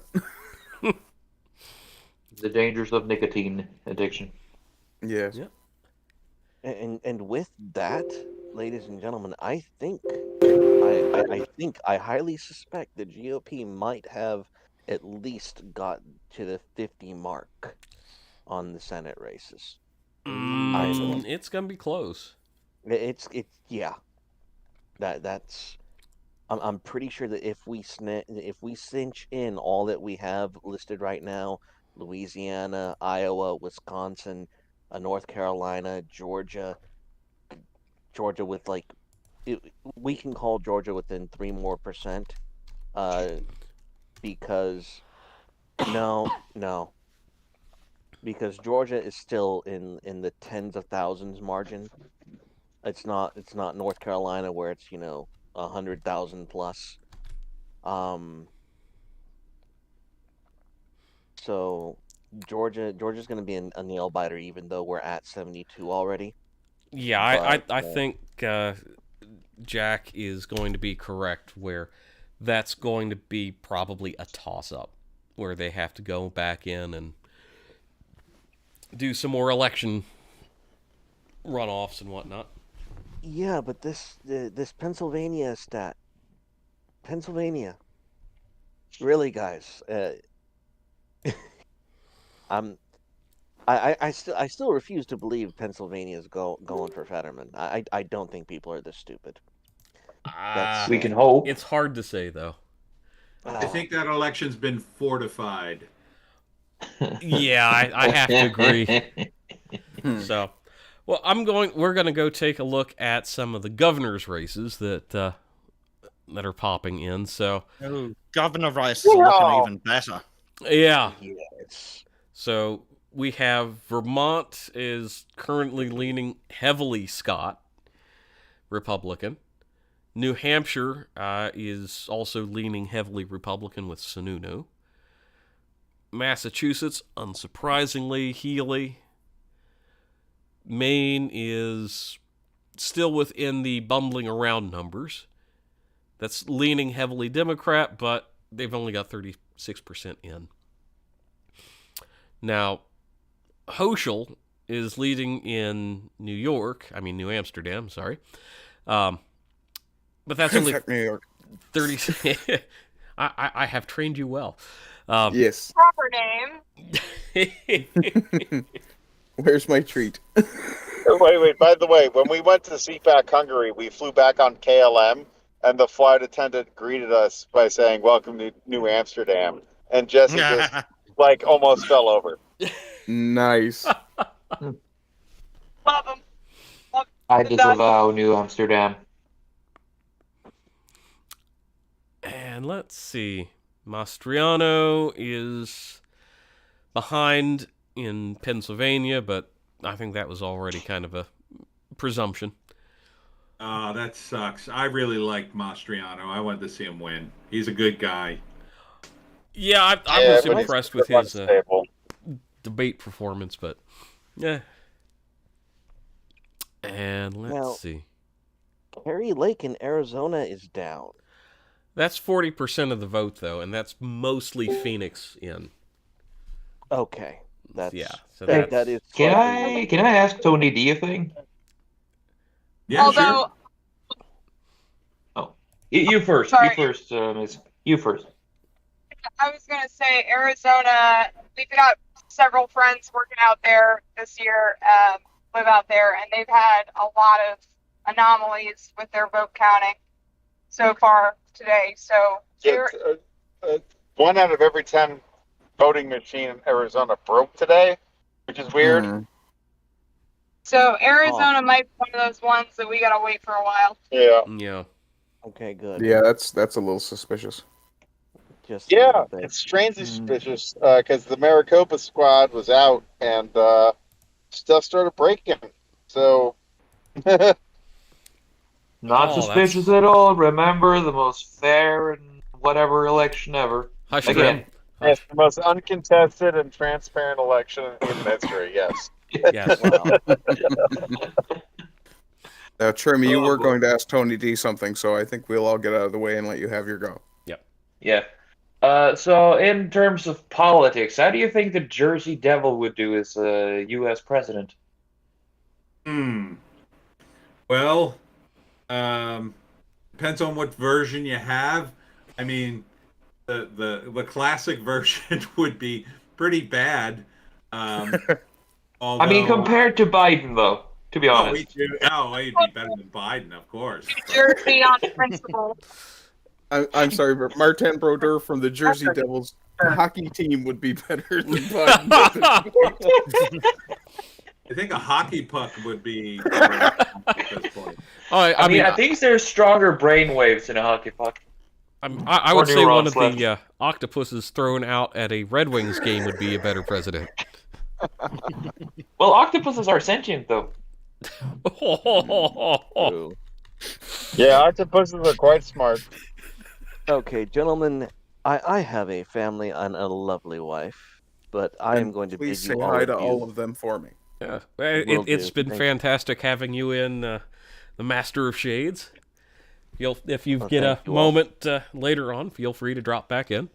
The dangers of nicotine addiction. Yes. Yeah. And with that, ladies and gentlemen, I highly suspect the GOP might have at least got to the 50 mark on the Senate races. It's gonna be close. It's yeah. That's. I'm pretty sure that if we cinch in all that we have listed right now, Louisiana, Iowa, Wisconsin, North Carolina, Georgia with we can call Georgia within 3 more percent, because because Georgia is still in the tens of thousands margin. It's not North Carolina where it's 100,000 plus. So Georgia's going to be a nail biter, even though we're at 72 already. Yeah, I think Jack is going to be correct where that's going to be probably a toss-up, where they have to go back in and do some more election runoffs and whatnot. Yeah, but this Pennsylvania stat, Pennsylvania, really, guys, I still refuse to believe Pennsylvania's going for Fetterman. I don't think people are this stupid. We can hope. It's hard to say, though. I think that election's been fortified. Yeah, I have to agree. So, well, we're going to go take a look at some of the governor's races that are popping in. So, Governor races are looking even better. Yeah. Yes. So we have Vermont is currently leaning heavily Scott, Republican. New Hampshire is also leaning heavily Republican with Sununu. Massachusetts, unsurprisingly, Healy. Maine is still within the bumbling around numbers. That's leaning heavily Democrat, but they've only got 36% in. Now, Hochul is leading in New Amsterdam, sorry. But that's only New York. 30. I have trained you well. Yes. Proper name. Where's my treat? Wait. By the way, when we went to CPAC Hungary, we flew back on KLM, and the flight attendant greeted us by saying, "Welcome to New Amsterdam." And Jesse just almost fell over. Nice. Love them. I disavow New Amsterdam. And And let's see. Mastriano is behind in Pennsylvania, but I think that was already kind of a presumption. Oh, that sucks. I really liked Mastriano. I wanted to see him win. He's a good guy. Yeah, I Yeah, was but he's impressed with his unstable. debate performance, but yeah. And let's Now- see. Carrie Lake in Arizona is down. That's 40% of the vote, though, and that's mostly Phoenix in. Okay, that's Yeah, so that that's- is. Can I ask Tony D a thing? Yeah, Although, Oh, you first. Sorry. You first, Miss. You first. I was going to say Arizona, we've got several friends working out there this year, live out there, and they've had a lot of anomalies with their vote counting so far today. So, It's, 1 out of every 10 voting machine in Arizona broke today, which is weird. Hmm. so Arizona might be one of those ones that we got to wait for a while. Yeah. Yeah. Okay, good. Yeah, that's a little suspicious. Just a Yeah, little bit. it's strangely suspicious because the Maricopa squad was out and stuff started breaking. So, Not Oh, suspicious at all. Remember, the most fair and whatever election ever. Hush, Again. Trym. it's the most uncontested and transparent election in human history. Yes. Yes. Wow. Now, Trym, you Oh, were boy. going to ask Tony D something, so I think we'll all get out of the way and let you have your go. Yeah. So in terms of politics, how do you think the Jersey Devil would do as U.S. president? Well, depends on what version you have. I mean, the classic version would be pretty bad. I Although, mean, compared to Biden, though, to be honest. he'd be better than Biden, of course. Jersey on principle. I'm sorry, but Martin Brodeur from the Jersey Devils hockey team would be better than Biden at this point. I think a hockey puck would be better at this point. I mean, I think there's stronger brainwaves in a hockey puck. I would Or say one neurons of the octopuses thrown out at a Red Wings game would be a better president. Well, octopuses are sentient, though. True. Yeah, octopuses are quite smart. Okay, gentlemen, I have a family and a lovely wife, but I am going to bid Please say you all hi to adieu. all of them for me. Yeah, Will it's do. been Thank fantastic having you in the Master of Shades. If you Well, get a thank you all. moment later on, feel free to drop back in.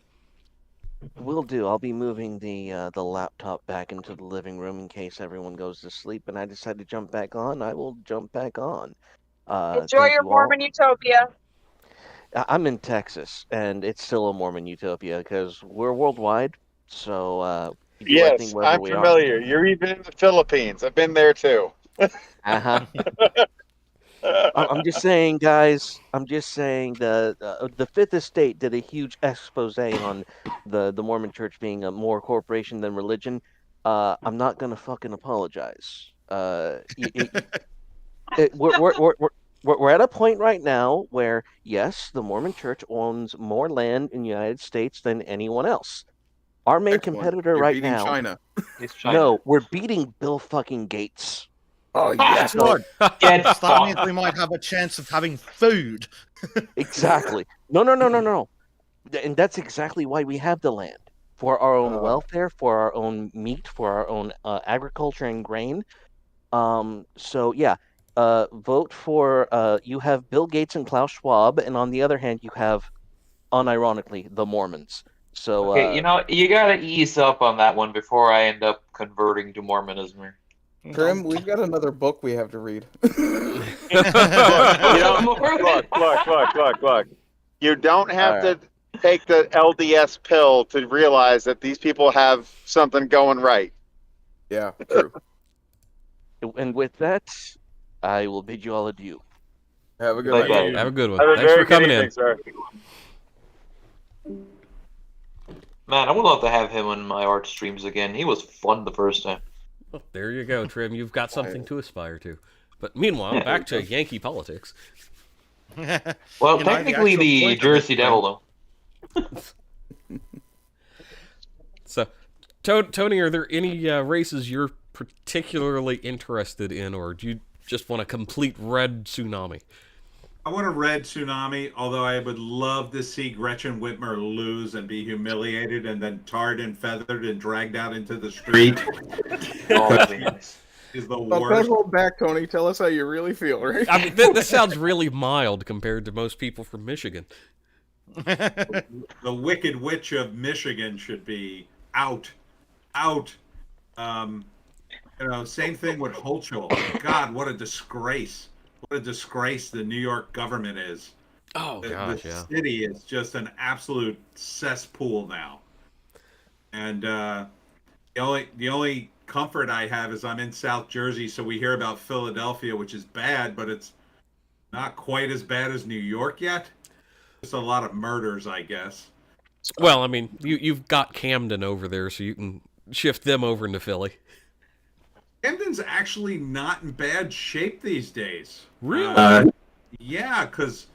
Will do. I'll be moving the laptop back into the living room in case everyone goes to sleep, and I decide to jump back on. I will jump back on. Enjoy Thank your you all. Mormon utopia. I'm in Texas, and it's still a Mormon utopia because we're worldwide. So we do everything Yes, wherever I'm we familiar. You're even in the Philippines. I've been there too. are. Uh-huh. I'm just saying, guys. I'm just saying the Fifth Estate did a huge expose on the Mormon Church being more corporation than religion. I'm not gonna fucking apologize. We're at a point right now where yes, the Mormon Church owns more land in the United States than anyone else. Our main Excellent. competitor You're right beating now. China. It's China. No, we're beating Bill fucking Gates. Oh yes. Good. Get That means fucked. we might have a chance of having food. Exactly. No. And that's exactly why we have the land. For our own welfare, for our own meat, for our own agriculture and grain. So yeah, vote for you have Bill Gates and Klaus Schwab, and on the other hand, you have, unironically, the Mormons. So Okay, you gotta ease up on that one before I end up converting to Mormonism here. Trym, we've got another book we have to read. Look. You don't have to take the LDS pill to realize that these people have something going right. Yeah, true. and with that, I will bid you all adieu. Have a good Bye-bye. night. Have a good one. Have a Thanks very for good coming evening, in. sir. Man, I would love to have him on my art streams again. He was fun the first time. Well, there you go, Trym. You've got something to aspire to. But meanwhile, Yeah. back to Yankee politics. Well, You know, the technically actual the point of Jersey it, Devil, though. So, Tony, are there any races you're particularly interested in, or do you just want a complete red tsunami? I want a red tsunami, although I would love to see Gretchen Whitmer lose and be humiliated and then tarred and feathered and dragged out into the street. Oh, that'd be nice. Is the Well, don't worst. hold back, Tony. Tell us how you really feel, right? I mean, this sounds really mild compared to most people from Michigan. The Wicked Witch of Michigan should be out. Same thing with Holchel. God, what a disgrace. What a disgrace the New York government is. Oh, gosh, the yeah. city is just an absolute cesspool now. And the only comfort I have is I'm in South Jersey, so we hear about Philadelphia, which is bad, but it's not quite as bad as New York yet. Just a lot of murders, I guess. Well, I mean, you've got Camden over there, so you can shift them over into Philly. Camden's actually not in bad shape these days. Really? Yeah, because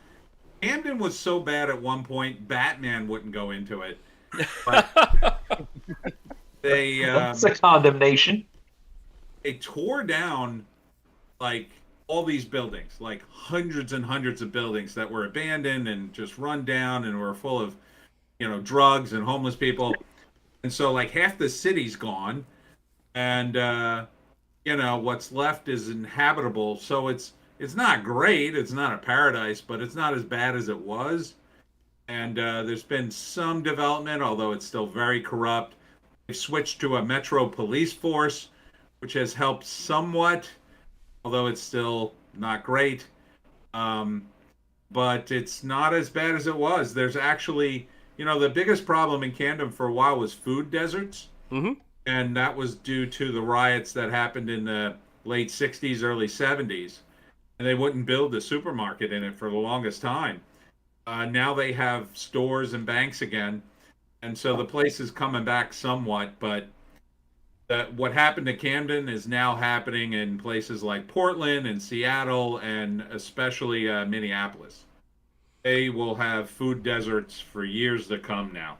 Camden was so bad at one point, Batman wouldn't go into it. But they That's a condemnation. they tore down like all these buildings, like hundreds and hundreds of buildings that were abandoned and just run down and were full of, drugs and homeless people. And so like half the city's gone, and what's left is inhabitable. So it's not great. It's not a paradise, but it's not as bad as it was. And there's been some development, although it's still very corrupt. They've switched to a metro police force, which has helped somewhat, although it's still not great. But it's not as bad as it was. There's actually, the biggest problem in Camden for a while was food deserts. Mm-hmm. And that was due to the riots that happened in the late 60s, early 70s. And they wouldn't build a supermarket in it for the longest time. Now they have stores and banks again. And so the place is coming back somewhat. But what happened to Camden is now happening in places like Portland and Seattle and especially Minneapolis. They will have food deserts for years to come now.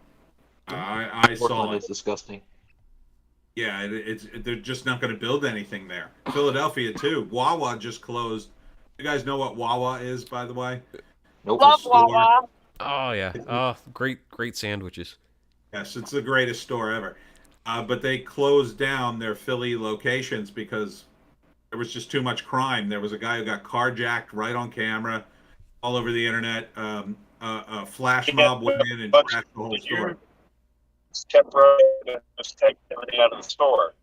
I saw Portland it. is disgusting. Yeah, they're just not going to build anything there. Philadelphia too. Wawa just closed. You guys know what Wawa is, by the way? Nope. Love Store. Wawa. Oh, yeah. Oh, great sandwiches. Yes, it's the greatest store ever. But they closed down their Philly locations because there was just too much crime. There was a guy who got carjacked right on camera, all over the internet. A flash mob went in and trashed the whole store. Kept running and just taking everything out of the store.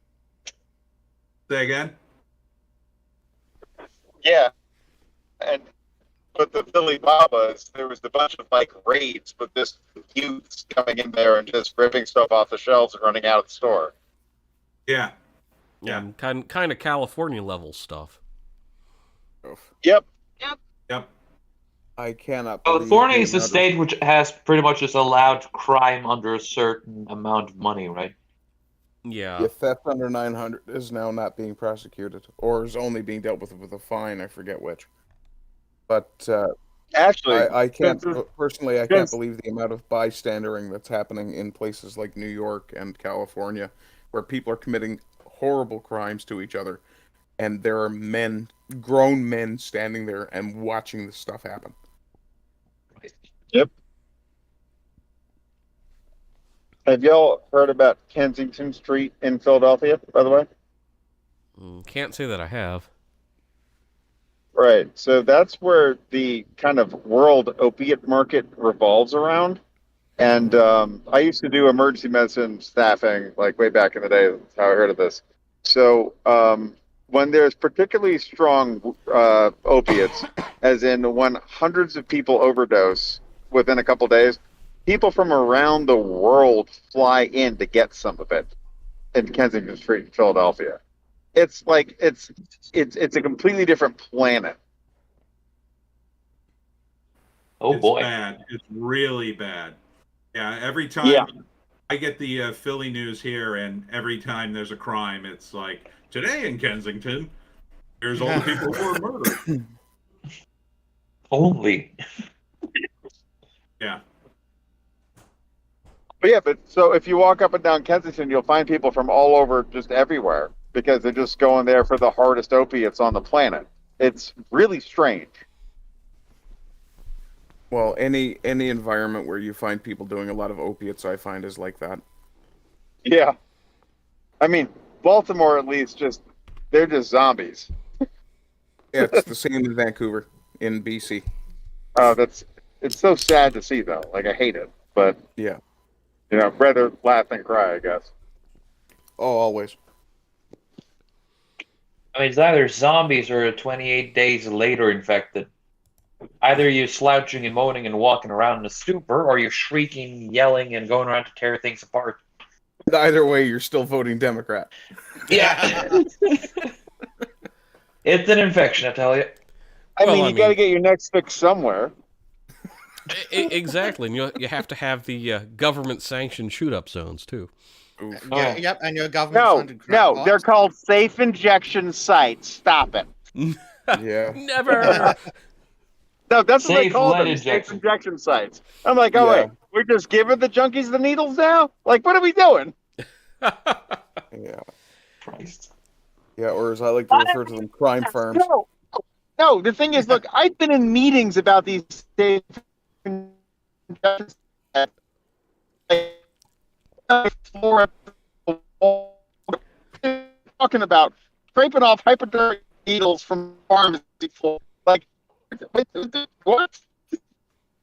Say again? Yeah, but the Philly Babas, there was a bunch of like raids with this youths coming in there and just ripping stuff off the shelves and running out of the store. Yeah. Yeah, kind of California level stuff. Yep. I cannot believe California is the a amount of- state which has pretty much just allowed crime under a certain amount of money, right? Yeah. Yeah, theft under 900 is now not being prosecuted, or is only being dealt with a fine. I forget which. But Actually, I can't personally. I can't Yes. believe the amount of bystandering that's happening in places like New York and California, where people are committing horrible crimes to each other, and there are grown men, standing there and watching this stuff happen. Yep. Have y'all heard about Kensington Street in Philadelphia, by the way? Can't say that I have. Right. So that's where the kind of world opiate market revolves around. And I used to do emergency medicine staffing, like way back in the day. That's how I heard of this. So when there's particularly strong opiates, as in when hundreds of people overdose within a couple days, people from around the world fly in to get some of it in Kensington Street in Philadelphia. It's like it's a completely different planet. Oh It's boy. bad. It's really bad. Yeah, every time I get the Philly news here, and every time there's a crime, it's like, today in Kensington, there's all the people who were murdered. Only. Yeah. But yeah, but so if you walk up and down Kensington, you'll find people from all over, just everywhere, because they're just going there for the hardest opiates on the planet. It's really strange. Well, any environment where you find people doing a lot of opiates, I find is like that. Yeah. I mean, Baltimore at least they're just zombies. Yeah, it's the same in Vancouver, in BC. It's so sad to see though. Like I hate it, but Yeah. Rather laugh than cry, I guess. Oh, always. I mean, it's either zombies or 28 days later infected. Either you're slouching and moaning and walking around in a stupor, or you're shrieking, yelling, and going around to tear things apart. Either way, you're still voting Democrat. Yeah. It's an infection, I tell you. I mean, you got to get your necks fixed somewhere. Exactly, and you have to have the government-sanctioned shoot-up zones, too. Yeah, yep, and your government No, they're called safe injection sites. Stop it. Yeah. Never! No, that's what they Safe call lead them, injection. safe injection sites. I'm like, oh, wait, we're just giving the junkies the needles now? Like, what are we doing? Yeah. Christ. Yeah, or as I like to refer to them, crime farms. No, the thing is, look, I've been in meetings about these safe injection sites. Talking about scraping off hypodermic needles from pharmacy floor. Like, what?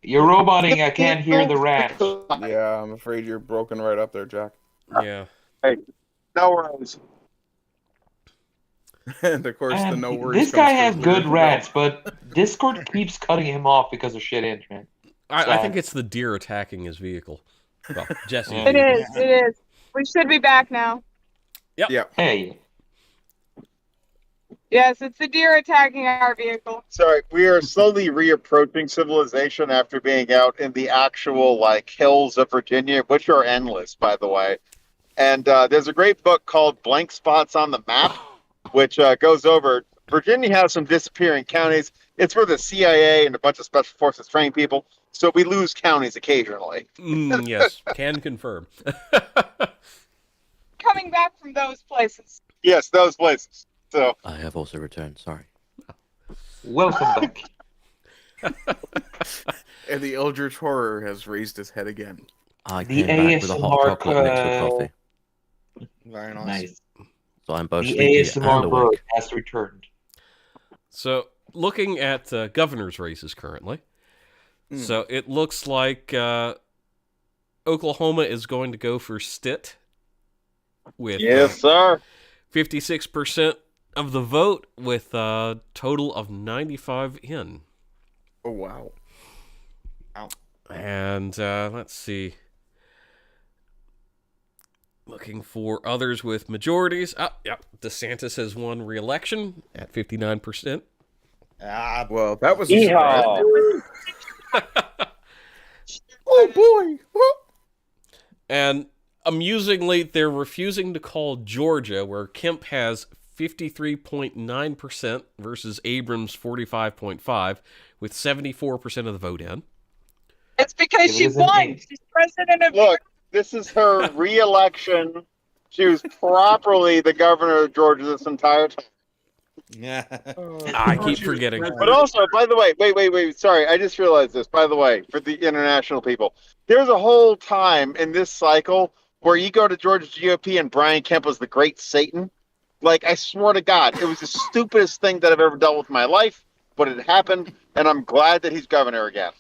You're roboting, I can't hear the rats. Yeah, I'm afraid you're broken right up there, Jack. Yeah. Hey, no worries. And of course, the Man, no worries. this guy comes has through good the rats, but Discord keeps cutting him off because of shit internet. I think it's the deer attacking his vehicle. Well, Jesse. It is. It is. We should be back now. Yep. Yeah. Hey. Yes, it's the deer attacking our vehicle. Sorry, we are slowly reapproaching civilization after being out in the actual hills of Virginia, which are endless, by the way. And there's a great book called Blank Spots on the Map, which goes over Virginia has some disappearing counties. It's where the CIA and a bunch of special forces train people, so we lose counties occasionally. Yes, can confirm. Coming back from those places. Yes, those places. So I have also returned. Sorry. Welcome back. And the Eldritch Horror has raised his head again. I The came back with a hot ASMR chocolate mixed with coffee. Very nice. Nice. So I'm both The sleepy and ASMR bird awake. has returned. So, looking at governor's races currently, so it looks like Oklahoma is going to go for Stitt with yes, sir. 56% of the vote with a total of 95 in. Oh, wow. And let's see. Looking for others with majorities. Oh, yep. DeSantis has won re-election at 59%. Well, that was a surprise. Oh, boy. And amusingly, they're refusing to call Georgia, where Kemp has 53.9% versus Abrams 45.5%, with 74% of the vote in. It's because she won. She's president of. Look, this is her re-election. She was properly the governor of Georgia this entire time. Yeah. I keep forgetting. But also, by the way, wait. Sorry, I just realized this. By the way, for the international people, there's a whole time in this cycle where you go to Georgia GOP and Brian Kemp was the great Satan. Like, I swear to God, it was the stupidest thing that I've ever dealt with in my life, but it happened, and I'm glad that he's governor again.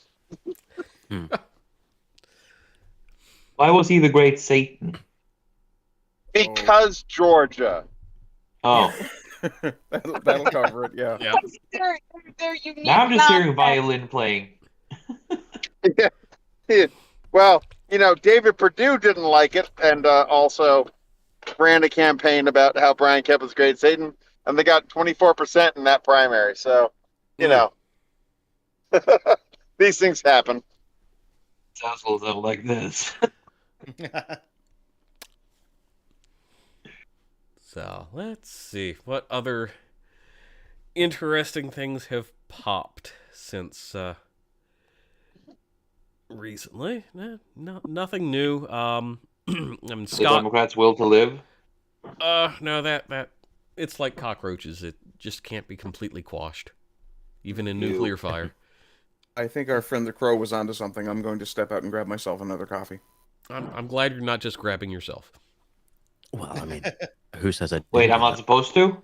Why was he the great Satan? Because Georgia. Oh. That'll cover it, yeah. Yeah. They're unique. Now I'm just hearing violin playing. Well, David Perdue didn't like it, and also ran a campaign about how Brian Kemp was great Satan, and they got 24% in that primary. So, these things happen. Sounds a little like this. So, let's see. What other interesting things have popped since Recently, nothing new. The Scott. Democrats' will to live. No, that it's like cockroaches. It just can't be completely quashed, even in nuclear fire. I think our friend the Crow was onto something. I'm going to step out and grab myself another coffee. I'm glad you're not just grabbing yourself. Well, I mean, who says I? Wait, I'm not supposed to?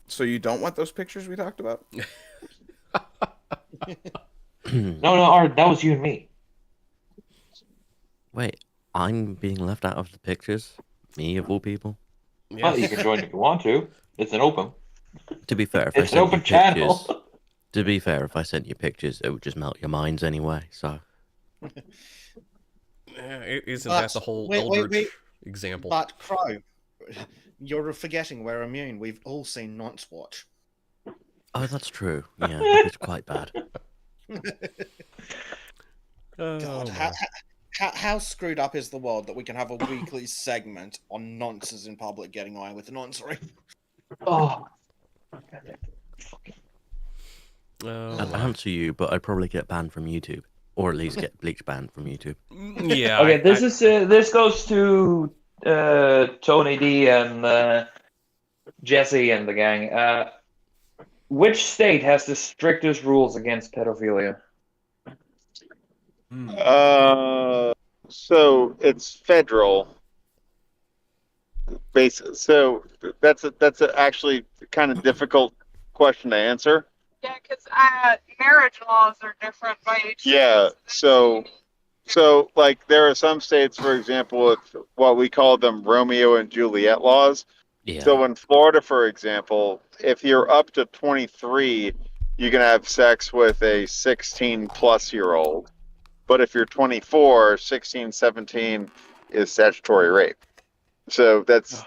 So you don't want those pictures we talked about? No, Art, that was you and me. Wait, I'm being left out of the pictures? Me, of all people? Well, you can join if you want to. It's an open. To be fair, if It's I an sent you open channel. pictures, to be fair, if I sent you pictures, it would just melt your minds anyway. So, Isn't that the whole Eldritch example? But Crow, you're forgetting we're immune. We've all seen Nonce Watch. oh, that's true. Yeah, it's quite bad. God, how screwed up is the world that we can have a weekly segment on nonces in public getting away with noncery? Oh. I'd answer you, but I'd probably get banned from YouTube, or at least get Bleach banned from YouTube. Yeah. Okay, this goes to Tony D and Jesse and the gang. Which state has the strictest rules against pedophilia? So it's federal. So that's a actually kind of difficult question to answer. Yeah, because marriage laws are different by each state. Yeah. So like there are some states, for example, with what we call them Romeo and Juliet laws. Yeah. So in Florida, for example, if you're up to 23, you can have sex with a 16-plus-year-old. But if you're 24, 16, 17 is statutory rape. So that's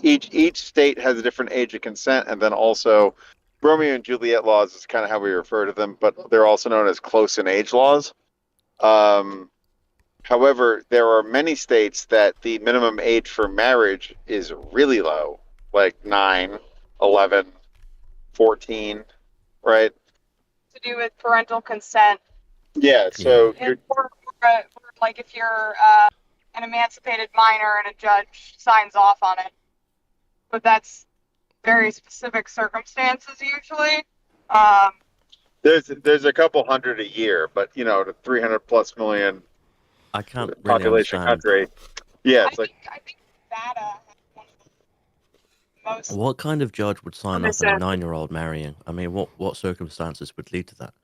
each state has a different age of consent, and then also Romeo and Juliet laws is kind of how we refer to them, but they're also known as close in age laws. However, there are many states that the minimum age for marriage is really low, like 9, 11, 14, right? To do with parental consent. Yeah, so like if you're an emancipated minor and a judge signs off on it. But that's very specific circumstances usually. there's a couple hundred a year, but the 300+ million I can't really population understand. country. Yeah, it's I think Nevada has one of the most. What kind of judge would sign off on a Understand. 9-year-old marrying? I mean, what circumstances would lead to that?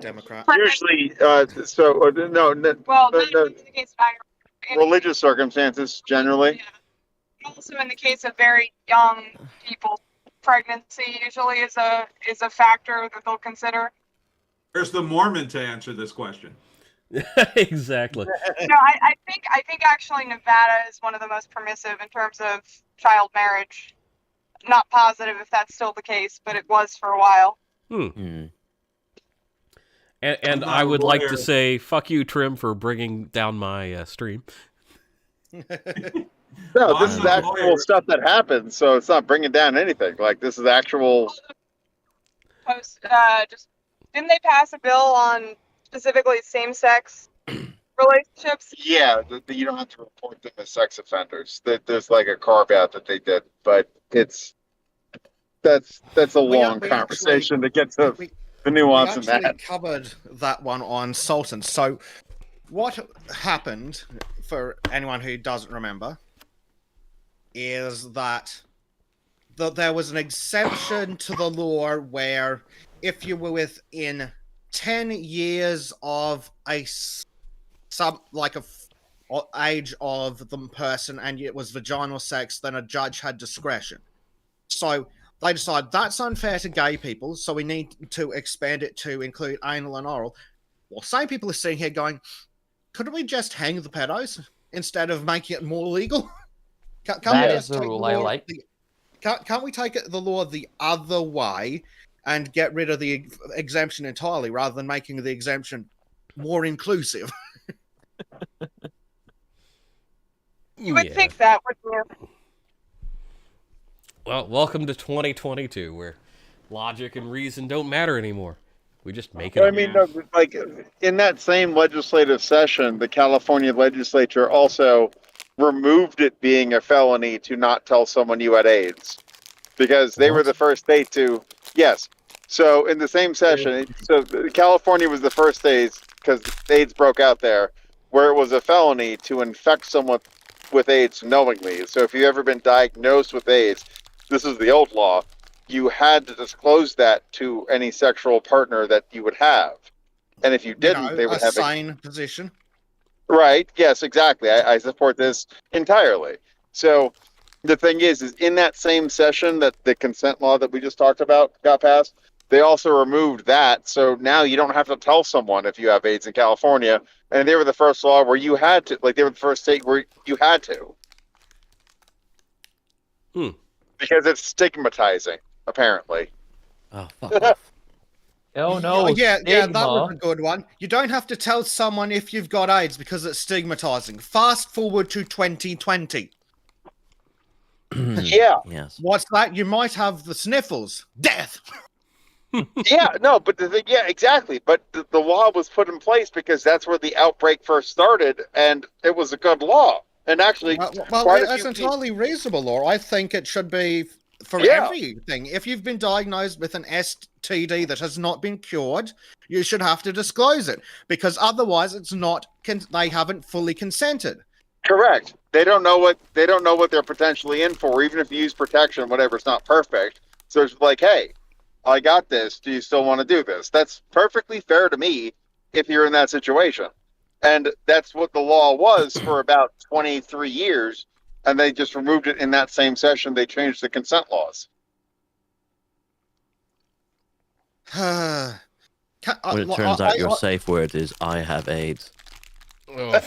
Democrat. usually Well, no, not in the case of minor. religious circumstances generally. Yeah. Also, in the case of very young people, pregnancy usually is a factor that they'll consider. There's the Mormon to answer this question. Exactly. No, I think actually Nevada is one of the most permissive in terms of child marriage. Not positive if that's still the case, but it was for a while. And I'm not I a would like to lawyer. say, fuck you, Trym, for bringing down my stream. No, Well, this I'm is not a actual lawyer. stuff that happens, so it's not bringing down anything. Like this is actual. Just didn't they pass a bill on specifically same-sex relationships? Yeah, you don't have to report them as sex offenders. There's like a carve out that they did, but that's a long we conversation to get to We, the we nuance in actually that. covered that one on Sultan. So, what happened, for anyone who doesn't remember, is that there was an exemption to the law where if you were within 10 years of age of the person and it was vaginal sex, then a judge had discretion. So they decided that's unfair to gay people, so we need to expand it to include anal and oral. Well, same people are sitting here going, couldn't we just hang the pedos instead of making it more legal? Can't That we is just the take rule I law like. Can't we take the law the other way and get rid of the exemption entirely rather than making the exemption more inclusive? You would think that, wouldn't you? Well, welcome to 2022, where logic and reason don't matter anymore. We just make it But I up. mean, no, like in that same legislative session, the California legislature also removed it being a felony to not tell someone you had AIDS, because they were What? the first state to. Yes. So in the same session, so California was the first state because AIDS broke out there, where it was a felony to infect someone with AIDS knowingly. So if you've ever been diagnosed with AIDS, this is the old law. You had to disclose that to any sexual partner that you would have. And if you didn't, they would have sane position. Right. Yes, exactly. I support this entirely. So the thing is in that same session that the consent law that we just talked about got passed, they also removed that. So now you don't have to tell someone if you have AIDS in California. And they were the first law where you had to, like, they were the first state where you had to. Because it's stigmatizing, apparently. Oh, fuck off. Oh no! Yeah, that was stigma. a good one. You don't have to tell someone if you've got AIDS because it's stigmatizing. Fast forward to 2020. Yeah. Yes. What's that? You might have the sniffles. Death. Yeah, no, but the thing, yeah, exactly. But the law was put in place because that's where the outbreak first started, and it was a good law. And actually, Well, quite a that's few entirely reasonable, law. I think it should be for Yeah. everything. If you've been diagnosed with an STD that has not been cured, you should have to disclose it because otherwise, it's not. They haven't fully consented. Correct. They don't know what they're potentially in for, even if you use protection, whatever. It's not perfect. So it's like, hey, I got this. Do you still want to do this? That's perfectly fair to me if you're in that situation. And that's what the law was for about 23 years. And they just removed it in that same session. They changed the consent laws. Well, it turns out your safe word is "I have AIDS." Look,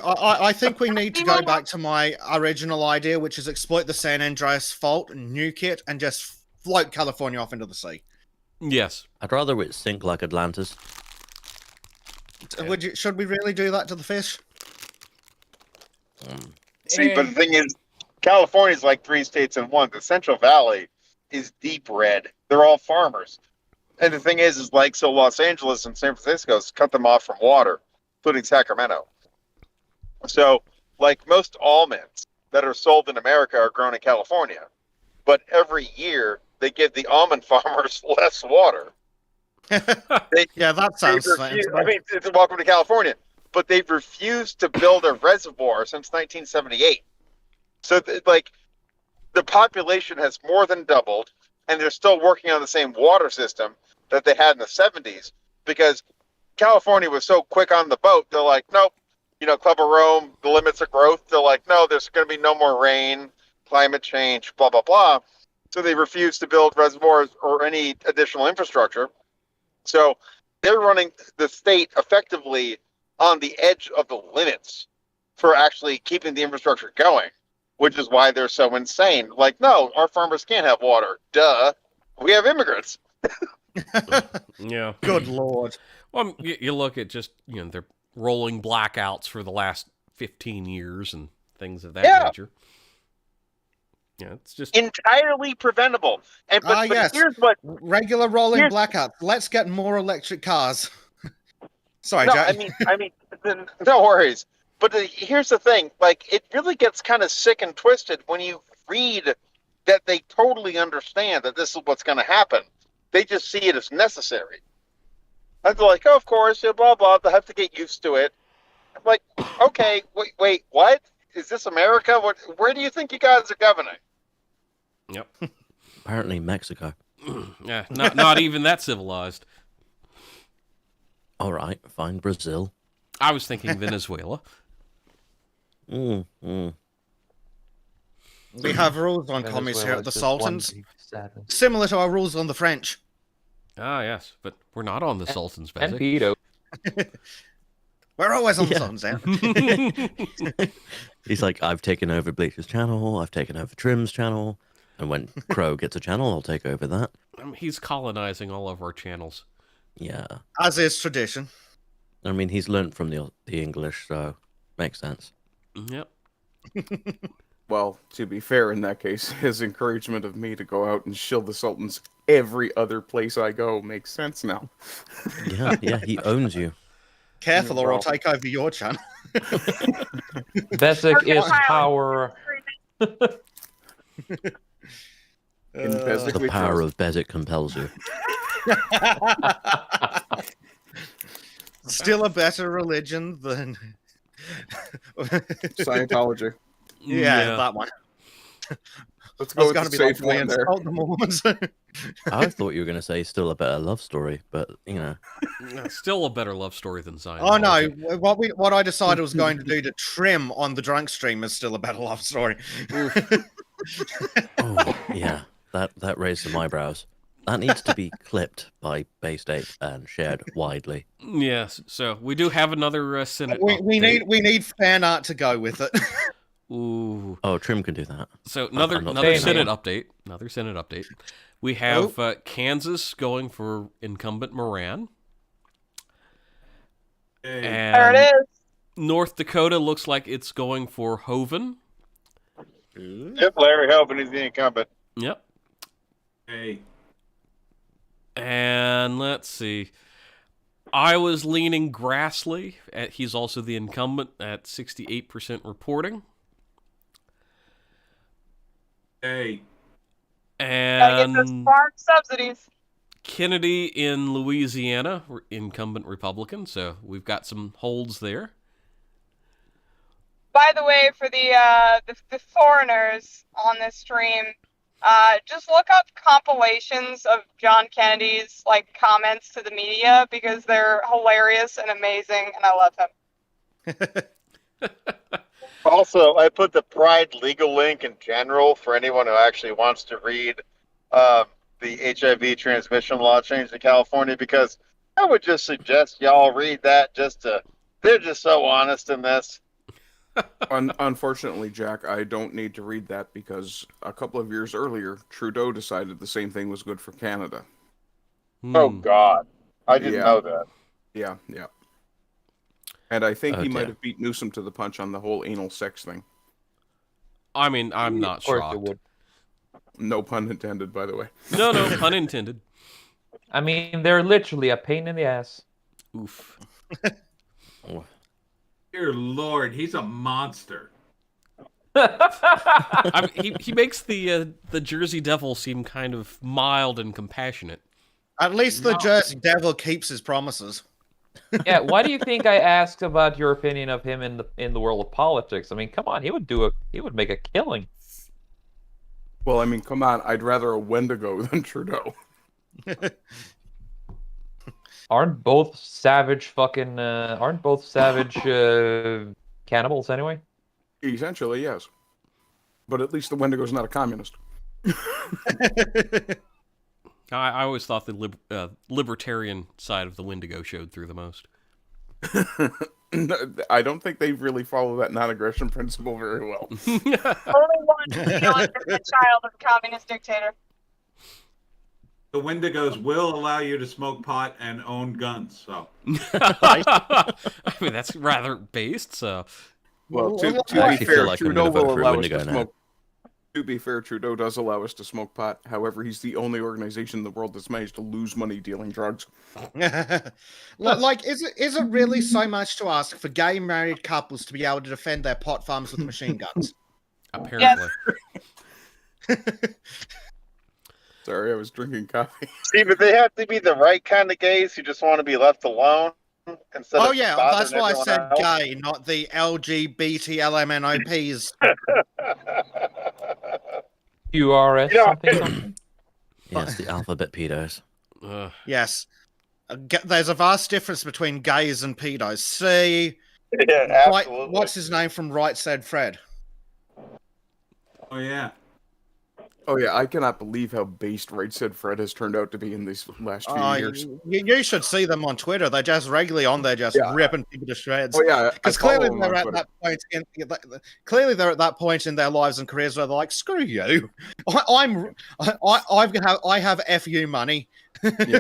I think we need to go back to my original idea, which is exploit the San Andreas fault, nuke it, and just float California off into the sea. Yes. I'd rather it sink like Atlantis. Should we really do that to the fish? See, but the thing is, California's like 3 states in one. The Central Valley is deep red. They're all farmers. And the thing is like, so Los Angeles and San Francisco cut them off from water, including Sacramento. So, like most almonds that are sold in America are grown in California. But every year, they give the almond farmers less water. Yeah, that sounds sensible. I mean, it's welcome to California. But they've refused to build a reservoir since 1978. So, the population has more than doubled, and they're still working on the same water system that they had in the 70s because California was so quick on the boat. They're like, nope, Club of Rome, the limits of growth. They're like, no, there's going to be no more rain, climate change, blah, blah, blah. So they refuse to build reservoirs or any additional infrastructure. So they're running the state effectively on the edge of the limits for actually keeping the infrastructure going, which is why they're so insane. Like, no, our farmers can't have water. Duh. We have immigrants. Yeah. Good Lord. Well, you look at just, they're rolling blackouts for the last 15 years and things of that nature. Yeah, it's just entirely preventable. And but yes. Here's what regular rolling blackouts. Let's get more electric cars. Sorry, no, Jack. I mean, no worries. But here's the thing: like, it really gets kind of sick and twisted when you read that they totally understand that this is what's going to happen. They just see it as necessary. And they're like, oh, of course, blah blah. They have to get used to it. I'm like, okay, wait, what? Is this America? Where do you think you guys are governing? Yep. Apparently Mexico. Yeah, not even that civilized. All right, fine, Brazil. I was thinking Venezuela. We have rules on commies here at the Sultans, similar to our rules on the French. Ah, yes, but we're not on the Sultans, Bezek. And Vito. We're always on the Sultans, eh? He's like, I've taken over Bleach's channel, I've taken over Trym's channel, and when Crow gets a channel, I'll take over that. He's colonizing all of our channels. Yeah. As is tradition. I mean, he's learnt from the English, so makes sense. Yep. Well, to be fair, in that case, his encouragement of me to go out and shill the Sultans every other place I go makes sense now. Yeah, he owns you. Careful, or I'll take over your channel. Bezek is power. In Bezek, The power of Bezek compels you. Still a better religion than Scientology. Yeah, that one. Let's go with going the to be like, safe one there. insult the Mormons. I thought you were going to say still a better love story, but Still a better love story than Zion. Oh no! What I decided was going to do to Trym on the drunk stream is still a better love story. Oh yeah, that raised some eyebrows. That needs to be clipped by Based Ape and shared widely. Yes, so we do have another Senate. We need fan art to go with it. Ooh. Oh, Trym can do that. So another Senate update. Another Senate update. We have Kansas going for incumbent Moran. And There it is. North Dakota looks like it's going for Hoven. Yep, Larry Hoven is the incumbent. Yep. Hey. And let's see. Iowa's leaning Grassley. He's also the incumbent at 68% reporting. Hey. Gotta get those And farm subsidies. Kennedy in Louisiana, incumbent Republican, so we've got some holds there. By the way, for the foreigners on this stream, just look up compilations of John Kennedy's comments to the media because they're hilarious and amazing, and I love him. Also, I put the Pride legal link in general for anyone who actually wants to read the HIV transmission law change in California, because I would just suggest y'all read that. They're just so honest in this. Unfortunately, Jack, I don't need to read that because a couple of years earlier, Trudeau decided the same thing was good for Canada. Oh, God. I didn't know that. Yeah. And I think he dear. might have beat Newsom to the punch on the whole anal sex thing. I mean, I'm not shocked. No pun intended, by the way. No, pun intended. I mean, they're literally a pain in the ass. Oof. Dear Lord, he's a monster. I mean, he makes the Jersey Devil seem kind of mild and compassionate. At least the Jersey Devil keeps his promises. Yeah, why do you think I asked about your opinion of him in the world of politics? I mean, come on, he would make a killing. Well, I mean, come on, I'd rather a Wendigo than Trudeau. Aren't both savage cannibals anyway? Essentially, yes. But at least the Wendigo's not a communist. I always thought the libertarian side of the Wendigo showed through the most. I don't think they really follow that non-aggression principle very well. Only one feeling is the child of a communist dictator. The Wendigos will allow you to smoke pot and own guns, so. I mean, that's rather based, so. Well, to I be feel fair, like I'm Trudeau gonna vote will for a allow us Wendigo to now. smoke. To be fair, Trudeau does allow us to smoke pot. However, he's the only organization in the world that's managed to lose money dealing drugs. Like, is it really so much to ask for gay married couples to be able to defend their pot farms with machine guns? Apparently. Sorry, I was drinking coffee. See, but they have to be the right kind of gays who just want to be left alone. Instead Oh of yeah, bothering that's why I everyone said else. gay, not the LGBTLMNOPs. QRS something? Yes, the alphabet pedos. Yes. There's a vast difference between gays and pedos. See, Yeah, absolutely. what's his name from Right Said Fred? Oh, yeah. Oh yeah, I cannot believe how based Right Said Fred has turned out to be in these last few years. You should see them on Twitter. They're just regularly on there, just ripping people to shreds. Oh yeah, Because clearly they're at that point. Clearly they're at that point in their lives and careers where they're like, "Screw you, I have FU money." Yeah.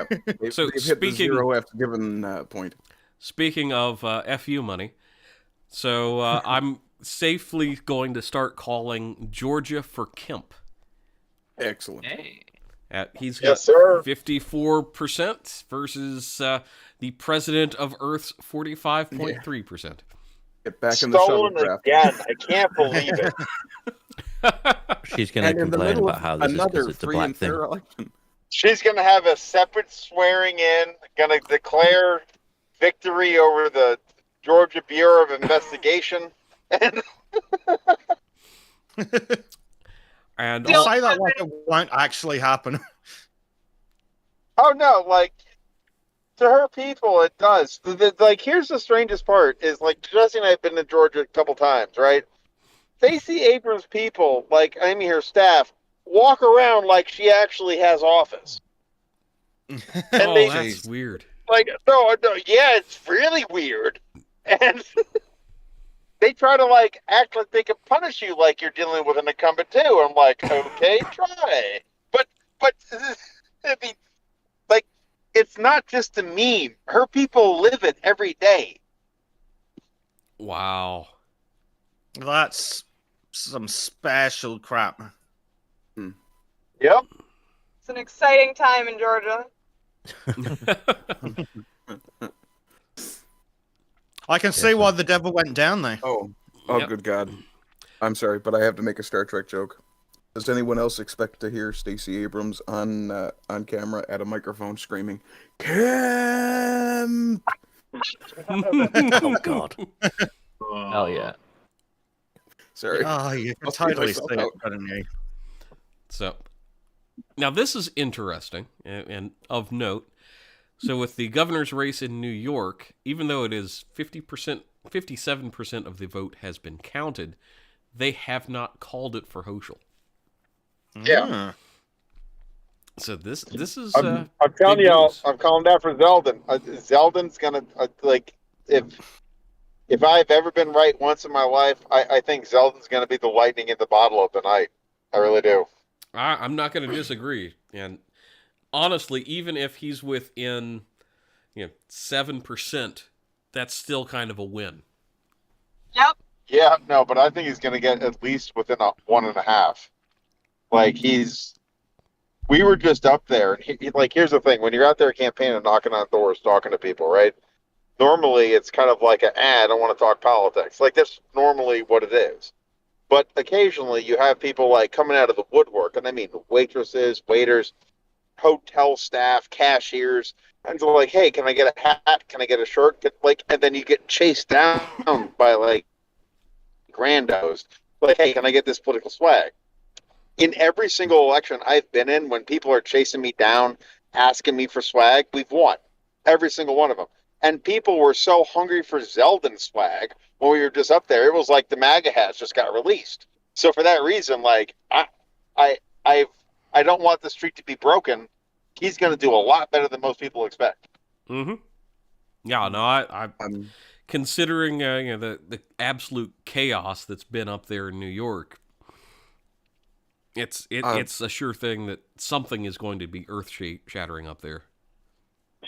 So they've hit the speaking- zero F given point. Speaking of FU money, so I'm safely going to start calling Georgia for Kemp. Excellent. Hey. He's got 54% versus the president of Earth's 45.3%. Get back in the shuttle Stolen draft. again. I can't believe it. She's going to And in the complain middle about of how this is another because it's a free black and thing. fair election. She's going to have a separate swearing in, going to declare victory over the Georgia Bureau of Investigation. And And You say that like it won't actually happen. oh no, like to her people, it does. Like, here's the strangest part: is like Jesse and I have been to Georgia a couple times, right? Stacey Abrams' people, like I mean her staff, walk around like she actually has office. And that's weird. Like, no, yeah, it's really weird. And they try to, like, act like they can punish you like you're dealing with an incumbent, too. I'm like, okay, try. But, I mean, like, it's not just a meme. Her people live it every day. Wow. That's some special crap. Yep. It's an exciting time in Georgia. I can see why the devil went down there. Oh, Yep. good God. I'm sorry, but I have to make a Star Trek joke. Does anyone else expect to hear Stacey Abrams on camera at a microphone screaming, "Kemp"? Oh, God. Hell yeah. Sorry. Oh, you can I'll speak totally see myself it, out. couldn't you? So, now this is interesting and of note. So with the governor's race in New York, even though it is 50%, 57% of the vote has been counted, they have not called it for Hochul. Yeah. So this is I'm telling big y'all, news. I'm calling down for Zeldin. Zeldin's gonna like if I've ever been right once in my life, I think Zeldin's gonna be the lightning in the bottle of the night. I really do. I'm not going to disagree. And honestly, even if he's within 7%, that's still kind of a win. Yep. Yeah, no, but I think he's gonna get at least within a 1.5. Like we were just up there, and like here's the thing: when you're out there campaigning, knocking on doors, talking to people, right? Normally, it's kind of like I don't want to talk politics. Like that's normally what it is. But occasionally, you have people like coming out of the woodwork, and I mean waitresses, waiters, hotel staff, cashiers, and they're like, "Hey, can I get a hat? Can I get a shirt?" And then you get chased down by like grandos, like, "Hey, can I get this political swag?" In every single election I've been in, when people are chasing me down, asking me for swag, we've won. Every single one of them. And people were so hungry for Zeldin swag when we were just up there. It was like the MAGA hats just got released. So for that reason, like, I don't want the streak to be broken. He's going to do a lot better than most people expect. Mm-hmm. Yeah, no, I'm considering the absolute chaos that's been up there in New York. It's a sure thing that something is going to be earth-shattering up there.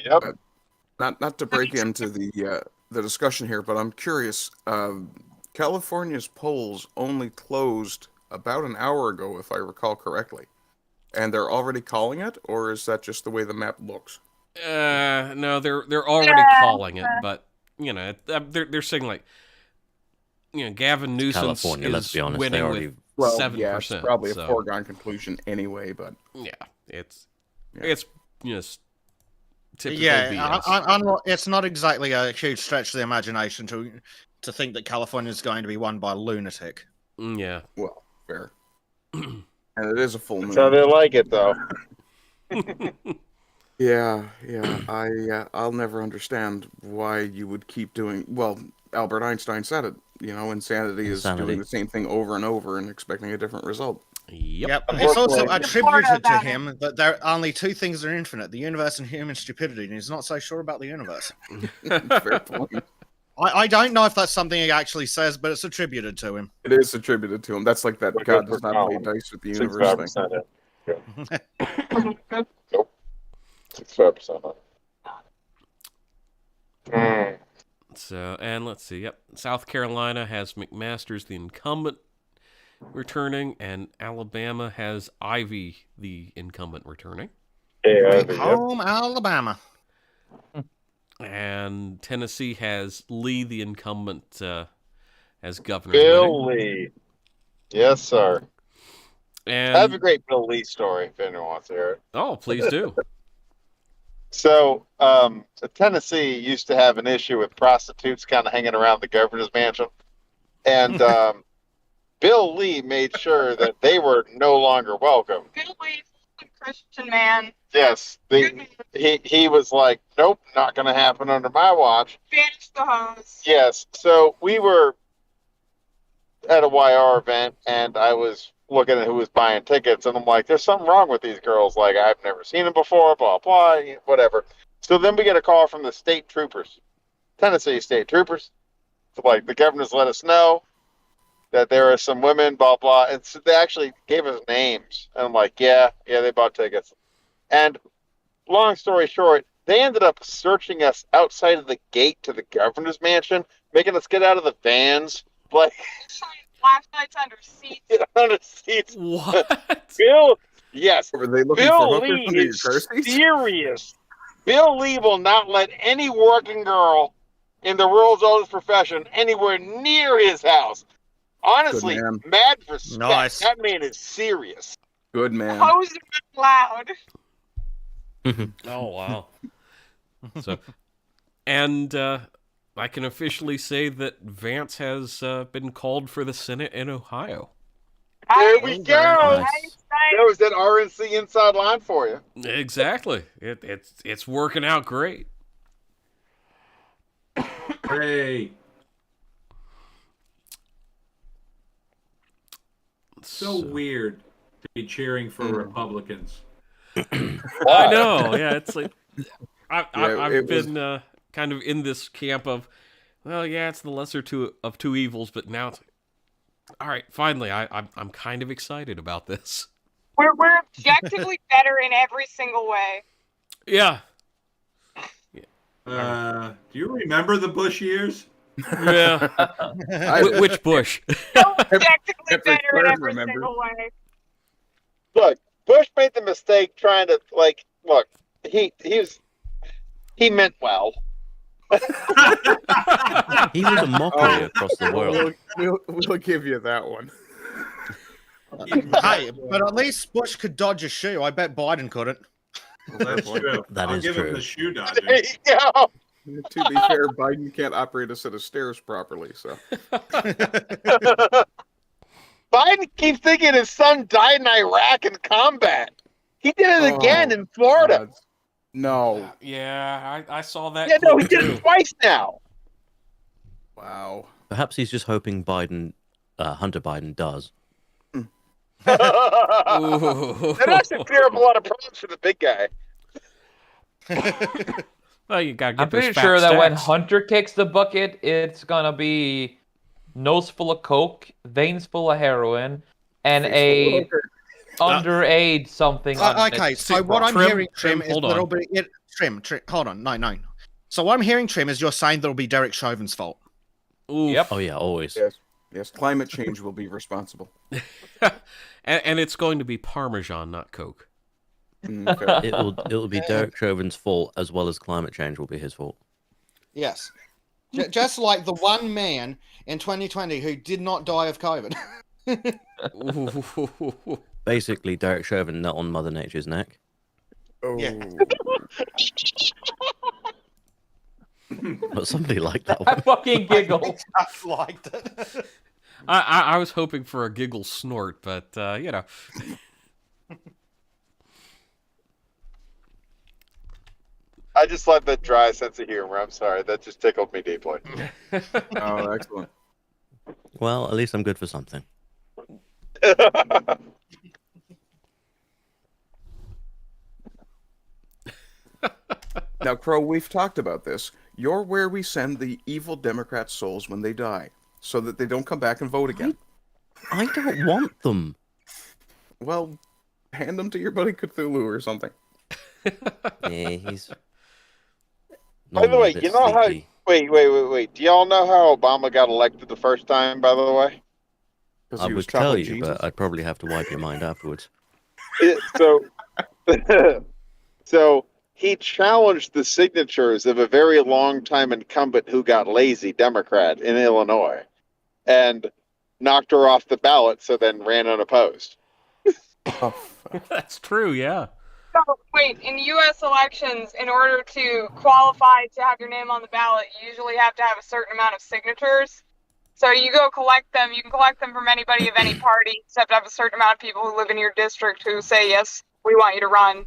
Yep. Not to break into the discussion here, but I'm curious. California's polls only closed about an hour ago, if I recall correctly, and they're already calling it, or is that just the way the map looks? No, they're already calling it, but they're saying like, Gavin Newsom California, is let's be honest, winning they already... with Well, 7%. yeah, it's probably a foregone conclusion anyway, but it's typical Yeah, BS. it's not exactly a huge stretch of the imagination to think that California is going to be won by a lunatic. Yeah. Well, fair. And it is a full moon. So they like it, though. Yeah. I'll never understand why you would keep doing. Well, Albert Einstein said it. Insanity is doing the same thing over and over and expecting a different result. Yep. It's also Florida attributed to about him that there are only two things that are infinite: the universe and human stupidity. And he's not so sure about the universe. Fair point. I don't know if that's something he actually says, but it's attributed to him. It is attributed to him. That's like that God does not play dice with the universe thing. Nope. 65%. So, and let's see. Yep, South Carolina has McMaster's the incumbent returning, and Alabama has Ivy the incumbent returning. Home Alabama. And Tennessee has Lee the incumbent as governor. Bill Lee. Yes, sir. And I have a great Bill Lee story if anyone wants to hear it. oh, please do. So, Tennessee used to have an issue with prostitutes kind of hanging around the governor's mansion. And Bill Lee made sure that they were no longer welcome. Bill Lee's a Christian man. Yes. He was like, nope, not going to happen under my watch. Banish the hose. Yes. So we were at a YR event, and I was looking at who was buying tickets, and I'm like, there's something wrong with these girls. Like, I've never seen them before, blah, blah, whatever. So then we get a call from the state troopers, Tennessee state troopers. So, like, the governor's let us know that there are some women, blah, blah. And so they actually gave us names. And I'm like, yeah, they bought tickets. And long story short, they ended up searching us outside of the gate to the governor's mansion, making us get out of the vans. Like, flashlights under seats. Under seats. What? Bill, yes. Were they looking Bill for hookers Lee under your is car seats? serious. Bill Lee will not let any working girl in the rural zones profession anywhere near his house. Honestly, Good man. mad respect. Nice. That man is serious. Good man. Hose loud. Oh, wow. So, and I can officially say that Vance has been called for the Senate in Ohio. There we go. Nice. That was that RNC inside line for you. Exactly. It's working out great. Hooray. So weird to be cheering for Republicans. I know. Yeah, it's like I've it was- been kind of in this camp of, well, yeah, it's the lesser of two evils, but now it's all right. Finally, I'm kind of excited about this. We're objectively better in every single way. Yeah. Do you remember the Bush years? Yeah. Which Bush? Objectively Every better in third every remembered. single way. Look, Bush made the mistake trying to look. He meant well. He was a mockery across the world. We'll give you that one. Hey, but at least Bush could dodge a shoe. I bet Biden couldn't. Well, that's true. That I'll is give him true. the shoe There dodging. you go. To be fair, Biden can't operate a set of stairs properly, so. Biden keeps thinking his son died in Iraq in combat. He did it again in Florida. God. No. Yeah, I saw that. Yeah, no, clip he did too. it twice now. Wow. Perhaps he's just hoping Hunter Biden does. That actually clear up a lot of problems for the big guy. Well, you gotta get I'm those pretty fat sure that when stacks. Hunter kicks the bucket, it's gonna be nose full of coke, veins full of heroin, and a underage something. on Okay, it. so what I'm Trym, hearing, Trym, is hold that'll on. be it. Trym, hold on, no. So what I'm hearing, Trym, is you're saying that'll be Derek Chauvin's fault. Oof. Yep. Oh yeah, always. Yes, climate change will be responsible. and it's going to be Parmesan, not Coke. Okay. It'll be Derek Chauvin's fault as well as climate change will be his fault. Yes. Just like the one man in 2020 who did not die of COVID. Basically, Derek Chauvin knelt on Mother Nature's neck. Oh. Yeah. But somebody liked that I one. fucking giggled. I liked it. I was hoping for a giggle snort, but you know. I just like that dry sense of humor. I'm sorry. That just tickled me deeply. Oh, excellent. Well, at least I'm good for something. Now, Crow, we've talked about this. You're where we send the evil Democrat souls when they die, so that they don't come back and vote again. I don't want them. Well, hand them to your buddy Cthulhu or something. Yeah, he's. By the way, normally a bit you know how sleepy. Wait. Do y'all know how Obama got elected the first time, by the way? I would tell you, but I'd probably have to wipe your mind afterwards. So, so he challenged the signatures of a very long-time incumbent who got lazy, Democrat in Illinois, and knocked her off the ballot. So then ran unopposed. That's true, yeah. So, wait, in U.S. elections, in order to qualify to have your name on the ballot, you usually have to have a certain amount of signatures. So you go collect them. You can collect them from anybody of any party, except have a certain amount of people who live in your district who say, yes, we want you to run.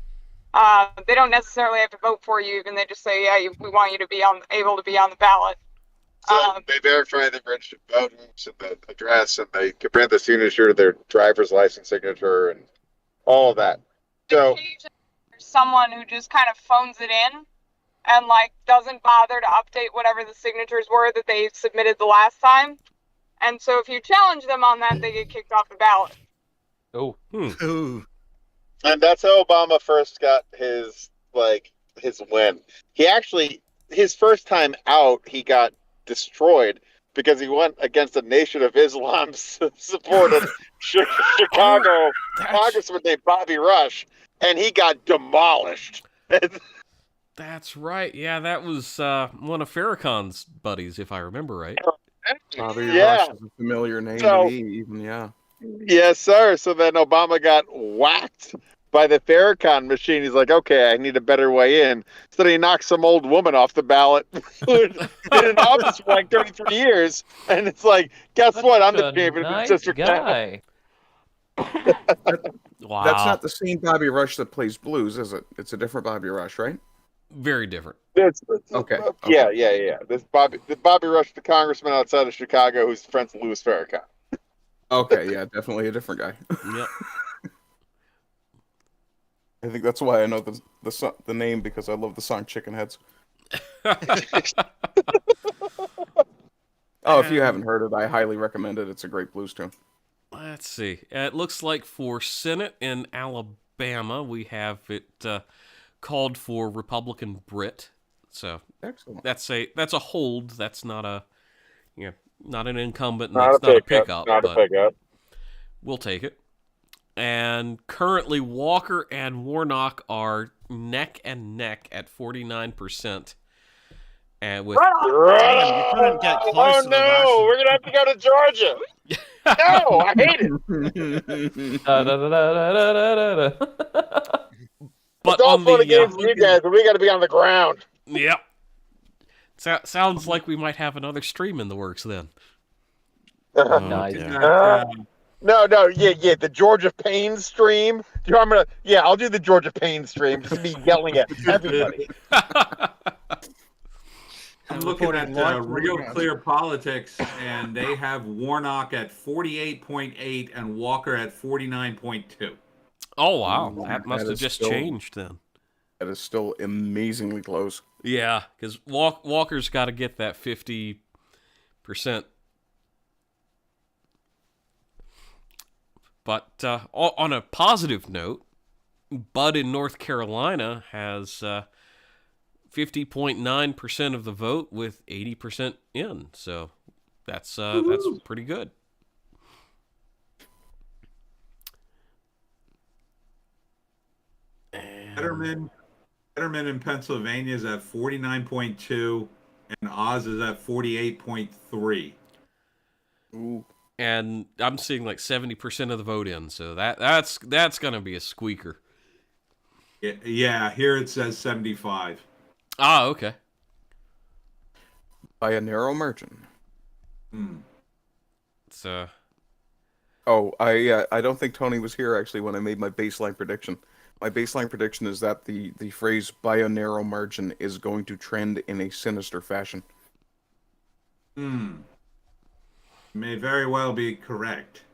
They don't necessarily have to vote for you, even they just say, yeah, we want you to be able to be on the ballot. So they verify the registered voters and the address, and they compare the signature to their driver's license signature and all of that. So occasionally there's someone who just kind of phones it in and doesn't bother to update whatever the signatures were that they submitted the last time. And so if you challenge them on that, they get kicked off the ballot. Oh. Ooh. And that's how Obama first got his win. He actually, his first time out, he got destroyed because he went against a Nation of Islam supported Chicago congressman named Bobby Rush, and he got demolished. That's right. Yeah, that was one of Farrakhan's buddies, if I remember right. Bobby Rush is a familiar name to me, even, yeah. Yes, sir. So then Obama got whacked by the Farrakhan machine. He's like, okay, I need a better way in. So then he knocked some old woman off the ballot who had been in office for 33 years. And it's like, guess what? I'm the champion of this district guy. Wow. That's not the same Bobby Rush that plays blues, is it? It's a different Bobby Rush, right? Very different. Okay. Yeah. This Bobby Rush, the congressman outside of Chicago, who's friends with Louis Farrakhan. Okay, yeah, definitely a different guy. Yep. I think that's why I know the name, because I love the song Chicken Heads. Oh, if you haven't heard it, I highly recommend it. It's a great blues tune. Let's see. It looks like for Senate in Alabama, we have it called for Republican Brit. So excellent. That's a hold. That's not a not an incumbent. And Not that's a not a pickup, pickup. not a pickup. We'll take it. And currently, Walker and Warnock are neck and neck at 49%. And with Damn, you couldn't get closer. Oh no, we're gonna have to go to Georgia. No, I hate it. But It's all on fun the and games for you guys, but we got to be on the ground. Yep. Sounds like we might have another stream in the works then. Nice. No, yeah, the Georgia Pain stream. Do you want me to? Yeah, I'll do the Georgia Pain stream. Just be yelling at everybody. I'm looking at Real Clear Politics, and they have Warnock at 48.8 and Walker at 49.2. Oh, wow. That must That have is just still- changed then. That is still amazingly close. Yeah, because Walker's got to get that 50%. But on a positive note, Bud in North Carolina has 50.9% of the vote with 80% in. So that's pretty good. Fetterman in Pennsylvania is at 49.2, and Oz is at 48.3. Ooh. And I'm seeing like 70% of the vote in, so that's gonna be a squeaker. Yeah, here it says 75. Ah, okay. By a narrow margin. So. Oh, I don't think Tony was here actually when I made my baseline prediction. My baseline prediction is that the phrase "by a narrow margin" is going to trend in a sinister fashion. May very well be correct.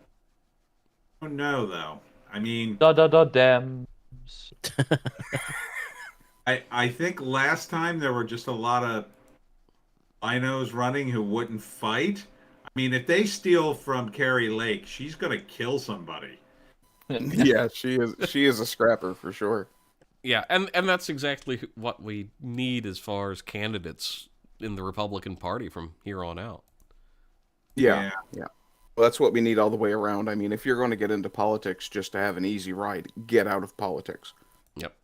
I don't know, though. I mean, Damn. I think last time there were just a lot of binos running who wouldn't fight. I mean, if they steal from Carrie Lake, she's gonna kill somebody. Yeah, she is a scrapper for sure. Yeah, and that's exactly what we need as far as candidates in the Republican Party from here on out. Yeah. Well, that's what we need all the way around. I mean, if you're going to get into politics just to have an easy ride, get out of politics. Yep.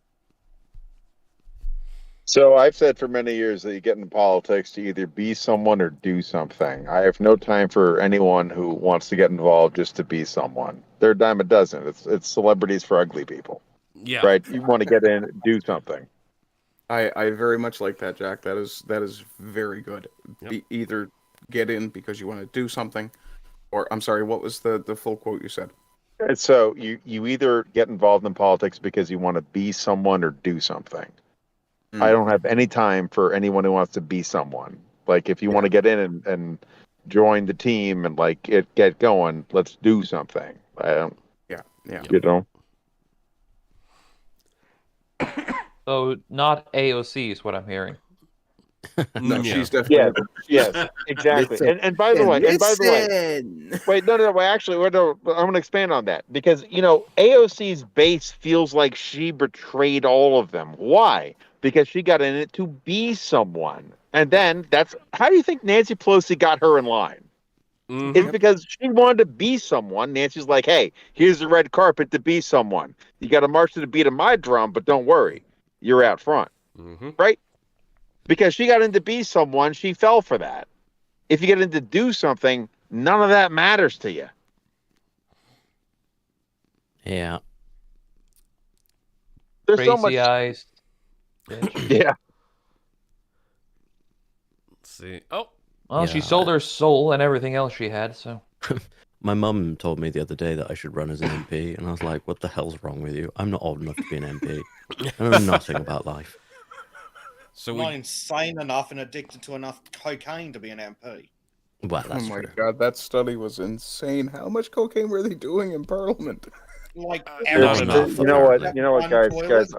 So I've said for many years that you get into politics to either be someone or do something. I have no time for anyone who wants to get involved just to be someone. They're a dime a dozen. It's celebrities for ugly people. Yeah. Right? You want to get in, do something. I very much like that, Jack. That is very good. Yep. Either get in because you want to do something, or I'm sorry, what was the full quote you said? And so you either get involved in politics because you want to be someone or do something. I don't have any time for anyone who wants to be someone. Like, if you want to get in and join the team and like get going, let's do something. I don't. Yeah. You know. So not AOC is what I'm hearing. No, she's definitely. Yes, exactly. And by the way, wait, no, wait, actually, no, I'm going to expand on that because AOC's base feels like she betrayed all of them. Why? Because she got in it to be someone, and then how do you think Nancy Pelosi got her in line? Mm-hmm. It's because she wanted to be someone. Nancy's like, hey, here's the red carpet to be someone. You got to march to the beat of my drum, but don't worry, you're out front, right? Because she got into be someone, she fell for that. If you get into do something, none of that matters to you. Yeah. There's Crazy so much. eyes. Yeah. Let's see. Oh. Well, she sold her soul and everything else she had, so. My mum told me the other day that I should run as an MP, and I was like, what the hell's wrong with you? I'm not old enough to be an MP. I know nothing about life. So not insane enough and addicted to enough cocaine to be an MP. Well, that's oh my true. God, that study was insane. How much cocaine were they doing in Parliament? Like, You know what, guys,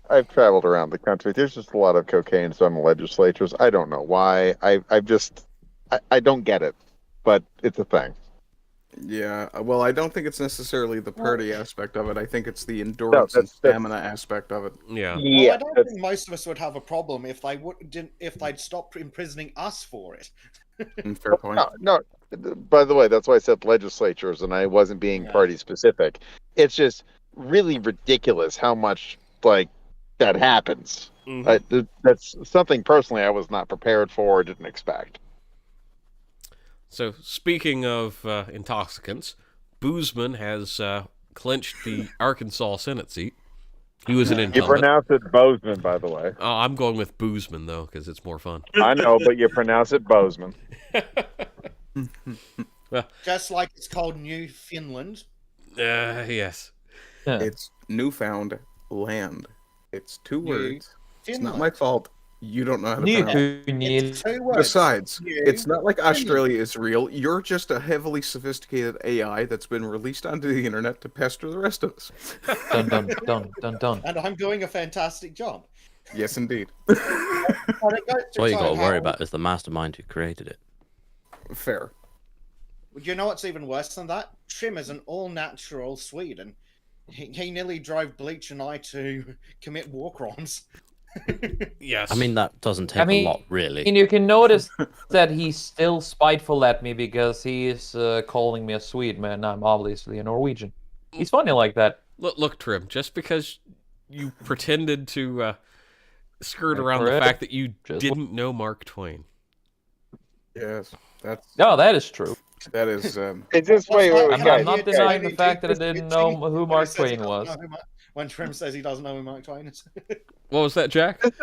I've traveled around the country. There's just a lot of cocaine in the legislatures. I don't know why. I don't get it, but it's a thing. Yeah, well, I don't think it's necessarily the party aspect of it. I think it's the endurance and stamina aspect of it. Yeah. Well, I don't think most of us would have a problem if they'd stop imprisoning us for it. Fair point. No. By the way, that's why I said legislatures, and I wasn't being party specific. It's just really ridiculous how much that happens. That's something personally I was not prepared for or didn't expect. So, speaking of intoxicants, Boozman has clinched the Arkansas Senate seat. He was an incumbent. You pronounce it Bozeman, by the way. Oh, I'm going with Boozman, though, because it's more fun. I know, but you pronounce it Bozeman. Well, just like it's called New Finland. Yes. It's newfound land. It's two words. It's not my fault. You don't know how to pronounce it. Besides, it's not like Australia is real. You're just a heavily sophisticated AI that's been released onto the internet to pester the rest of us. Dun. And I'm doing a fantastic job. Yes, indeed. What you got to worry about is the mastermind who created it. Fair. You know what's even worse than that? Trym is an all-natural Swede, and he nearly drove Bleach and I to commit war crimes. Yes. I mean, that doesn't take a lot, really. And you can notice that he's still spiteful at me because he is calling me a Swede, man. I'm obviously a Norwegian. He's funny like that. Look, Trym, just because you pretended to skirt around the fact that you didn't know Mark Twain. Yes, that is true. That is. It's just wait. I'm not denying the fact that I didn't know who Mark Twain was. When Trym says he doesn't know who Mark Twain is. What was that, Jack? This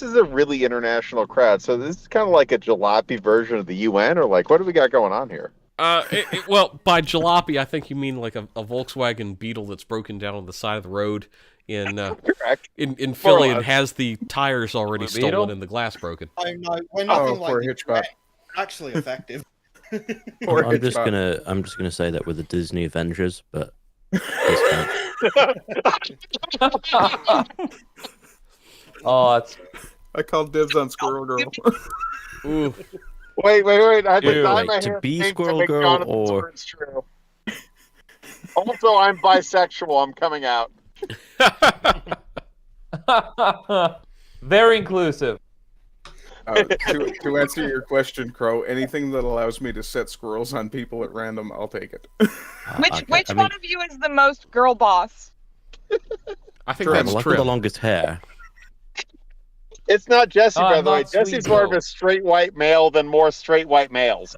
is a really international crowd. So this is kind of like a jalopy version of the UN, or like what do we got going on here? Well, by jalopy, I think you mean like a Volkswagen Beetle that's broken down on the side of the road in Philly and has the tires already stolen and the glass broken. I know. We're nothing like Hitchcock. Actually effective. I'm just gonna say that we're the Disney Avengers, but I called dibs on Squirrel Girl. Ooh. Wait! I did not to be Squirrel Girl or true. Also, I'm bisexual. I'm coming out. Very inclusive. To answer your question, Crow, anything that allows me to set squirrels on people at random, I'll take it. Which one of you is the most girl boss? I think Trym. that's Well, I've got the Trym. longest hair. It's not Jesse, Oh, by I'm the way. not sweet, Jesse's more of though. a straight white male than more straight white males.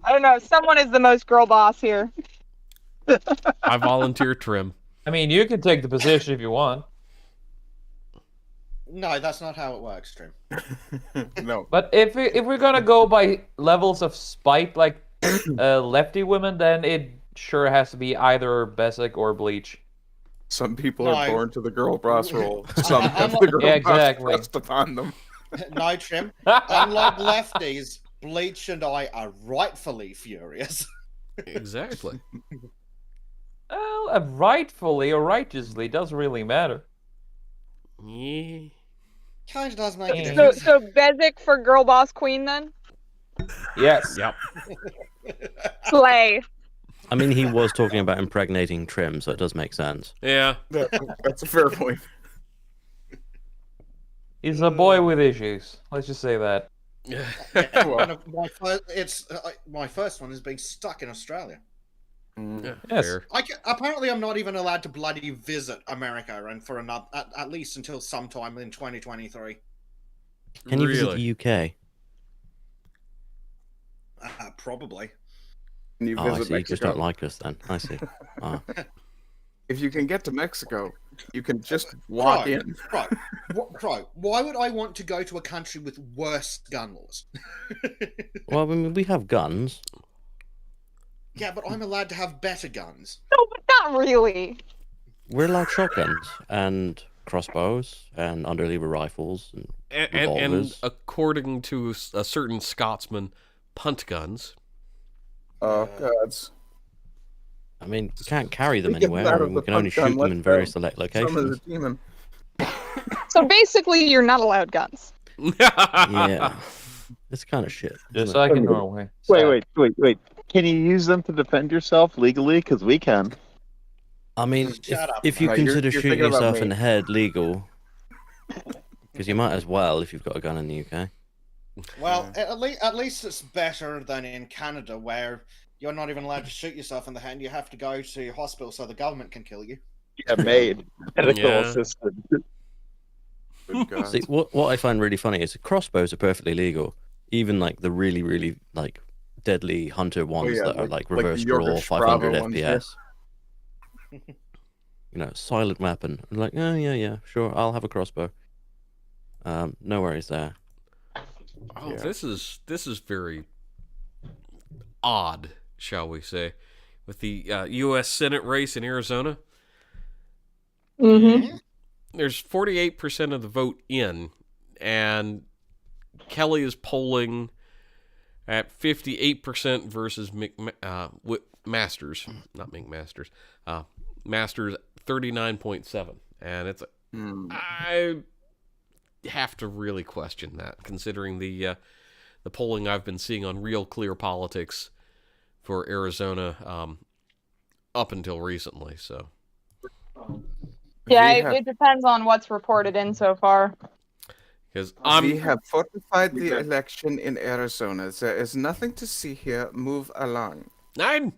I don't know. Someone is the most girl boss here. I volunteer Trym. I mean, you can take the position if you want. No, that's not how it works, Trym. No. But if we're gonna go by levels of spite, like lefty women, then it sure has to be either Bezek or Bleach. Some people No. are born to the girl boss role. Some have I'm- the girl Yeah, boss exactly. thrust upon them. No, Trym. Unlike lefties, Bleach and I are rightfully furious. Exactly. Well, rightfully or righteously doesn't really matter. Yeah. Kind of does make a So- difference. So Bezek for girl boss queen then? Yes. Yep. Slay. I mean, he was talking about impregnating Trym, so it does make sense. Yeah. That's a fair point. He's a boy with issues. Let's just say that. One of my first one is being stuck in Australia. Yeah, Yes. fair. Apparently, I'm not even allowed to bloody visit America, and for another at least until sometime in 2023. Can you visit Really? the UK? Probably. Can you Oh, I visit see. You just Mexico? don't like us then. I see. Ah. If you can get to Mexico, you can just walk in. Right. Why would I want to go to a country with worse gun laws? Well, I mean, we have guns. Yeah, but I'm allowed to have better guns. No, but not really. We're allowed shotguns and crossbows and underlever rifles and And revolvers. according to a certain Scotsman, punt guns. Oh, gods. I mean, we can't carry them Speaking anywhere. of And we the can only punt gun, shoot them in let's, very select Summon the locations. demon. So basically, you're not allowed guns. Yeah, it's kind of shit. Just isn't it? like in Norway. Wait. Can you use them to defend yourself legally? Because we can. I mean, Shut up, if you man. You're consider shooting thinking about yourself me. in the head legal, because you might as well if you've got a gun in the UK. Well, at least it's better than in Canada, where you're not even allowed to shoot yourself in the hand. You have to go to hospital so the government can kill you. Yeah, made medical Yeah. assistant. Good God. See, what I find really funny is crossbows are perfectly legal. Even like the really, really like deadly hunter ones yeah, that are like like the reverse draw, Yorkshire 500 Bravo ones, yeah. FPS. You know, silent weapon. I'm like, oh yeah, sure, I'll have a crossbow. No worries there. Oh, Yeah. this is very odd, shall we say, with the U.S. Senate race in Arizona. Mm-hmm. There's 48% of the vote in, and Kelly is polling at 58% versus Masters, not McMasters, Masters 39.7, and it's I have to really question that, considering the polling I've been seeing on Real Clear Politics for Arizona up until recently. So Yeah, We it, have- it depends on what's reported in so far. because We have fortified the election in Arizona. There is nothing to see here. Move along. Nine.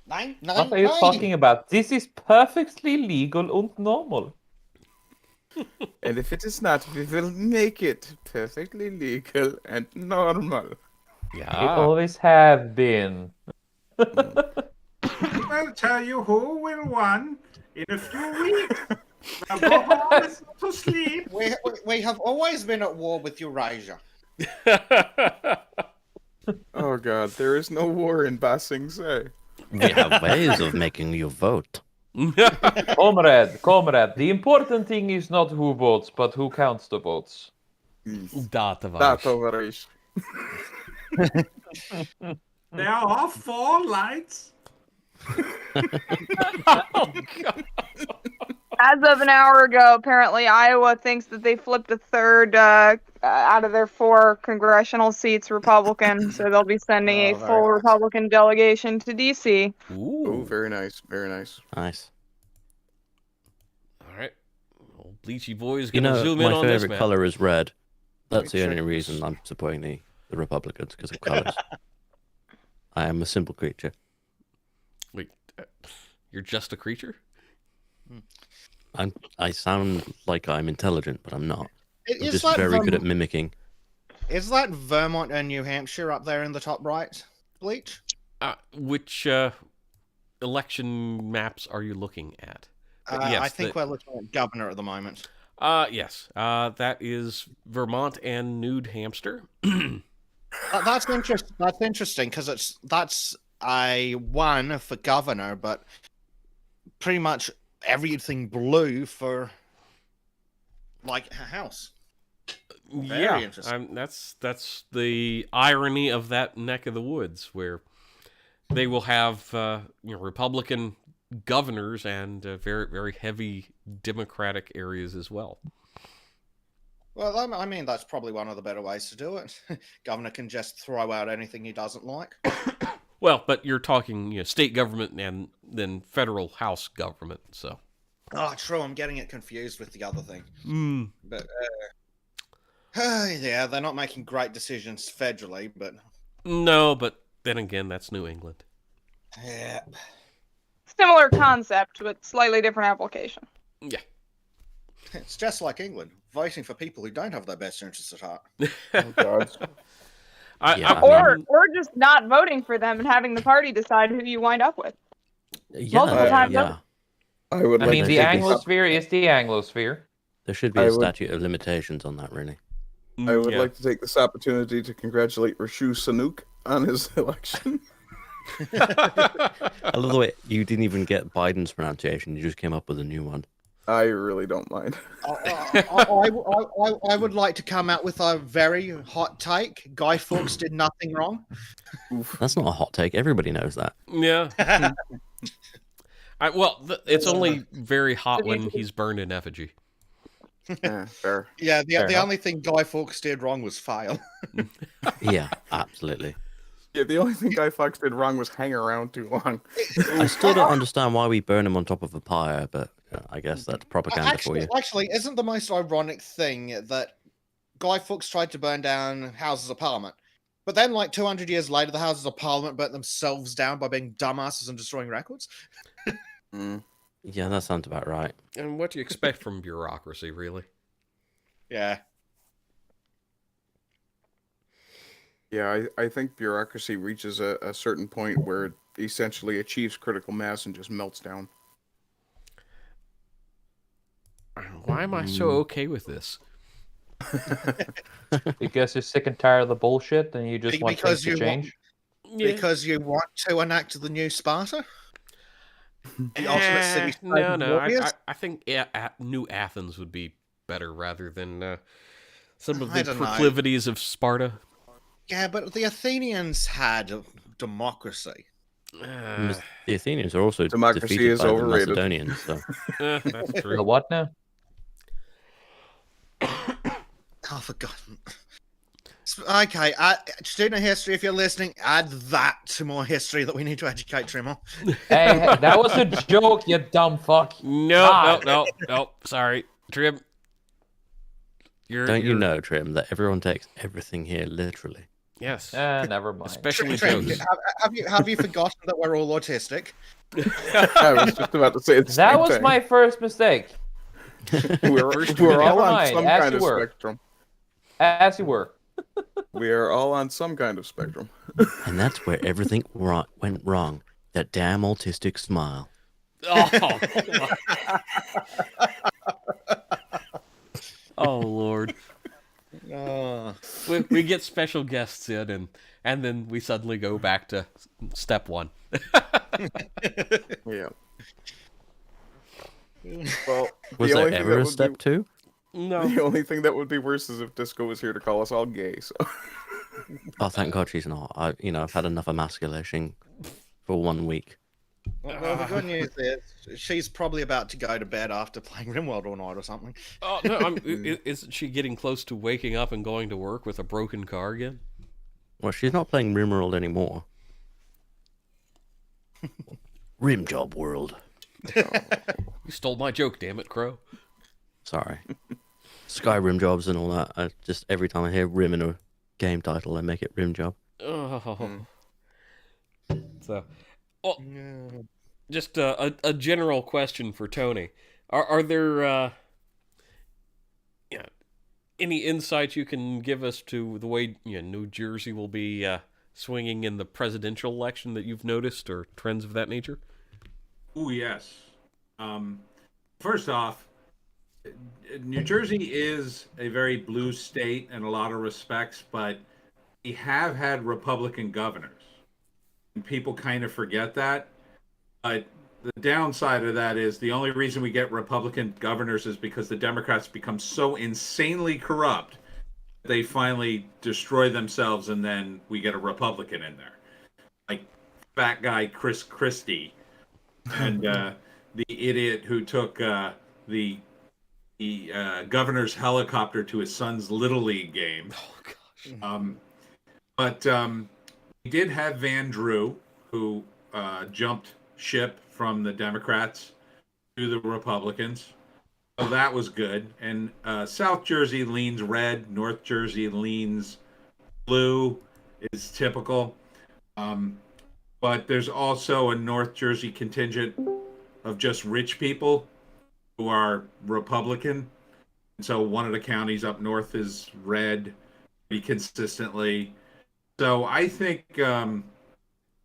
What are you talking about? This is perfectly legal and normal. And if it is not, we will make it perfectly legal and normal. It Yeah. always have been. I'll tell you who will win in a few weeks. Now go home to sleep. We have always been at war with Eurasia. Oh God, there is no war in Ba Sing Se. We have ways of making you vote. Comrade, the important thing is not who votes, but who counts the votes. Dataverse. There are 4 lights. As of an hour ago, apparently Iowa thinks that they flipped a third out of their 4 congressional seats Republican, so they'll be sending a Oh, very full nice. Republican delegation to D.C. Oh, very nice, very nice. Nice. Bleachy Boy's You gonna know, zoom in my on this favorite map. color is red. That's the only check reason I'm supporting the Republicans, because of colors. I am a simple creature. Wait, you're just a creature? I sound like I'm intelligent, but I'm not. I'm Is just that very good at mimicking. Is that Vermont and New Hampshire up there in the top right, Bleach? Which election maps are you looking at? Yes, I think we're looking at governor at the moment. Yes. That is Vermont and New Hampshire. That's interesting. That's interesting because that's a one for governor, but pretty much everything blue for like a house. Very interesting. That's the irony of that neck of the woods, where they will have Republican governors and very very heavy Democratic areas as well. Well, I mean, that's probably one of the better ways to do it. Governor can just throw out anything he doesn't like. Well, but you're talking state government and then federal House government, so. Oh, true. I'm getting it confused with the other thing. But yeah, they're not making great decisions federally, but No, but then again, that's New England. yeah. Similar concept, but slightly different application. Yeah. It's just like England, voting for people who don't have their best interests at heart. Oh, God. Or just not voting for them and having the party decide who you wind up with. Multiple times over. I would. I like mean, to the take this Anglosphere is the Anglosphere. There should be a statute of limitations on that, really. I would like to take this opportunity to congratulate Rashu Sanook on his election. I love the way you didn't even get Biden's pronunciation; you just came up with a new one. I really don't mind. I would like to come out with a very hot take. Guy Fawkes did nothing wrong. That's not a hot take. Everybody knows that. Yeah. It's only very hot when he's burned in effigy. Yeah, fair. Yeah, the Fair. only thing Guy Fawkes did wrong was fail. Yeah, absolutely. Yeah, the only thing Guy Fawkes did wrong was hang around too long. I still don't understand why we burn him on top of a pyre, but I guess that's propaganda for you. Actually, isn't the most ironic thing that Guy Fawkes tried to burn down Houses of Parliament, but then like 200 years later, the Houses of Parliament burnt themselves down by being dumbasses and destroying records? Yeah, that sounds about right. And what do you expect from bureaucracy, really? Yeah. Yeah, I think bureaucracy reaches a certain point where it essentially achieves critical mass and just melts down. Why am I so okay with this? Because you're sick and tired of the bullshit and you just want things to change? Because you want to enact the new Sparta? The ultimate city. No. I think New Athens would be better rather than some of the proclivities of Sparta. Yeah, but the Athenians had democracy. The Athenians are also Democracy defeated is by overrated. the Macedonians. So. That's true. The what now? Oh, for God. Okay, student of history, if you're listening, add that to more history that we need to educate Trym on. Hey, that was a joke, you dumb fuck. No. Sorry, Trym. Don't you know, Trym, that everyone takes everything here literally? Yes. Never mind. Especially Trym, jokes. have you forgotten that we're all autistic? I was just about to say it's That was my first mistake. We're all on some kind of spectrum. As you were. We are all on some kind of spectrum. And that's where everything went wrong. That damn autistic smile. Oh, oh Lord. We get special guests in, and then we suddenly go back to step one. Yeah. Well, Was there ever a step two? No. The only thing that would be worse is if Disco was here to call us all gay. So. Oh, thank God she's not. I've had enough emasculation for 1 week. Well, the good news is she's probably about to go to bed after playing RimWorld all night or something. Oh no! Isn't she getting close to waking up and going to work with a broken car again? Well, she's not playing RimWorld anymore. Rim Job World. You stole my joke, damn it, Crow. Sorry. Skyrim jobs and all that. I just every time I hear Rim in a game title, I make it Rim job. Oh. So, well, just a general question for Tony. Are there yeah, any insights you can give us to the way New Jersey will be swinging in the presidential election that you've noticed, or trends of that nature? Oh yes. First off, New Jersey is a very blue state in a lot of respects, but we have had Republican governors, and people kind of forget that. But the downside of that is the only reason we get Republican governors is because the Democrats become so insanely corrupt they finally destroy themselves, and then we get a Republican in there, like fat guy Chris Christie, and the idiot who took the governor's helicopter to his son's little league game. Oh gosh. But we did have Van Drew, who jumped ship from the Democrats to the Republicans. So that was good. And South Jersey leans red. North Jersey leans blue, is typical. But there's also a North Jersey contingent of just rich people who are Republican. And so one of the counties up north is red pretty consistently. So I think, and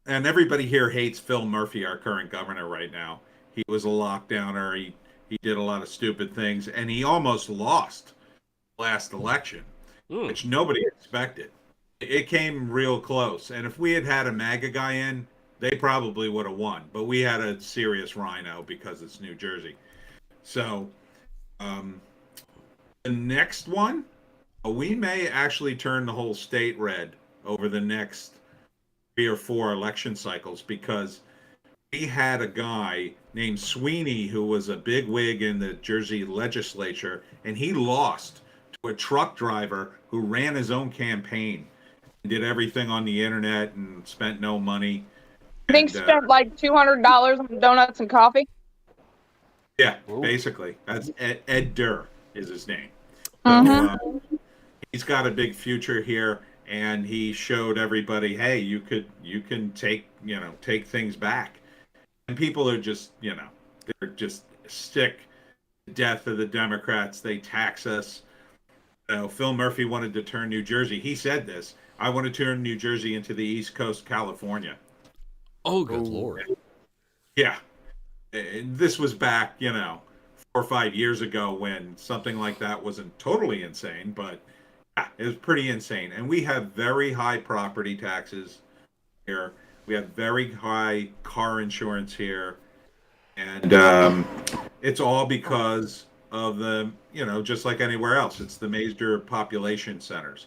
everybody here hates Phil Murphy, our current governor right now. He was a lockdowner. He did a lot of stupid things, and he almost lost last election, which nobody expected. It came real close. And if we had had a MAGA guy in, they probably would have won. But we had a serious rhino because it's New Jersey. So the next one, we may actually turn the whole state red over the next 3 or 4 election cycles, because we had a guy named Sweeney who was a big wig in the Jersey legislature, and he lost to a truck driver who ran his own campaign and did everything on the internet and spent no money. I think spent like $200 on donuts and coffee. Yeah, basically. That's Ed Durr is his name. So, he's got a big future here, and he showed everybody, hey, you can take things back. And people are just, they're just sick to death of the Democrats. They tax us. Phil Murphy wanted to turn New Jersey. He said this. I want to turn New Jersey into the East Coast California. Oh, good Lord. Yeah. And this was back, 4 or 5 years ago when something like that wasn't totally insane, but yeah, it was pretty insane. And we have very high property taxes here. We have very high car insurance here. And it's all because of the, just like anywhere else, it's the major population centers.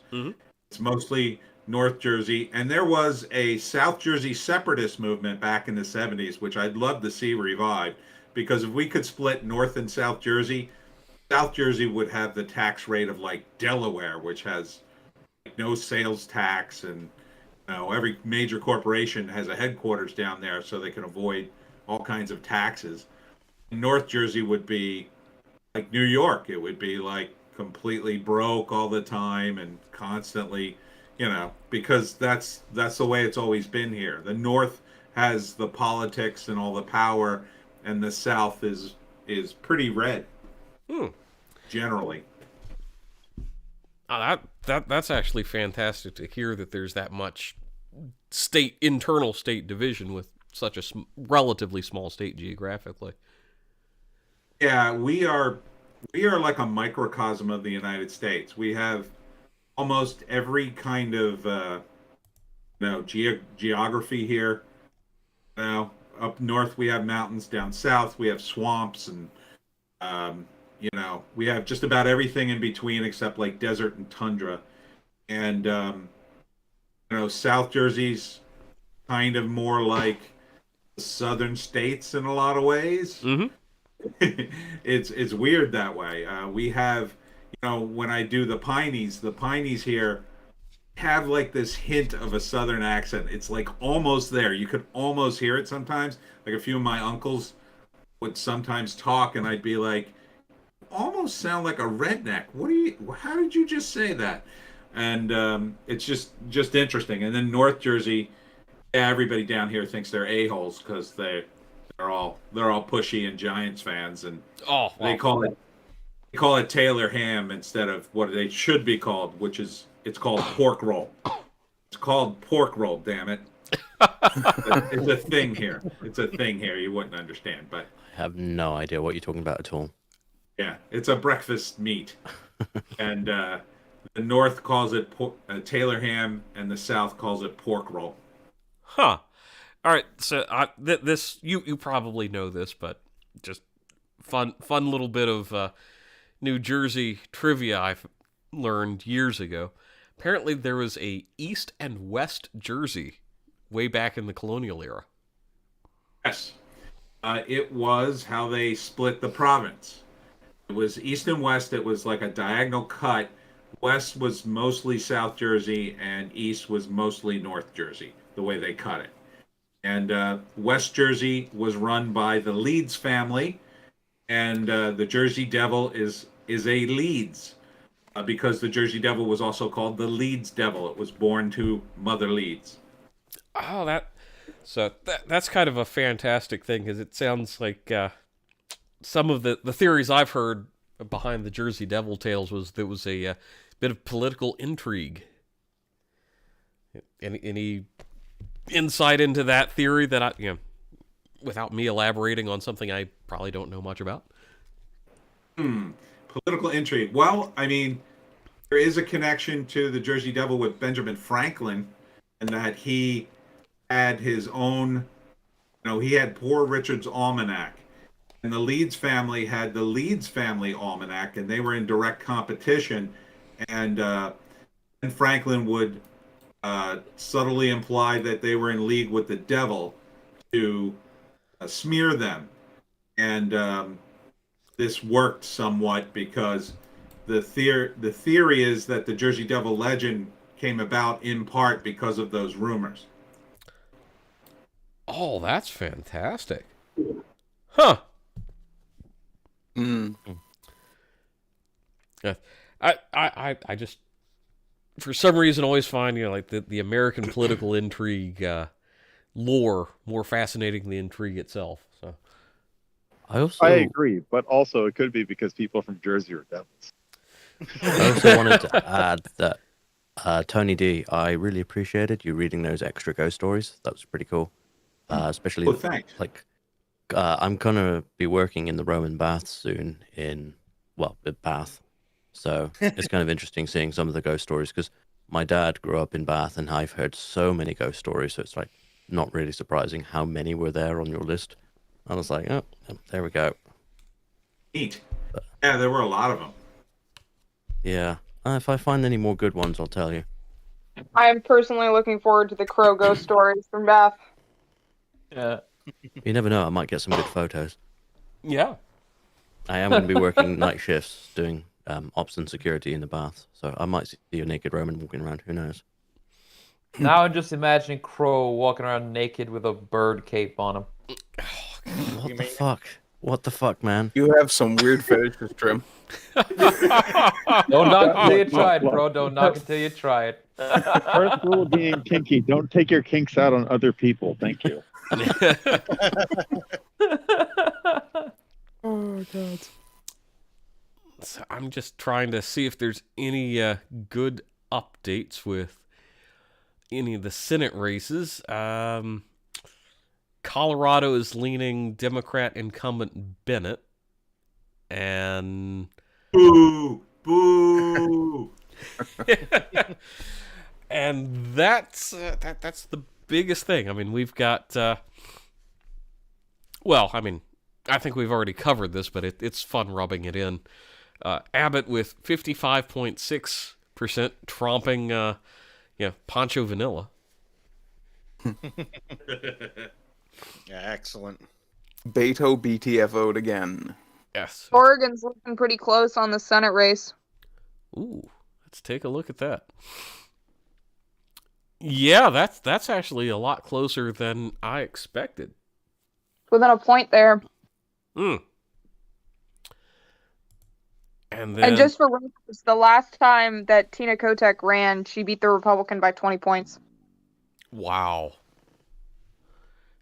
It's mostly North Jersey. And there was a South Jersey separatist movement back in the 70s, which I'd love to see revived, because if we could split North and South Jersey would have the tax rate of like Delaware, which has no sales tax, and every major corporation has a headquarters down there so they can avoid all kinds of taxes. North Jersey would be like New York. It would be like completely broke all the time and constantly, because that's the way it's always been here. The North has the politics and all the power, and the South is pretty red, generally. That's actually fantastic to hear, that there's that much internal state division with such a relatively small state geographically. Yeah, we are like a microcosm of the United States. We have almost every kind of geography here. Up north we have mountains, down south we have swamps, and we have just about everything in between except like desert and tundra. And South Jersey's kind of more like the southern states in a lot of ways. It's weird that way. We have, when I do the Pineys here have like this hint of a southern accent. It's like almost there. You could almost hear it sometimes. Like a few of my uncles would sometimes talk, and I'd be like, almost sound like a redneck. How did you just say that? And it's just interesting. And then North Jersey, everybody down here thinks they're a-holes because they're all pushy and Giants fans, and they call it Taylor ham instead of what they should be called, which is it's called pork roll. It's called pork roll, damn it. It's a thing here. It's a thing here. You wouldn't understand, but I have no idea what you're talking about at all. yeah, it's a breakfast meat, and the North calls it Taylor ham, and the South calls it pork roll. Huh. All right. So this you probably know this, but just fun little bit of New Jersey trivia I've learned years ago. Apparently, there was a East and West Jersey way back in the colonial era. Yes. It was how they split the province. It was East and West. It was like a diagonal cut. West was mostly South Jersey, and East was mostly North Jersey, the way they cut it. And West Jersey was run by the Leeds family, and the Jersey Devil is a Leeds, because the Jersey Devil was also called the Leeds Devil. It was born to Mother Leeds. Oh, that's kind of a fantastic thing, because it sounds like some of the theories I've heard behind the Jersey Devil tales was there was a bit of political intrigue. Any insight into that theory that without me elaborating on something I probably don't know much about? Political intrigue. Well, I mean, there is a connection to the Jersey Devil with Benjamin Franklin, and that he had his own, he had Poor Richard's Almanac, and the Leeds family had the Leeds Family Almanac, and they were in direct competition, and Franklin would subtly imply that they were in league with the devil to smear them, and this worked somewhat because the theory is that the Jersey Devil legend came about in part because of those rumors. Oh, that's fantastic. Huh. Yeah. I just, for some reason, always find, like the American political intrigue lore more fascinating than the intrigue itself. So I agree, but also it could be because people from Jersey are devils. I also wanted to add that Tony D, I really appreciated you reading those extra ghost stories. That was pretty cool. Especially thanks. I'm gonna be working in the Roman baths soon in Bath, so it's kind of interesting seeing some of the ghost stories because my dad grew up in Bath and I've heard so many ghost stories, so it's like not really surprising how many were there on your list. I was like, oh, there we go. Neat. Yeah, there were a lot of them. Yeah, if I find any more good ones, I'll tell you. I am personally looking forward to the Crow ghost stories from Beth. Yeah. You never know, I might get some good photos. Yeah. I am going to be working night shifts doing ops and security in the bath, so I might see a naked Roman walking around, who knows. Now I'm just imagining Crow walking around naked with a bird cape on him. What the fuck? What the fuck, man? You have some weird fetishes, Trym. Don't knock until you try it, bro. Don't knock until you try it. First rule being kinky, don't take your kinks out on other people. Thank you. Oh, God. So I'm just trying to see if there's any good updates with any of the Senate races. Colorado is leaning Democrat incumbent Bennett, and boo. And that's the biggest thing. I mean, we've got I think we've already covered this, but it's fun rubbing it in. Abbott with 55.6% tromping Pancho Vanilla. Yeah, excellent. Beto BTFO'd again. Yes. Oregon's looking pretty close on the Senate race. Ooh, let's take a look at that. Yeah, that's actually a lot closer than I expected. Within a point there. And then, And just for reference, the last time that Tina Kotek ran, she beat the Republican by 20 points. wow.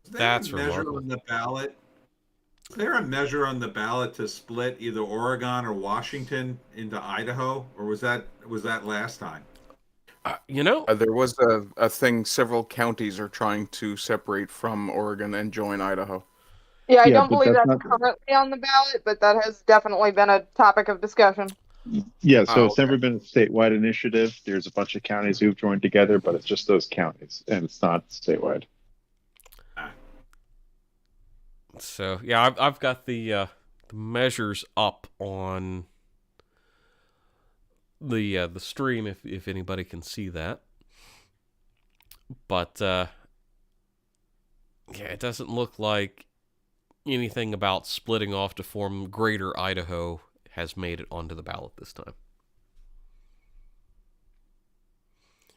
Is there That's a measure remarkable. on the ballot? Is there a measure on the ballot to split either Oregon or Washington into Idaho, or was that last time? You know, There was a thing several counties are trying to separate from Oregon and join Idaho. Yeah, I Yeah, don't but believe that's that's not. currently on the ballot, but that has definitely been a topic of discussion. Yeah, so Oh, it's never been a statewide initiative. There's a bunch of counties who've joined together, but it's just those counties, and it's not statewide. so yeah, I've got the measures up on the stream if anybody can see that. But yeah, it doesn't look like anything about splitting off to form Greater Idaho has made it onto the ballot this time.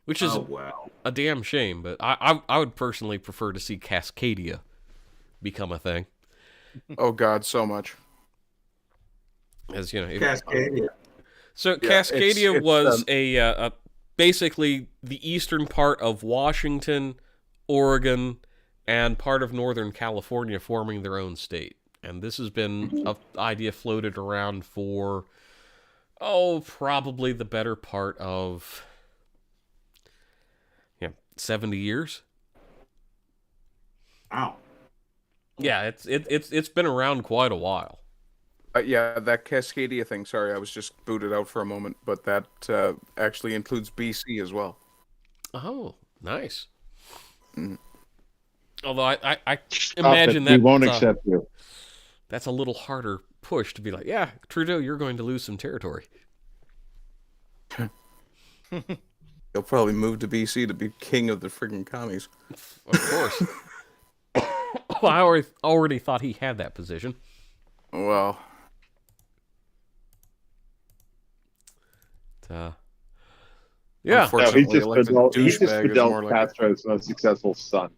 Which is a damn shame, but I would personally prefer to see Cascadia become a thing. Oh God, so much. As you know, Cascadia. So Yeah, Cascadia it's, was a basically the eastern part of Washington, Oregon, and part of Northern California forming their own state. And this has been an idea floated around for, probably the better part of 70 years. Wow. Yeah, it's been around quite a while. Yeah, that Cascadia thing. Sorry, I was just booted out for a moment, but that actually includes BC as well. Oh, nice. Mhm. Although I Stop imagine it. that We won't accept you. that's a little harder push to be like, yeah, Trudeau, you're going to lose some territory. He'll probably move to BC to be king of the friggin' commies. Of course. Well, I already thought he had that position. Well, Yeah. No, unfortunately, he's just elected douchebag is Fidel more like Castro's most successful son.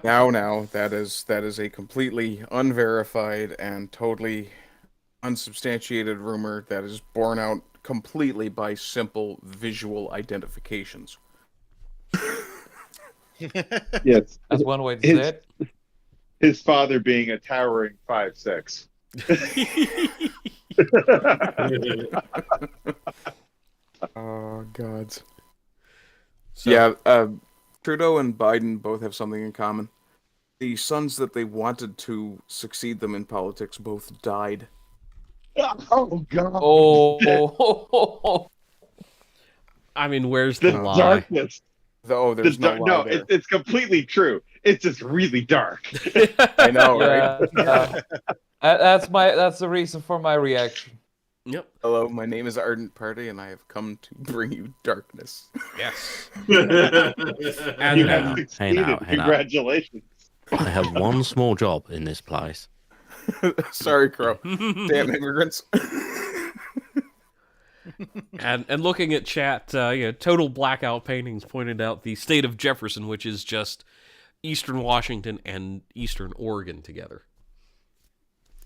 now that is a completely unverified and totally unsubstantiated rumor that is borne out completely by simple visual identifications. Yes, That's one way to say it. his father being a towering 5'6". Oh gods. So, Yeah, Trudeau and Biden both have something in common. The sons that they wanted to succeed them in politics both died. Oh God! Oh, I mean, where's The the lie? darkness. There's no lie there. It's completely true. It's just really dark. I know, right? yeah. That's the reason for my reaction. Yep. Hello, my name is Ardent Pardy, and I have come to bring you darkness. Yes. You And have now, succeeded. hey now. Congratulations. I have one small job in this place. Sorry, Crow. Damn immigrants. and looking at chat, Total Blackout Paintings pointed out the state of Jefferson, which is just eastern Washington and eastern Oregon together.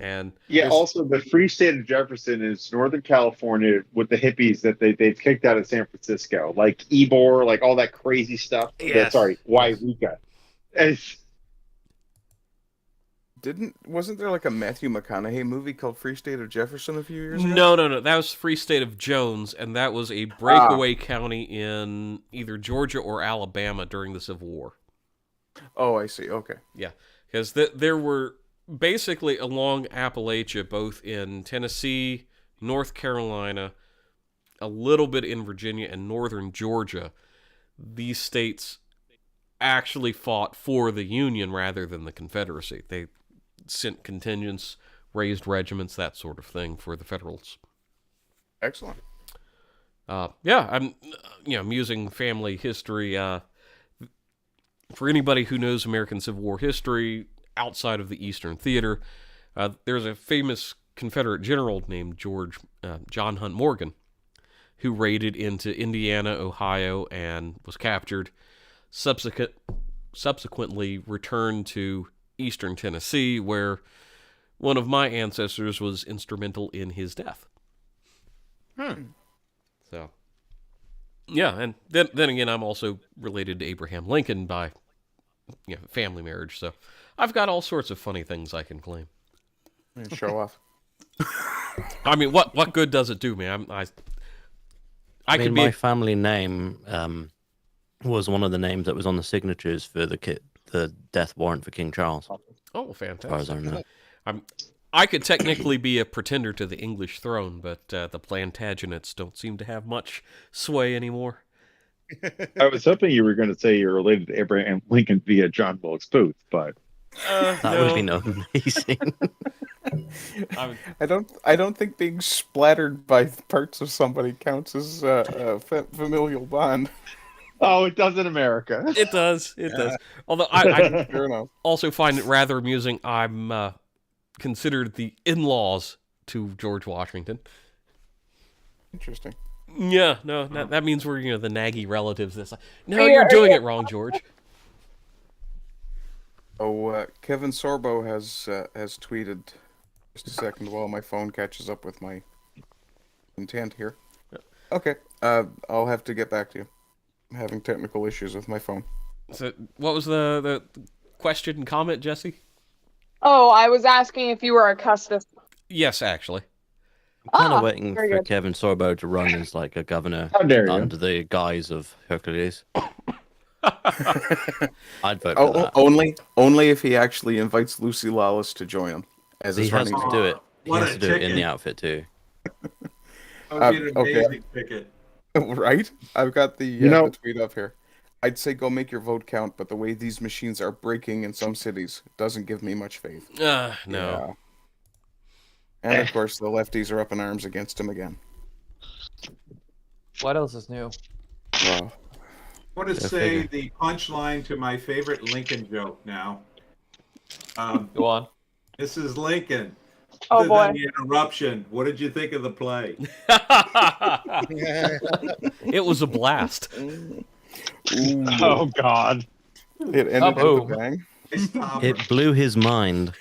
And Yeah. there's- Also, the free state of Jefferson is Northern California with the hippies that they've kicked out of San Francisco, like Ybor, like all that crazy stuff. Yes. Sorry, Wairika. It's- Wasn't there like a Matthew McConaughey movie called Free State of Jefferson a few years ago? No. That was Free State of Jones, and that was a breakaway county in either Georgia or Alabama during the Civil War. Oh, I see. Okay. Yeah, because there were basically along Appalachia, both in Tennessee, North Carolina, a little bit in Virginia, and northern Georgia. These states actually fought for the Union rather than the Confederacy. They sent contingents, raised regiments, that sort of thing for the Federals. Excellent. I'm using family history. For anybody who knows American Civil War history outside of the Eastern Theater, there's a famous Confederate general named John Hunt Morgan, who raided into Indiana, Ohio, and was captured. Subsequently returned to eastern Tennessee, where one of my ancestors was instrumental in his death. So, yeah, and then again, I'm also related to Abraham Lincoln by family marriage, so I've got all sorts of funny things I can claim. Show off. I mean, what good does it do me? I mean, could be my family name was one of the names that was on the signatures for the death warrant for King Charles. Oh, As far as fantastic! I know. I could technically be a pretender to the English throne, but the Plantagenets don't seem to have much sway anymore. I was hoping you were going to say you're related to Abraham Lincoln via John Wilkes Booth, but That would have been amazing. I don't think being splattered by parts of somebody counts as a familial bond. oh, it does in America. It does. Although I Fair enough. also find it rather amusing. I'm considered the in-laws to George Washington. Interesting. Yeah, no, that means we're the naggy relatives. That's like, no, you're doing it wrong, George. Oh, Kevin Sorbo has tweeted. Just a second while my phone catches up with my intent here. Okay, I'll have to get back to you. I'm having technical issues with my phone. So, what was the question and comment, Jesse? Oh, I was asking if you were a Custis. Yes, actually. I'm kind of waiting very for good. Kevin Sorbo to run as like a governor How dare you. under the guise of Hercules. I'd vote for that. Only if he actually invites Lucy Lawless to join him. As He his has running to do it. He What has a to do it in the chicken. outfit too. That would be an okay. amazing ticket. Right? I've got the, You know- the tweet up here. I'd say go make your vote count, but the way these machines are breaking in some cities doesn't give me much faith. No. Yeah. And of course, the lefties are up in arms against him again. What else is new? Wow. I want to say the punchline to my favorite Lincoln joke now. Go on. This is Lincoln. Oh, Other boy. than the interruption, what did you think of the play? It was a blast. Ooh. Oh God! It ended with a boom. bang. It blew his mind.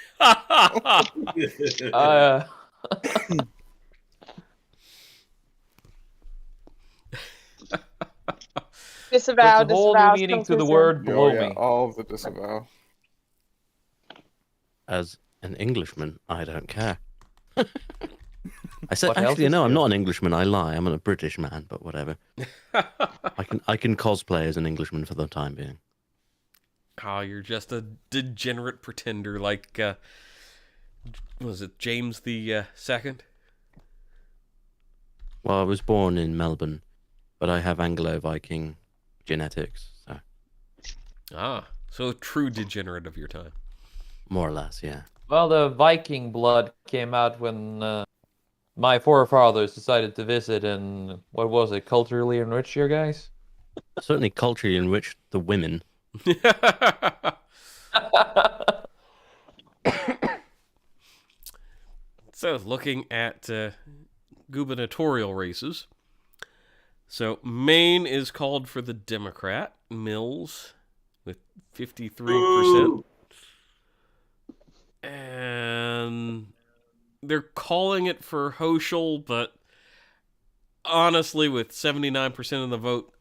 Disavow, There's a whole disavow. new meaning to still the too word soon. blow yeah, me. all of the disavow. As an Englishman, I don't care. I said, What else actually, is no, I'm new? not an Englishman. I lie. I'm a British man, but whatever. I can cosplay as an Englishman for the time being. Oh, you're just a degenerate pretender like, was it James the Second? Well, I was born in Melbourne, but I have Anglo-Viking genetics, so So a true degenerate of your time. more or less, yeah. Well, the Viking blood came out when my forefathers decided to visit and, what was it, culturally enrich you guys? Certainly culturally enriched the women. So, looking at gubernatorial races. So, Maine is called for the Democrat, Mills, with 53%. And they're calling it for Hochul, but honestly, with 79% of the vote,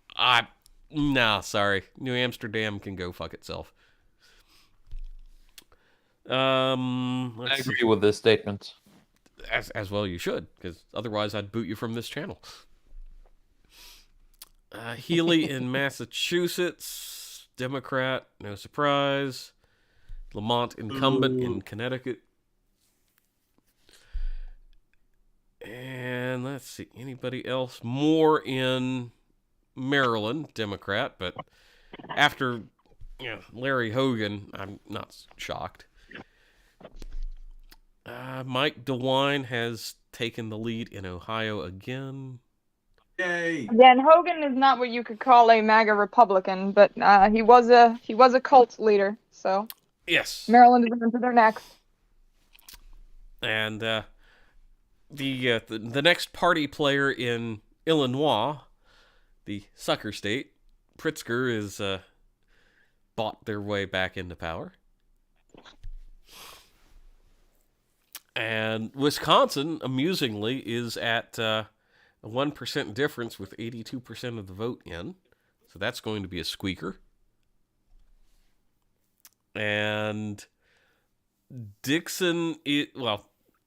sorry. New Amsterdam can go fuck itself. I Let's see. agree with this statement. As well you should, because otherwise I'd boot you from this channel. Healy in Massachusetts, Democrat, no surprise. Lamont incumbent in Connecticut. And let's see, anybody else? Moore in Maryland, Democrat, but after Larry Hogan, I'm not shocked. Mike DeWine has taken the lead in Ohio again. Yay! Again, Hogan is not what you could call a MAGA Republican, but he was a cult leader. So Yes. Maryland is into their necks. And the next party player in Illinois, the sucker state, Pritzker, is bought their way back into power. And Wisconsin, amusingly, is at a 1% difference with 82% of the vote in. So that's going to be a squeaker. And Dixon,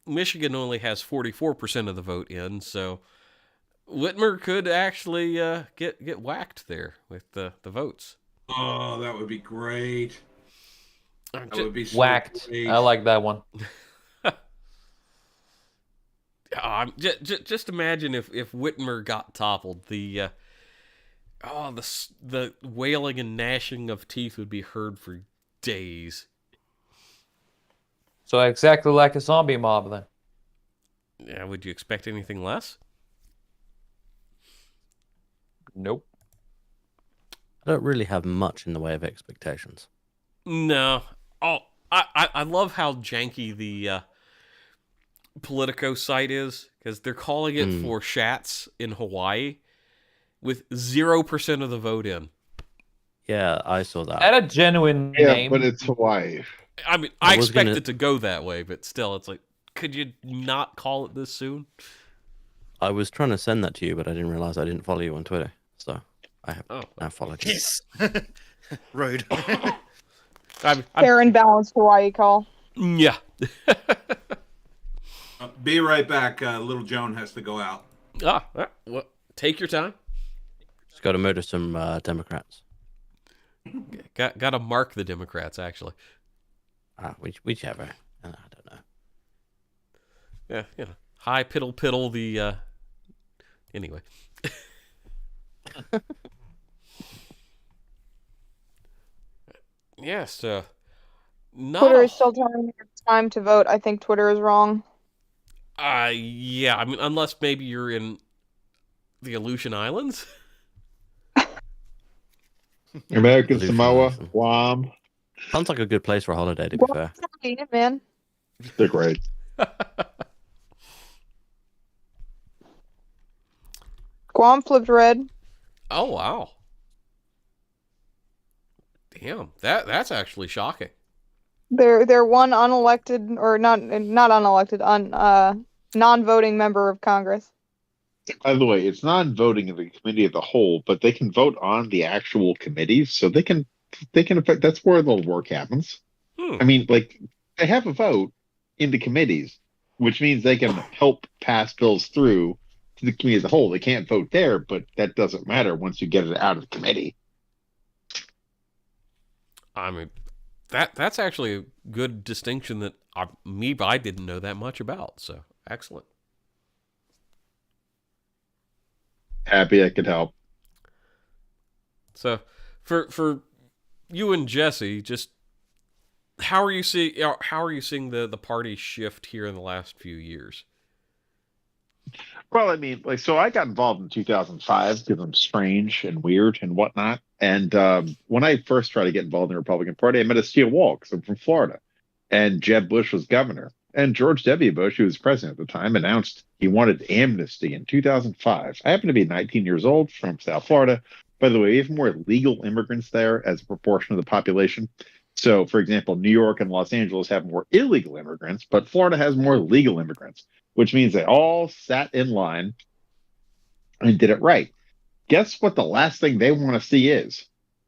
Michigan only has 44% of the vote in, so Whitmer could actually get whacked there with the votes. Oh, that would be great. That would be so Whacked. great. I like that one. Just imagine if Whitmer got toppled, the wailing and gnashing of teeth would be heard for days. So exactly like a zombie mob, then. Yeah, would you expect anything less? Nope. I don't really have much in the way of expectations. No. Oh, I love how janky the Politico site is, because they're calling it for Shats in Hawaii with 0% of the vote in. Yeah, I saw that. At a genuine name. But it's Hawaii. I mean, I expect it to go that way, but still, it's like, could you not call it this soon? I was trying to send that to you, but I didn't realize I didn't follow you on Twitter. So I have now followed you. Yes. Rude. Fair and balanced Hawaii call. Yeah. Be right back. Little Joan has to go out. Well, take your time. Just got to murder some Democrats. Got to mark the Democrats, actually. Whichever. I don't know. Yeah, Hi, piddle, the... Anyway. Yes, Twitter is still telling me it's time to vote. I think Twitter is wrong. Yeah, I mean, unless maybe you're in the Aleutian Islands? American Samoa, Guam. Sounds like a good place for a holiday, to be fair. Man. They're great. Guam flipped red. Oh, wow. Damn, that's actually shocking. They're one unelected, or not unelected, non-voting member of Congress. By the way, it's non-voting in the committee of the whole, but they can vote on the actual committees, so they can affect. That's where the work happens. I mean, like, they have a vote in the committees, which means they can help pass bills through to the committee of the whole. They can't vote there, but that doesn't matter once you get it out of the committee. I mean, that's actually a good distinction that I didn't know that much about. So excellent. Happy I could help. So for you and Jesse, just how are you seeing the party shift here in the last few years? Well, I mean, like, so I got involved in 2005 because I'm strange and weird and whatnot. And when I first tried to get involved in the Republican Party, I met a steel wall because I'm from Florida. And Jeb Bush was governor. And George W. Bush, who was president at the time, announced he wanted amnesty in 2005. I happen to be 19 years old from South Florida. By the way, we have more legal immigrants there as a proportion of the population. So, for example, New York and Los Angeles have more illegal immigrants, but Florida has more legal immigrants, which means they all sat in line and did it right. Guess what the last thing they want to see is?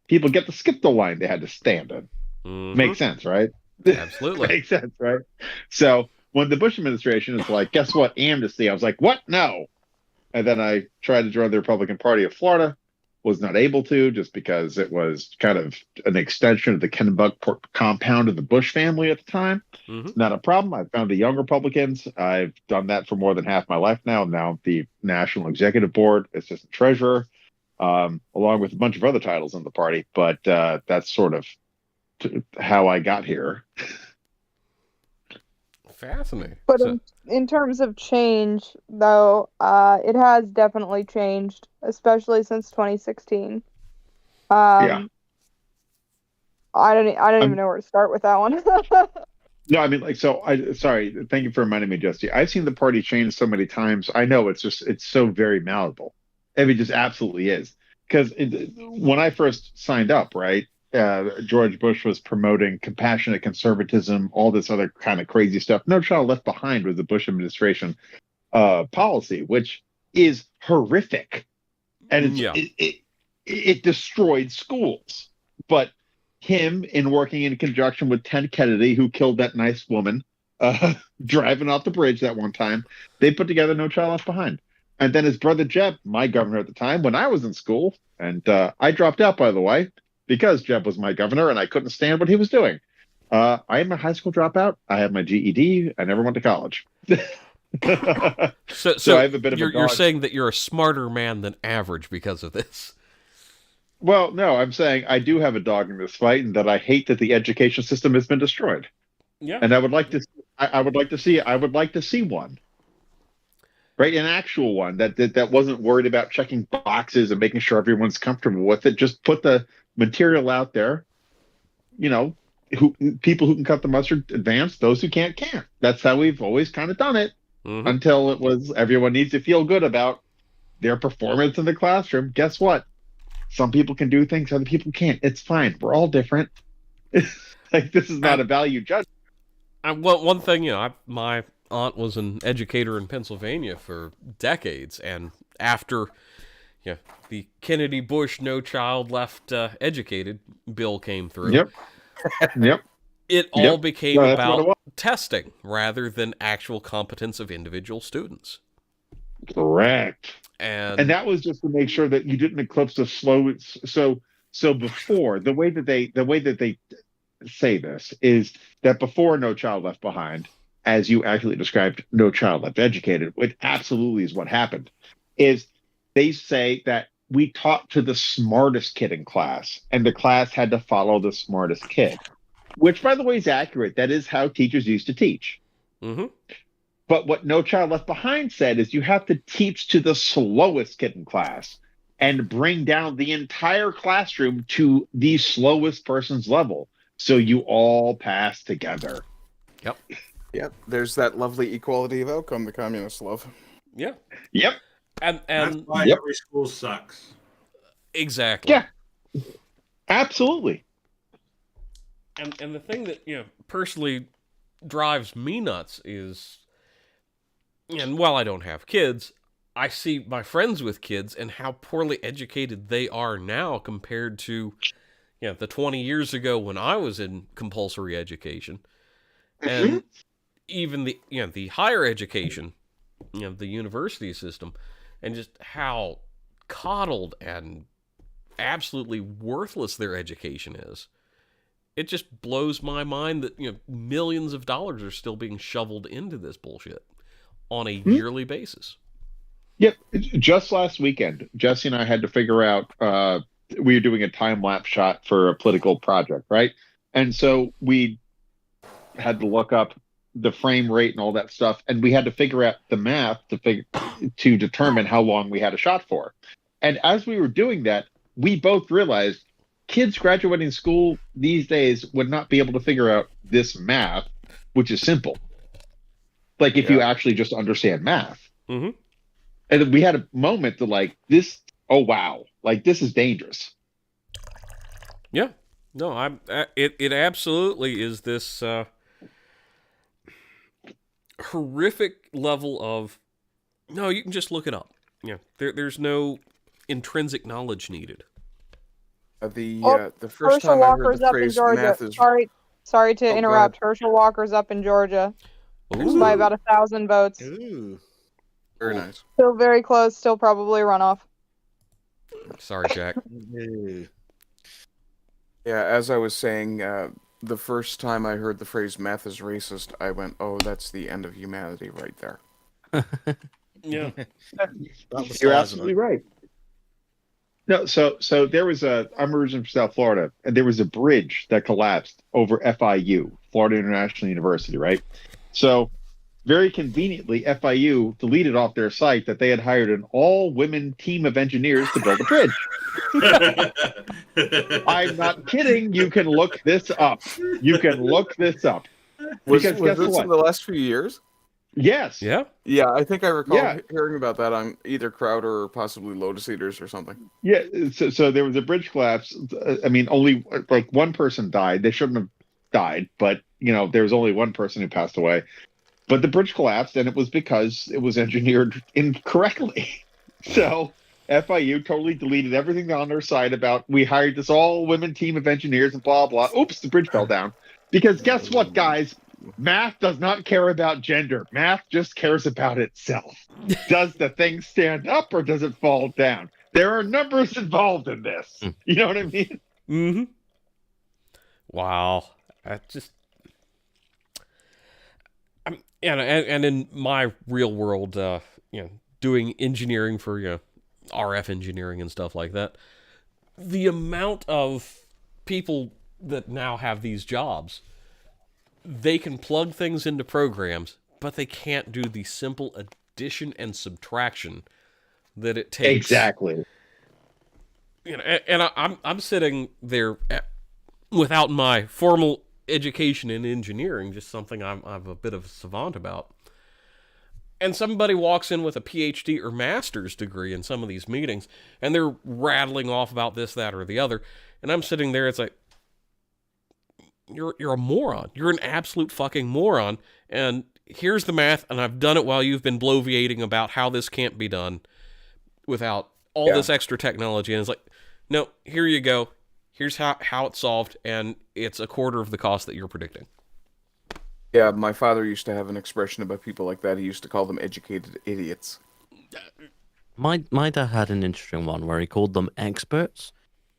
People get to skip the line they had to stand in. Mm-hmm. Makes sense, right? Absolutely. Makes sense, right? So when the Bush administration is like, guess what? Amnesty. I was like, what? No. And then I tried to join the Republican Party of Florida. Was not able to, just because it was kind of an extension of the Kennebuck compound of the Bush family at the time. Mm-hmm. Not a problem. I found the young Republicans. I've done that for more than half my life now. Now the National Executive Board, Assistant Treasurer, along with a bunch of other titles in the party. But that's sort of how I got here. Fascinating. But in terms of change, though, it has definitely changed, especially since 2016. Yeah. I don't even know where to start with that one. No, I mean, like, so sorry. Thank you for reminding me, Justy. I've seen the party change so many times. I know it's so very malleable. I mean, it just absolutely is. Because when I first signed up, right, George Bush was promoting compassionate conservatism, all this other kind of crazy stuff. No Child Left Behind was the Bush administration policy, which is horrific, and it destroyed schools. But him, in working in conjunction with Ted Kennedy, who killed that nice woman driving off the bridge that one time, they put together No Child Left Behind. And then his brother Jeb, my governor at the time, when I was in school, and I dropped out, by the way, because Jeb was my governor and I couldn't stand what he was doing. I am a high school dropout. I have my GED. I never went to college. So I have a bit of you're saying that you're a smarter man than average because of this. Well, no, I'm saying I do have a dog in this fight, and that I hate that the education system has been destroyed. Yeah, and I would like to see one, right? An actual one that wasn't worried about checking boxes and making sure everyone's comfortable with it. Just put the material out there. You know, people who can cut the mustard advance, those who can't. That's how we've always kind of done it until it was everyone needs to feel good about their performance in the classroom. Guess what? Some people can do things, other people can't. It's fine. We're all different. Like, this is not a value judgment. One thing, my aunt was an educator in Pennsylvania for decades, and after the Kennedy Bush No Child Left Educated bill came through, it all became about testing rather than actual competence of individual students. Correct. And that was just to make sure that you didn't eclipse the slow. So before, the way that they say this is that before No Child Left Behind, as you accurately described, No Child Left Educated, which absolutely is what happened, is they say that we taught to the smartest kid in class, and the class had to follow the smartest kid, which, by the way, is accurate. That is how teachers used to teach. Mm-hmm. But what No Child Left Behind said is you have to teach to the slowest kid in class and bring down the entire classroom to the slowest person's level, so you all pass together. Yep. There's that lovely equality of outcome the communists love. Yeah. Yep. And that's why every school sucks. Exactly. Yeah. Absolutely. And the thing that personally drives me nuts is, and while I don't have kids, I see my friends with kids and how poorly educated they are now compared to the 20 years ago when I was in compulsory education. And even the higher education, the university system, and just how coddled and absolutely worthless their education is. It just blows my mind that millions of dollars are still being shoveled into this bullshit on a yearly basis. Yep. Just last weekend, Jesse and I had to figure out, we were doing a time-lapse shot for a political project, right? And so we had to look up the frame rate and all that stuff, and we had to figure out the math to determine how long we had a shot for. And as we were doing that, we both realized kids graduating school these days would not be able to figure out this math, which is simple. Like, if you actually just understand math. Mm-hmm. And we had a moment to this, oh wow, this is dangerous. Yeah. No, it absolutely is this horrific level of, no, you can just look it up. There's no intrinsic knowledge needed. The first time I heard the phrase math is... Sorry to interrupt. Herschel Walker's up in Georgia. By about 1,000 votes. Ooh. Very nice. Still very close. Still probably a runoff. Sorry, Jack. Yeah, as I was saying, the first time I heard the phrase math is racist, I went, oh, that's the end of humanity right there. Yeah. You're absolutely right. No, so there was I'm originally from South Florida, and there was a bridge that collapsed over FIU, Florida International University, right? So very conveniently, FIU deleted off their site that they had hired an all-women team of engineers to build a bridge. I'm not kidding. You can look this up. Was this in the last few years? Yes. Yeah. Yeah, I think I recall Yeah. hearing about that on either Crowder or possibly Lotus Eaters or something. Yeah. So there was a bridge collapse. I mean, only like one person died. They shouldn't have died, but there was only one person who passed away. But the bridge collapsed, and it was because it was engineered incorrectly. So FIU totally deleted everything on their site about we hired this all-women team of engineers and blah, blah. Oops, the bridge fell down. Because guess what, guys? Math does not care about gender. Math just cares about itself. Does the thing stand up or does it fall down? There are numbers involved in this. You know what I mean? Mm-hmm. Wow. And in my real world, doing engineering for RF engineering and stuff like that, the amount of people that now have these jobs, they can plug things into programs, but they can't do the simple addition and subtraction that it takes. Exactly. And I'm sitting there without my formal education in engineering, just something I'm a bit of a savant about. And somebody walks in with a PhD or master's degree in some of these meetings, and they're rattling off about this, that, or the other. And I'm sitting there, it's like, you're a moron. You're an absolute fucking moron. And here's the math, and I've done it while you've been bloviating about how this can't be done without all this extra technology. And it's like, no, here you go. Here's how it's solved, and it's a quarter of the cost that you're predicting. Yeah, my father used to have an expression about people like that. He used to call them educated idiots. My dad had an interesting one where he called them experts.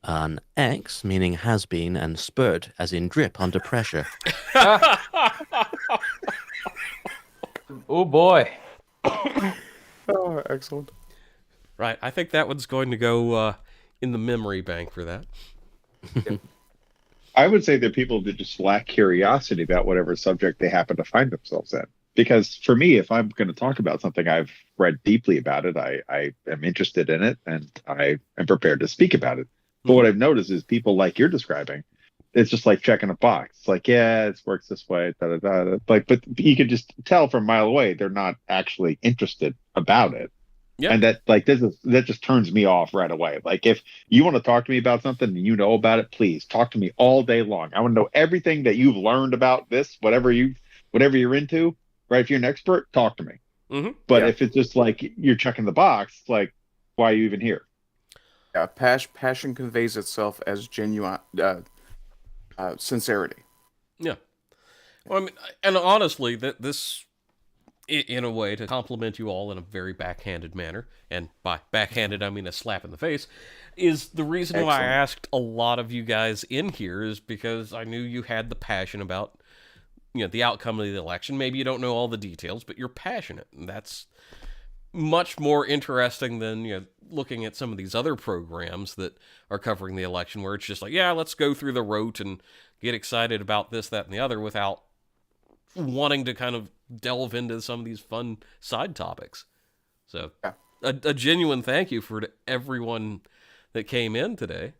An X meaning has been, and spurt as in drip under pressure. Oh boy. Oh, excellent. Right, I think that one's going to go in the memory bank for that. I would say that people that just lack curiosity about whatever subject they happen to find themselves in. Because for me, if I'm going to talk about something, I've read deeply about it, I am interested in it, and I am prepared to speak about it. But what I've noticed is people like you're describing, it's just like checking a box. It's like, yeah, it works this way, da da da. Like, but you can just tell from a mile away they're not actually interested about it. Yeah. And that just turns me off right away. Like, if you want to talk to me about something and you know about it, please talk to me all day long. I want to know everything that you've learned about this, whatever you're into. Right? If you're an expert, talk to me. Mm-hmm. But if it's just like you're checking the box, like, why are you even here? Yeah, passion conveys itself as genuine sincerity. Yeah. Well, I mean, and honestly, this, in a way, to compliment you all in a very backhanded manner, and by backhanded I mean a slap in the face, is the reason why I asked a lot of you guys in here, is because I knew you had the passion about the outcome of the election. Maybe you don't know all the details, but you're passionate, and that's much more interesting than looking at some of these other programs that are covering the election, where it's just like, yeah, let's go through the rote and get excited about this, that, and the other without wanting to kind of delve into some of these fun side topics. So a genuine thank you for everyone that came in today.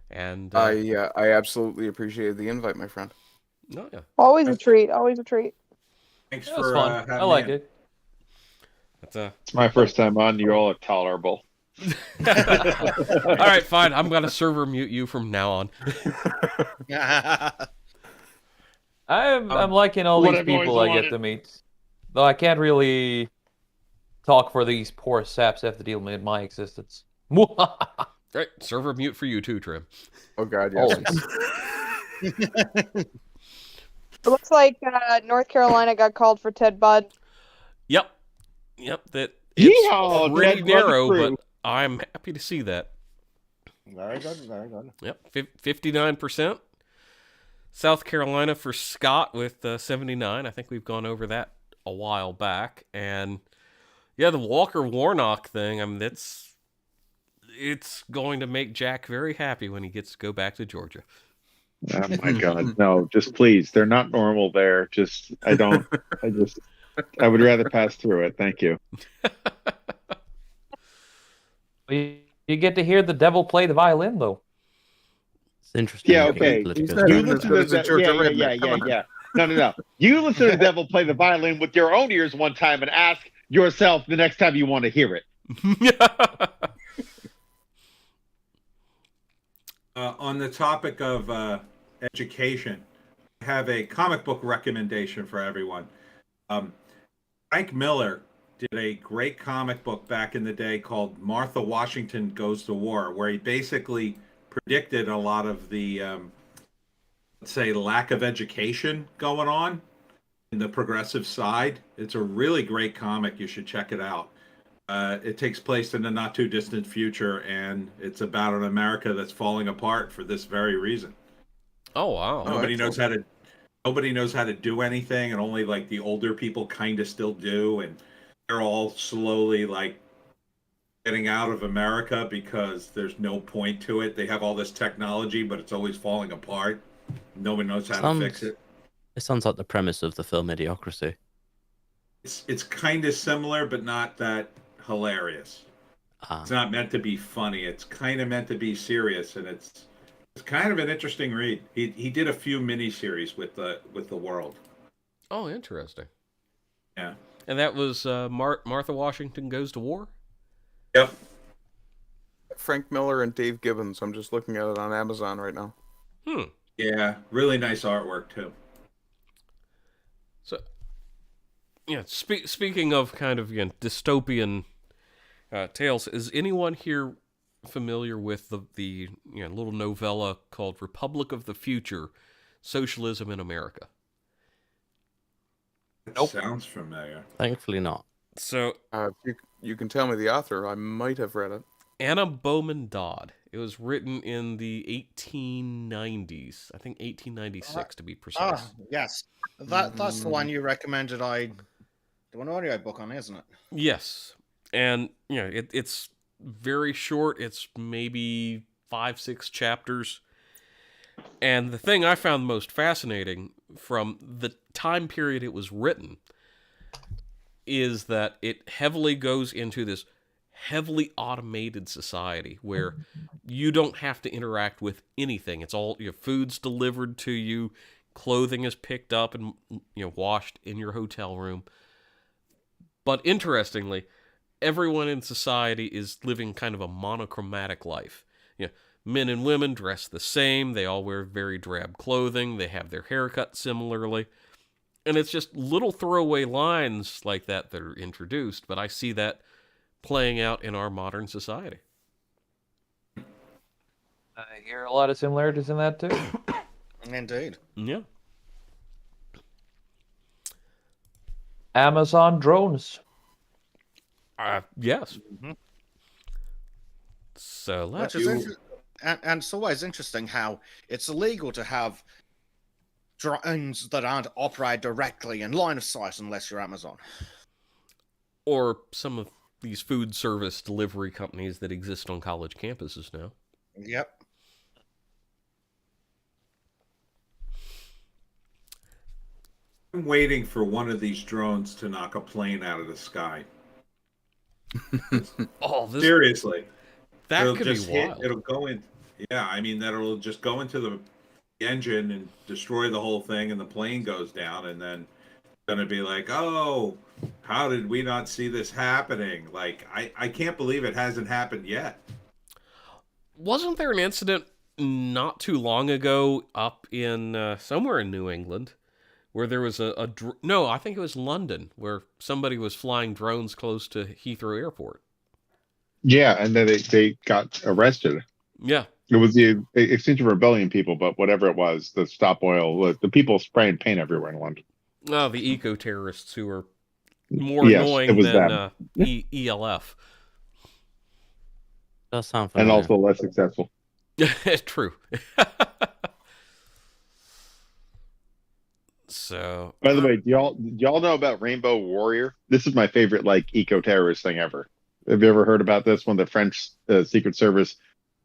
And I absolutely appreciated the invite, my friend. No, yeah. Always a treat. Always a treat. Thanks for fun. I like it. It's my first time on. You all are tolerable. All right, fine. I'm gonna server mute you from now on. I'm liking all these people I get to meet, though I can't really talk for these poor saps that have to deal with my existence. Right, server mute for you too, Trym. Oh God, yes. It looks like North Carolina got called for Ted Budd. Yep. That it's pretty narrow, but I'm happy to see that. Very good, very good. Yep, 59%. South Carolina for Scott with 79. I think we've gone over that a while back. And yeah, the Walker Warnock thing, I mean, it's going to make Jack very happy when he gets to go back to Georgia. Oh my God, no, just please. They're not normal there. I would rather pass through it. Thank you. You get to hear the devil play the violin, though. It's interesting. Yeah, okay. You listen to that. Yeah. No. You listen to the devil play the violin with your own ears one time and ask yourself the next time you want to hear it. On the topic of education, I have a comic book recommendation for everyone. Frank Miller did a great comic book back in the day called Martha Washington Goes to War, where he basically predicted a lot of the, let's say, lack of education going on in the progressive side. It's a really great comic. You should check it out. It takes place in the not too distant future, and it's about an America that's falling apart for this very reason. Oh wow! Nobody knows how to do anything, and only like the older people kind of still do, and they're all slowly like getting out of America because there's no point to it. They have all this technology, but it's always falling apart. Nobody knows how to fix it. It sounds like the premise of the film Idiocracy. It's kind of similar, but not that hilarious. It's not meant to be funny. It's kind of meant to be serious, and it's kind of an interesting read. He did a few miniseries with the world. Oh, interesting. Yeah. And that was Martha Washington Goes to War? Yep. Frank Miller and Dave Gibbons. I'm just looking at it on Amazon right now. Yeah, really nice artwork too. So, yeah, speaking of kind of dystopian tales, is anyone here familiar with the little novella called Republic of the Future, Socialism in America? Nope. Sounds familiar. Thankfully not. So you can tell me the author. I might have read it. Anna Bowman Dodd. It was written in the 1890s. I think 1896 to be precise. Yes. That's the one you recommended I do an audio book on, isn't it? Yes. And it's very short. It's maybe 5-6 chapters. And the thing I found most fascinating from the time period it was written is that it heavily goes into this heavily automated society where you don't have to interact with anything. It's all your food's delivered to you, clothing is picked up and washed in your hotel room. But interestingly, everyone in society is living kind of a monochromatic life. Men and women dress the same. They all wear very drab clothing. They have their haircut similarly. And it's just little throwaway lines like that that are introduced, but I see that playing out in our modern society. I hear a lot of similarities in that too. Indeed. Yeah. Amazon drones. Yes. So let's. And it's always interesting how it's illegal to have drones that aren't operated directly in line of sight unless you're Amazon. Or some of these food service delivery companies that exist on college campuses now. Yep. I'm waiting for one of these drones to knock a plane out of the sky. Seriously. That could be wild. It'll go in. Yeah, I mean, that'll just go into the engine and destroy the whole thing, and the plane goes down, and then it's going to be like, oh, how did we not see this happening? Like, I can't believe it hasn't happened yet. Wasn't there an incident not too long ago up in somewhere in New England where there was no, I think it was London, where somebody was flying drones close to Heathrow Airport? Yeah, and then they got arrested. Yeah. It was the Extinction Rebellion people, but whatever it was, the Stop Oil, the people spraying paint everywhere in London. Oh, the eco-terrorists who are more annoying than ELF. Does sound familiar. And also less successful. True. So, by the way, do y'all know about Rainbow Warrior? This is my favorite eco-terrorist thing ever. Have you ever heard about this? When the French Secret Service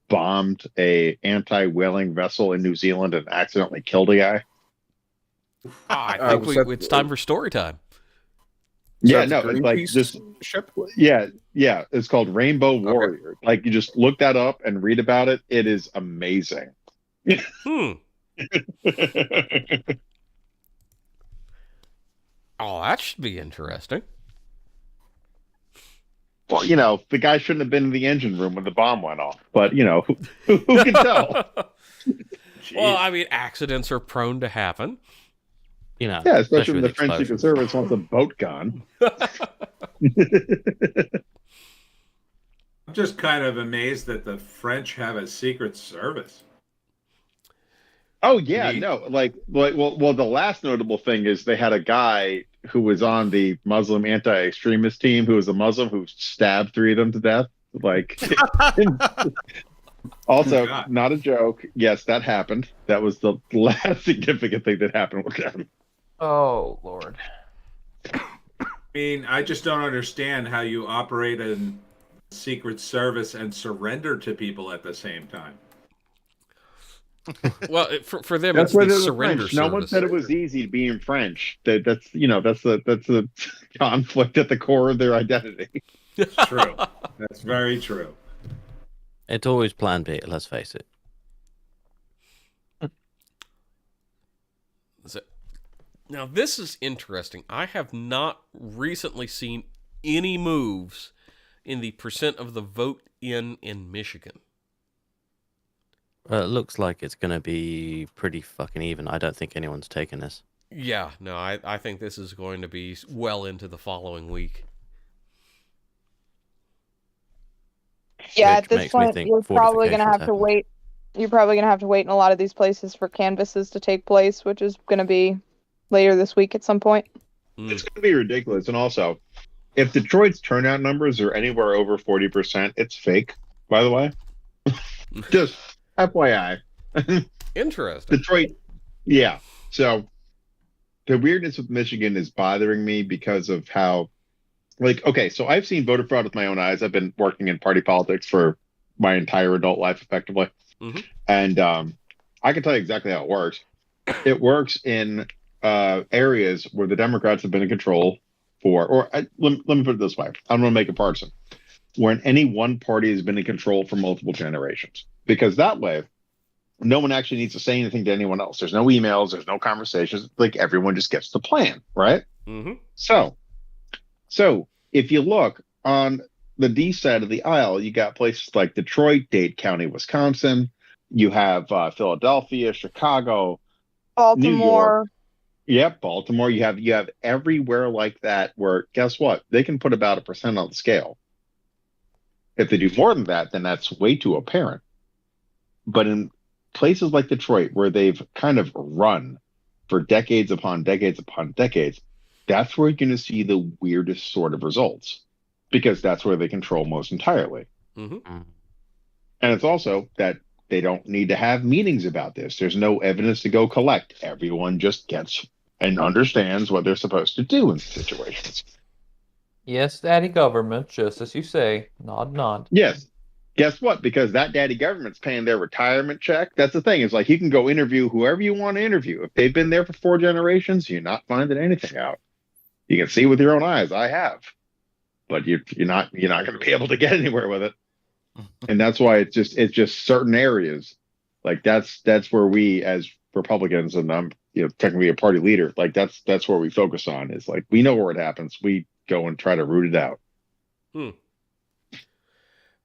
bombed a anti-whaling vessel in New Zealand and accidentally killed a guy. I think it's time for story time. Yeah, no, it's like this ship. Yeah, it's called Rainbow Warrior. Like, you just look that up and read about it. It is amazing. Oh, that should be interesting. Well, the guy shouldn't have been in the engine room when the bomb went off. But, who can tell? Well, I mean, accidents are prone to happen. Yeah, especially when the French Secret Service wants a boat gone. I'm just kind of amazed that the French have a secret service. Oh yeah, no, well, the last notable thing is they had a guy who was on the Muslim anti-extremist team who was a Muslim who stabbed 3 of them to death. Also, not a joke. Yes, that happened. That was the last significant thing that happened with them. Oh Lord. I mean, I just don't understand how you operate in Secret Service and surrender to people at the same time. Well, for them, That's it's why the they're surrender French. No one service. said it was easy being French. That's the conflict at the core of their identity. True. That's very true. It's always Plan B. Let's face it. Now, this is interesting. I have not recently seen any moves in the percent of the vote in Michigan. It looks like it's going to be pretty fucking even. I don't think anyone's taken this. Yeah, no, I think this is going to be well into the following week. Yeah, Which at this makes me point, think you're probably going to have to fortifications wait. You're probably going to have to wait in a lot of these places for canvasses to take place, which is going to be later this week at some point. It's going to be ridiculous. And also, if Detroit's turnout numbers are anywhere over 40%, it's fake, by the way. Just FYI. Interesting. Detroit, yeah. So the weirdness with Michigan is bothering me because of how, okay, so I've seen voter fraud with my own eyes. I've been working in party politics for my entire adult life, effectively. Mm-hmm. And I can tell you exactly how it works. It works in areas where the Democrats have been in control let me put it this way. I don't want to make it partisan. When any one party has been in control for multiple generations. Because that way, no one actually needs to say anything to anyone else. There's no emails, there's no conversations. Everyone just gets the plan, right? Mm-hmm. So if you look on the D side of the aisle, you got places like Detroit, Dade County, Wisconsin. You have Philadelphia, Chicago, Baltimore. New York. Yep, Baltimore. You have everywhere like that where, guess what? They can put about 1% on the scale. If they do more than that, then that's way too apparent. But in places like Detroit, where they've kind of run for decades upon decades upon decades, that's where you're going to see the weirdest sort of results, because that's where they control most entirely. Mm-hmm. And it's also that they don't need to have meetings about this. There's no evidence to go collect. Everyone just gets and understands what they're supposed to do in situations. Yes, daddy government, just as you say. Nod, nod. Yes. Guess what? Because that daddy government's paying their retirement check. That's the thing. It's like you can go interview whoever you want to interview. If they've been there for 4 generations, you're not finding anything out. You can see with your own eyes. I have, but you're not going to be able to get anywhere with it. And that's why it's just certain areas. That's where we as Republicans, and I'm technically a party leader. That's where we focus on. Is we know where it happens. We go and try to root it out.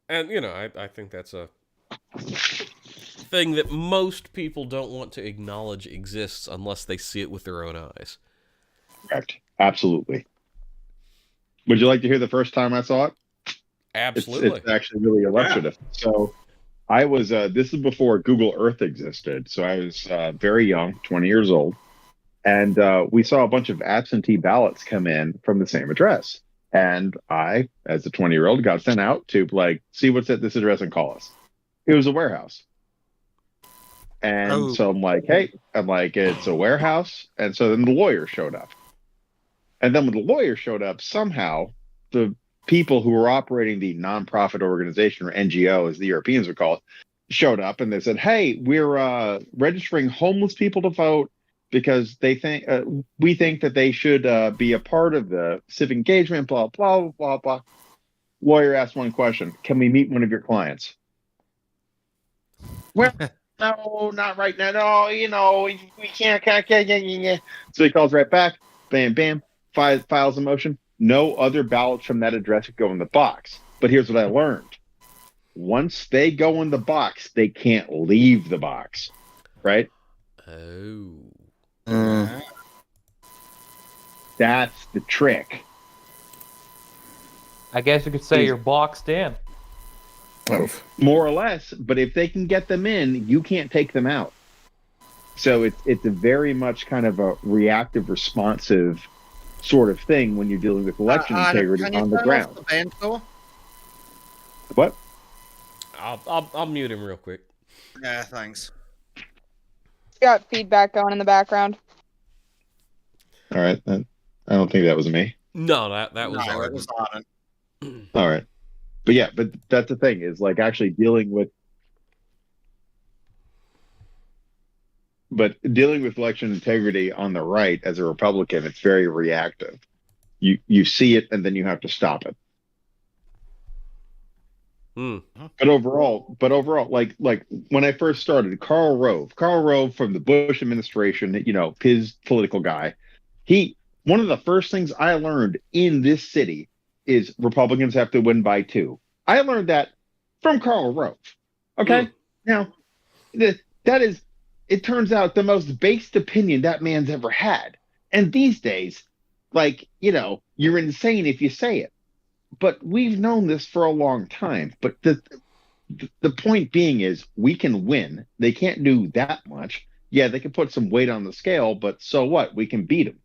And, I think that's a thing that most people don't want to acknowledge exists unless they see it with their own eyes. Correct. Absolutely. Would you like to hear the first time I saw it? Absolutely. It's actually really illustrative. Yeah. So I was, this is before Google Earth existed. So I was very young, 20 years old. And we saw a bunch of absentee ballots come in from the same address. And I, as a 20-year-old, got sent out to see what's at this address and call us. It was a warehouse. And so I'm like, hey, it's a warehouse. And so then the lawyer showed up. And then when the lawyer showed up, somehow the people who were operating the nonprofit organization, or NGO, as the Europeans would call it, showed up and they said, hey, we're registering homeless people to vote because we think that they should be a part of the civic engagement, blah, blah, blah, blah. Lawyer asked one question: can we meet one of your clients? Well, no, not right now. No, we can't. So he calls right back. Bam, bam. files a motion, no other ballots from that address could go in the box. But here's what I learned. Once they go in the box, they can't leave the box, right? Oh. That's the trick. I guess you could say you're boxed in. More or less, but if they can get them in, you can't take them out. So it's a very much kind of a reactive, responsive sort of thing when you're dealing with election integrity on the ground. What? I'll mute him real quick. Yeah, thanks. Got feedback going in the background. All right, I don't think that was me. No, that was No, Ardent. it was Ardent. All right, but yeah, but that's the thing is like actually dealing with election integrity on the right as a Republican, it's very reactive. You see it and then you have to stop it. But overall, like when I first started, Karl Rove from the Bush administration, you know, his political guy, one of the first things I learned in this city is Republicans have to win by 2. I learned that from Karl Rove. Okay, now that is, it turns out, the most based opinion that man's ever had. And these days, like, you know, you're insane if you say it. But we've known this for a long time. But the point being is we can win. They can't do that much. Yeah, they can put some weight on the scale, but so what? We can beat them.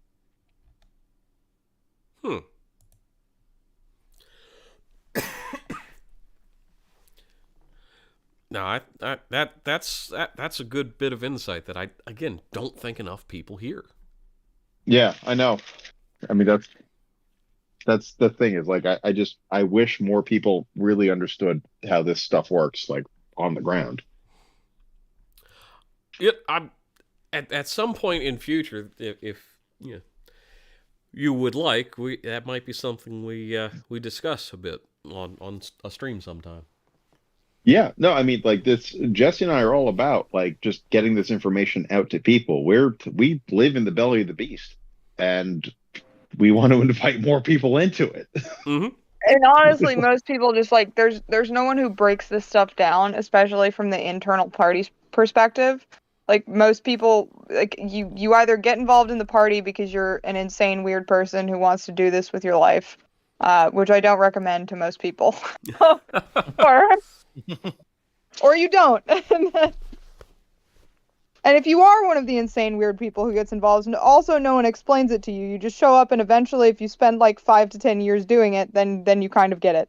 No, that's a good bit of insight that I, again, don't think enough people hear. Yeah, I know. I mean, that's the thing is like I wish more people really understood how this stuff works, like on the ground. I'm at some point in future, if you know, you would like, that might be something we discuss a bit on a stream sometime. Yeah, no, I mean, like this, Jesse and I are all about like just getting this information out to people. We live in the belly of the beast, and we want to invite more people into it. And honestly, most people just like there's no one who breaks this stuff down, especially from the internal party's perspective. Like most people, like you either get involved in the party because you're an insane weird person who wants to do this with your life, which I don't recommend to most people, or you don't. And if you are one of the insane weird people who gets involved, and also no one explains it to you, you just show up, and eventually, if you spend like 5 to 10 years doing it, then you kind of get it.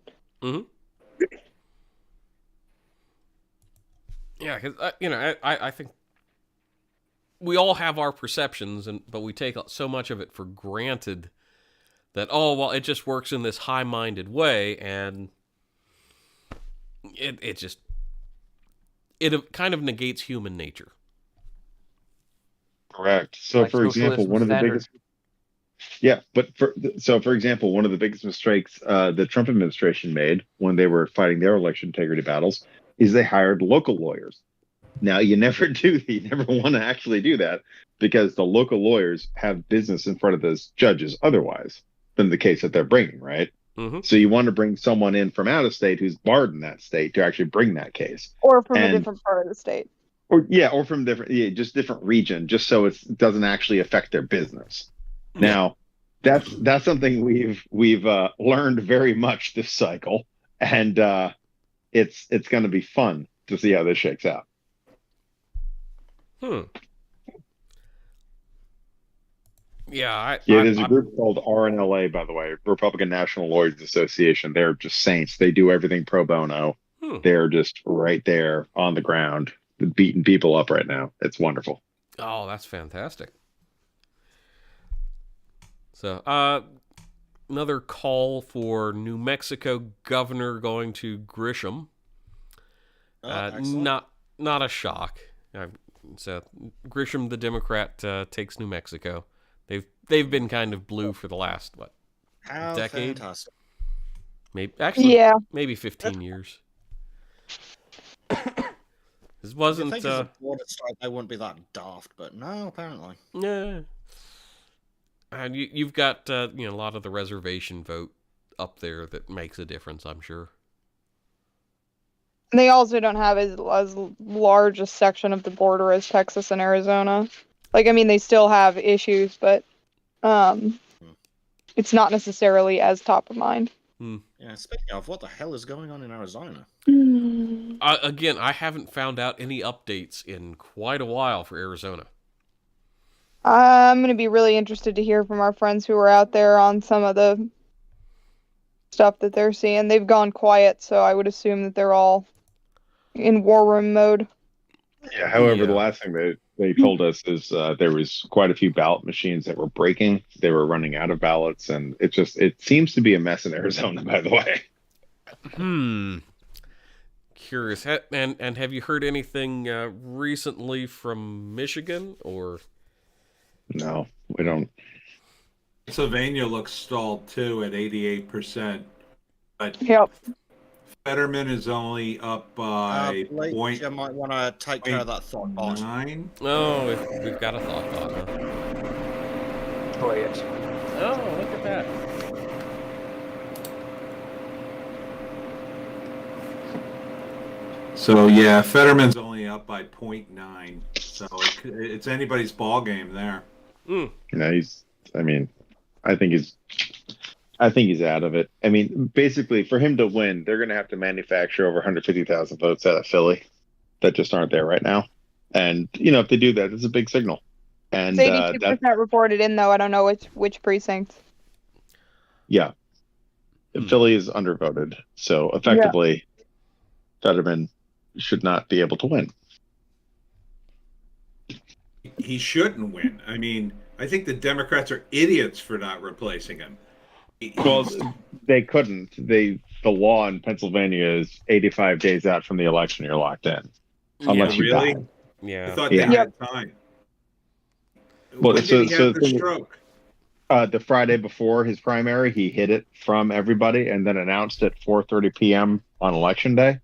Yeah, because you know, I think we all have our perceptions, but we take so much of it for granted that, oh, well, it just works in this high-minded way, and it kind of negates human nature. Correct. So, Like for example, one of the biggest, for example, one of the biggest mistakes the Trump administration made when they were fighting their election integrity battles is they hired local lawyers. Now, you never want to actually do that because the local lawyers have business in front of those judges otherwise than the case that they're bringing, right? So you want to bring someone in from out of state who's barred in that state to actually bring that case, or from a different part of the state. Or from different region, just so it doesn't actually affect their business. Now, that's something we've learned very much this cycle, and it's going to be fun to see how this shakes out. Yeah, there's a group called RNLA, by the way, Republican National Lawyers Association. They're just saints. They do everything pro bono. They're just right there on the ground, beating people up right now. It's wonderful. Oh, that's fantastic. So, another call for New Mexico governor going to Grisham. Not a shock. So Grisham, the Democrat, takes New Mexico. They've been kind of blue for the last decade. Fantastic. Maybe 15 years. This wasn't. I think as a border state, they wouldn't be that daft, but no, apparently. Yeah. And you've got a lot of the reservation vote up there that makes a difference, I'm sure. They also don't have as large a section of the border as Texas and Arizona. Like, I mean, they still have issues, but it's not necessarily as top of mind. Yeah, speaking of, what the hell is going on in Arizona? Again, I haven't found out any updates in quite a while for Arizona. I'm going to be really interested to hear from our friends who are out there on some of the stuff that they're seeing. They've gone quiet, so I would assume that they're all in war room mode. Yeah. However, the last thing they told us is there was quite a few ballot machines that were breaking. They were running out of ballots, and it seems to be a mess in Arizona. By the way. Curious. And have you heard anything recently from Michigan or? No, we don't. Pennsylvania looks stalled too at 88%. But yep. Fetterman is only up by Bleach, you might want to take care of that thought bot. 9. Oh, we've got a thought bot, huh? Oh, yes. Oh, look at that. So yeah, Fetterman's only up by 0.9. So it's anybody's ball game there. No, I think he's out of it. I mean, basically, for him to win, they're going to have to manufacture over 150,000 votes out of Philly that just aren't there right now. And if they do that, it's a big signal. And 82% reported in, though. I don't know which precincts. Yeah, Philly is undervoted, so effectively, Fetterman should not be able to win. He shouldn't win. I mean, I think the Democrats are idiots for not replacing him. Well, they couldn't. The law in Pennsylvania is 85 days out from the election, you're locked in. Unless you die. Yeah. I thought they had time. Well, when did he have the stroke? The Friday before his primary, he hid it from everybody and then announced at 4:30 p.m. on election day.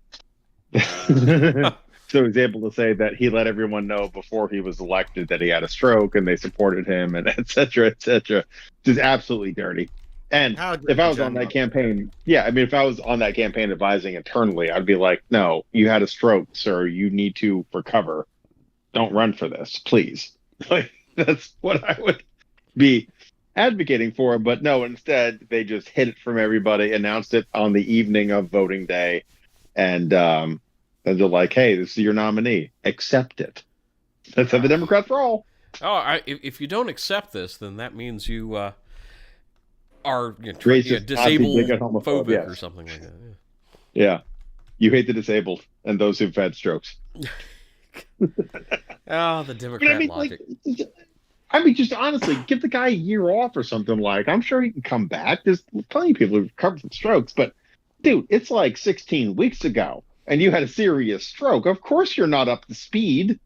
So he's able to say that he let everyone know before he was elected that he had a stroke and they supported him and et cetera, just absolutely dirty. And if I was on that campaign, if I was on that campaign advising internally, I'd be like, no, you had a stroke, sir. You need to recover. Don't run for this, please. Like, that's what I would be advocating for. But no, instead, they just hid it from everybody, announced it on the evening of voting day. And they're like, hey, this is your nominee. Accept it. That's how the Democrats roll. Oh, if you don't accept this, then that means you are Racist, disabled, homophobic, phobic, or something like that. Yeah. You hate the disabled and those who've had strokes. Oh, the Democrat logic. Just honestly, give the guy a year off or something. Like, I'm sure he can come back. There's plenty of people who've recovered from strokes, but dude, it's like 16 weeks ago and you had a serious stroke. Of course you're not up to speed.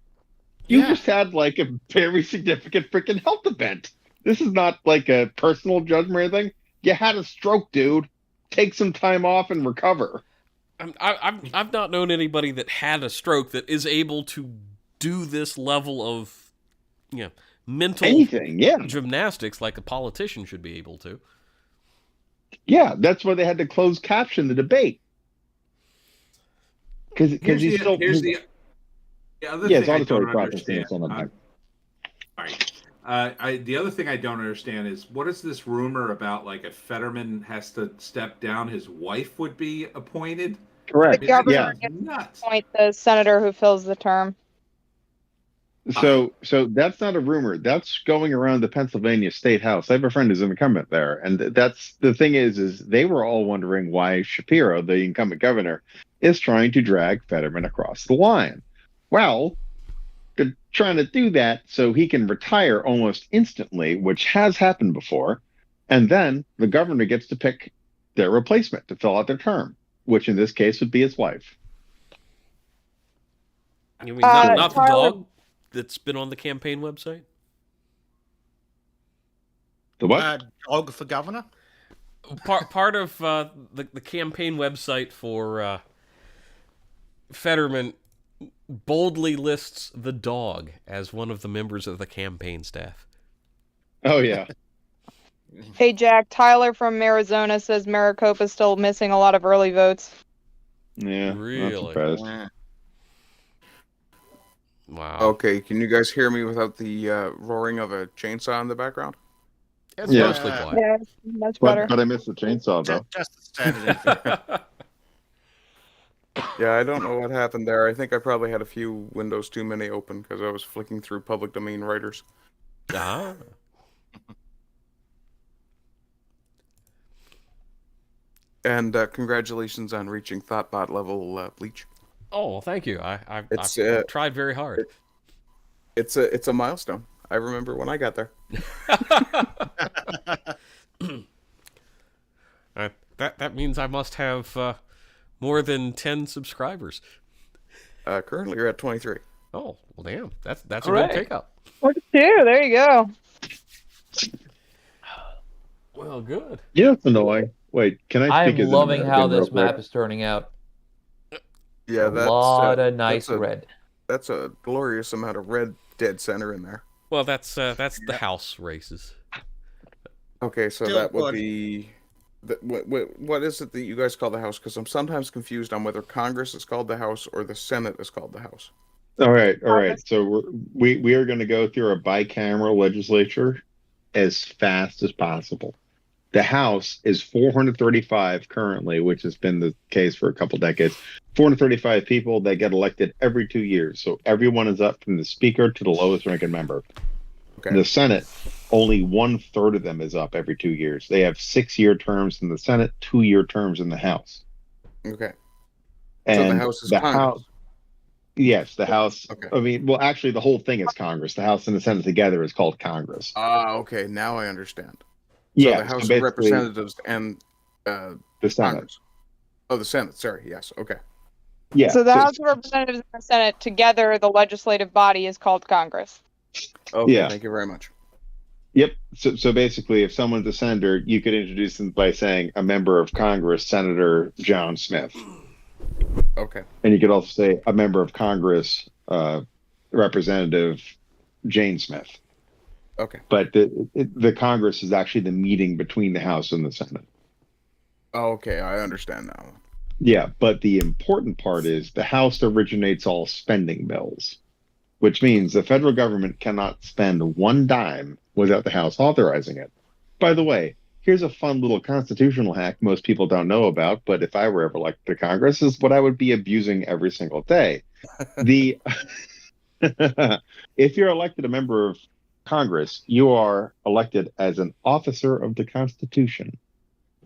You just had like a very significant freaking health event. This is not like a personal judgment or anything. You had a stroke, dude. Take some time off and recover. I've not known anybody that had a stroke that is able to do this level of mental gymnastics like a politician should be able to. Yeah, that's why they had to close caption the debate. Because he's still... Here's the other thing I don't understand. The other thing I don't understand is, what is this rumor about, like, if Fetterman has to step down, his wife would be appointed? Correct. The governor gets to appoint the senator who fills the term. So that's not a rumor. That's going around the Pennsylvania State House. I have a friend who's an incumbent there, and that's the thing is they were all wondering why Shapiro, the incumbent governor, is trying to drag Fetterman across the line. Well, they're trying to do that so he can retire almost instantly, which has happened before, and then the governor gets to pick their replacement to fill out their term, which in this case would be his wife. You mean not the dog that's been on the campaign website? The what? Dog for governor? Part of the campaign website for Fetterman boldly lists the dog as one of the members of the campaign staff. Oh, yeah. Hey Jack, Tyler from Arizona says Maricopa's still missing a lot of early votes. Yeah, Really? not surprised. Wow. Okay, can you guys hear me without the roaring of a chainsaw in the background? It's Yeah. mostly quiet. Yeah, much better. But I missed the chainsaw though. Just the standard. Yeah, I don't know what happened there. I think I probably had a few windows too many open because I was flicking through public domain writers. Ah. And congratulations on reaching Thoughtbot level, Bleach. Oh, well, thank you. I've It's, tried very hard. It's a milestone. I remember when I got there. That means I must have more than 10 subscribers. Currently, you're at 23. Oh, well, damn. That's a All right. good pickup. 42, there you go. Well, good. Yeah, Illinois. Wait, can I I'm speak as an loving how American real this map quick? is turning out. Yeah, A that's lot of nice red. That's a glorious amount of red dead center in there. Well, that's the house races. Okay, so Still that would good. be... What is it that you guys call the House? Because I'm sometimes confused on whether Congress is called the House or the Senate is called the House. All right. So we are going to go through a bicameral legislature as fast as possible. The House is 435 currently, which has been the case for a couple decades. 435 people that get elected every 2 years. So everyone is up from the Speaker to the lowest ranking member. Okay. The Senate, only 1/3 of them is up every 2 years. They have 6-year terms in the Senate, 2-year terms in the House. Okay. And So the House is Congress. Yes, the House. Okay. I mean, well, actually, the whole thing is Congress. The House and the Senate together is called Congress. Okay. Now I understand. So Yeah, the House so of basically, Representatives and the Senate. Congress. Oh, the Senate. Sorry. Yes. Okay. Yeah. So the House of Representatives and the Senate together, the legislative body is called Congress. Okay. Yeah. Thank you very much. Yep. So basically, if someone's a senator, you could introduce them by saying a member of Congress, Senator John Smith. Okay. And you could also say a member of Congress, Representative Jane Smith. Okay. But the Congress is actually the meeting between the House and the Senate. Okay. I understand now. Yeah, but the important part is the House originates all spending bills, which means the federal government cannot spend one dime without the House authorizing it. By the way, here's a fun little constitutional hack most people don't know about, but if I were ever elected to Congress, is what I would be abusing every single day. If you're elected a member of Congress, you are elected as an officer of the Constitution.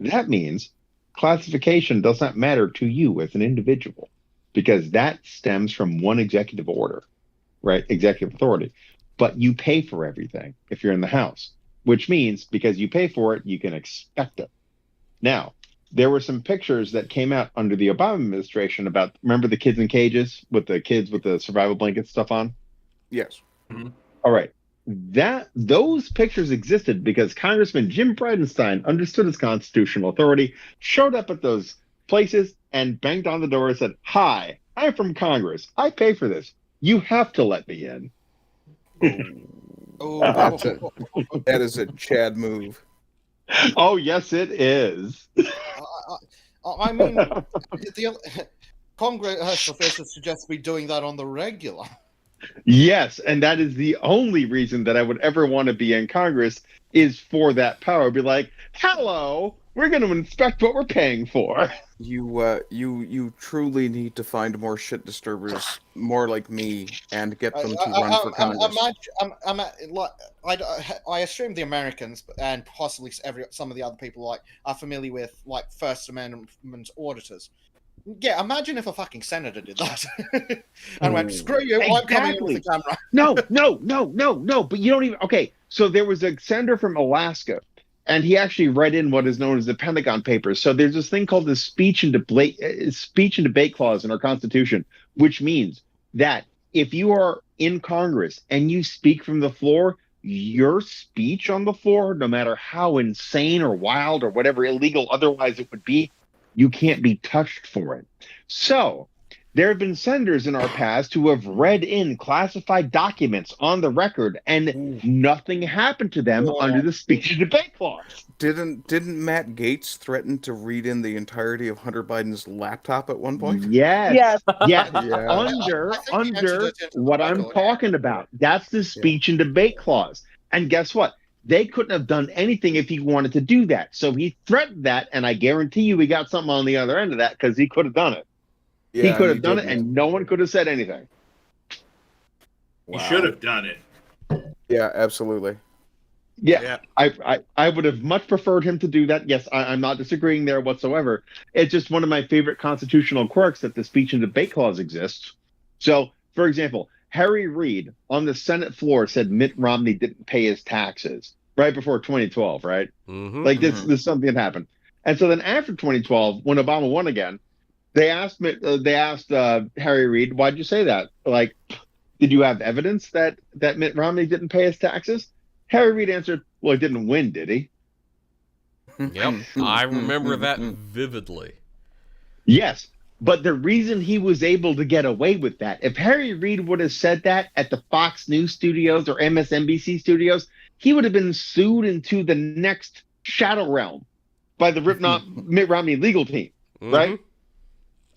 That means classification does not matter to you as an individual, because that stems from one executive order, right? Executive authority. But you pay for everything if you're in the House, which means because you pay for it, you can expect it. Now, there were some pictures that came out under the Obama administration about, remember the kids in cages with the kids with the survival blanket stuff on? Yes. Mhm. All right. Those pictures existed because Congressman Jim Bridenstine understood his constitutional authority, showed up at those places, and banged on the door and said, "Hi, I'm from Congress. I pay for this. You have to let me in." Oh, That is a Chad move. Oh, yes, it is. I mean, the Congress officials suggest we doing that on the regular. Yes, and that is the only reason that I would ever want to be in Congress is for that power. Be like, hello, we're going to inspect what we're paying for. You truly need to find more shit disturbers, more like me, and get them to run for Congress. I assume the Americans and possibly some of the other people are familiar with First Amendment auditors. Yeah, imagine if a fucking senator did that and went, "Screw you, I'm coming in with the camera." No. But you don't even. Okay, so there was a senator from Alaska, and he actually read in what is known as the Pentagon Papers. So there's this thing called the speech and debate clause in our Constitution, which means that if you are in Congress and you speak from the floor, your speech on the floor, no matter how insane or wild or whatever illegal otherwise it would be, you can't be touched for it. So There have been senators in our past who have read in classified documents on the record, and nothing happened to them under the speech and debate clause. Didn't Matt Gaetz threaten to read in the entirety of Hunter Biden's laptop at one point? Yes. Yeah. Under I think he entered it into what the I'm record. talking about. That's the speech and debate clause. And guess what? They couldn't have done anything if he wanted to do that. So he threatened that, and I guarantee you he got something on the other end of that because he could have done it. He could have done it, and no one could have said anything. He should have done it. Yeah, absolutely. Yeah. I would have much preferred him to do that. Yes, I'm not disagreeing there whatsoever. It's just one of my favorite constitutional quirks that the speech and debate clause exists. So, for example, Harry Reid on the Senate floor said Mitt Romney didn't pay his taxes right before 2012, right? Like this is something that happened. And so then after 2012, when Obama won again, they asked Harry Reid, "Why'd you say that? Like, did you have evidence that Mitt Romney didn't pay his taxes?" Harry Reid answered, "Well, he didn't win, did he?" Yep, I remember that vividly. Yes, but the reason he was able to get away with that, if Harry Reid would have said that at the Fox News studios or MSNBC studios, he would have been sued into the next shadow realm by the Mitt Romney legal team, right?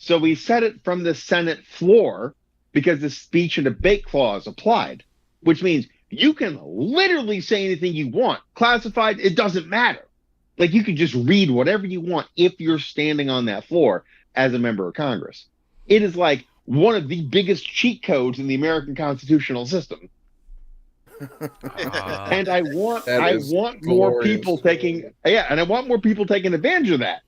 So we said it from the Senate floor because the speech and debate clause applied, which means you can literally say anything you want. Classified, it doesn't matter. Like, you can just read whatever you want if you're standing on that floor as a member of Congress. It is like one of the biggest cheat codes in the American constitutional system. And I want more people taking advantage of that.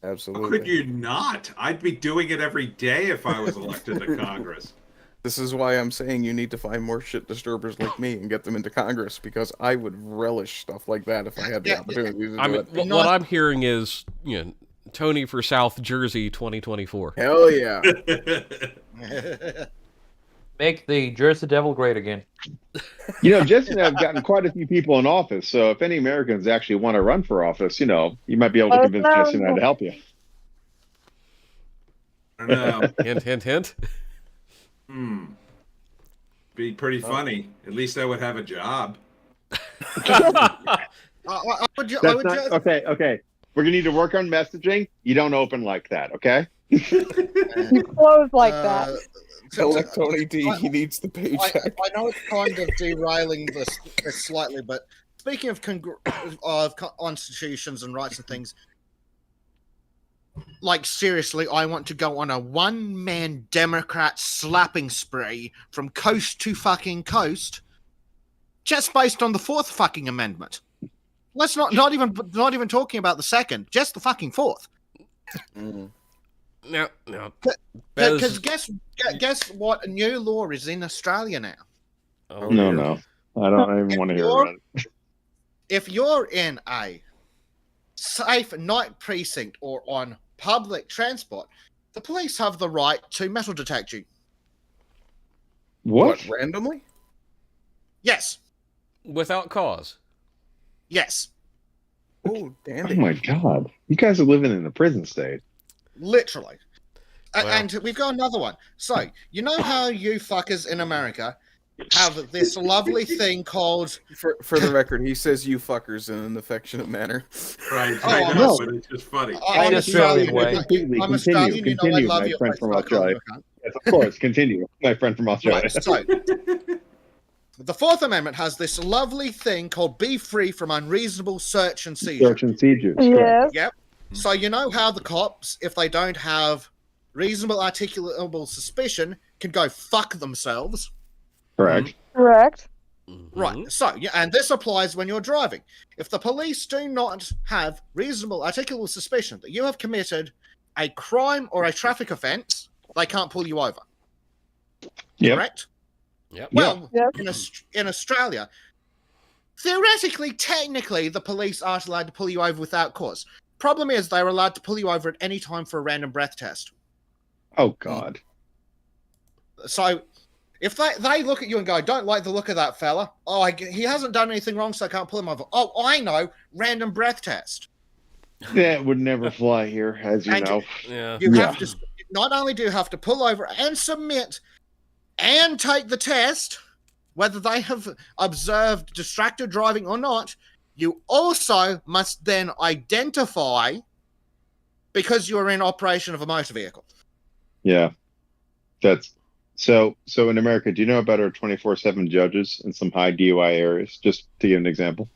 Absolutely. How could you not? I'd be doing it every day if I was elected to Congress. This is why I'm saying you need to find more shit disturbers like me and get them into Congress, because I would relish stuff like that if I had the opportunity to do it. What I'm hearing is, Tony for South Jersey 2024. Hell yeah. Make the Jersey Devil great again. Jesse and I have gotten quite a few people in office, so if any Americans actually want to run for office, you might be able to convince Jesse and I to help you. I don't know. Hint, hint, hint. Be pretty funny. At least I would have a job. Okay. We're gonna need to work on messaging. You don't open like that, okay? You close like that. Elect Tony D. He needs the paycheck. I know it's kind of derailing this slightly, but speaking of constitutions and rights and things, like, seriously, I want to go on a one-man Democrat slapping spree from coast to fucking coast, just based on the fourth fucking amendment. Let's not even talking about the second, just the fucking fourth. No. Because guess what? A new law is in Australia now. Oh, no. I don't even want to hear about it. If you're in a safe night precinct or on public transport, the police have the right to metal detect you. What? Randomly? Yes. Without cause? Yes. Oh, damn Oh my god. You guys are living in a prison state. Literally. Wow. And we've got another one. So, you know how you fuckers in America have this lovely thing called... For the record, he says you fuckers in an affectionate manner. Right, I know, but it's just funny. I'm Australian. I'm Australian, you know I love my you. friend from Australia. Yes, of course, continue. My friend from Australia. Right, so, the Fourth Amendment has this lovely thing called be free from unreasonable search and seizure. Search and seizure. Yes. Yep. So you know how the cops, if they don't have reasonable articulable suspicion, can go fuck themselves. Correct. Correct. Right. So, yeah, and this applies when you're driving. If the police do not have reasonable articulable suspicion that you have committed a crime or a traffic offense, they can't pull you over. Yep. Correct? Yep. Well, Yep. in Australia, theoretically, technically, the police aren't allowed to pull you over without cause. Problem is, they're allowed to pull you over at any time for a random breath test. Oh, God. So, if they look at you and go, don't like the look of that fella. Oh, he hasn't done anything wrong, so I can't pull him over. Oh, I know, random breath test. That would never fly here, as you And know. Yeah. You have to not only do you have to pull over and submit and take the test, whether they have observed distracted driving or not, you also must then identify because you're in operation of a motor vehicle. Yeah, that's so. So in America, do you know about our 24/7 judges in some high DUI areas? Just to give an example.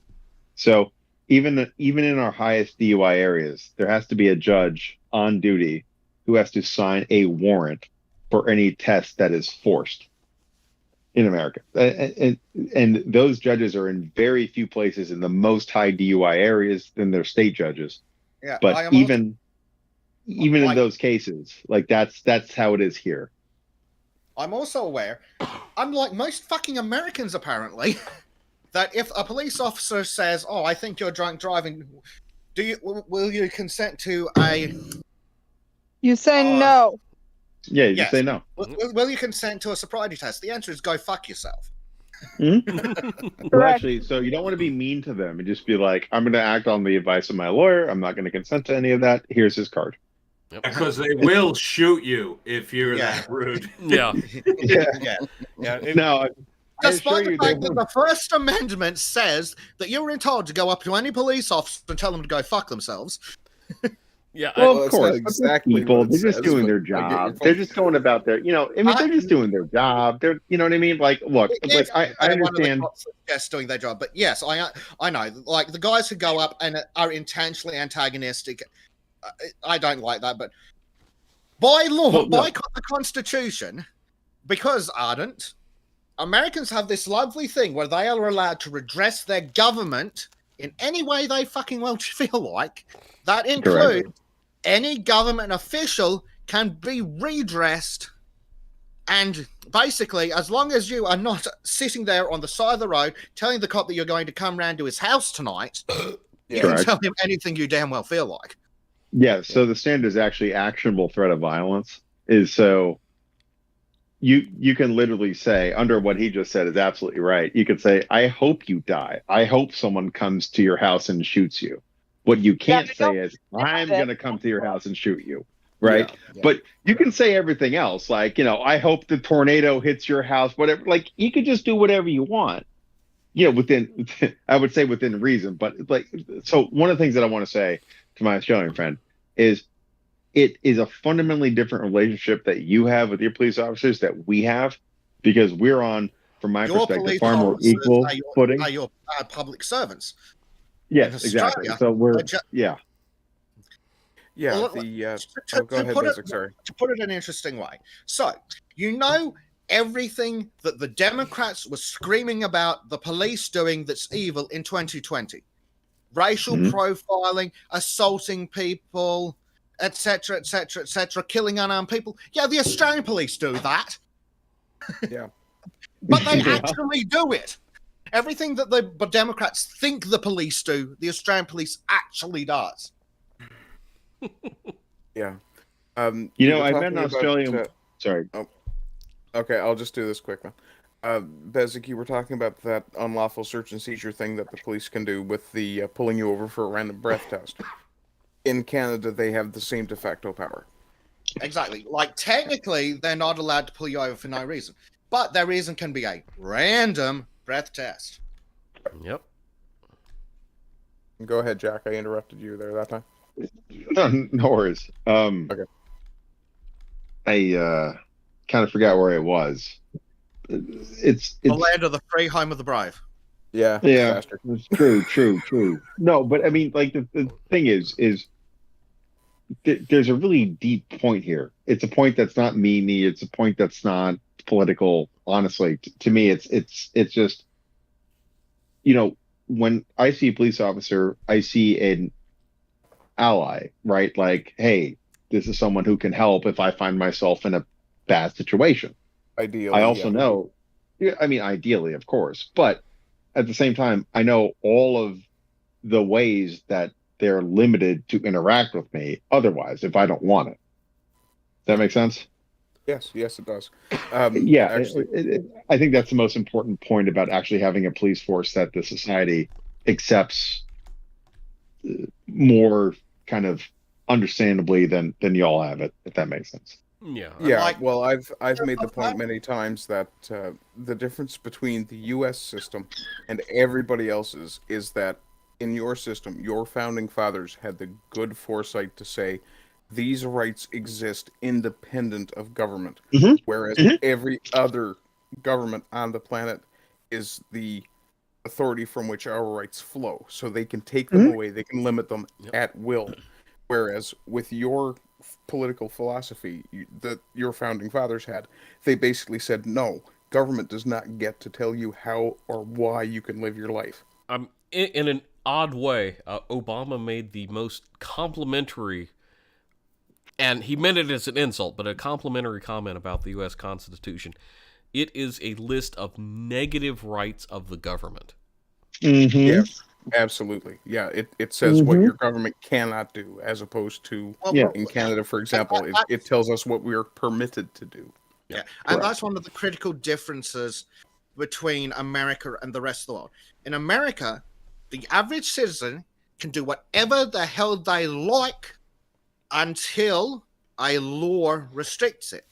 So even in our highest DUI areas, there has to be a judge on duty who has to sign a warrant for any test that is forced in America. And those judges are in very few places in the most high DUI areas than their state judges. Yeah, but even in those cases, like that's how it is here. I'm also aware, unlike most fucking Americans apparently, that if a police officer says, "Oh, I think you're drunk driving," will you consent to a? You say no. Yeah, you say no. Will you consent to a sobriety test? The answer is go fuck yourself. Well, actually, so you don't want to be mean to them and just be like, "I'm going to act on the advice of my lawyer. I'm not going to consent to any of that. Here's his card." Because they will shoot you if you're that rude. Yeah. No. Despite the fact that the First Amendment says that you're entitled to go up to any police officer and tell them to go fuck themselves. Yeah, well, of course. Exactly. People, they're just doing their job. They're just going about their, they're just doing their job. They're, you know what I mean? Like, look, like I understand. Yes, doing their job, but yes, I know. Like the guys who go up and are intentionally antagonistic, I don't like that. But by law, by the Constitution, because Ardent, Americans have this lovely thing where they are allowed to redress their government in any way they fucking well feel like. That includes any government official can be redressed, and basically, as long as you are not sitting there on the side of the road telling the cop that you're going to come round to his house tonight, you can tell him anything you damn well feel like. Yeah, so the standard is actually actionable threat of violence. Is so you can literally say, under what he just said is absolutely right. You could say, "I hope you die. I hope someone comes to your house and shoots you." What you can't say is, "I'm going to come to your house and shoot you." Right? Yeah. But you can say everything else, like, "I hope the tornado hits your house," whatever. Like, you could just do whatever you want. Within, I would say within reason. But like, so one of the things that I want to say to my Australian friend is, it is a fundamentally different relationship that you have with your police officers that we have, because we're on, from my perspective, far more equal footing. Are your public servants? Yes, exactly. So we're Yeah. Well, go ahead, Bezek, sorry. To put it in an interesting way. So, everything that the Democrats were screaming about the police doing that's evil in 2020. Racial profiling, assaulting people, etc., etc., etc., killing unarmed people. Yeah, the Australian police do that. Yeah. But they actually do it. Everything that the Democrats think the police do, the Australian police actually does. Yeah. I met an Australian. Sorry. Oh, okay, I'll just do this quick one. Bezek, you were talking about that unlawful search and seizure thing that the police can do with the pulling you over for a random breath test. In Canada, they have the same de facto power. Exactly. Like, technically, they're not allowed to pull you over for no reason. But their reason can be a random breath test. Yep. Go ahead, Jack. I interrupted you there that time. No worries. Okay. I kind of forgot where it was. It's the land of the free, home of the brave. Yeah. It's true. No, but I mean, like, the thing is there's a really deep point here. It's a point that's not meany. It's a point that's not political. Honestly, to me, it's just, when I see a police officer, I see an ally, right? Like, hey, this is someone who can help if I find myself in a bad situation. Ideally, I also know, ideally, of course, but at the same time, I know all of the ways that they're limited to interact with me otherwise if I don't want it. Does that make sense? Yes, it does. Actually, I think that's the most important point about actually having a police force that the society accepts more kind of understandably than y'all have it, if that makes sense. Yeah. Yeah, Like- well, I've made the point many times that the difference between the U.S. system and everybody else's is that in your system, your founding fathers had the good foresight to say these rights exist independent of government, Mhm. whereas Mhm. every other government on the planet is the authority from which our rights flow. So they can take them away, they can limit them at will. Whereas with your political philosophy that your founding fathers had, they basically said, no, government does not get to tell you how or why you can live your life. In an odd way, Obama made the most complimentary, and he meant it as an insult, but a complimentary comment about the U.S. Constitution. It is a list of negative rights of the government. Mm-hmm. Yeah, absolutely. Yeah, it says what your government cannot do, as opposed to in Canada, for example, it tells us what we are permitted to do. Yeah, and that's one of the critical differences between America and the rest of the world. In America, the average citizen can do whatever the hell they like until a law restricts it.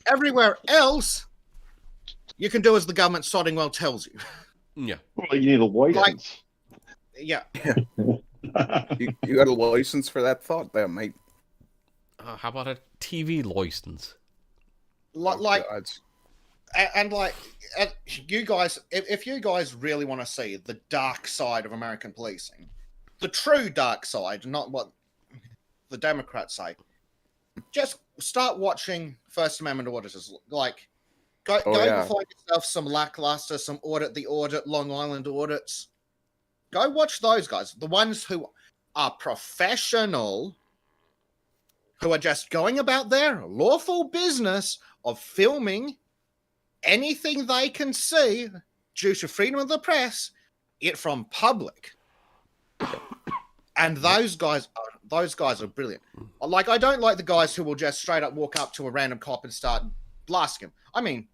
Everywhere else, you can do as the government sodding well tells you. Yeah. Well, you need a license. Yeah. You got a license for that thought there, mate. How about a TV license? Like you guys, if you guys really want to see the dark side of American policing, the true dark side, not what the Democrats say, just start watching First Amendment auditors. Like, go and find yourself some Lackluster, some the Audit, Long Island audits. Go watch those guys, the ones who are professional, who are just going about their lawful business of filming anything they can see due to freedom of the press, it from public. And those guys are brilliant. Like, I don't like the guys who will just straight up walk up to a random cop and start blasting him. I mean,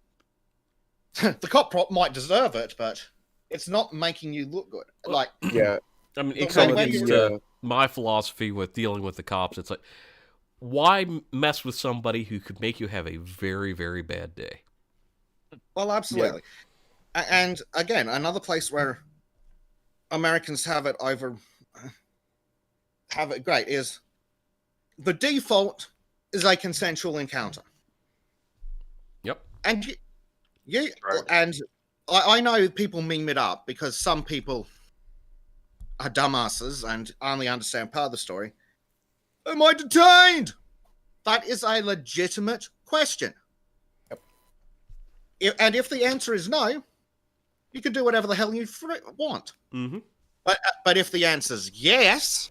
the cop might deserve it, but it's not making you look good. Like, yeah, I mean, it kind of leads to my philosophy with dealing with the cops. It's like, why mess with somebody who could make you have a very, very bad day? Well, absolutely. Yeah. And again, another place where Americans have it great is the default is a consensual encounter. Yep. And and I know people meme it up because some people are dumbasses and only understand part of the story. Am I detained? That is a legitimate question. Yep. And if the answer is no, you can do whatever the hell you want. Mm-hmm. But if the answer is yes,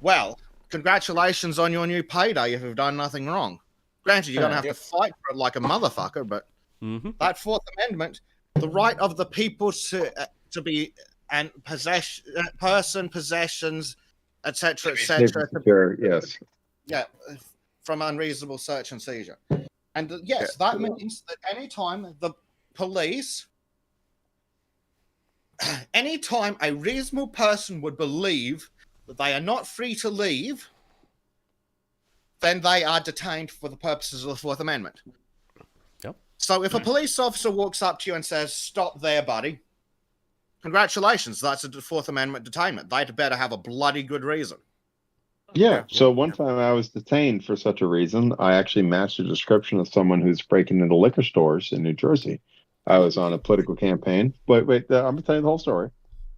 well, congratulations on your new payday if you've done nothing wrong. Granted, you're going to have to fight for it like a motherfucker, but that Fourth Amendment, the right of the people to be and possessions, etc., etc. Yes. Yeah, from unreasonable search and seizure. And yes, that means that anytime the police, anytime a reasonable person would believe that they are not free to leave, then they are detained for the purposes of the Fourth Amendment. Yep. So if a police officer walks up to you and says, "Stop there, buddy," congratulations, that's a Fourth Amendment detainment. They'd better have a bloody good reason. Yeah. So one time I was detained for such a reason. I actually matched a description of someone who's breaking into liquor stores in New Jersey. I was on a political campaign. Wait, I'm gonna tell you the whole story.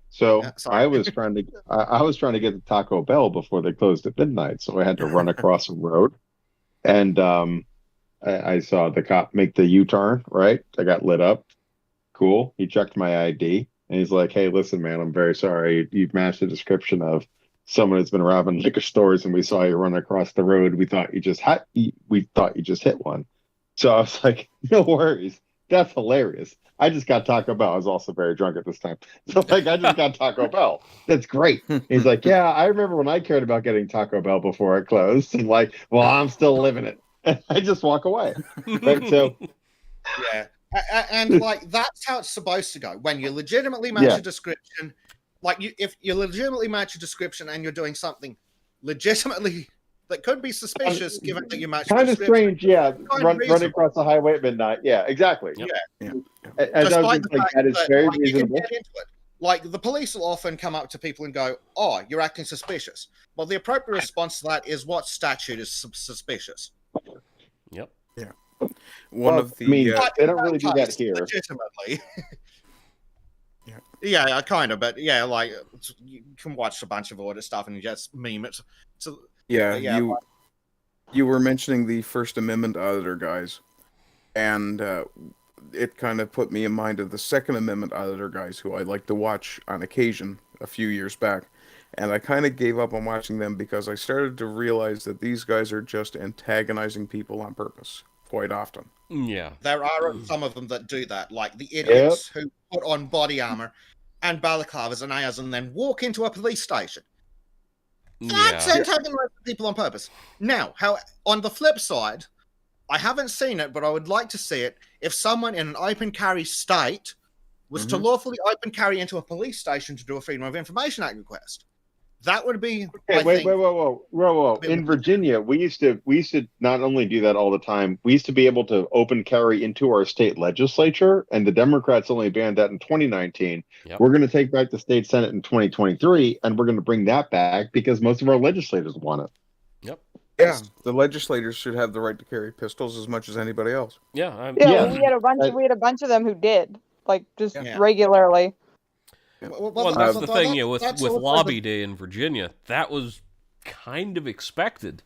So I was trying to get to Taco Bell before they closed at midnight. So I had to run across a road, and I saw the cop make the U-turn. Right, I got lit up. Cool. He checked my ID, and he's like, "Hey, listen, man, I'm very sorry. You've matched the description of someone who's been robbing liquor stores, and we saw you run across the road. We thought you just hit one." So I was like, "No worries. That's hilarious. I just got Taco Bell. I was also very drunk at this time. So like, I just got Taco Bell. That's great." He's like, "Yeah, I remember when I cared about getting Taco Bell before it closed." And like, well, I'm still living it. And I just walk away. Right? So yeah. And like, that's how it's supposed to go. When you legitimately match a description, like if you legitimately match a description and you're doing something legitimately that could be suspicious, given that you match. Kind of description. strange, yeah. Running reasonable. across the highway at midnight. Yeah, exactly. Yeah. As I was Despite the like, fact that is that, very like, you can reasonable. get into it. Like, the police will often come up to people and go, "Oh, you're acting suspicious." Well, the appropriate response to that is, what statute is suspicious? Yep. Yeah. One of the. I mean, But they in don't really do that case, here. legitimately. Yeah, kind of, but yeah, like, you can watch a bunch of audit stuff and you just meme it. So, Yeah, yeah, you were mentioning the First Amendment auditor guys, and it kind of put me in mind of the Second Amendment auditor guys, who I like to watch on occasion a few years back, and I kind of gave up on watching them because I started to realize that these guys are just antagonizing people on purpose quite often. Yeah. There are some of them that do that, like the idiots who put on body armor and balaclavas and ARs and then walk into a police station. That's antagonizing people on purpose. Now, on the flip side, I haven't seen it, but I would like to see it. If someone in an open carry state was to lawfully open carry into a police station to do a Freedom of Information Act request, that would be. Okay, whoa. In Virginia, we used to not only do that all the time. We used to be able to open carry into our state legislature, and the Democrats only banned that in 2019. Yep. We're going to take back the state Senate in 2023, and we're going to bring that back because most of our legislators want it. Yep. Yeah, the legislators should have the right to carry pistols as much as anybody else. Yeah. We had a bunch of them who did, like, just regularly. Well, that's the thing, with Lobby Day in Virginia, that was kind of expected.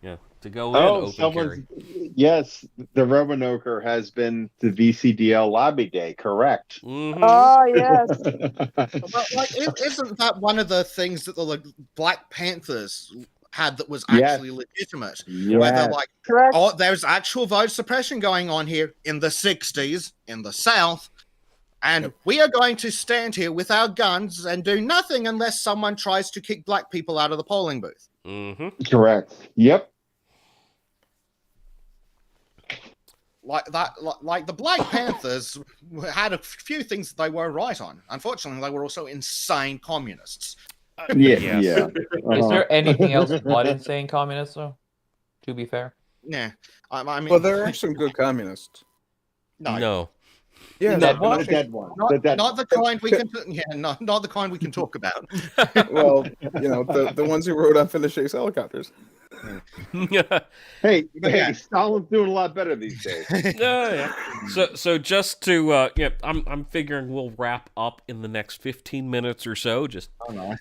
Yeah, to go in open carry. Yes, the Roanoke has been the VCDL Lobby Day, correct? Oh, yes. Isn't that one of the things that the Black Panthers had that was actually legitimate? Where they're like, oh, there's actual vote suppression going on here in the 60s in the South. And we are going to stand here with our guns and do nothing unless someone tries to kick black people out of the polling booth. Correct. Yep. Like that, like the Black Panthers had a few things that they were right on. Unfortunately, they were also insane communists. Is there anything else but insane communists, though? To be fair. Yeah. I mean, well, there are some good communists. No. Yeah, the dead one. Not the kind we can. Yeah, not the kind we can talk about. Well, the ones who rode on finished chase helicopters. Hey, Stalin's doing a lot better these days. So just to I'm figuring we'll wrap up in the next 15 minutes or so, just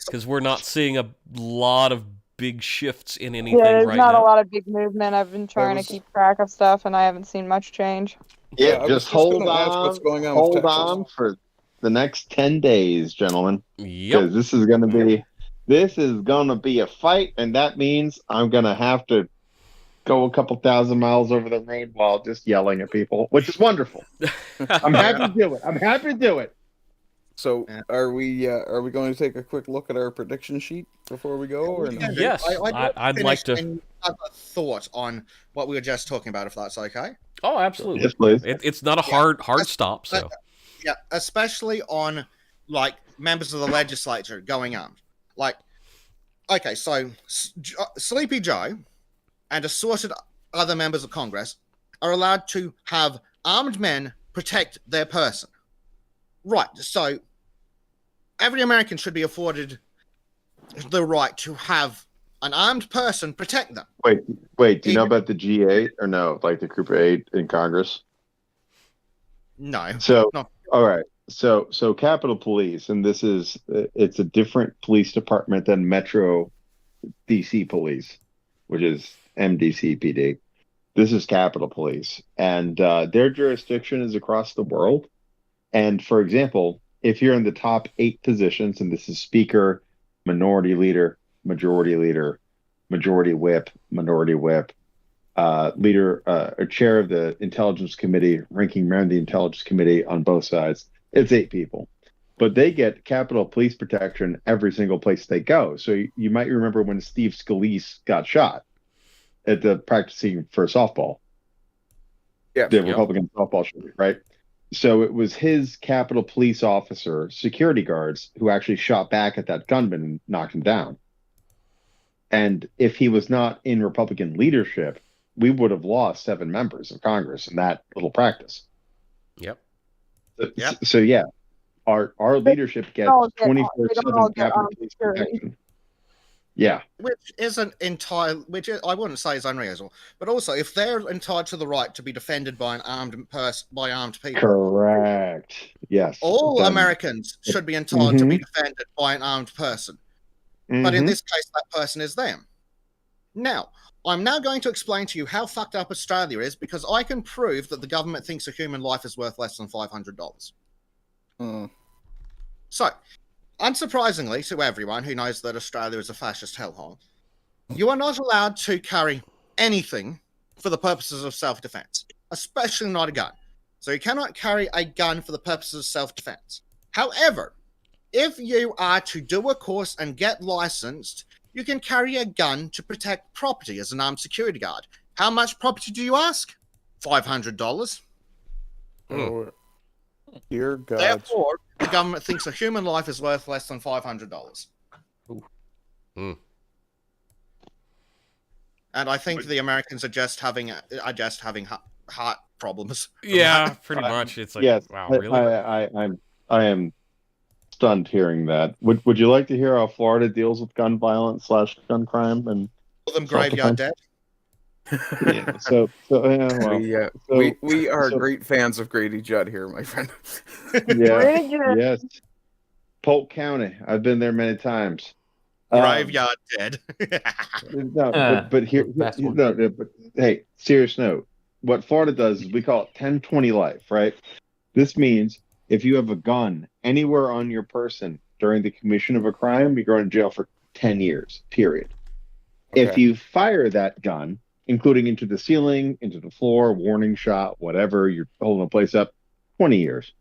because we're not seeing a lot of big shifts in anything right now. Yeah, there's not a lot of big movement. I've been trying to keep track of stuff, and I haven't seen much change. Yeah, just hold on for the next 10 days, gentlemen. Because this is going to be a fight, and that means I'm going to have to go a couple thousand miles over the road while just yelling at people, which is wonderful. I'm happy to do it. So, are we going to take a quick look at our prediction sheet before we go? Or no? Yes, I'd like to. Have a thought on what we were just talking about, if that's okay. Oh, absolutely. Yes, please. It's not a hard stop. So, yeah, especially on like members of the legislature going on. Like, okay, so Sleepy Joe and assorted other members of Congress are allowed to have armed men protect their person. Right. So every American should be afforded the right to have an armed person protect them. Wait. Do you know about the G8 or no? Like the Group 8 in Congress? No. So, no. All right. So Capitol Police, and it's a different police department than Metro DC Police, which is MDCPD. This is Capitol Police, and their jurisdiction is across the world. And for example, if you're in the top 8 positions, and this is Speaker, Minority Leader, Majority Leader, Majority Whip, Minority Whip, leader or chair of the Intelligence Committee, ranking member of the Intelligence Committee on both sides, it's 8 people. But they get Capitol Police protection every single place they go. So you might remember when Steve Scalise got shot at the practicing for softball. Yeah. The Republican softball shooting, right? So it was his Capitol Police officer, security guards, who actually shot back at that gunman and knocked him down. And if he was not in Republican leadership, we would have lost 7 members of Congress in that little practice. Yep. So yeah, our leadership gets They don't all 24/7 get Capitol Police security. protection. Yeah. Which isn't entirely, I wouldn't say is unreasonable, but also if they're entitled to the right to be defended by an armed by armed people, Correct. Yes. all Then- Americans should be entitled to be defended by an armed person. But in Mhm. this case, that person is them. Now, I'm now going to explain to you how fucked up Australia is because I can prove that the government thinks a human life is worth less than $500. So, unsurprisingly to everyone who knows that Australia is a fascist hellhole, you are not allowed to carry anything for the purposes of self-defense, especially not a gun. So you cannot carry a gun for the purposes of self-defense. However, if you are to do a course and get licensed, you can carry a gun to protect property as an armed security guard. How much property do you ask? $500. Oh, dear God. Therefore, the government thinks a human life is worth less than $500. Mm. And I think the Americans are just having heart problems. Yeah, pretty much. It's like, yes. wow, really? I am stunned hearing that. Would you like to hear how Florida deals with gun violence / gun crime and Call them graveyard dead. Yeah, so we are great fans of Grady Judd here, my friend. Yeah, yes. Polk County. I've been there many times. Graveyard dead. No, but here, but hey, serious note. What Florida does is we call it 10-20 life, right? This means if you have a gun anywhere on your person during the commission of a crime, you're going to jail for 10 years, period. If Okay. you fire that gun, including into the ceiling, into the floor, warning shot, whatever, you're holding a place up, 20 years.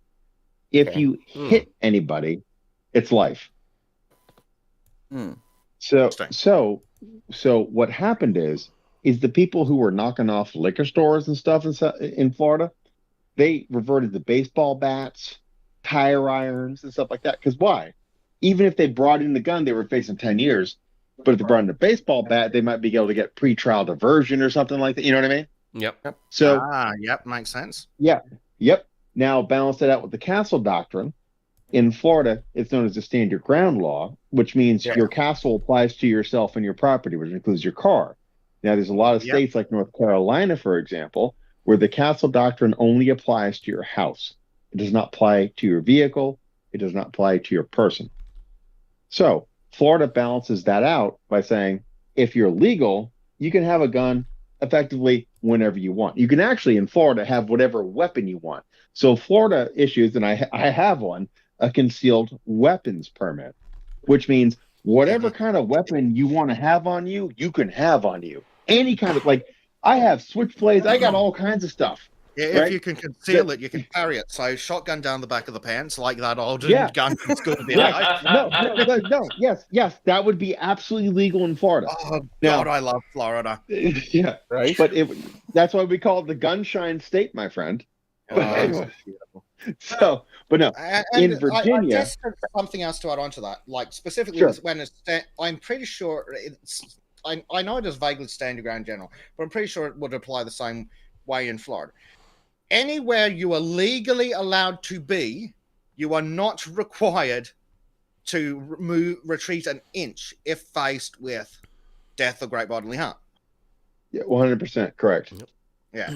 If Okay. you hit anybody, it's life. So what happened is the people who were knocking off liquor stores and stuff in Florida, they reverted to baseball bats, tire irons, and stuff like that. Because why? Even if they brought in the gun, they were facing 10 years. But if they brought in a baseball bat, they might be able to get pretrial diversion or something like that. You know what I mean? Yep. So yep, makes sense. yeah, yep. Now balance it out with the castle doctrine. In Florida, it's known as the stand your ground law, which means your castle applies to yourself and your property, which includes your car. Now, there's a lot of states like North Carolina, for example, where the castle doctrine only applies to your house. It does not apply to your vehicle. It does not apply to your person. So Florida balances that out by saying, if you're legal, you can have a gun effectively whenever you want. You can actually, in Florida, have whatever weapon you want. So Florida issues, and I have one, a concealed weapons permit, which means whatever kind of weapon you want to have on you, you can have on you. Any kind of, like, I have switchblades, I got all kinds of stuff. Yeah, right? if you can conceal it, you can carry it. So shotgun down the back of the pants, like that old gun from school. No, yes, that would be absolutely legal in Florida. Oh God, I love Florida. Yeah, right. But that's why we call it the gunshine state, my friend. But anyway, so, but no, in Virginia, just something else to add on to that, like specifically Sure. when I'm pretty sure it's. I know it is vaguely stand your ground general, but I'm pretty sure it would apply the same way in Florida. Anywhere you are legally allowed to be, you are not required to retreat an inch if faced with death or great bodily harm. yeah, 100% correct. Yeah.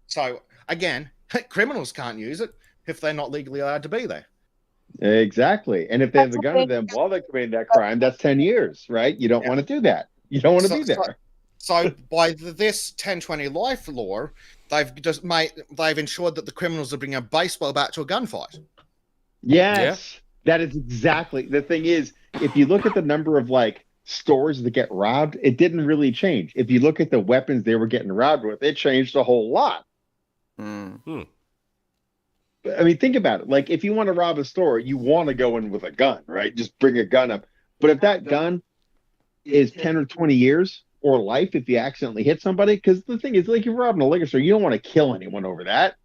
So again, criminals can't use it if they're not legally allowed to be there. Exactly. And if they have the gun to them while they're committing that crime, that's 10 years, right? You don't want to do that. You don't want to be there. So by this 1020 life law, they've ensured that the criminals are bringing a baseball bat to a gunfight. Yes. That is exactly the thing. Is if you look at the number of like stores that get robbed, it didn't really change. If you look at the weapons they were getting robbed with, it changed a whole lot. I mean, think about it. Like, if you want to rob a store, you want to go in with a gun, right? Just bring a gun up. But if that gun is 10 or 20 years or life, if you accidentally hit somebody, because the thing is, like, you're robbing a liquor store, you don't want to kill anyone over that.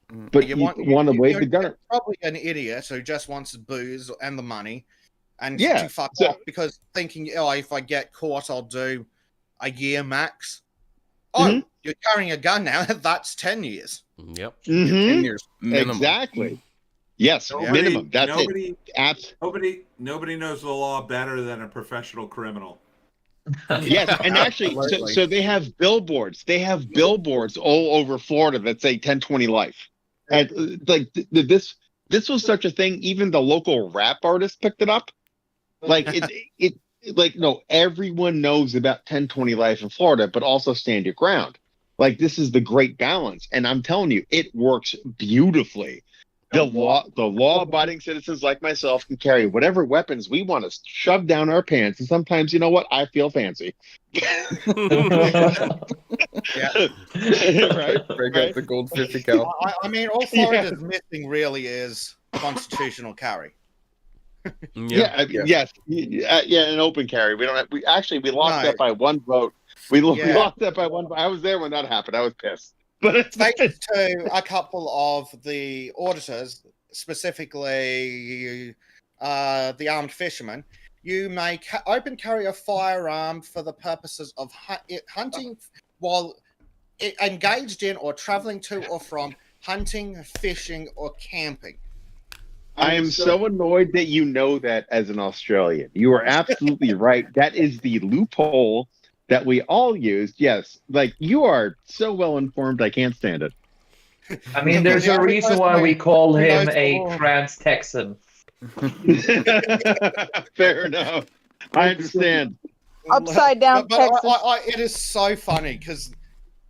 But you want to wave the gun. Probably an idiot who just wants booze and the money, and Yeah, to fuck so- off because thinking, oh, if I get caught, I'll do a year max. Oh, you're carrying a gun now. That's 10 years. Yep. 10 years minimum. Exactly. Yes, minimum. That's it. Nobody knows the law better than a professional criminal. Yes, and actually, so they have billboards. They have billboards all over Florida that say 1020 life. And like this was such a thing. Even the local rap artist picked it up. Like it like no, everyone knows about 1020 life in Florida, but also stand your ground. Like this is the great balance, and I'm telling you, it works beautifully. The law-abiding citizens like myself can carry whatever weapons we want to shove down our pants, and sometimes, you know what? I feel fancy. Yeah. Right? Break out the gold 50 cal. I mean, all Florida's missing really is constitutional carry. Yes, an open carry. We don't have. We lost that by one vote. We lost that by one vote. I was there when that happened. I was pissed. But thanks to a couple of the auditors, specifically the armed fishermen, you may open carry a firearm for the purposes of hunting while engaged in or traveling to or from hunting, fishing, or camping. I am so annoyed that you know that as an Australian. You are absolutely right. That is the loophole that we all used. Yes, like you are so well informed. I can't stand it. I mean, there's a reason why we call him a trans-Texan. Fair enough. I understand. Upside down but Texas. it is so funny because,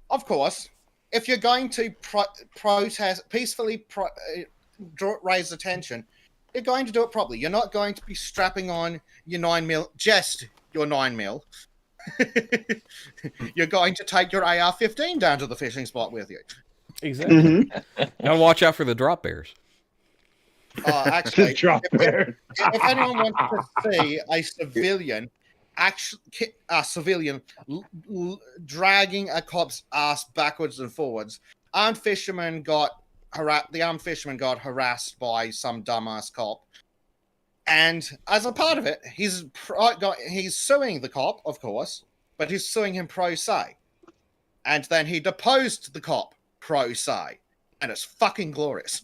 of course, if you're going to protest peacefully, raise attention, you're going to do it properly. You're not going to be strapping on your 9mm, just your 9mm. You're going to take your AR-15 down to the fishing spot with you. Exactly. Gotta watch out for the drop bears. Actually, Drop bears. if anyone wants to see a civilian, dragging a cop's ass backwards and forwards, the armed fisherman got harassed by some dumbass cop, and as a part of it, he's suing the cop, of course, but he's suing him pro se, and then he deposed the cop pro se, and it's fucking glorious.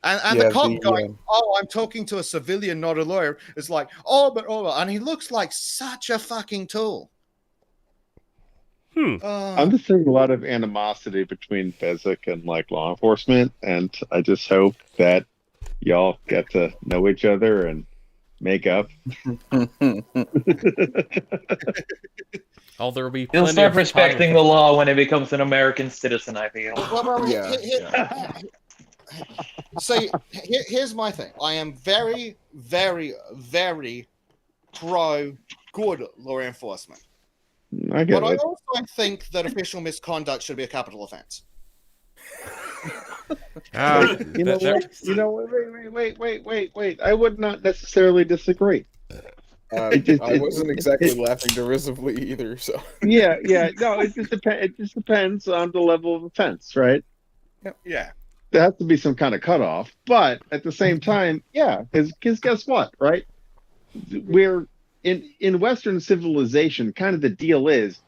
And the cop going, "Oh, I'm talking to a civilian, not a lawyer." It's like, and he looks like such a fucking tool. I'm just seeing a lot of animosity between Bezek and like law enforcement, and I just hope that y'all get to know each other and make up. Oh, there'll be He'll plenty start of respecting time. the law when he becomes an American citizen, I feel. See, here's my thing. I am very, very, very pro good law enforcement. I get But I it. also think that official misconduct should be a capital offense. You know what? You know what? Wait. I would not necessarily disagree. I wasn't exactly laughing derisively either. So yeah. No, it just depends. It just depends on the level of offense, right? Yeah. There has to be some kind of cutoff, but at the same time, yeah. Because guess what, right? We're in Western civilization. Kind of the deal is,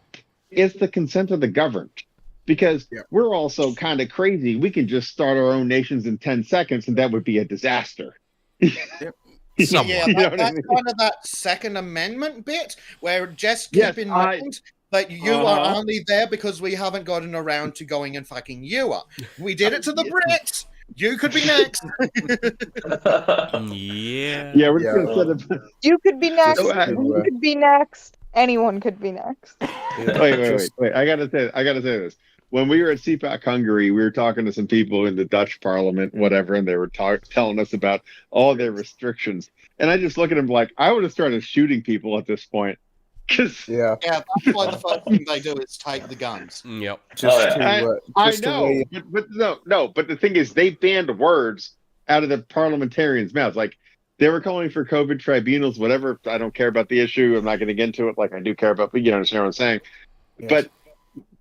it's the consent of the governed. Because we're also kind of crazy. We can just start our own nations in 10 seconds, and that would be a disaster. That's You know what I mean? kind of that Second Amendment bit where just keep in mind that you are only there because we haven't gotten around to going and fucking you up. We did it to the Brits. You could be next. Yeah, we're just gonna set up. You could be next. So, You could be next. Anyone could be next. Wait. I gotta say this. When we were at CPAC Hungary, we were talking to some people in the Dutch Parliament, whatever, and they were telling us about all their restrictions. And I just look at them like, I would have started shooting people at this point. That's why the first thing they do is take the guns. Yep. I know, but the thing is, they banned words out of the parliamentarians' mouths. Like, they were calling for COVID tribunals, whatever. I don't care about the issue. I'm not going to get into it like I do care about, but you understand what I'm saying. Yes. But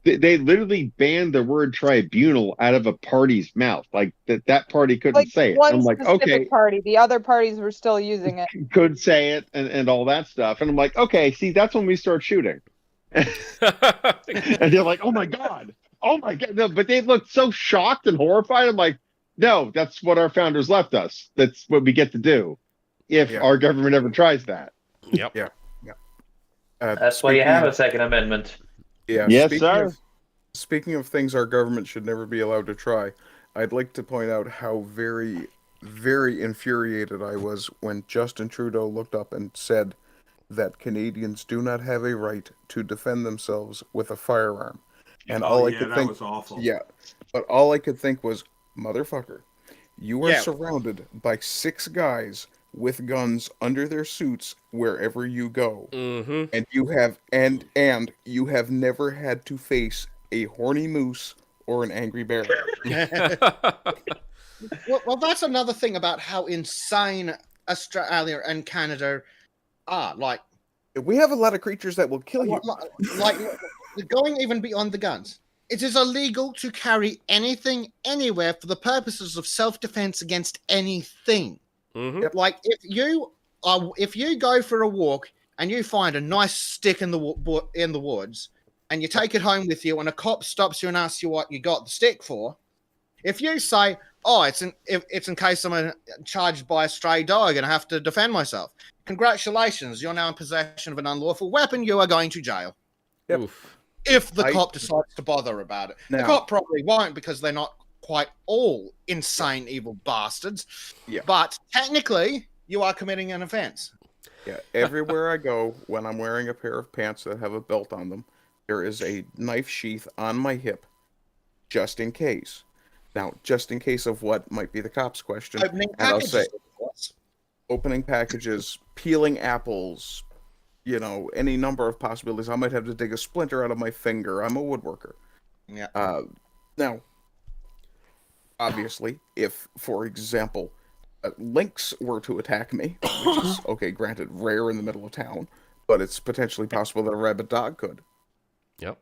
they literally banned the word tribunal out of a party's mouth. Like that party couldn't Like say it. one I'm like, specific okay, party, the other parties were still using it. could say it and all that stuff. And I'm like, okay, see, that's when we start shooting. And they're like, oh my God. No, but they looked so shocked and horrified. I'm like, no, that's what our founders left us. That's what we get to do if our government ever tries that. Yep. Yeah. That's why you have a Second Amendment. Yeah. Yes, sir. Speaking of things our government should never be allowed to try, I'd like to point out how very, very infuriated I was when Justin Trudeau looked up and said that Canadians do not have a right to defend themselves with a firearm. And all I could that think, was awful. Yeah, but all I could think was, motherfucker, you are Yeah. surrounded by 6 guys with guns under their suits wherever you go, and you have never had to face a horny moose or an angry bear. Well, that's another thing about how insane Australia and Canada are. Like, We have a lot of creatures that will kill you. like going even beyond the guns. It is illegal to carry anything anywhere for the purposes of self-defense against anything. Like if you go for a walk and you find a nice stick in the woods and you take it home with you, and a cop stops you and asks you what you got the stick for, if you say, "Oh, it's in case I'm charged by a stray dog and I have to defend myself," congratulations, you're now in possession of an unlawful weapon. You are going to jail. If the cop decides to bother about it. The Now- cop probably won't, because they're not quite all insane, evil bastards. Yeah. But technically, you are committing an offense. Yeah, everywhere I go, when I'm wearing a pair of pants that have a belt on them, there is a knife sheath on my hip, just in case. Now, just in case of what might be the cop's question, Opening and I'll packages, say, of course. opening packages, peeling apples, any number of possibilities. I might have to dig a splinter out of my finger. I'm a woodworker. Yeah. Now, obviously, if, for example, lynx were to attack me, which is, okay, granted, rare in the middle of town, but it's potentially possible that a rabid dog could. Yep.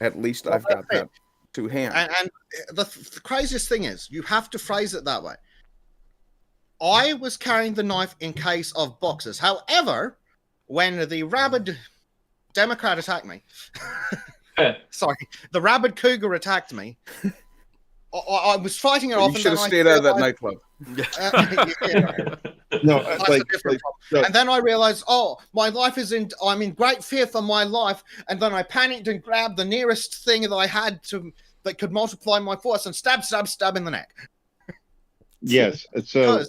At least I've got that to hand. And the craziest thing is, you have to phrase it that way. I was carrying the knife in case of boxers. However, when the rabid Democrat attacked me, sorry, the rabid cougar attacked me, I was fighting it off. You should have stayed out of that nightclub. No, and then I realized, my life I'm in great fear for my life. And then I panicked and grabbed the nearest thing that I had that could multiply my force and stab in the neck. Yes. So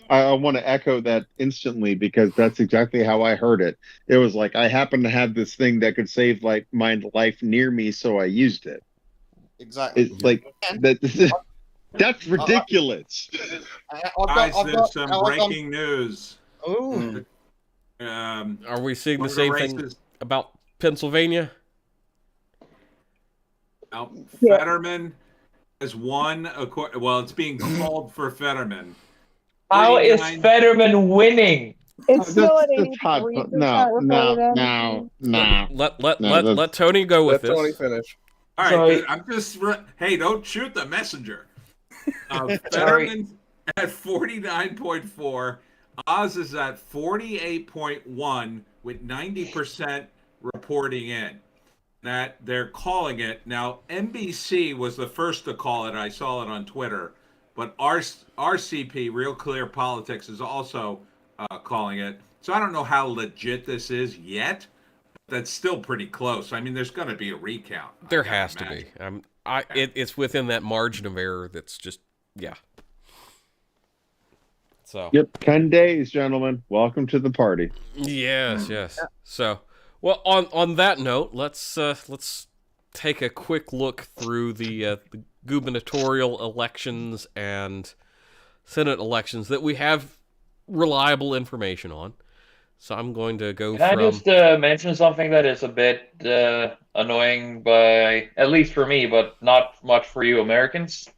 I want to echo that instantly, because that's exactly how I heard it. It was like, I happen to have this thing that could save my life near me, so I used it. Exactly. It's like that's ridiculous. Guys, there's some breaking news. Oh. Are we seeing the one of same the thing races- about Pennsylvania? Now, Fetterman has won. Well, it's being called for Fetterman. How is 39 Fetterman winning? It's still at That's hot. 83% No. Let Tony go with Let Tony this. finish. All Sorry. right, I'm just. Hey, don't shoot the messenger. Sorry. Fetterman at 49.4. Oz is at 48.1 with 90% reporting in. That they're calling it. Now, NBC was the first to call it. I saw it on Twitter. But RCP, Real Clear Politics, is also calling it. So I don't know how legit this is yet. That's still pretty close. I mean, there's going to be a recount. There has to be. It's within that margin of error that's just, yeah. So. Yep, 10 days, gentlemen. Welcome to the party. Yes. So, well, on that note, let's take a quick look through the gubernatorial elections and Senate elections that we have reliable information on. So I'm going to go Can from... I just mention something that is a bit annoying, at least for me, but not much for you Americans?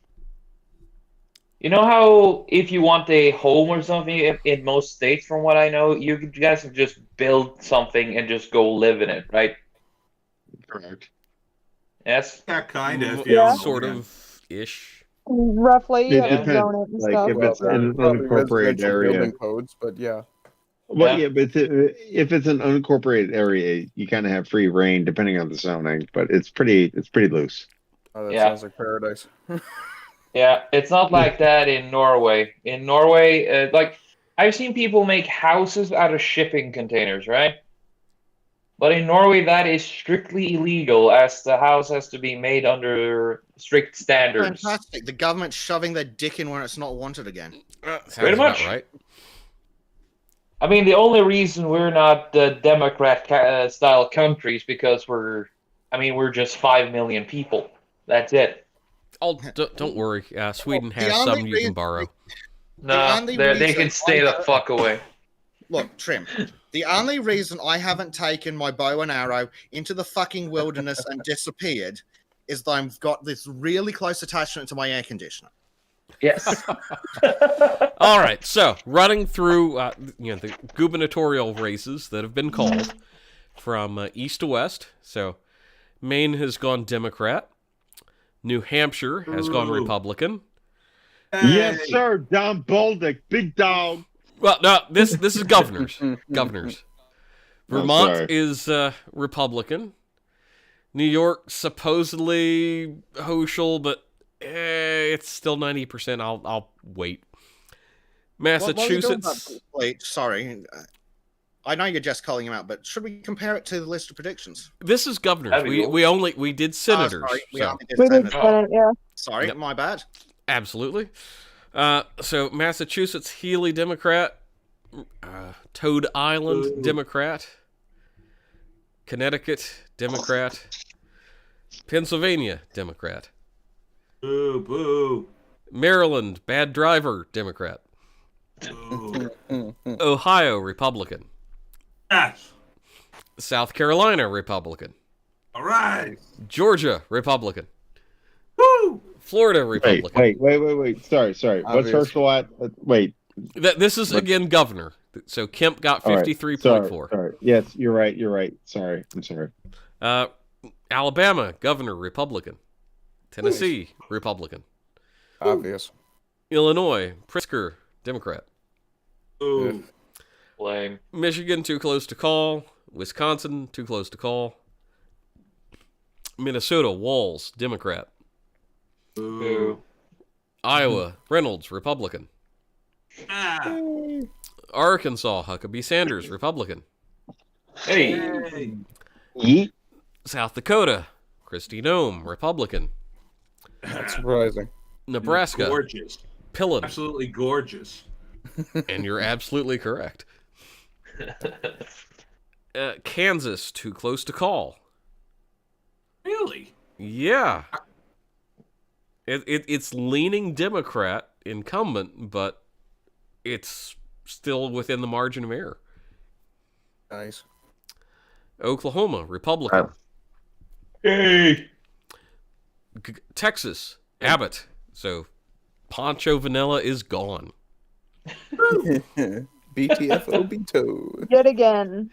You know how if you want a home or something in most states, from what I know, you guys can just build something and just go live in it, right? Correct. Yes. Yeah, kind of. Yeah. Sort of ish. Roughly, you It have to depends. zone it and Like stuff. if it's in an Probably unincorporated residential area. building codes, but yeah. Well, Yeah. yeah, but if it's an unincorporated area, you kind of have free reign depending on the zoning, but it's pretty loose. Oh, that Yeah. sounds like paradise. Yeah, it's not like that in Norway. In Norway, like I've seen people make houses out of shipping containers, right? But in Norway, that is strictly illegal, as the house has to be made under strict standards. Fantastic. The government's shoving their dick in where it's not wanted again. Sounds Pretty about much. right. I mean, the only reason we're not Democrat-style country is because we're just 5 million people. That's it. Oh, don't worry. Sweden The has only some you can reason- borrow. No, only they reason can stay the I- fuck away. Look, Trym, the only reason I haven't taken my bow and arrow into the fucking wilderness and disappeared is that I've got this really close attachment to my air conditioner. Yes. All right, so running through the gubernatorial races that have been called from east to west. So Maine has gone Democrat. New Hampshire has gone Republican. Yes, sir. Don Bolduc, big dog. Well, no, this is governors. Governors. Vermont sorry. is Republican. New York supposedly Hochul, but it's still 90%. I'll wait. Massachusetts. Wait, sorry. I know you're just calling him out, but should we compare it to the list of predictions? This is governors. That'd be cool. We did senators. Sorry, we so. only did We did senators. Senate, yeah. Sorry, Yep. my bad. Absolutely. So Massachusetts, Healy, Democrat. Toad Island, Democrat. Connecticut, Democrat. Pennsylvania, Democrat. Boo, boo. Maryland, bad driver, Democrat. Boo. Ohio, Republican. Yes. South Carolina, Republican. All right. Georgia, Republican. Woo. Florida, Republican. Wait. Sorry. What's Obvious. Herschel at? Wait. This is, again, governor. So Kemp got All right. 53.4. Sorry. Yes, you're right. Sorry. I'm sorry. Alabama, governor, Republican. Tennessee, Republican. Obvious. Illinois, Pritzker, Democrat. Boo. Lame. Michigan, too close to call. Wisconsin, too close to call. Minnesota, Walls, Democrat. Boo. Iowa, Reynolds, Republican. Ah. Arkansas, Huckabee Sanders, Republican. Hey. Hey. Yeet. South Dakota, Kristi Noem, Republican. That's surprising. Nebraska, Gorgeous. Pillen. Absolutely gorgeous. And you're absolutely correct. Kansas, too close to call. Really? Yeah. It's leaning Democrat incumbent, but it's still within the margin of error. Nice. Oklahoma, Republican. Hey. Texas, Abbott. So Poncho Vanilla is gone. BTFO Beto. Yet again.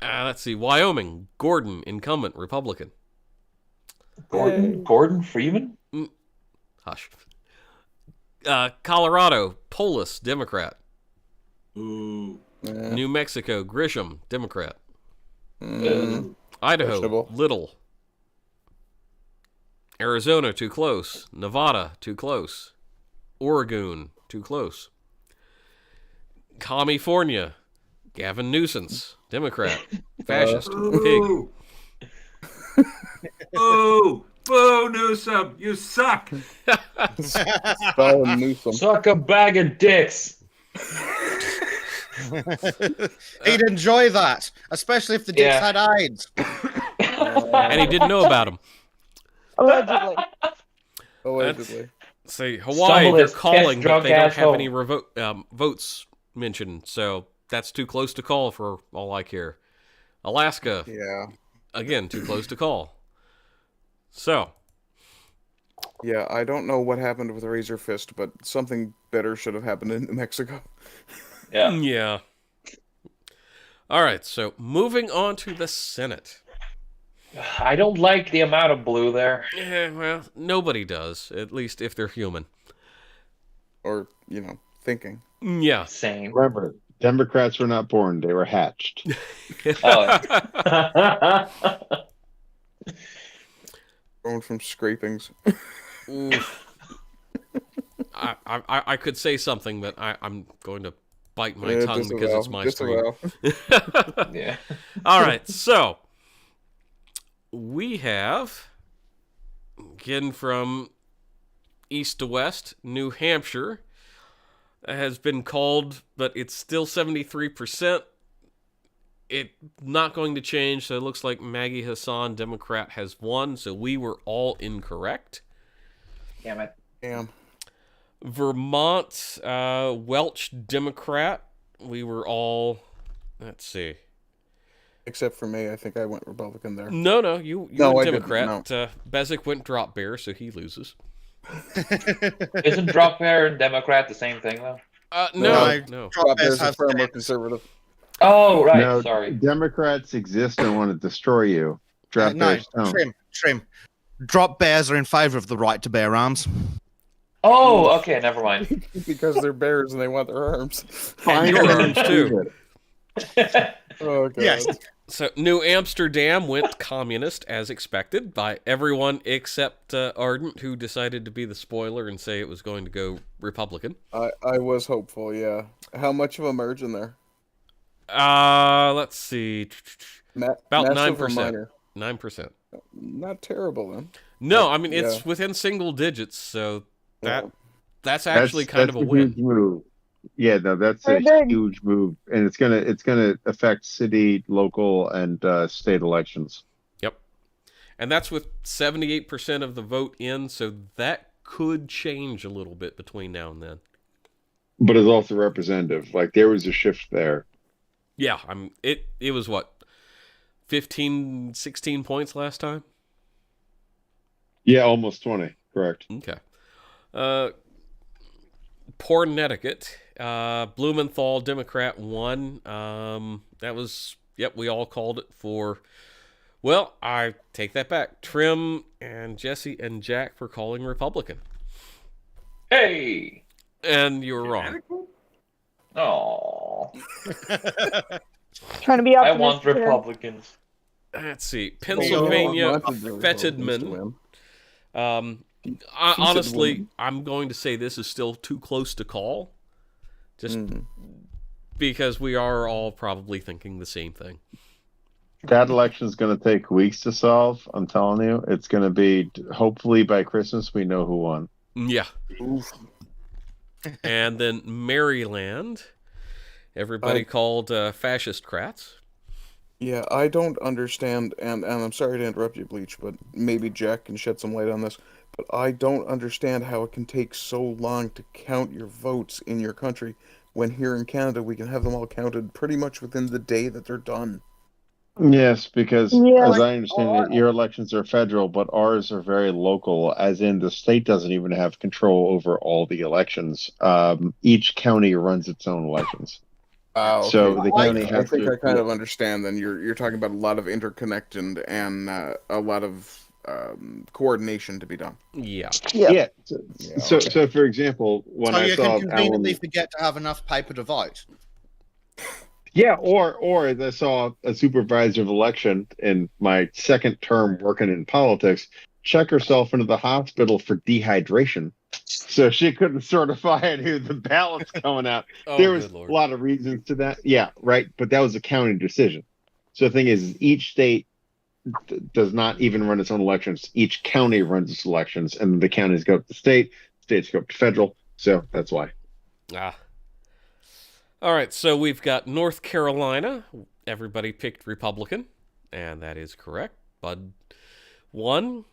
Let's see. Wyoming, Gordon, incumbent, Republican. Gordon Freeman? Hush. Colorado, Polis, Democrat. Ooh. New Mexico, Grisham, Democrat. Ooh. Idaho, Questionable. Little. Arizona, too close. Nevada, too close. Oregon, too close. California, Gavin Nuisance, Democrat. Fascist, pig. Ooh. Boo! Boo, Newsom! You suck! Spell Newsom. Suck a bag of dicks. He'd enjoy that, especially if the dicks Yeah. had AIDS. And he didn't know about him. Allegedly. Allegedly. Say Hawaii, they're Stumblest, calling, kiss but drunk they don't have asshole. any votes mentioned, so that's too close to call for all I care. Alaska, Yeah. again, too close to call. So, Yeah, I don't know what happened with Razor Fist, but something better should have happened in New Mexico. yeah. All right, so moving on to the Senate. I don't like the amount of blue there. Yeah, well, nobody does, at least if they're human. Or, thinking. Yeah. Same. Remember, Democrats were not born; they were hatched. Oh. Going from scrapings. I could say something, but I'm going to bite my tongue because it's my stream. Yeah. All right, so we have, again from east to west, New Hampshire has been called, but it's still 73%. It's not going to change, so it looks like Maggie Hassan, Democrat, has won, so we were all incorrect. Damn it. Damn. Vermont, Welch, Democrat, we were all, let's see. Except for me, I think I went Republican there. No, you went Democrat. Bezek went drop bear, so he loses. Isn't drop bear and Democrat the same thing, though? No. Drop bears are far more conservative. Oh, right. No, Sorry. Democrats exist and want to destroy you. Drop bears don't. Trim. Drop bears are in favor of the right to bear arms. Oh, okay, never mind. Because they're bears and they want their arms. And your arms, too. Oh, God. Yes. So, New Amsterdam went communist, as expected, by everyone except Ardent, who decided to be the spoiler and say it was going to go Republican. I was hopeful, yeah. How much of a margin there? Let's see. About Massive 9%. 9%. Not terrible, then. No, I mean, it's within single digits, so that's actually kind of a a win. huge move. Yeah, no, that's a huge move, and it's gonna affect city, local, and state elections. Yep, and that's with 78% of the vote in, so that could change a little bit between now and then. But it's also representative. Like there was a shift there. Yeah, it was what, 15, 16 points last time? Yeah, almost 20. Correct. Okay. Connecticut, Blumenthal, Democrat, won. That was, we all called it for, well, I take that back. Trym and Jesse and Jack for calling Republican. Hey! And you were wrong. Oh. Trying to be I optimistic. want Republicans. Let's see. Pennsylvania, Fetterman. Honestly, I'm going to say this is still too close to call. Just because we are all probably thinking the same thing. That election is going to take weeks to solve. I'm telling you. It's going to be, hopefully by Christmas, we know who won. Yeah. Oof. And then Maryland, everybody called fascist-crats. Yeah, I don't understand, and I'm sorry to interrupt you, Bleach, but maybe Jack can shed some light on this, but I don't understand how it can take so long to count your votes in your country when here in Canada we can have them all counted pretty much within the day that they're done. Yes, because as I understand it, your elections are federal, but ours are very local, as in the state doesn't even have control over all the elections. Each county runs its own elections. Okay. So the county has I think to. I kind of understand. Then you're talking about a lot of interconnected and a lot of coordination to be done. Yeah. Yeah. So for example, when so I you saw can conveniently forget to have enough paper to vote. Yeah, or as I saw a supervisor of election in my second term working in politics check herself into the hospital for dehydration. So she couldn't certify who the ballot's coming out. There was a lot of reasons to that. Yeah, right. But that was a county decision. So the thing is, each state does not even run its own elections. Each county runs its elections, and the counties go up to state, states go up to federal. So that's why. All right, so we've got North Carolina. Everybody picked Republican, and that is correct. Bud won.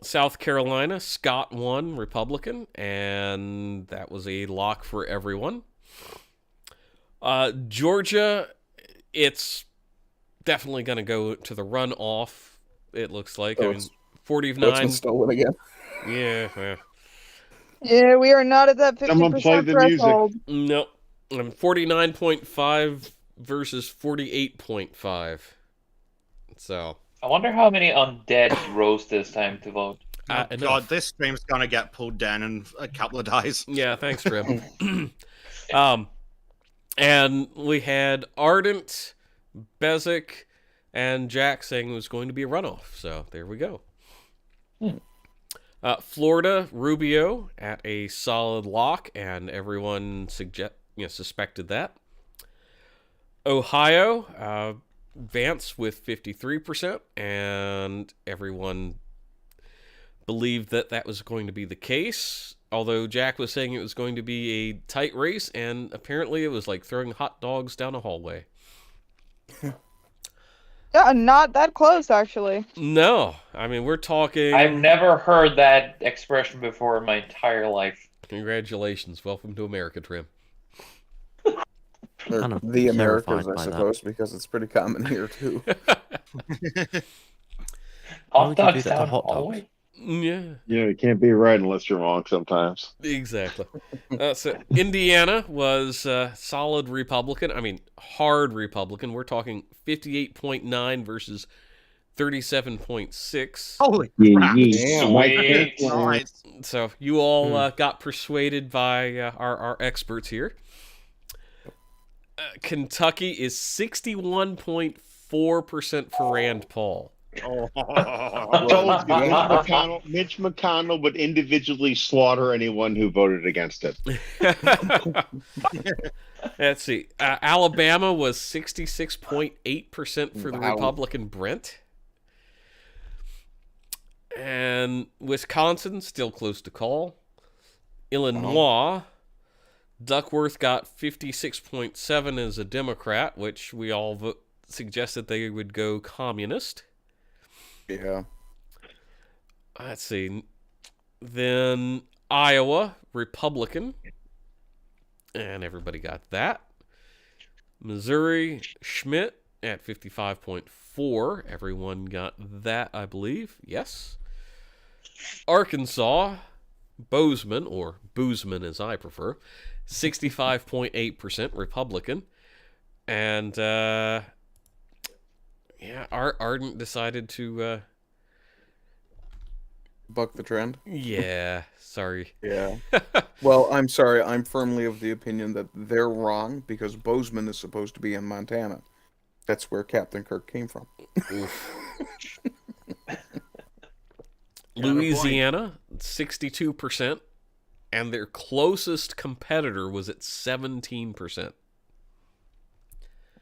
South Carolina, Scott won, Republican, and that was a lock for everyone. Georgia, it's definitely going to go to the runoff, it looks like. I mean, 49. It's been stolen again. Yeah. Yeah, we are not at that 50% Someone play the threshold. Nope. 49.5 versus 48.5. So. I wonder how many undead rose this time to vote. Oh, God, this stream's gonna get pulled down in a couple of days. Yeah, thanks, Trym. And we had Ardent, Bezek, and Jack saying it was going to be a runoff. So there we go. Florida, Rubio at a solid lock, and everyone suspected that. Ohio, Vance with 53%, and everyone believed that that was going to be the case. Although Jack was saying it was going to be a tight race, and apparently it was like throwing hot dogs down a hallway. Yeah, not that close, actually. No, I mean, we're talking... I've never heard that expression before in my entire life. Congratulations. Welcome to America, Trym. Or the Americas, I suppose, because it's pretty common here, too. Hot dogs down the hallway? Yeah. Yeah, you can't be right unless you're wrong sometimes. Exactly. So Indiana was solid Republican. I mean, hard Republican. We're talking 58.9 versus 37.6. Holy crap. Sweet. So you all got persuaded by our experts here. Kentucky is 61.4% for Rand Paul. I told you, Mitch McConnell would individually slaughter anyone who voted against it. Let's see. Alabama was 66.8% for the Republican Brent. And Wisconsin, still close to call. Illinois, Duckworth got 56.7 as a Democrat, which we all suggested they would go communist. Yeah. Let's see. Then Iowa, Republican. And everybody got that. Missouri, Schmidt at 55.4. Everyone got that, I believe. Yes. Arkansas, Bozeman, or Boozman as I prefer, 65.8% Republican. And, yeah, Ardent decided to... buck the trend? Yeah, sorry. Yeah. Well, I'm sorry. I'm firmly of the opinion that they're wrong because Bozeman is supposed to be in Montana. That's where Captain Kirk came from. Louisiana, 62%. And their closest competitor was at 17%.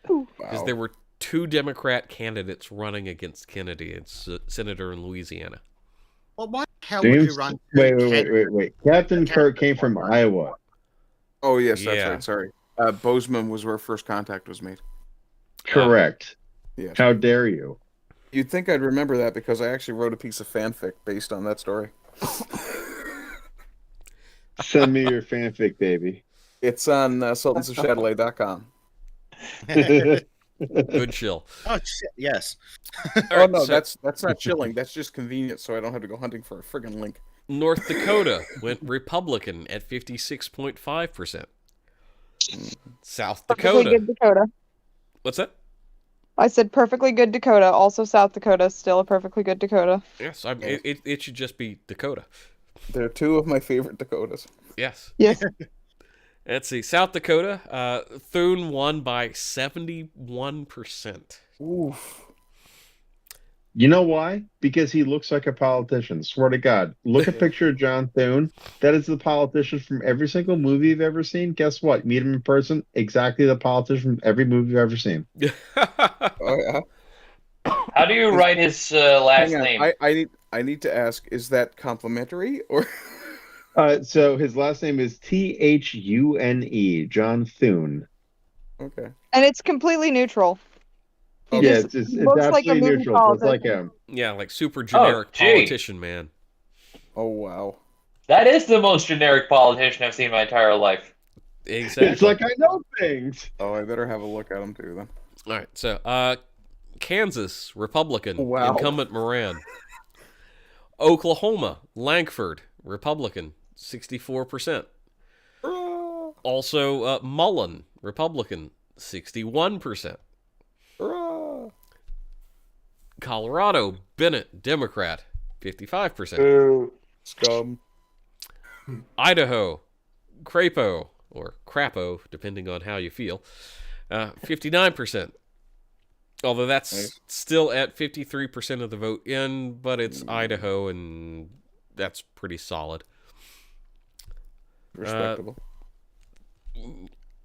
Because there were two Democrat candidates running against Kennedy. It's senator in Louisiana. Well, why the hell would you run? Wait. Captain Kirk came from Iowa. Oh, yes, that's right. Sorry. Bozeman was where first contact was made. Correct. Yes. How dare you? You'd think I'd remember that because I actually wrote a piece of fanfic based on that story. Send me your fanfic, baby. It's on sultansofchatelet.com. Good chill. Oh, shit, yes. Oh, no, that's not chilling. That's just convenient so I don't have to go hunting for a friggin' link. North Dakota went Republican at 56.5%. South Perfectly Dakota. good Dakota. What's that? I said perfectly good Dakota. Also, South Dakota is still a perfectly good Dakota. Yes, it should just be Dakota. They're two of my favorite Dakotas. Yes. Yes. Let's see. South Dakota, Thune won by 71%. Oof. You know why? Because he looks like a politician. Swear to God. Look at a picture of John Thune. That is the politician from every single movie you've ever seen. Guess what? Meet him in person. Exactly the politician from every movie you've ever seen. Oh, yeah. How do you write his last name? I need to ask, is that complimentary or... So his last name is Thune, John Thune. Okay. And it's completely neutral. He Yeah, just it's looks like a absolutely movie neutral. It's like politician. Yeah, like super generic gee. politician, man. Oh, wow. That is the most generic politician I've seen in my entire life. Exactly. It's like I know things. Oh, I better have a look at him too then. All right, so Kansas, Republican, Wow. incumbent Moran. Oklahoma, Lankford, Republican, 64%. Also, Mullen, Republican, 61%. Colorado, Bennett, Democrat, 55%. Boo. Scum. Idaho, Crapo, or Crapo, depending on how you feel, 59%. Although that's still at 53% of the vote in, but it's Idaho, and that's pretty solid. Respectable.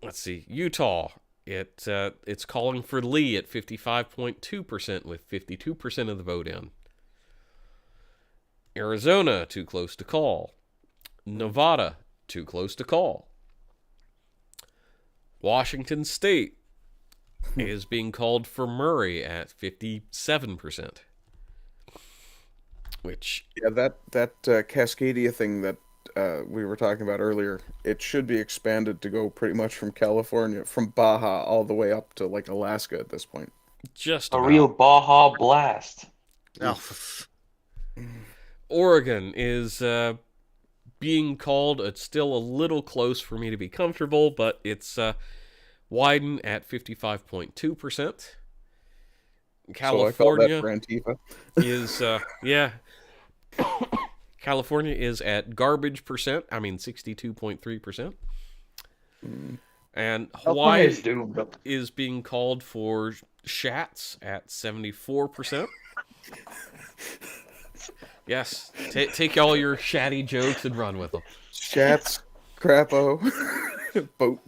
Let's see. Utah, it's calling for Lee at 55.2% with 52% of the vote in. Arizona, too close to call. Nevada, too close to call. Washington State is being called for Murray at 57%. Which... Yeah, that Cascadia thing that we were talking about earlier, it should be expanded to go pretty much from California, from Baja, all the way up to, like, Alaska at this point. Just A about. real Baja Blast. Oh, Oregon is being called. It's still a little close for me to be comfortable, but it's Wyden at 55.2%. California so I call that for Antifa. is California is at garbage percent. I mean 62.3%. And Hawaii is being called for Shats at 74%. Yes, take all your shatty jokes and run with them. Shats, Crapo,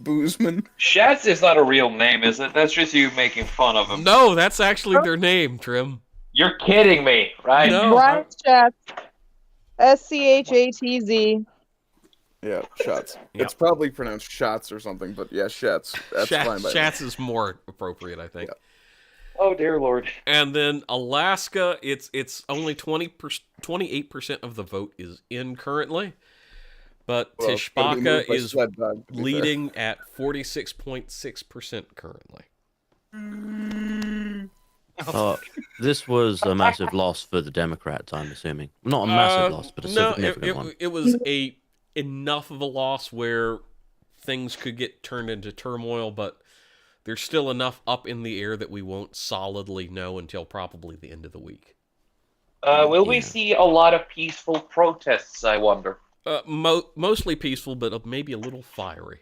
Boozman. Shats is not a real name, is it? That's just you making fun of him. No, that's actually their name, Trym. You're kidding me, right? No. Brian Schatz. SCHATZ. Yeah, shots. Yep. It's probably pronounced shots or something, but yeah, shats. That's fine by me. Shats is more appropriate, I think. Yeah. Oh dear Lord. And then Alaska, it's only 28% of the vote is in currently, but Well, it's gonna be Tishbaka moved by is sled dog, to be fair. leading at 46.6% currently. This was a massive loss for the Democrats, I'm assuming. Not a massive loss, but a significant one. It was enough of a loss where things could get turned into turmoil, but there's still enough up in the air that we won't solidly know until probably the end of the week. Will we see a lot of peaceful protests, I wonder? Mostly peaceful, but maybe a little fiery.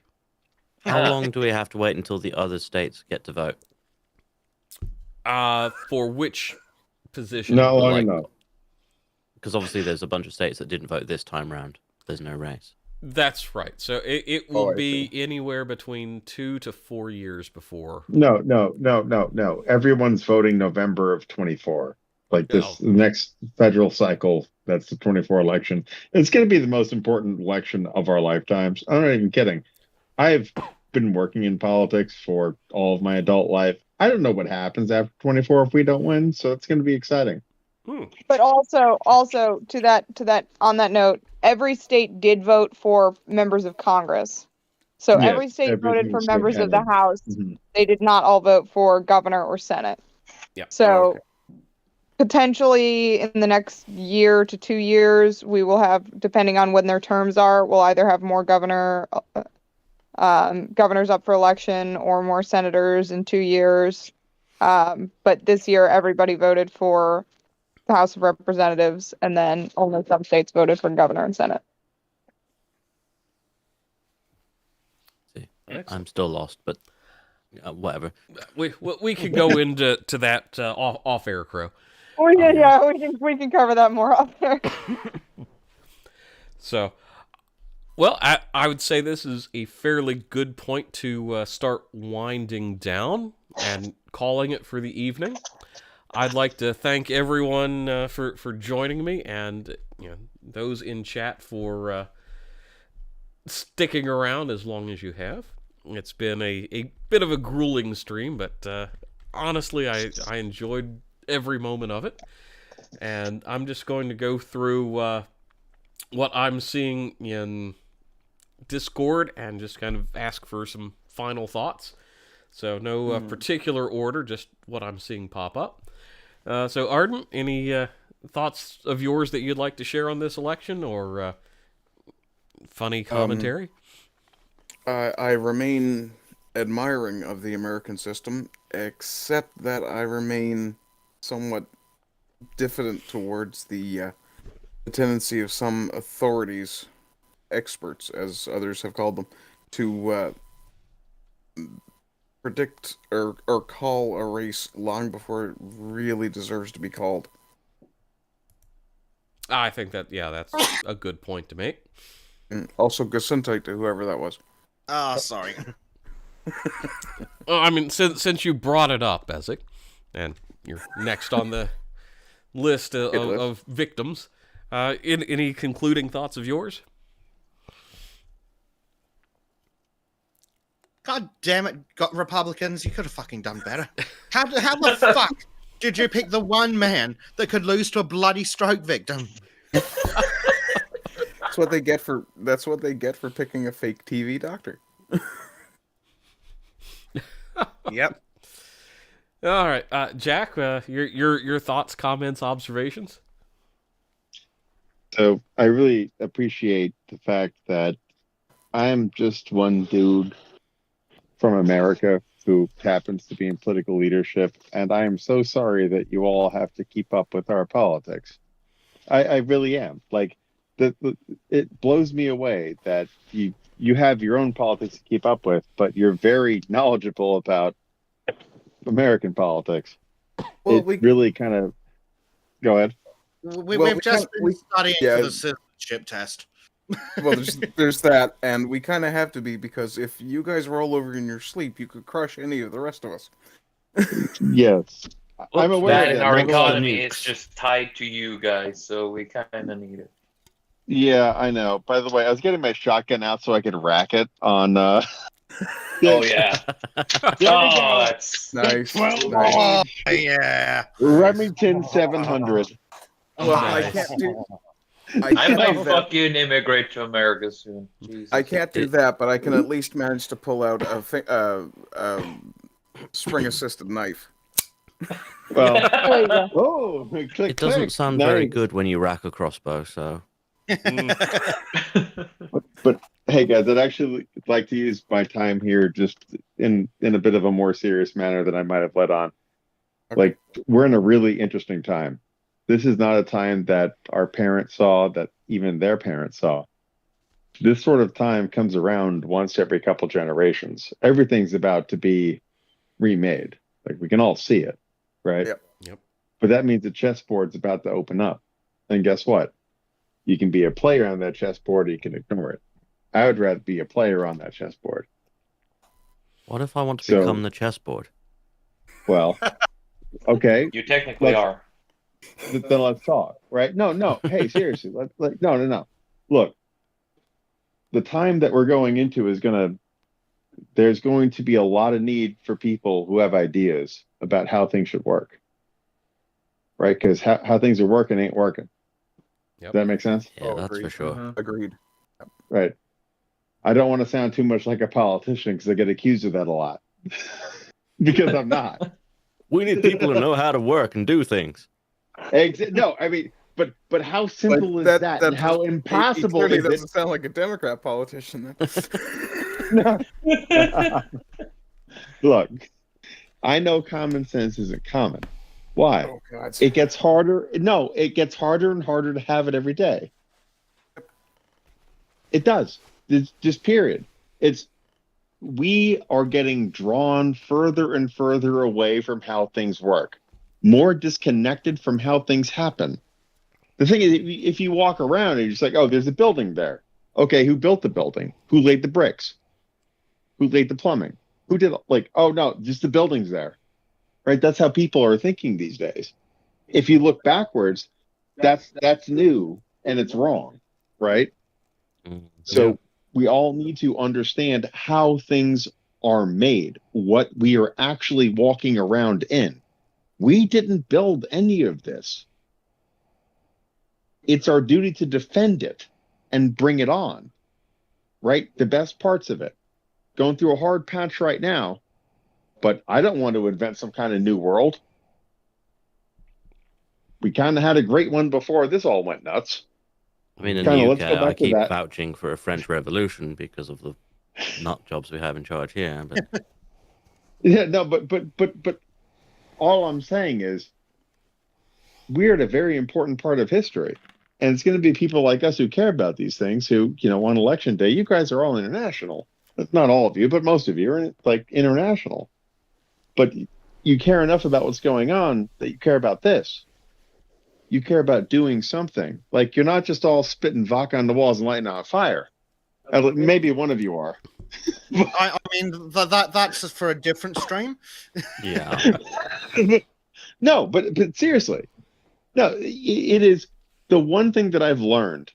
How long do we have to wait until the other states get to vote? For which position? Not long enough. Because obviously there's a bunch of states that didn't vote this time round. There's no race. That's right. So it will be anywhere between 2 to 4 years before. No. Everyone's voting November of 24. Like this the next federal cycle, that's the 24 election. It's going to be the most important election of our lifetimes. I'm not even kidding. I've been working in politics for all of my adult life. I don't know what happens after 24 if we don't win, so it's going to be exciting. But also to that on that note, every state did vote for members of Congress. So Yes, every state every voted for state members had of the it. House. Mhm. They did not all vote for governor or Senate. Yeah. So potentially in the next year to 2 years, we will have, depending on when their terms are, we'll either have more governors up for election or more senators in 2 years. But this year, everybody voted for the House of Representatives, and then only some states voted for governor and Senate. See, I'm still lost, but whatever. We could go into that off air, Crow. Oh yeah, we can cover that more up there. So, well, I would say this is a fairly good point to start winding down and calling it for the evening. I'd like to thank everyone for joining me, and those in chat for sticking around as long as you have. It's been a bit of a grueling stream, but honestly, I enjoyed every moment of it. And I'm just going to go through what I'm seeing in Discord and just kind of ask for some final thoughts. So no particular order, just what I'm seeing pop up. So Ardent, any thoughts of yours that you'd like to share on this election, or funny commentary? I remain admiring of the American system, except that I remain somewhat diffident towards the tendency of some authorities, experts, as others have called them, to predict or call a race long before it really deserves to be called. I think that, yeah, that's a good point to make. And also, Gesundheit to whoever that was. Oh, sorry. Well, I mean, since you brought it up, Bezek, and you're next on the list of victims, any concluding thoughts of yours? God damn it, Republicans, you could have fucking done better. How the fuck did you pick the one man that could lose to a bloody stroke victim? That's what they get for picking a fake TV doctor. Yep. All right, Jack, your thoughts, comments, observations? So I really appreciate the fact that I'm just one dude from America who happens to be in political leadership, and I am so sorry that you all have to keep up with our politics. I really am. Like, it blows me away that you have your own politics to keep up with, but you're very knowledgeable about American politics. Well, it really kind of... Go ahead. We've just been studying for the citizenship test. Well, there's that, and we kind of have to be, because if you guys roll over in your sleep, you could crush any of the rest of us. Yes. I'm aware that of in that. our Never economy mind. is just tied to you guys, so we kind of need it. Yeah, I know. By the way, I was getting my shotgun out so I could rack it on... Oh, yeah. Oh, it's Nice. Oh, yeah. Remington 700. Well, I can't do... I might fucking immigrate to America soon. Jesus. I can't do that, but I can at least manage to pull out a spring-assisted knife. Well, There you go. oh, click, It doesn't click. sound very Nice. good when you rack a crossbow, so... But hey, guys, I'd actually like to use my time here just in a bit of a more serious manner than I might have led on. Like, we're in a really interesting time. This is not a time that our parents saw, that even their parents saw. This sort of time comes around once every couple generations. Everything's about to be remade. Like, we can all see it, right? Yep. But that means the chessboard's about to open up. And guess what? You can be a player on that chessboard, or you can ignore it. I would rather be a player on that chessboard. What if I want to So- become the chessboard? Well, okay. You technically are. Then let's talk, right? No. Hey, seriously, no. Look, the time that we're going into there's going to be a lot of need for people who have ideas about how things should work, right? Because how things are working ain't working. Yep. Does that make sense? Yeah, that's for sure. Agreed. Right. I don't want to sound too much like a politician because I get accused of that a lot. Because I'm not. We need people who know how to work and do things. No, I mean, but how simple is that? And how impossible He is clearly doesn't it? sound like a Democrat politician. Look, I know common sense isn't common. Why? Oh, God. It gets harder. No, it gets harder and harder to have it every day. It does. It's just period. We are getting drawn further and further away from how things work, more disconnected from how things happen. The thing is, if you walk around and you're just like, oh, there's a building there. Okay, who built the building? Who laid the bricks? Who laid the plumbing? Who did, like, oh, no, just the building's there. Right? That's how people are thinking these days. If you look backwards, that's new and it's wrong, right? So we all need to understand how things are made, what we are actually walking around in. We didn't build any of this. It's our duty to defend it and bring it on, right? The best parts of it. Going through a hard patch right now, but I don't want to invent some kind of new world. We kind of had a great one before this all went nuts. I mean, in Kinda, the let's UK, go back I to keep that. vouching for a French Revolution because of the nut jobs we have in charge here. But Yeah, no, but all I'm saying is we're at a very important part of history. And it's going to be people like us who care about these things who, on election day, you guys are all international. Not all of you, but most of you are like international. But you care enough about what's going on that you care about this. You care about doing something. Like, you're not just all spitting vodka on the walls and lighting on a fire. Maybe one of you are. I mean, that's for a different stream. Yeah. No, but seriously. No, it is the one thing that I've learned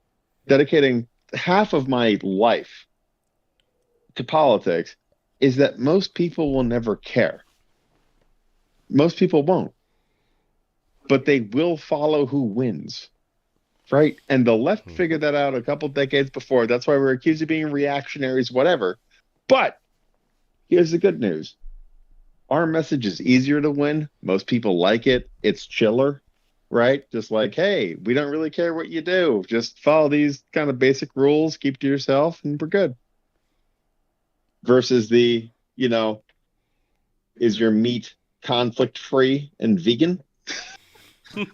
dedicating half of my life to politics is that most people will never care. Most people won't. But they will follow who wins. Right? And the left figured that out a couple decades before. That's why we're accused of being reactionaries, whatever. But here's the good news. Our message is easier to win. Most people like it. It's chiller, right? Just like, hey, we don't really care what you do. Just follow these kind of basic rules, keep to yourself, and we're good. Versus the, is your meat conflict-free and vegan?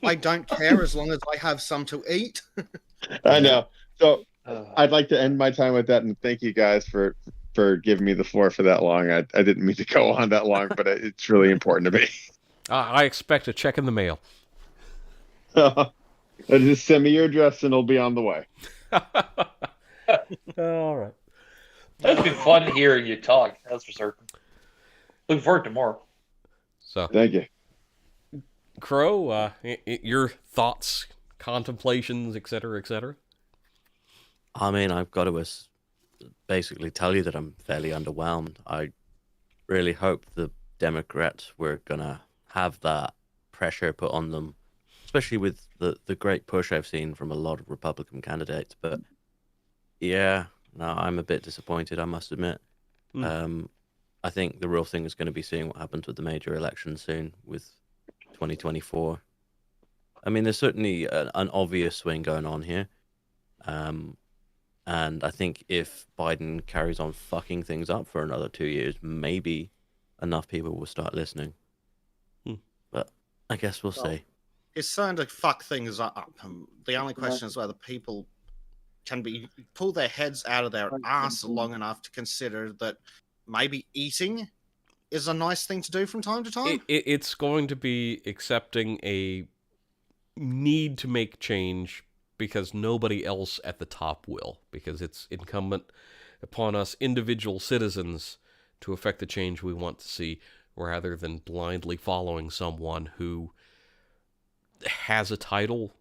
I don't care as long as I have some to eat. I know. So I'd like to end my time with that and thank you guys for giving me the floor for that long. I didn't mean to go on that long, but it's really important to me. I expect a check in the mail. Just send me your address and it'll be on the way. All right. It's been fun hearing you talk, that's for certain. Looking forward to more. So, thank you. Crow, your thoughts, contemplations, etc., etc.? I mean, I've got to basically tell you that I'm fairly underwhelmed. I really hope the Democrats were going to have that pressure put on them, especially with the great push I've seen from a lot of Republican candidates. But yeah, no, I'm a bit disappointed, I must admit. I think the real thing is going to be seeing what happens with the major election soon with 2024. I mean, there's certainly an obvious swing going on here. And I think if Biden carries on fucking things up for another 2 years, maybe enough people will start listening. But I guess we'll see. It's starting to fuck things up. The only question is whether people can pull their heads out of their ass long enough to consider that maybe eating is a nice thing to do from time to time. It's going to be accepting a need to make change because nobody else at the top will, because it's incumbent upon us individual citizens to affect the change we want to see, rather than blindly following someone who has a title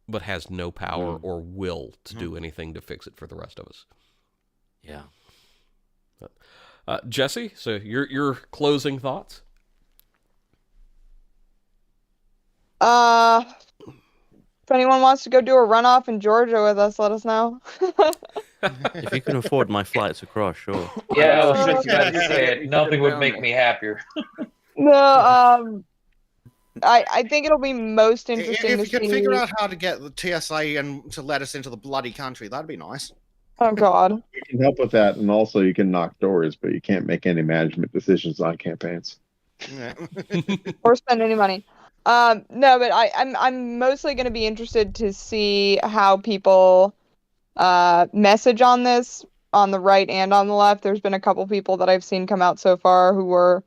but has no power or will to do anything to fix it for the rest of us. Yeah. Jesse, so your closing thoughts? If anyone wants to go do a runoff in Georgia with us, let us know. If you can afford my flights across, sure. Yeah, I was just about to say it. Nothing would make me happier. No, I think it'll be most interesting If to you can see. figure out how to get the TSA and to let us into the bloody country, that'd be nice. Oh God. You can help with that, and also you can knock doors, but you can't make any management decisions on campaigns. Yeah. Or spend any money. No, but I'm mostly going to be interested to see how people message on this on the right and on the left. There's been a couple people that I've seen come out so far who were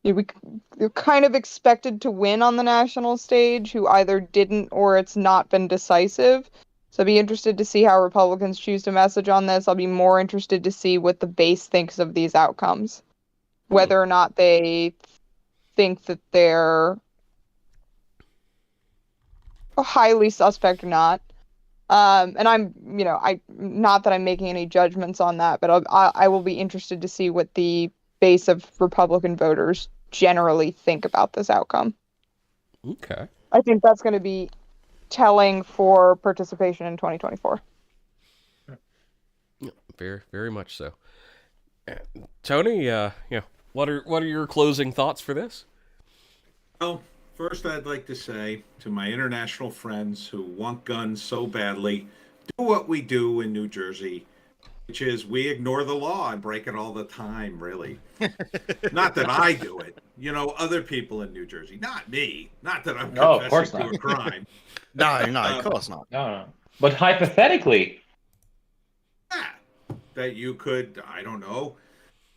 they're kind of expected to win on the national stage, who either didn't or it's not been decisive. So I'll be interested to see how Republicans choose to message on this. I'll be more interested to see what the base thinks of these outcomes, whether or not they think that they're highly suspect or not. And I'm, not that I'm making any judgments on that, but I will be interested to see what the base of Republican voters generally think about this outcome. Okay. I think that's going to be telling for participation in 2024. Very, very much so. Tony, what are your closing thoughts for this? Well, first I'd like to say to my international friends who want guns so badly, do what we do in New Jersey. which is we ignore the law and break it all the time, really. Not that I do it. You know, other people in New Jersey, not me. Not that I'm No, of course confessing to not. a crime. No, of course not. No. But hypothetically, That you could, I don't know,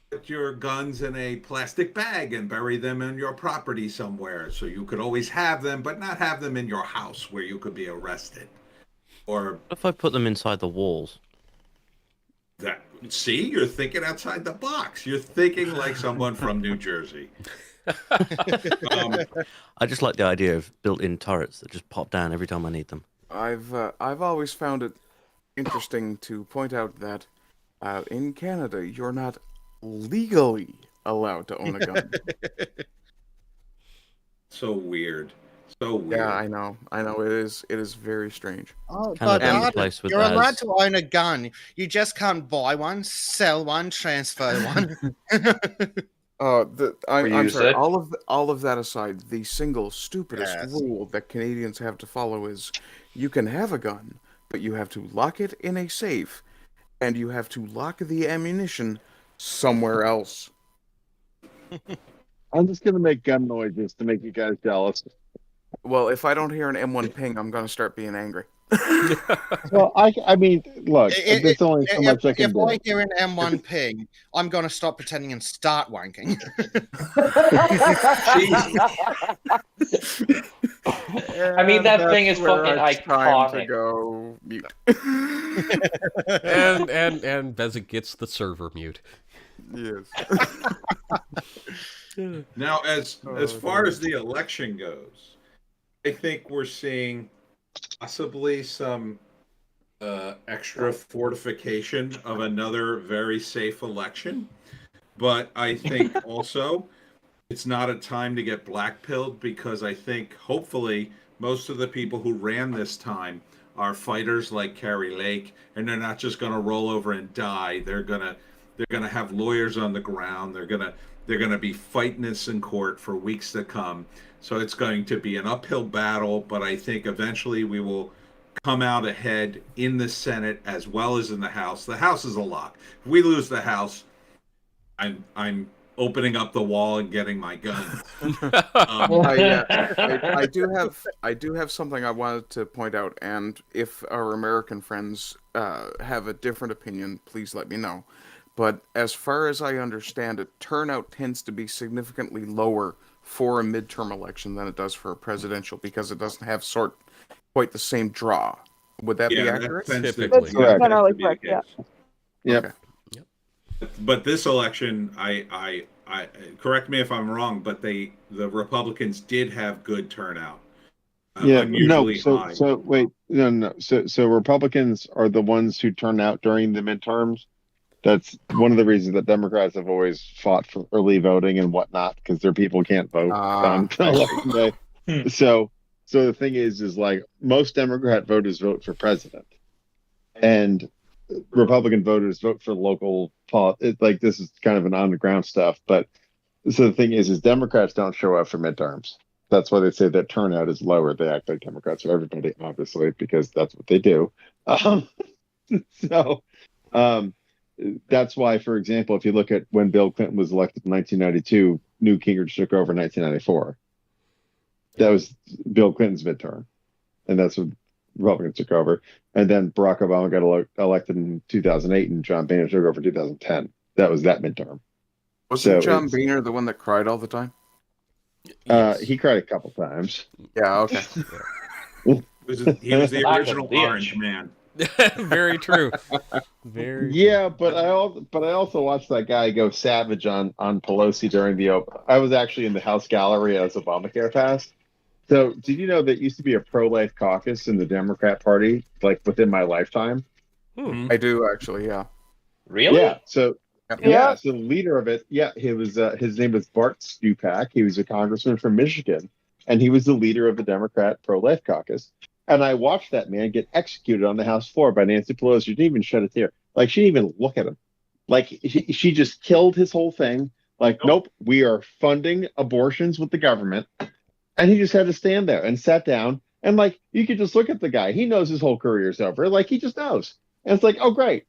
put your guns in a plastic bag and bury them in your property somewhere, so you could always have them, but not have them in your house where you could be arrested. Or What if I put them inside the walls? that. See, you're thinking outside the box. You're thinking like someone from New Jersey. I just like the idea of built-in turrets that just pop down every time I need them. I've always found it interesting to point out that in Canada you're not legally allowed to own a gun. So weird. So weird. Yeah, I know. It is very strange. Oh, Canada but is a Ardent, place with you're allowed those. to own a gun. You just can't buy one, sell one, transfer one. I'm use sorry. it. All of that aside, the single stupidest Yes. rule that Canadians have to follow is you can have a gun, but you have to lock it in a safe, and you have to lock the ammunition somewhere else. I'm just gonna make gun noises to make you guys jealous. Well, if I don't hear an M1 ping, I'm gonna start being angry. Well, I mean, look, there's only so much I can If do. I hear an M1 ping, I'm going to stop pretending and start wanking. I mean, that And thing is that's where fucking it's time to iconic. go mute. and Bezek gets the server mute. Yes. Now, as far as the election goes, I think we're seeing possibly some extra fortification of another very safe election. But I think also it's not a time to get blackpilled, because I think hopefully most of the people who ran this time are fighters like Carrie Lake, and they're not just going to roll over and die. They're gonna have lawyers on the ground. They're gonna be fighting this in court for weeks to come. So it's going to be an uphill battle, but I think eventually we will come out ahead in the Senate as well as in the House. The House is a lock. If we lose the House, I'm opening up the wall and getting my gun. I do have something I wanted to point out, and if our American friends have a different opinion, please let me know. But as far as I understand it, turnout tends to be significantly lower for a midterm election than it does for a presidential, because it doesn't have quite the same draw. Would that be accurate? Typically. That's generally correct, yeah. Yep. Okay. But this election, I correct me if I'm wrong, but the Republicans did have good turnout. Unusually high. So wait, no. So Republicans are the ones who turn out during the midterms. That's one of the reasons that Democrats have always fought for early voting and whatnot, because their people can't vote on election day. So the thing is like most Democrat voters vote for president, and Republican voters vote for local politics. Like, this is kind of an on the ground stuff, but so the thing is Democrats don't show up for midterms. That's why they say that turnout is lower. They act like Democrats are everybody, obviously, because that's what they do. That's why, for example, if you look at when Bill Clinton was elected in 1992, Newt Gingrich took over in 1994. That was Bill Clinton's midterm, and that's when Republicans took over. And then Barack Obama got elected in 2008, and John Boehner took over in 2010. That was that midterm. Wasn't John Boehner the one that cried all the time? He cried a couple times. Yeah, okay. He was the original Orange Man. Very true. But I also watched that guy go savage on Pelosi during I was actually in the House gallery as Obamacare passed. So did you know that used to be a pro-life caucus in the Democrat Party, like within my lifetime? I do actually, yeah. Really? Yeah. So so the leader of it, he was his name was Bart Stupak. He was a congressman from Michigan, and he was the leader of the Democrat pro-life caucus. And I watched that man get executed on the House floor by Nancy Pelosi. She didn't even shed a tear. Like, she didn't even look at him. Like, she just killed his whole thing. Like, nope, we are funding abortions with the government. And he just had to stand there and sat down. And, like, you could just look at the guy. He knows his whole career's over. Like, he just knows. And it's like, oh, great.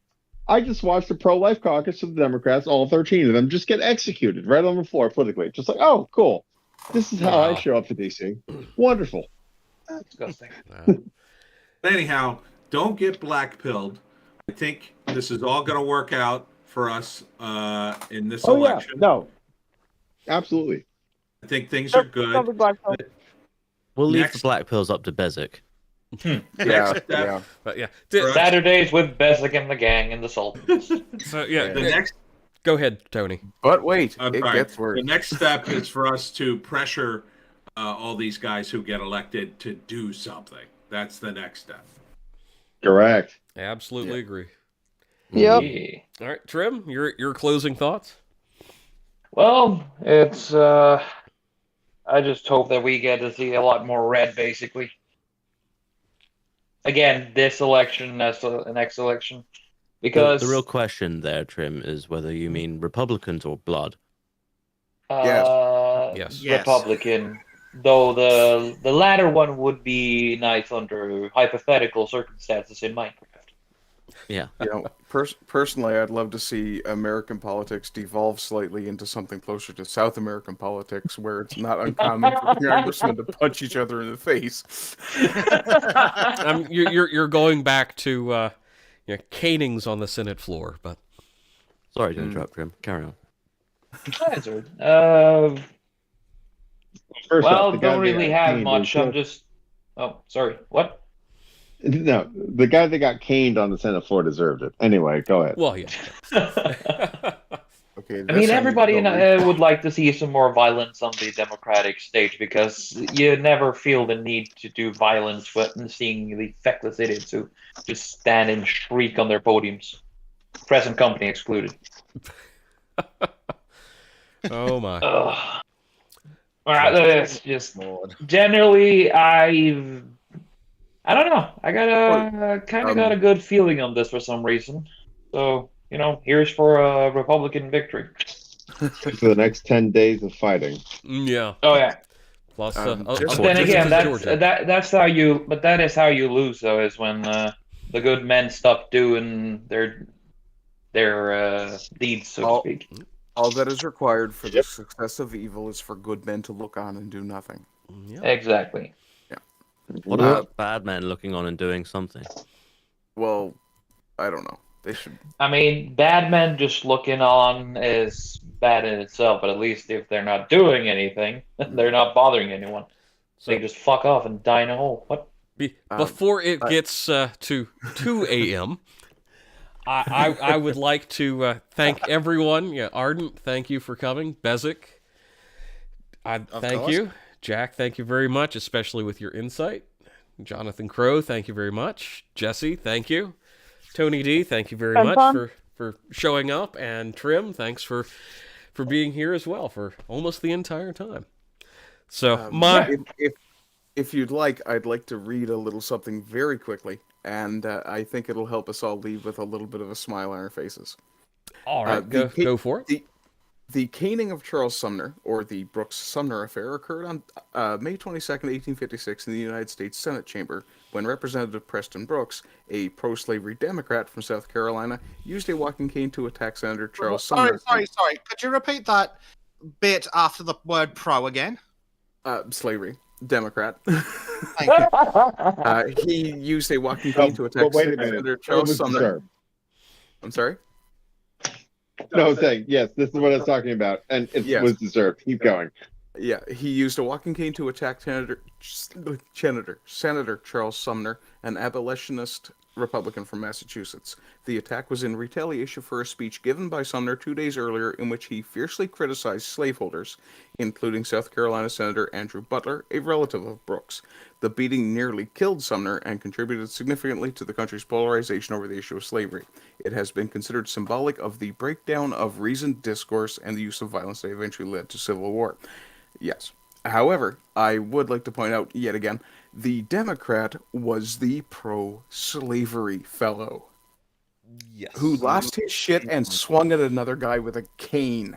I just watched the pro-life caucus of the Democrats, all 13 of them, just get executed right on the floor politically. Just like, oh, cool. This is how I Wow. show up to DC. Wonderful. Disgusting. Anyhow, don't get black-pilled. I think this is all going to work out for us in this election. Yeah. No. Absolutely. I think things are good. We'll leave Next- the black pills up to Bezek. Next step, But yeah. Saturdays with Bezek and the gang and the Sultans. So yeah, the next. Go ahead, Tony. But wait, I'm it sorry. gets worse. The next step is for us to pressure all these guys who get elected to do something. That's the next step. Correct. I absolutely agree. Yep. Yeah. All right, Trym, your closing thoughts? Well, it's I just hope that we get to see a lot more red, basically. Again, this election as the next election, because The real question there, Trym, is whether you mean Republicans or blood. Yes. Republican. Though the latter one would be nice under hypothetical circumstances in Minecraft. Yeah. You know, personally, I'd love to see American politics devolve slightly into something closer to South American politics, where it's not uncommon for congressmen to punch each other in the face. You're going back to canings on the Senate floor, but Sorry to interrupt, Trym. Carry on. First Well, off, the guy don't that really got have caned much. was I'm just. Oh, sorry. What? No, the guy that got caned on the Senate floor deserved it. Anyway, go ahead. well, yeah. Okay, I mean, everybody would like to see some more violence on the Democratic stage because you never feel the need to do violence when seeing the feckless idiots who just stand and shriek on their podiums, present company excluded. Oh my. Ugh. All right, it's just generally I don't know. I got a kind of got a good feeling on this for some reason. So here's for a Republican victory. For the next 10 days of fighting. Yeah. Oh yeah. Plus, But then again, that's how you. But that is how you lose, though, is when the good men stop doing their deeds, so to speak. All that is required for the success of evil is for good men to look on and do nothing. Yeah. Exactly. Yeah. What about bad men looking on and doing something? Well, I don't know. They should. I mean, bad men just looking on is bad in itself, but at least if they're not doing anything, they're not bothering anyone. So they just fuck off and die in a hole. What? Before it gets to 2 a.m., I would like to thank everyone. Yeah, Ardent, thank you for coming. Bezek, thank you. Jack, thank you very much, especially with your insight. Jonathan Crow, thank you very much. Jesse, thank you. Tony D, thank you very much for showing up. And Trym, thanks for being here as well for almost the entire time. So if you'd like, I'd like to read a little something very quickly, and I think it'll help us all leave with a little bit of a smile on our faces. All right, go for it. The caning of Charles Sumner, or the Brooks-Sumner affair, occurred on May 22nd, 1856 in the United States Senate chamber, when Representative Preston Brooks, a pro-slavery Democrat from South Carolina, used a walking cane to attack Senator Charles Sumner. Sorry. Could you repeat that bit after the word pro again? Slavery. Democrat. Thank you. He used a walking cane to attack Senator Charles Sumner. I'm sorry? No, saying, yes, this is what I was talking about, and it was deserved. Keep going. Yeah, he used a walking cane to attack Senator Charles Sumner, an abolitionist Republican from Massachusetts. The attack was in retaliation for a speech given by Sumner 2 days earlier in which he fiercely criticized slaveholders, including South Carolina Senator Andrew Butler, a relative of Brooks. The beating nearly killed Sumner and contributed significantly to the country's polarization over the issue of slavery. It has been considered symbolic of the breakdown of reasoned discourse and the use of violence that eventually led to civil war. Yes. However, I would like to point out yet again, the Democrat was the pro-slavery fellow. Yes. Who lost his shit and swung at another guy with a cane.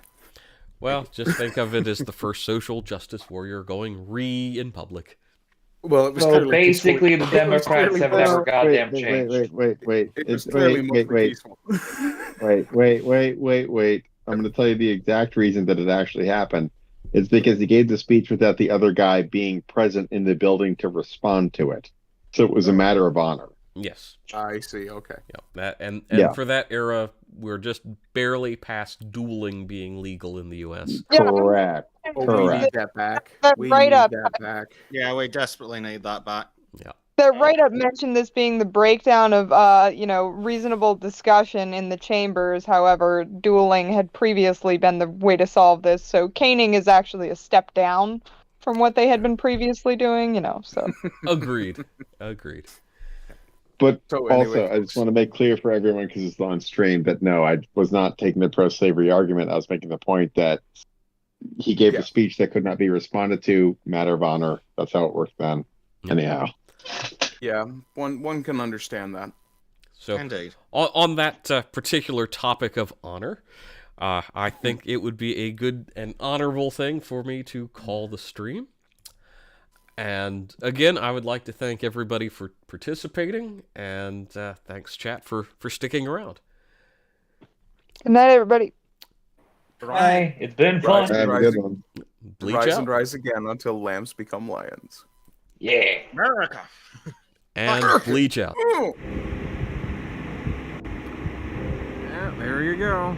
Well, just think of it as the first social justice warrior going in public. Well, it was So clearly basically, the peaceful. It was Democrats clearly have peaceful. never goddamn wait, changed. wait. It was clearly mostly peaceful. Wait. I'm going to tell you the exact reason that it actually happened. It's because he gave the speech without the other guy being present in the building to respond to it. So it was a matter of honor. Yes. I see. Okay. Yeah. That and Yeah. for that era, we're just barely past dueling being legal in the U.S. Yeah. Correct. Oh, we Correct. need that back. That We right need up. that back. Yeah, we desperately need that back. Yeah. The write-up mentioned this being the breakdown of, reasonable discussion in the chambers. However, dueling had previously been the way to solve this, so caning is actually a step down from what they had been previously doing, so. Agreed. But So also, anyway, I just want to make clear for everyone because it's on stream that no, I was not taking the pro-slavery argument. I was making the point that he gave a speech that could not be responded to. Matter of honor. That's how it worked then. Anyhow. Yeah, one can understand that. So, Indeed. on that particular topic of honor, I think it would be a good and honorable thing for me to call the stream. And again, I would like to thank everybody for participating, and thanks, chat, for sticking around. Good night, everybody. Hi, it's been fun. Rise and Have a rise, good one. Bleach rise out. and rise again until lambs become lions. Yeah. America. And bleach out. Yeah, there you go.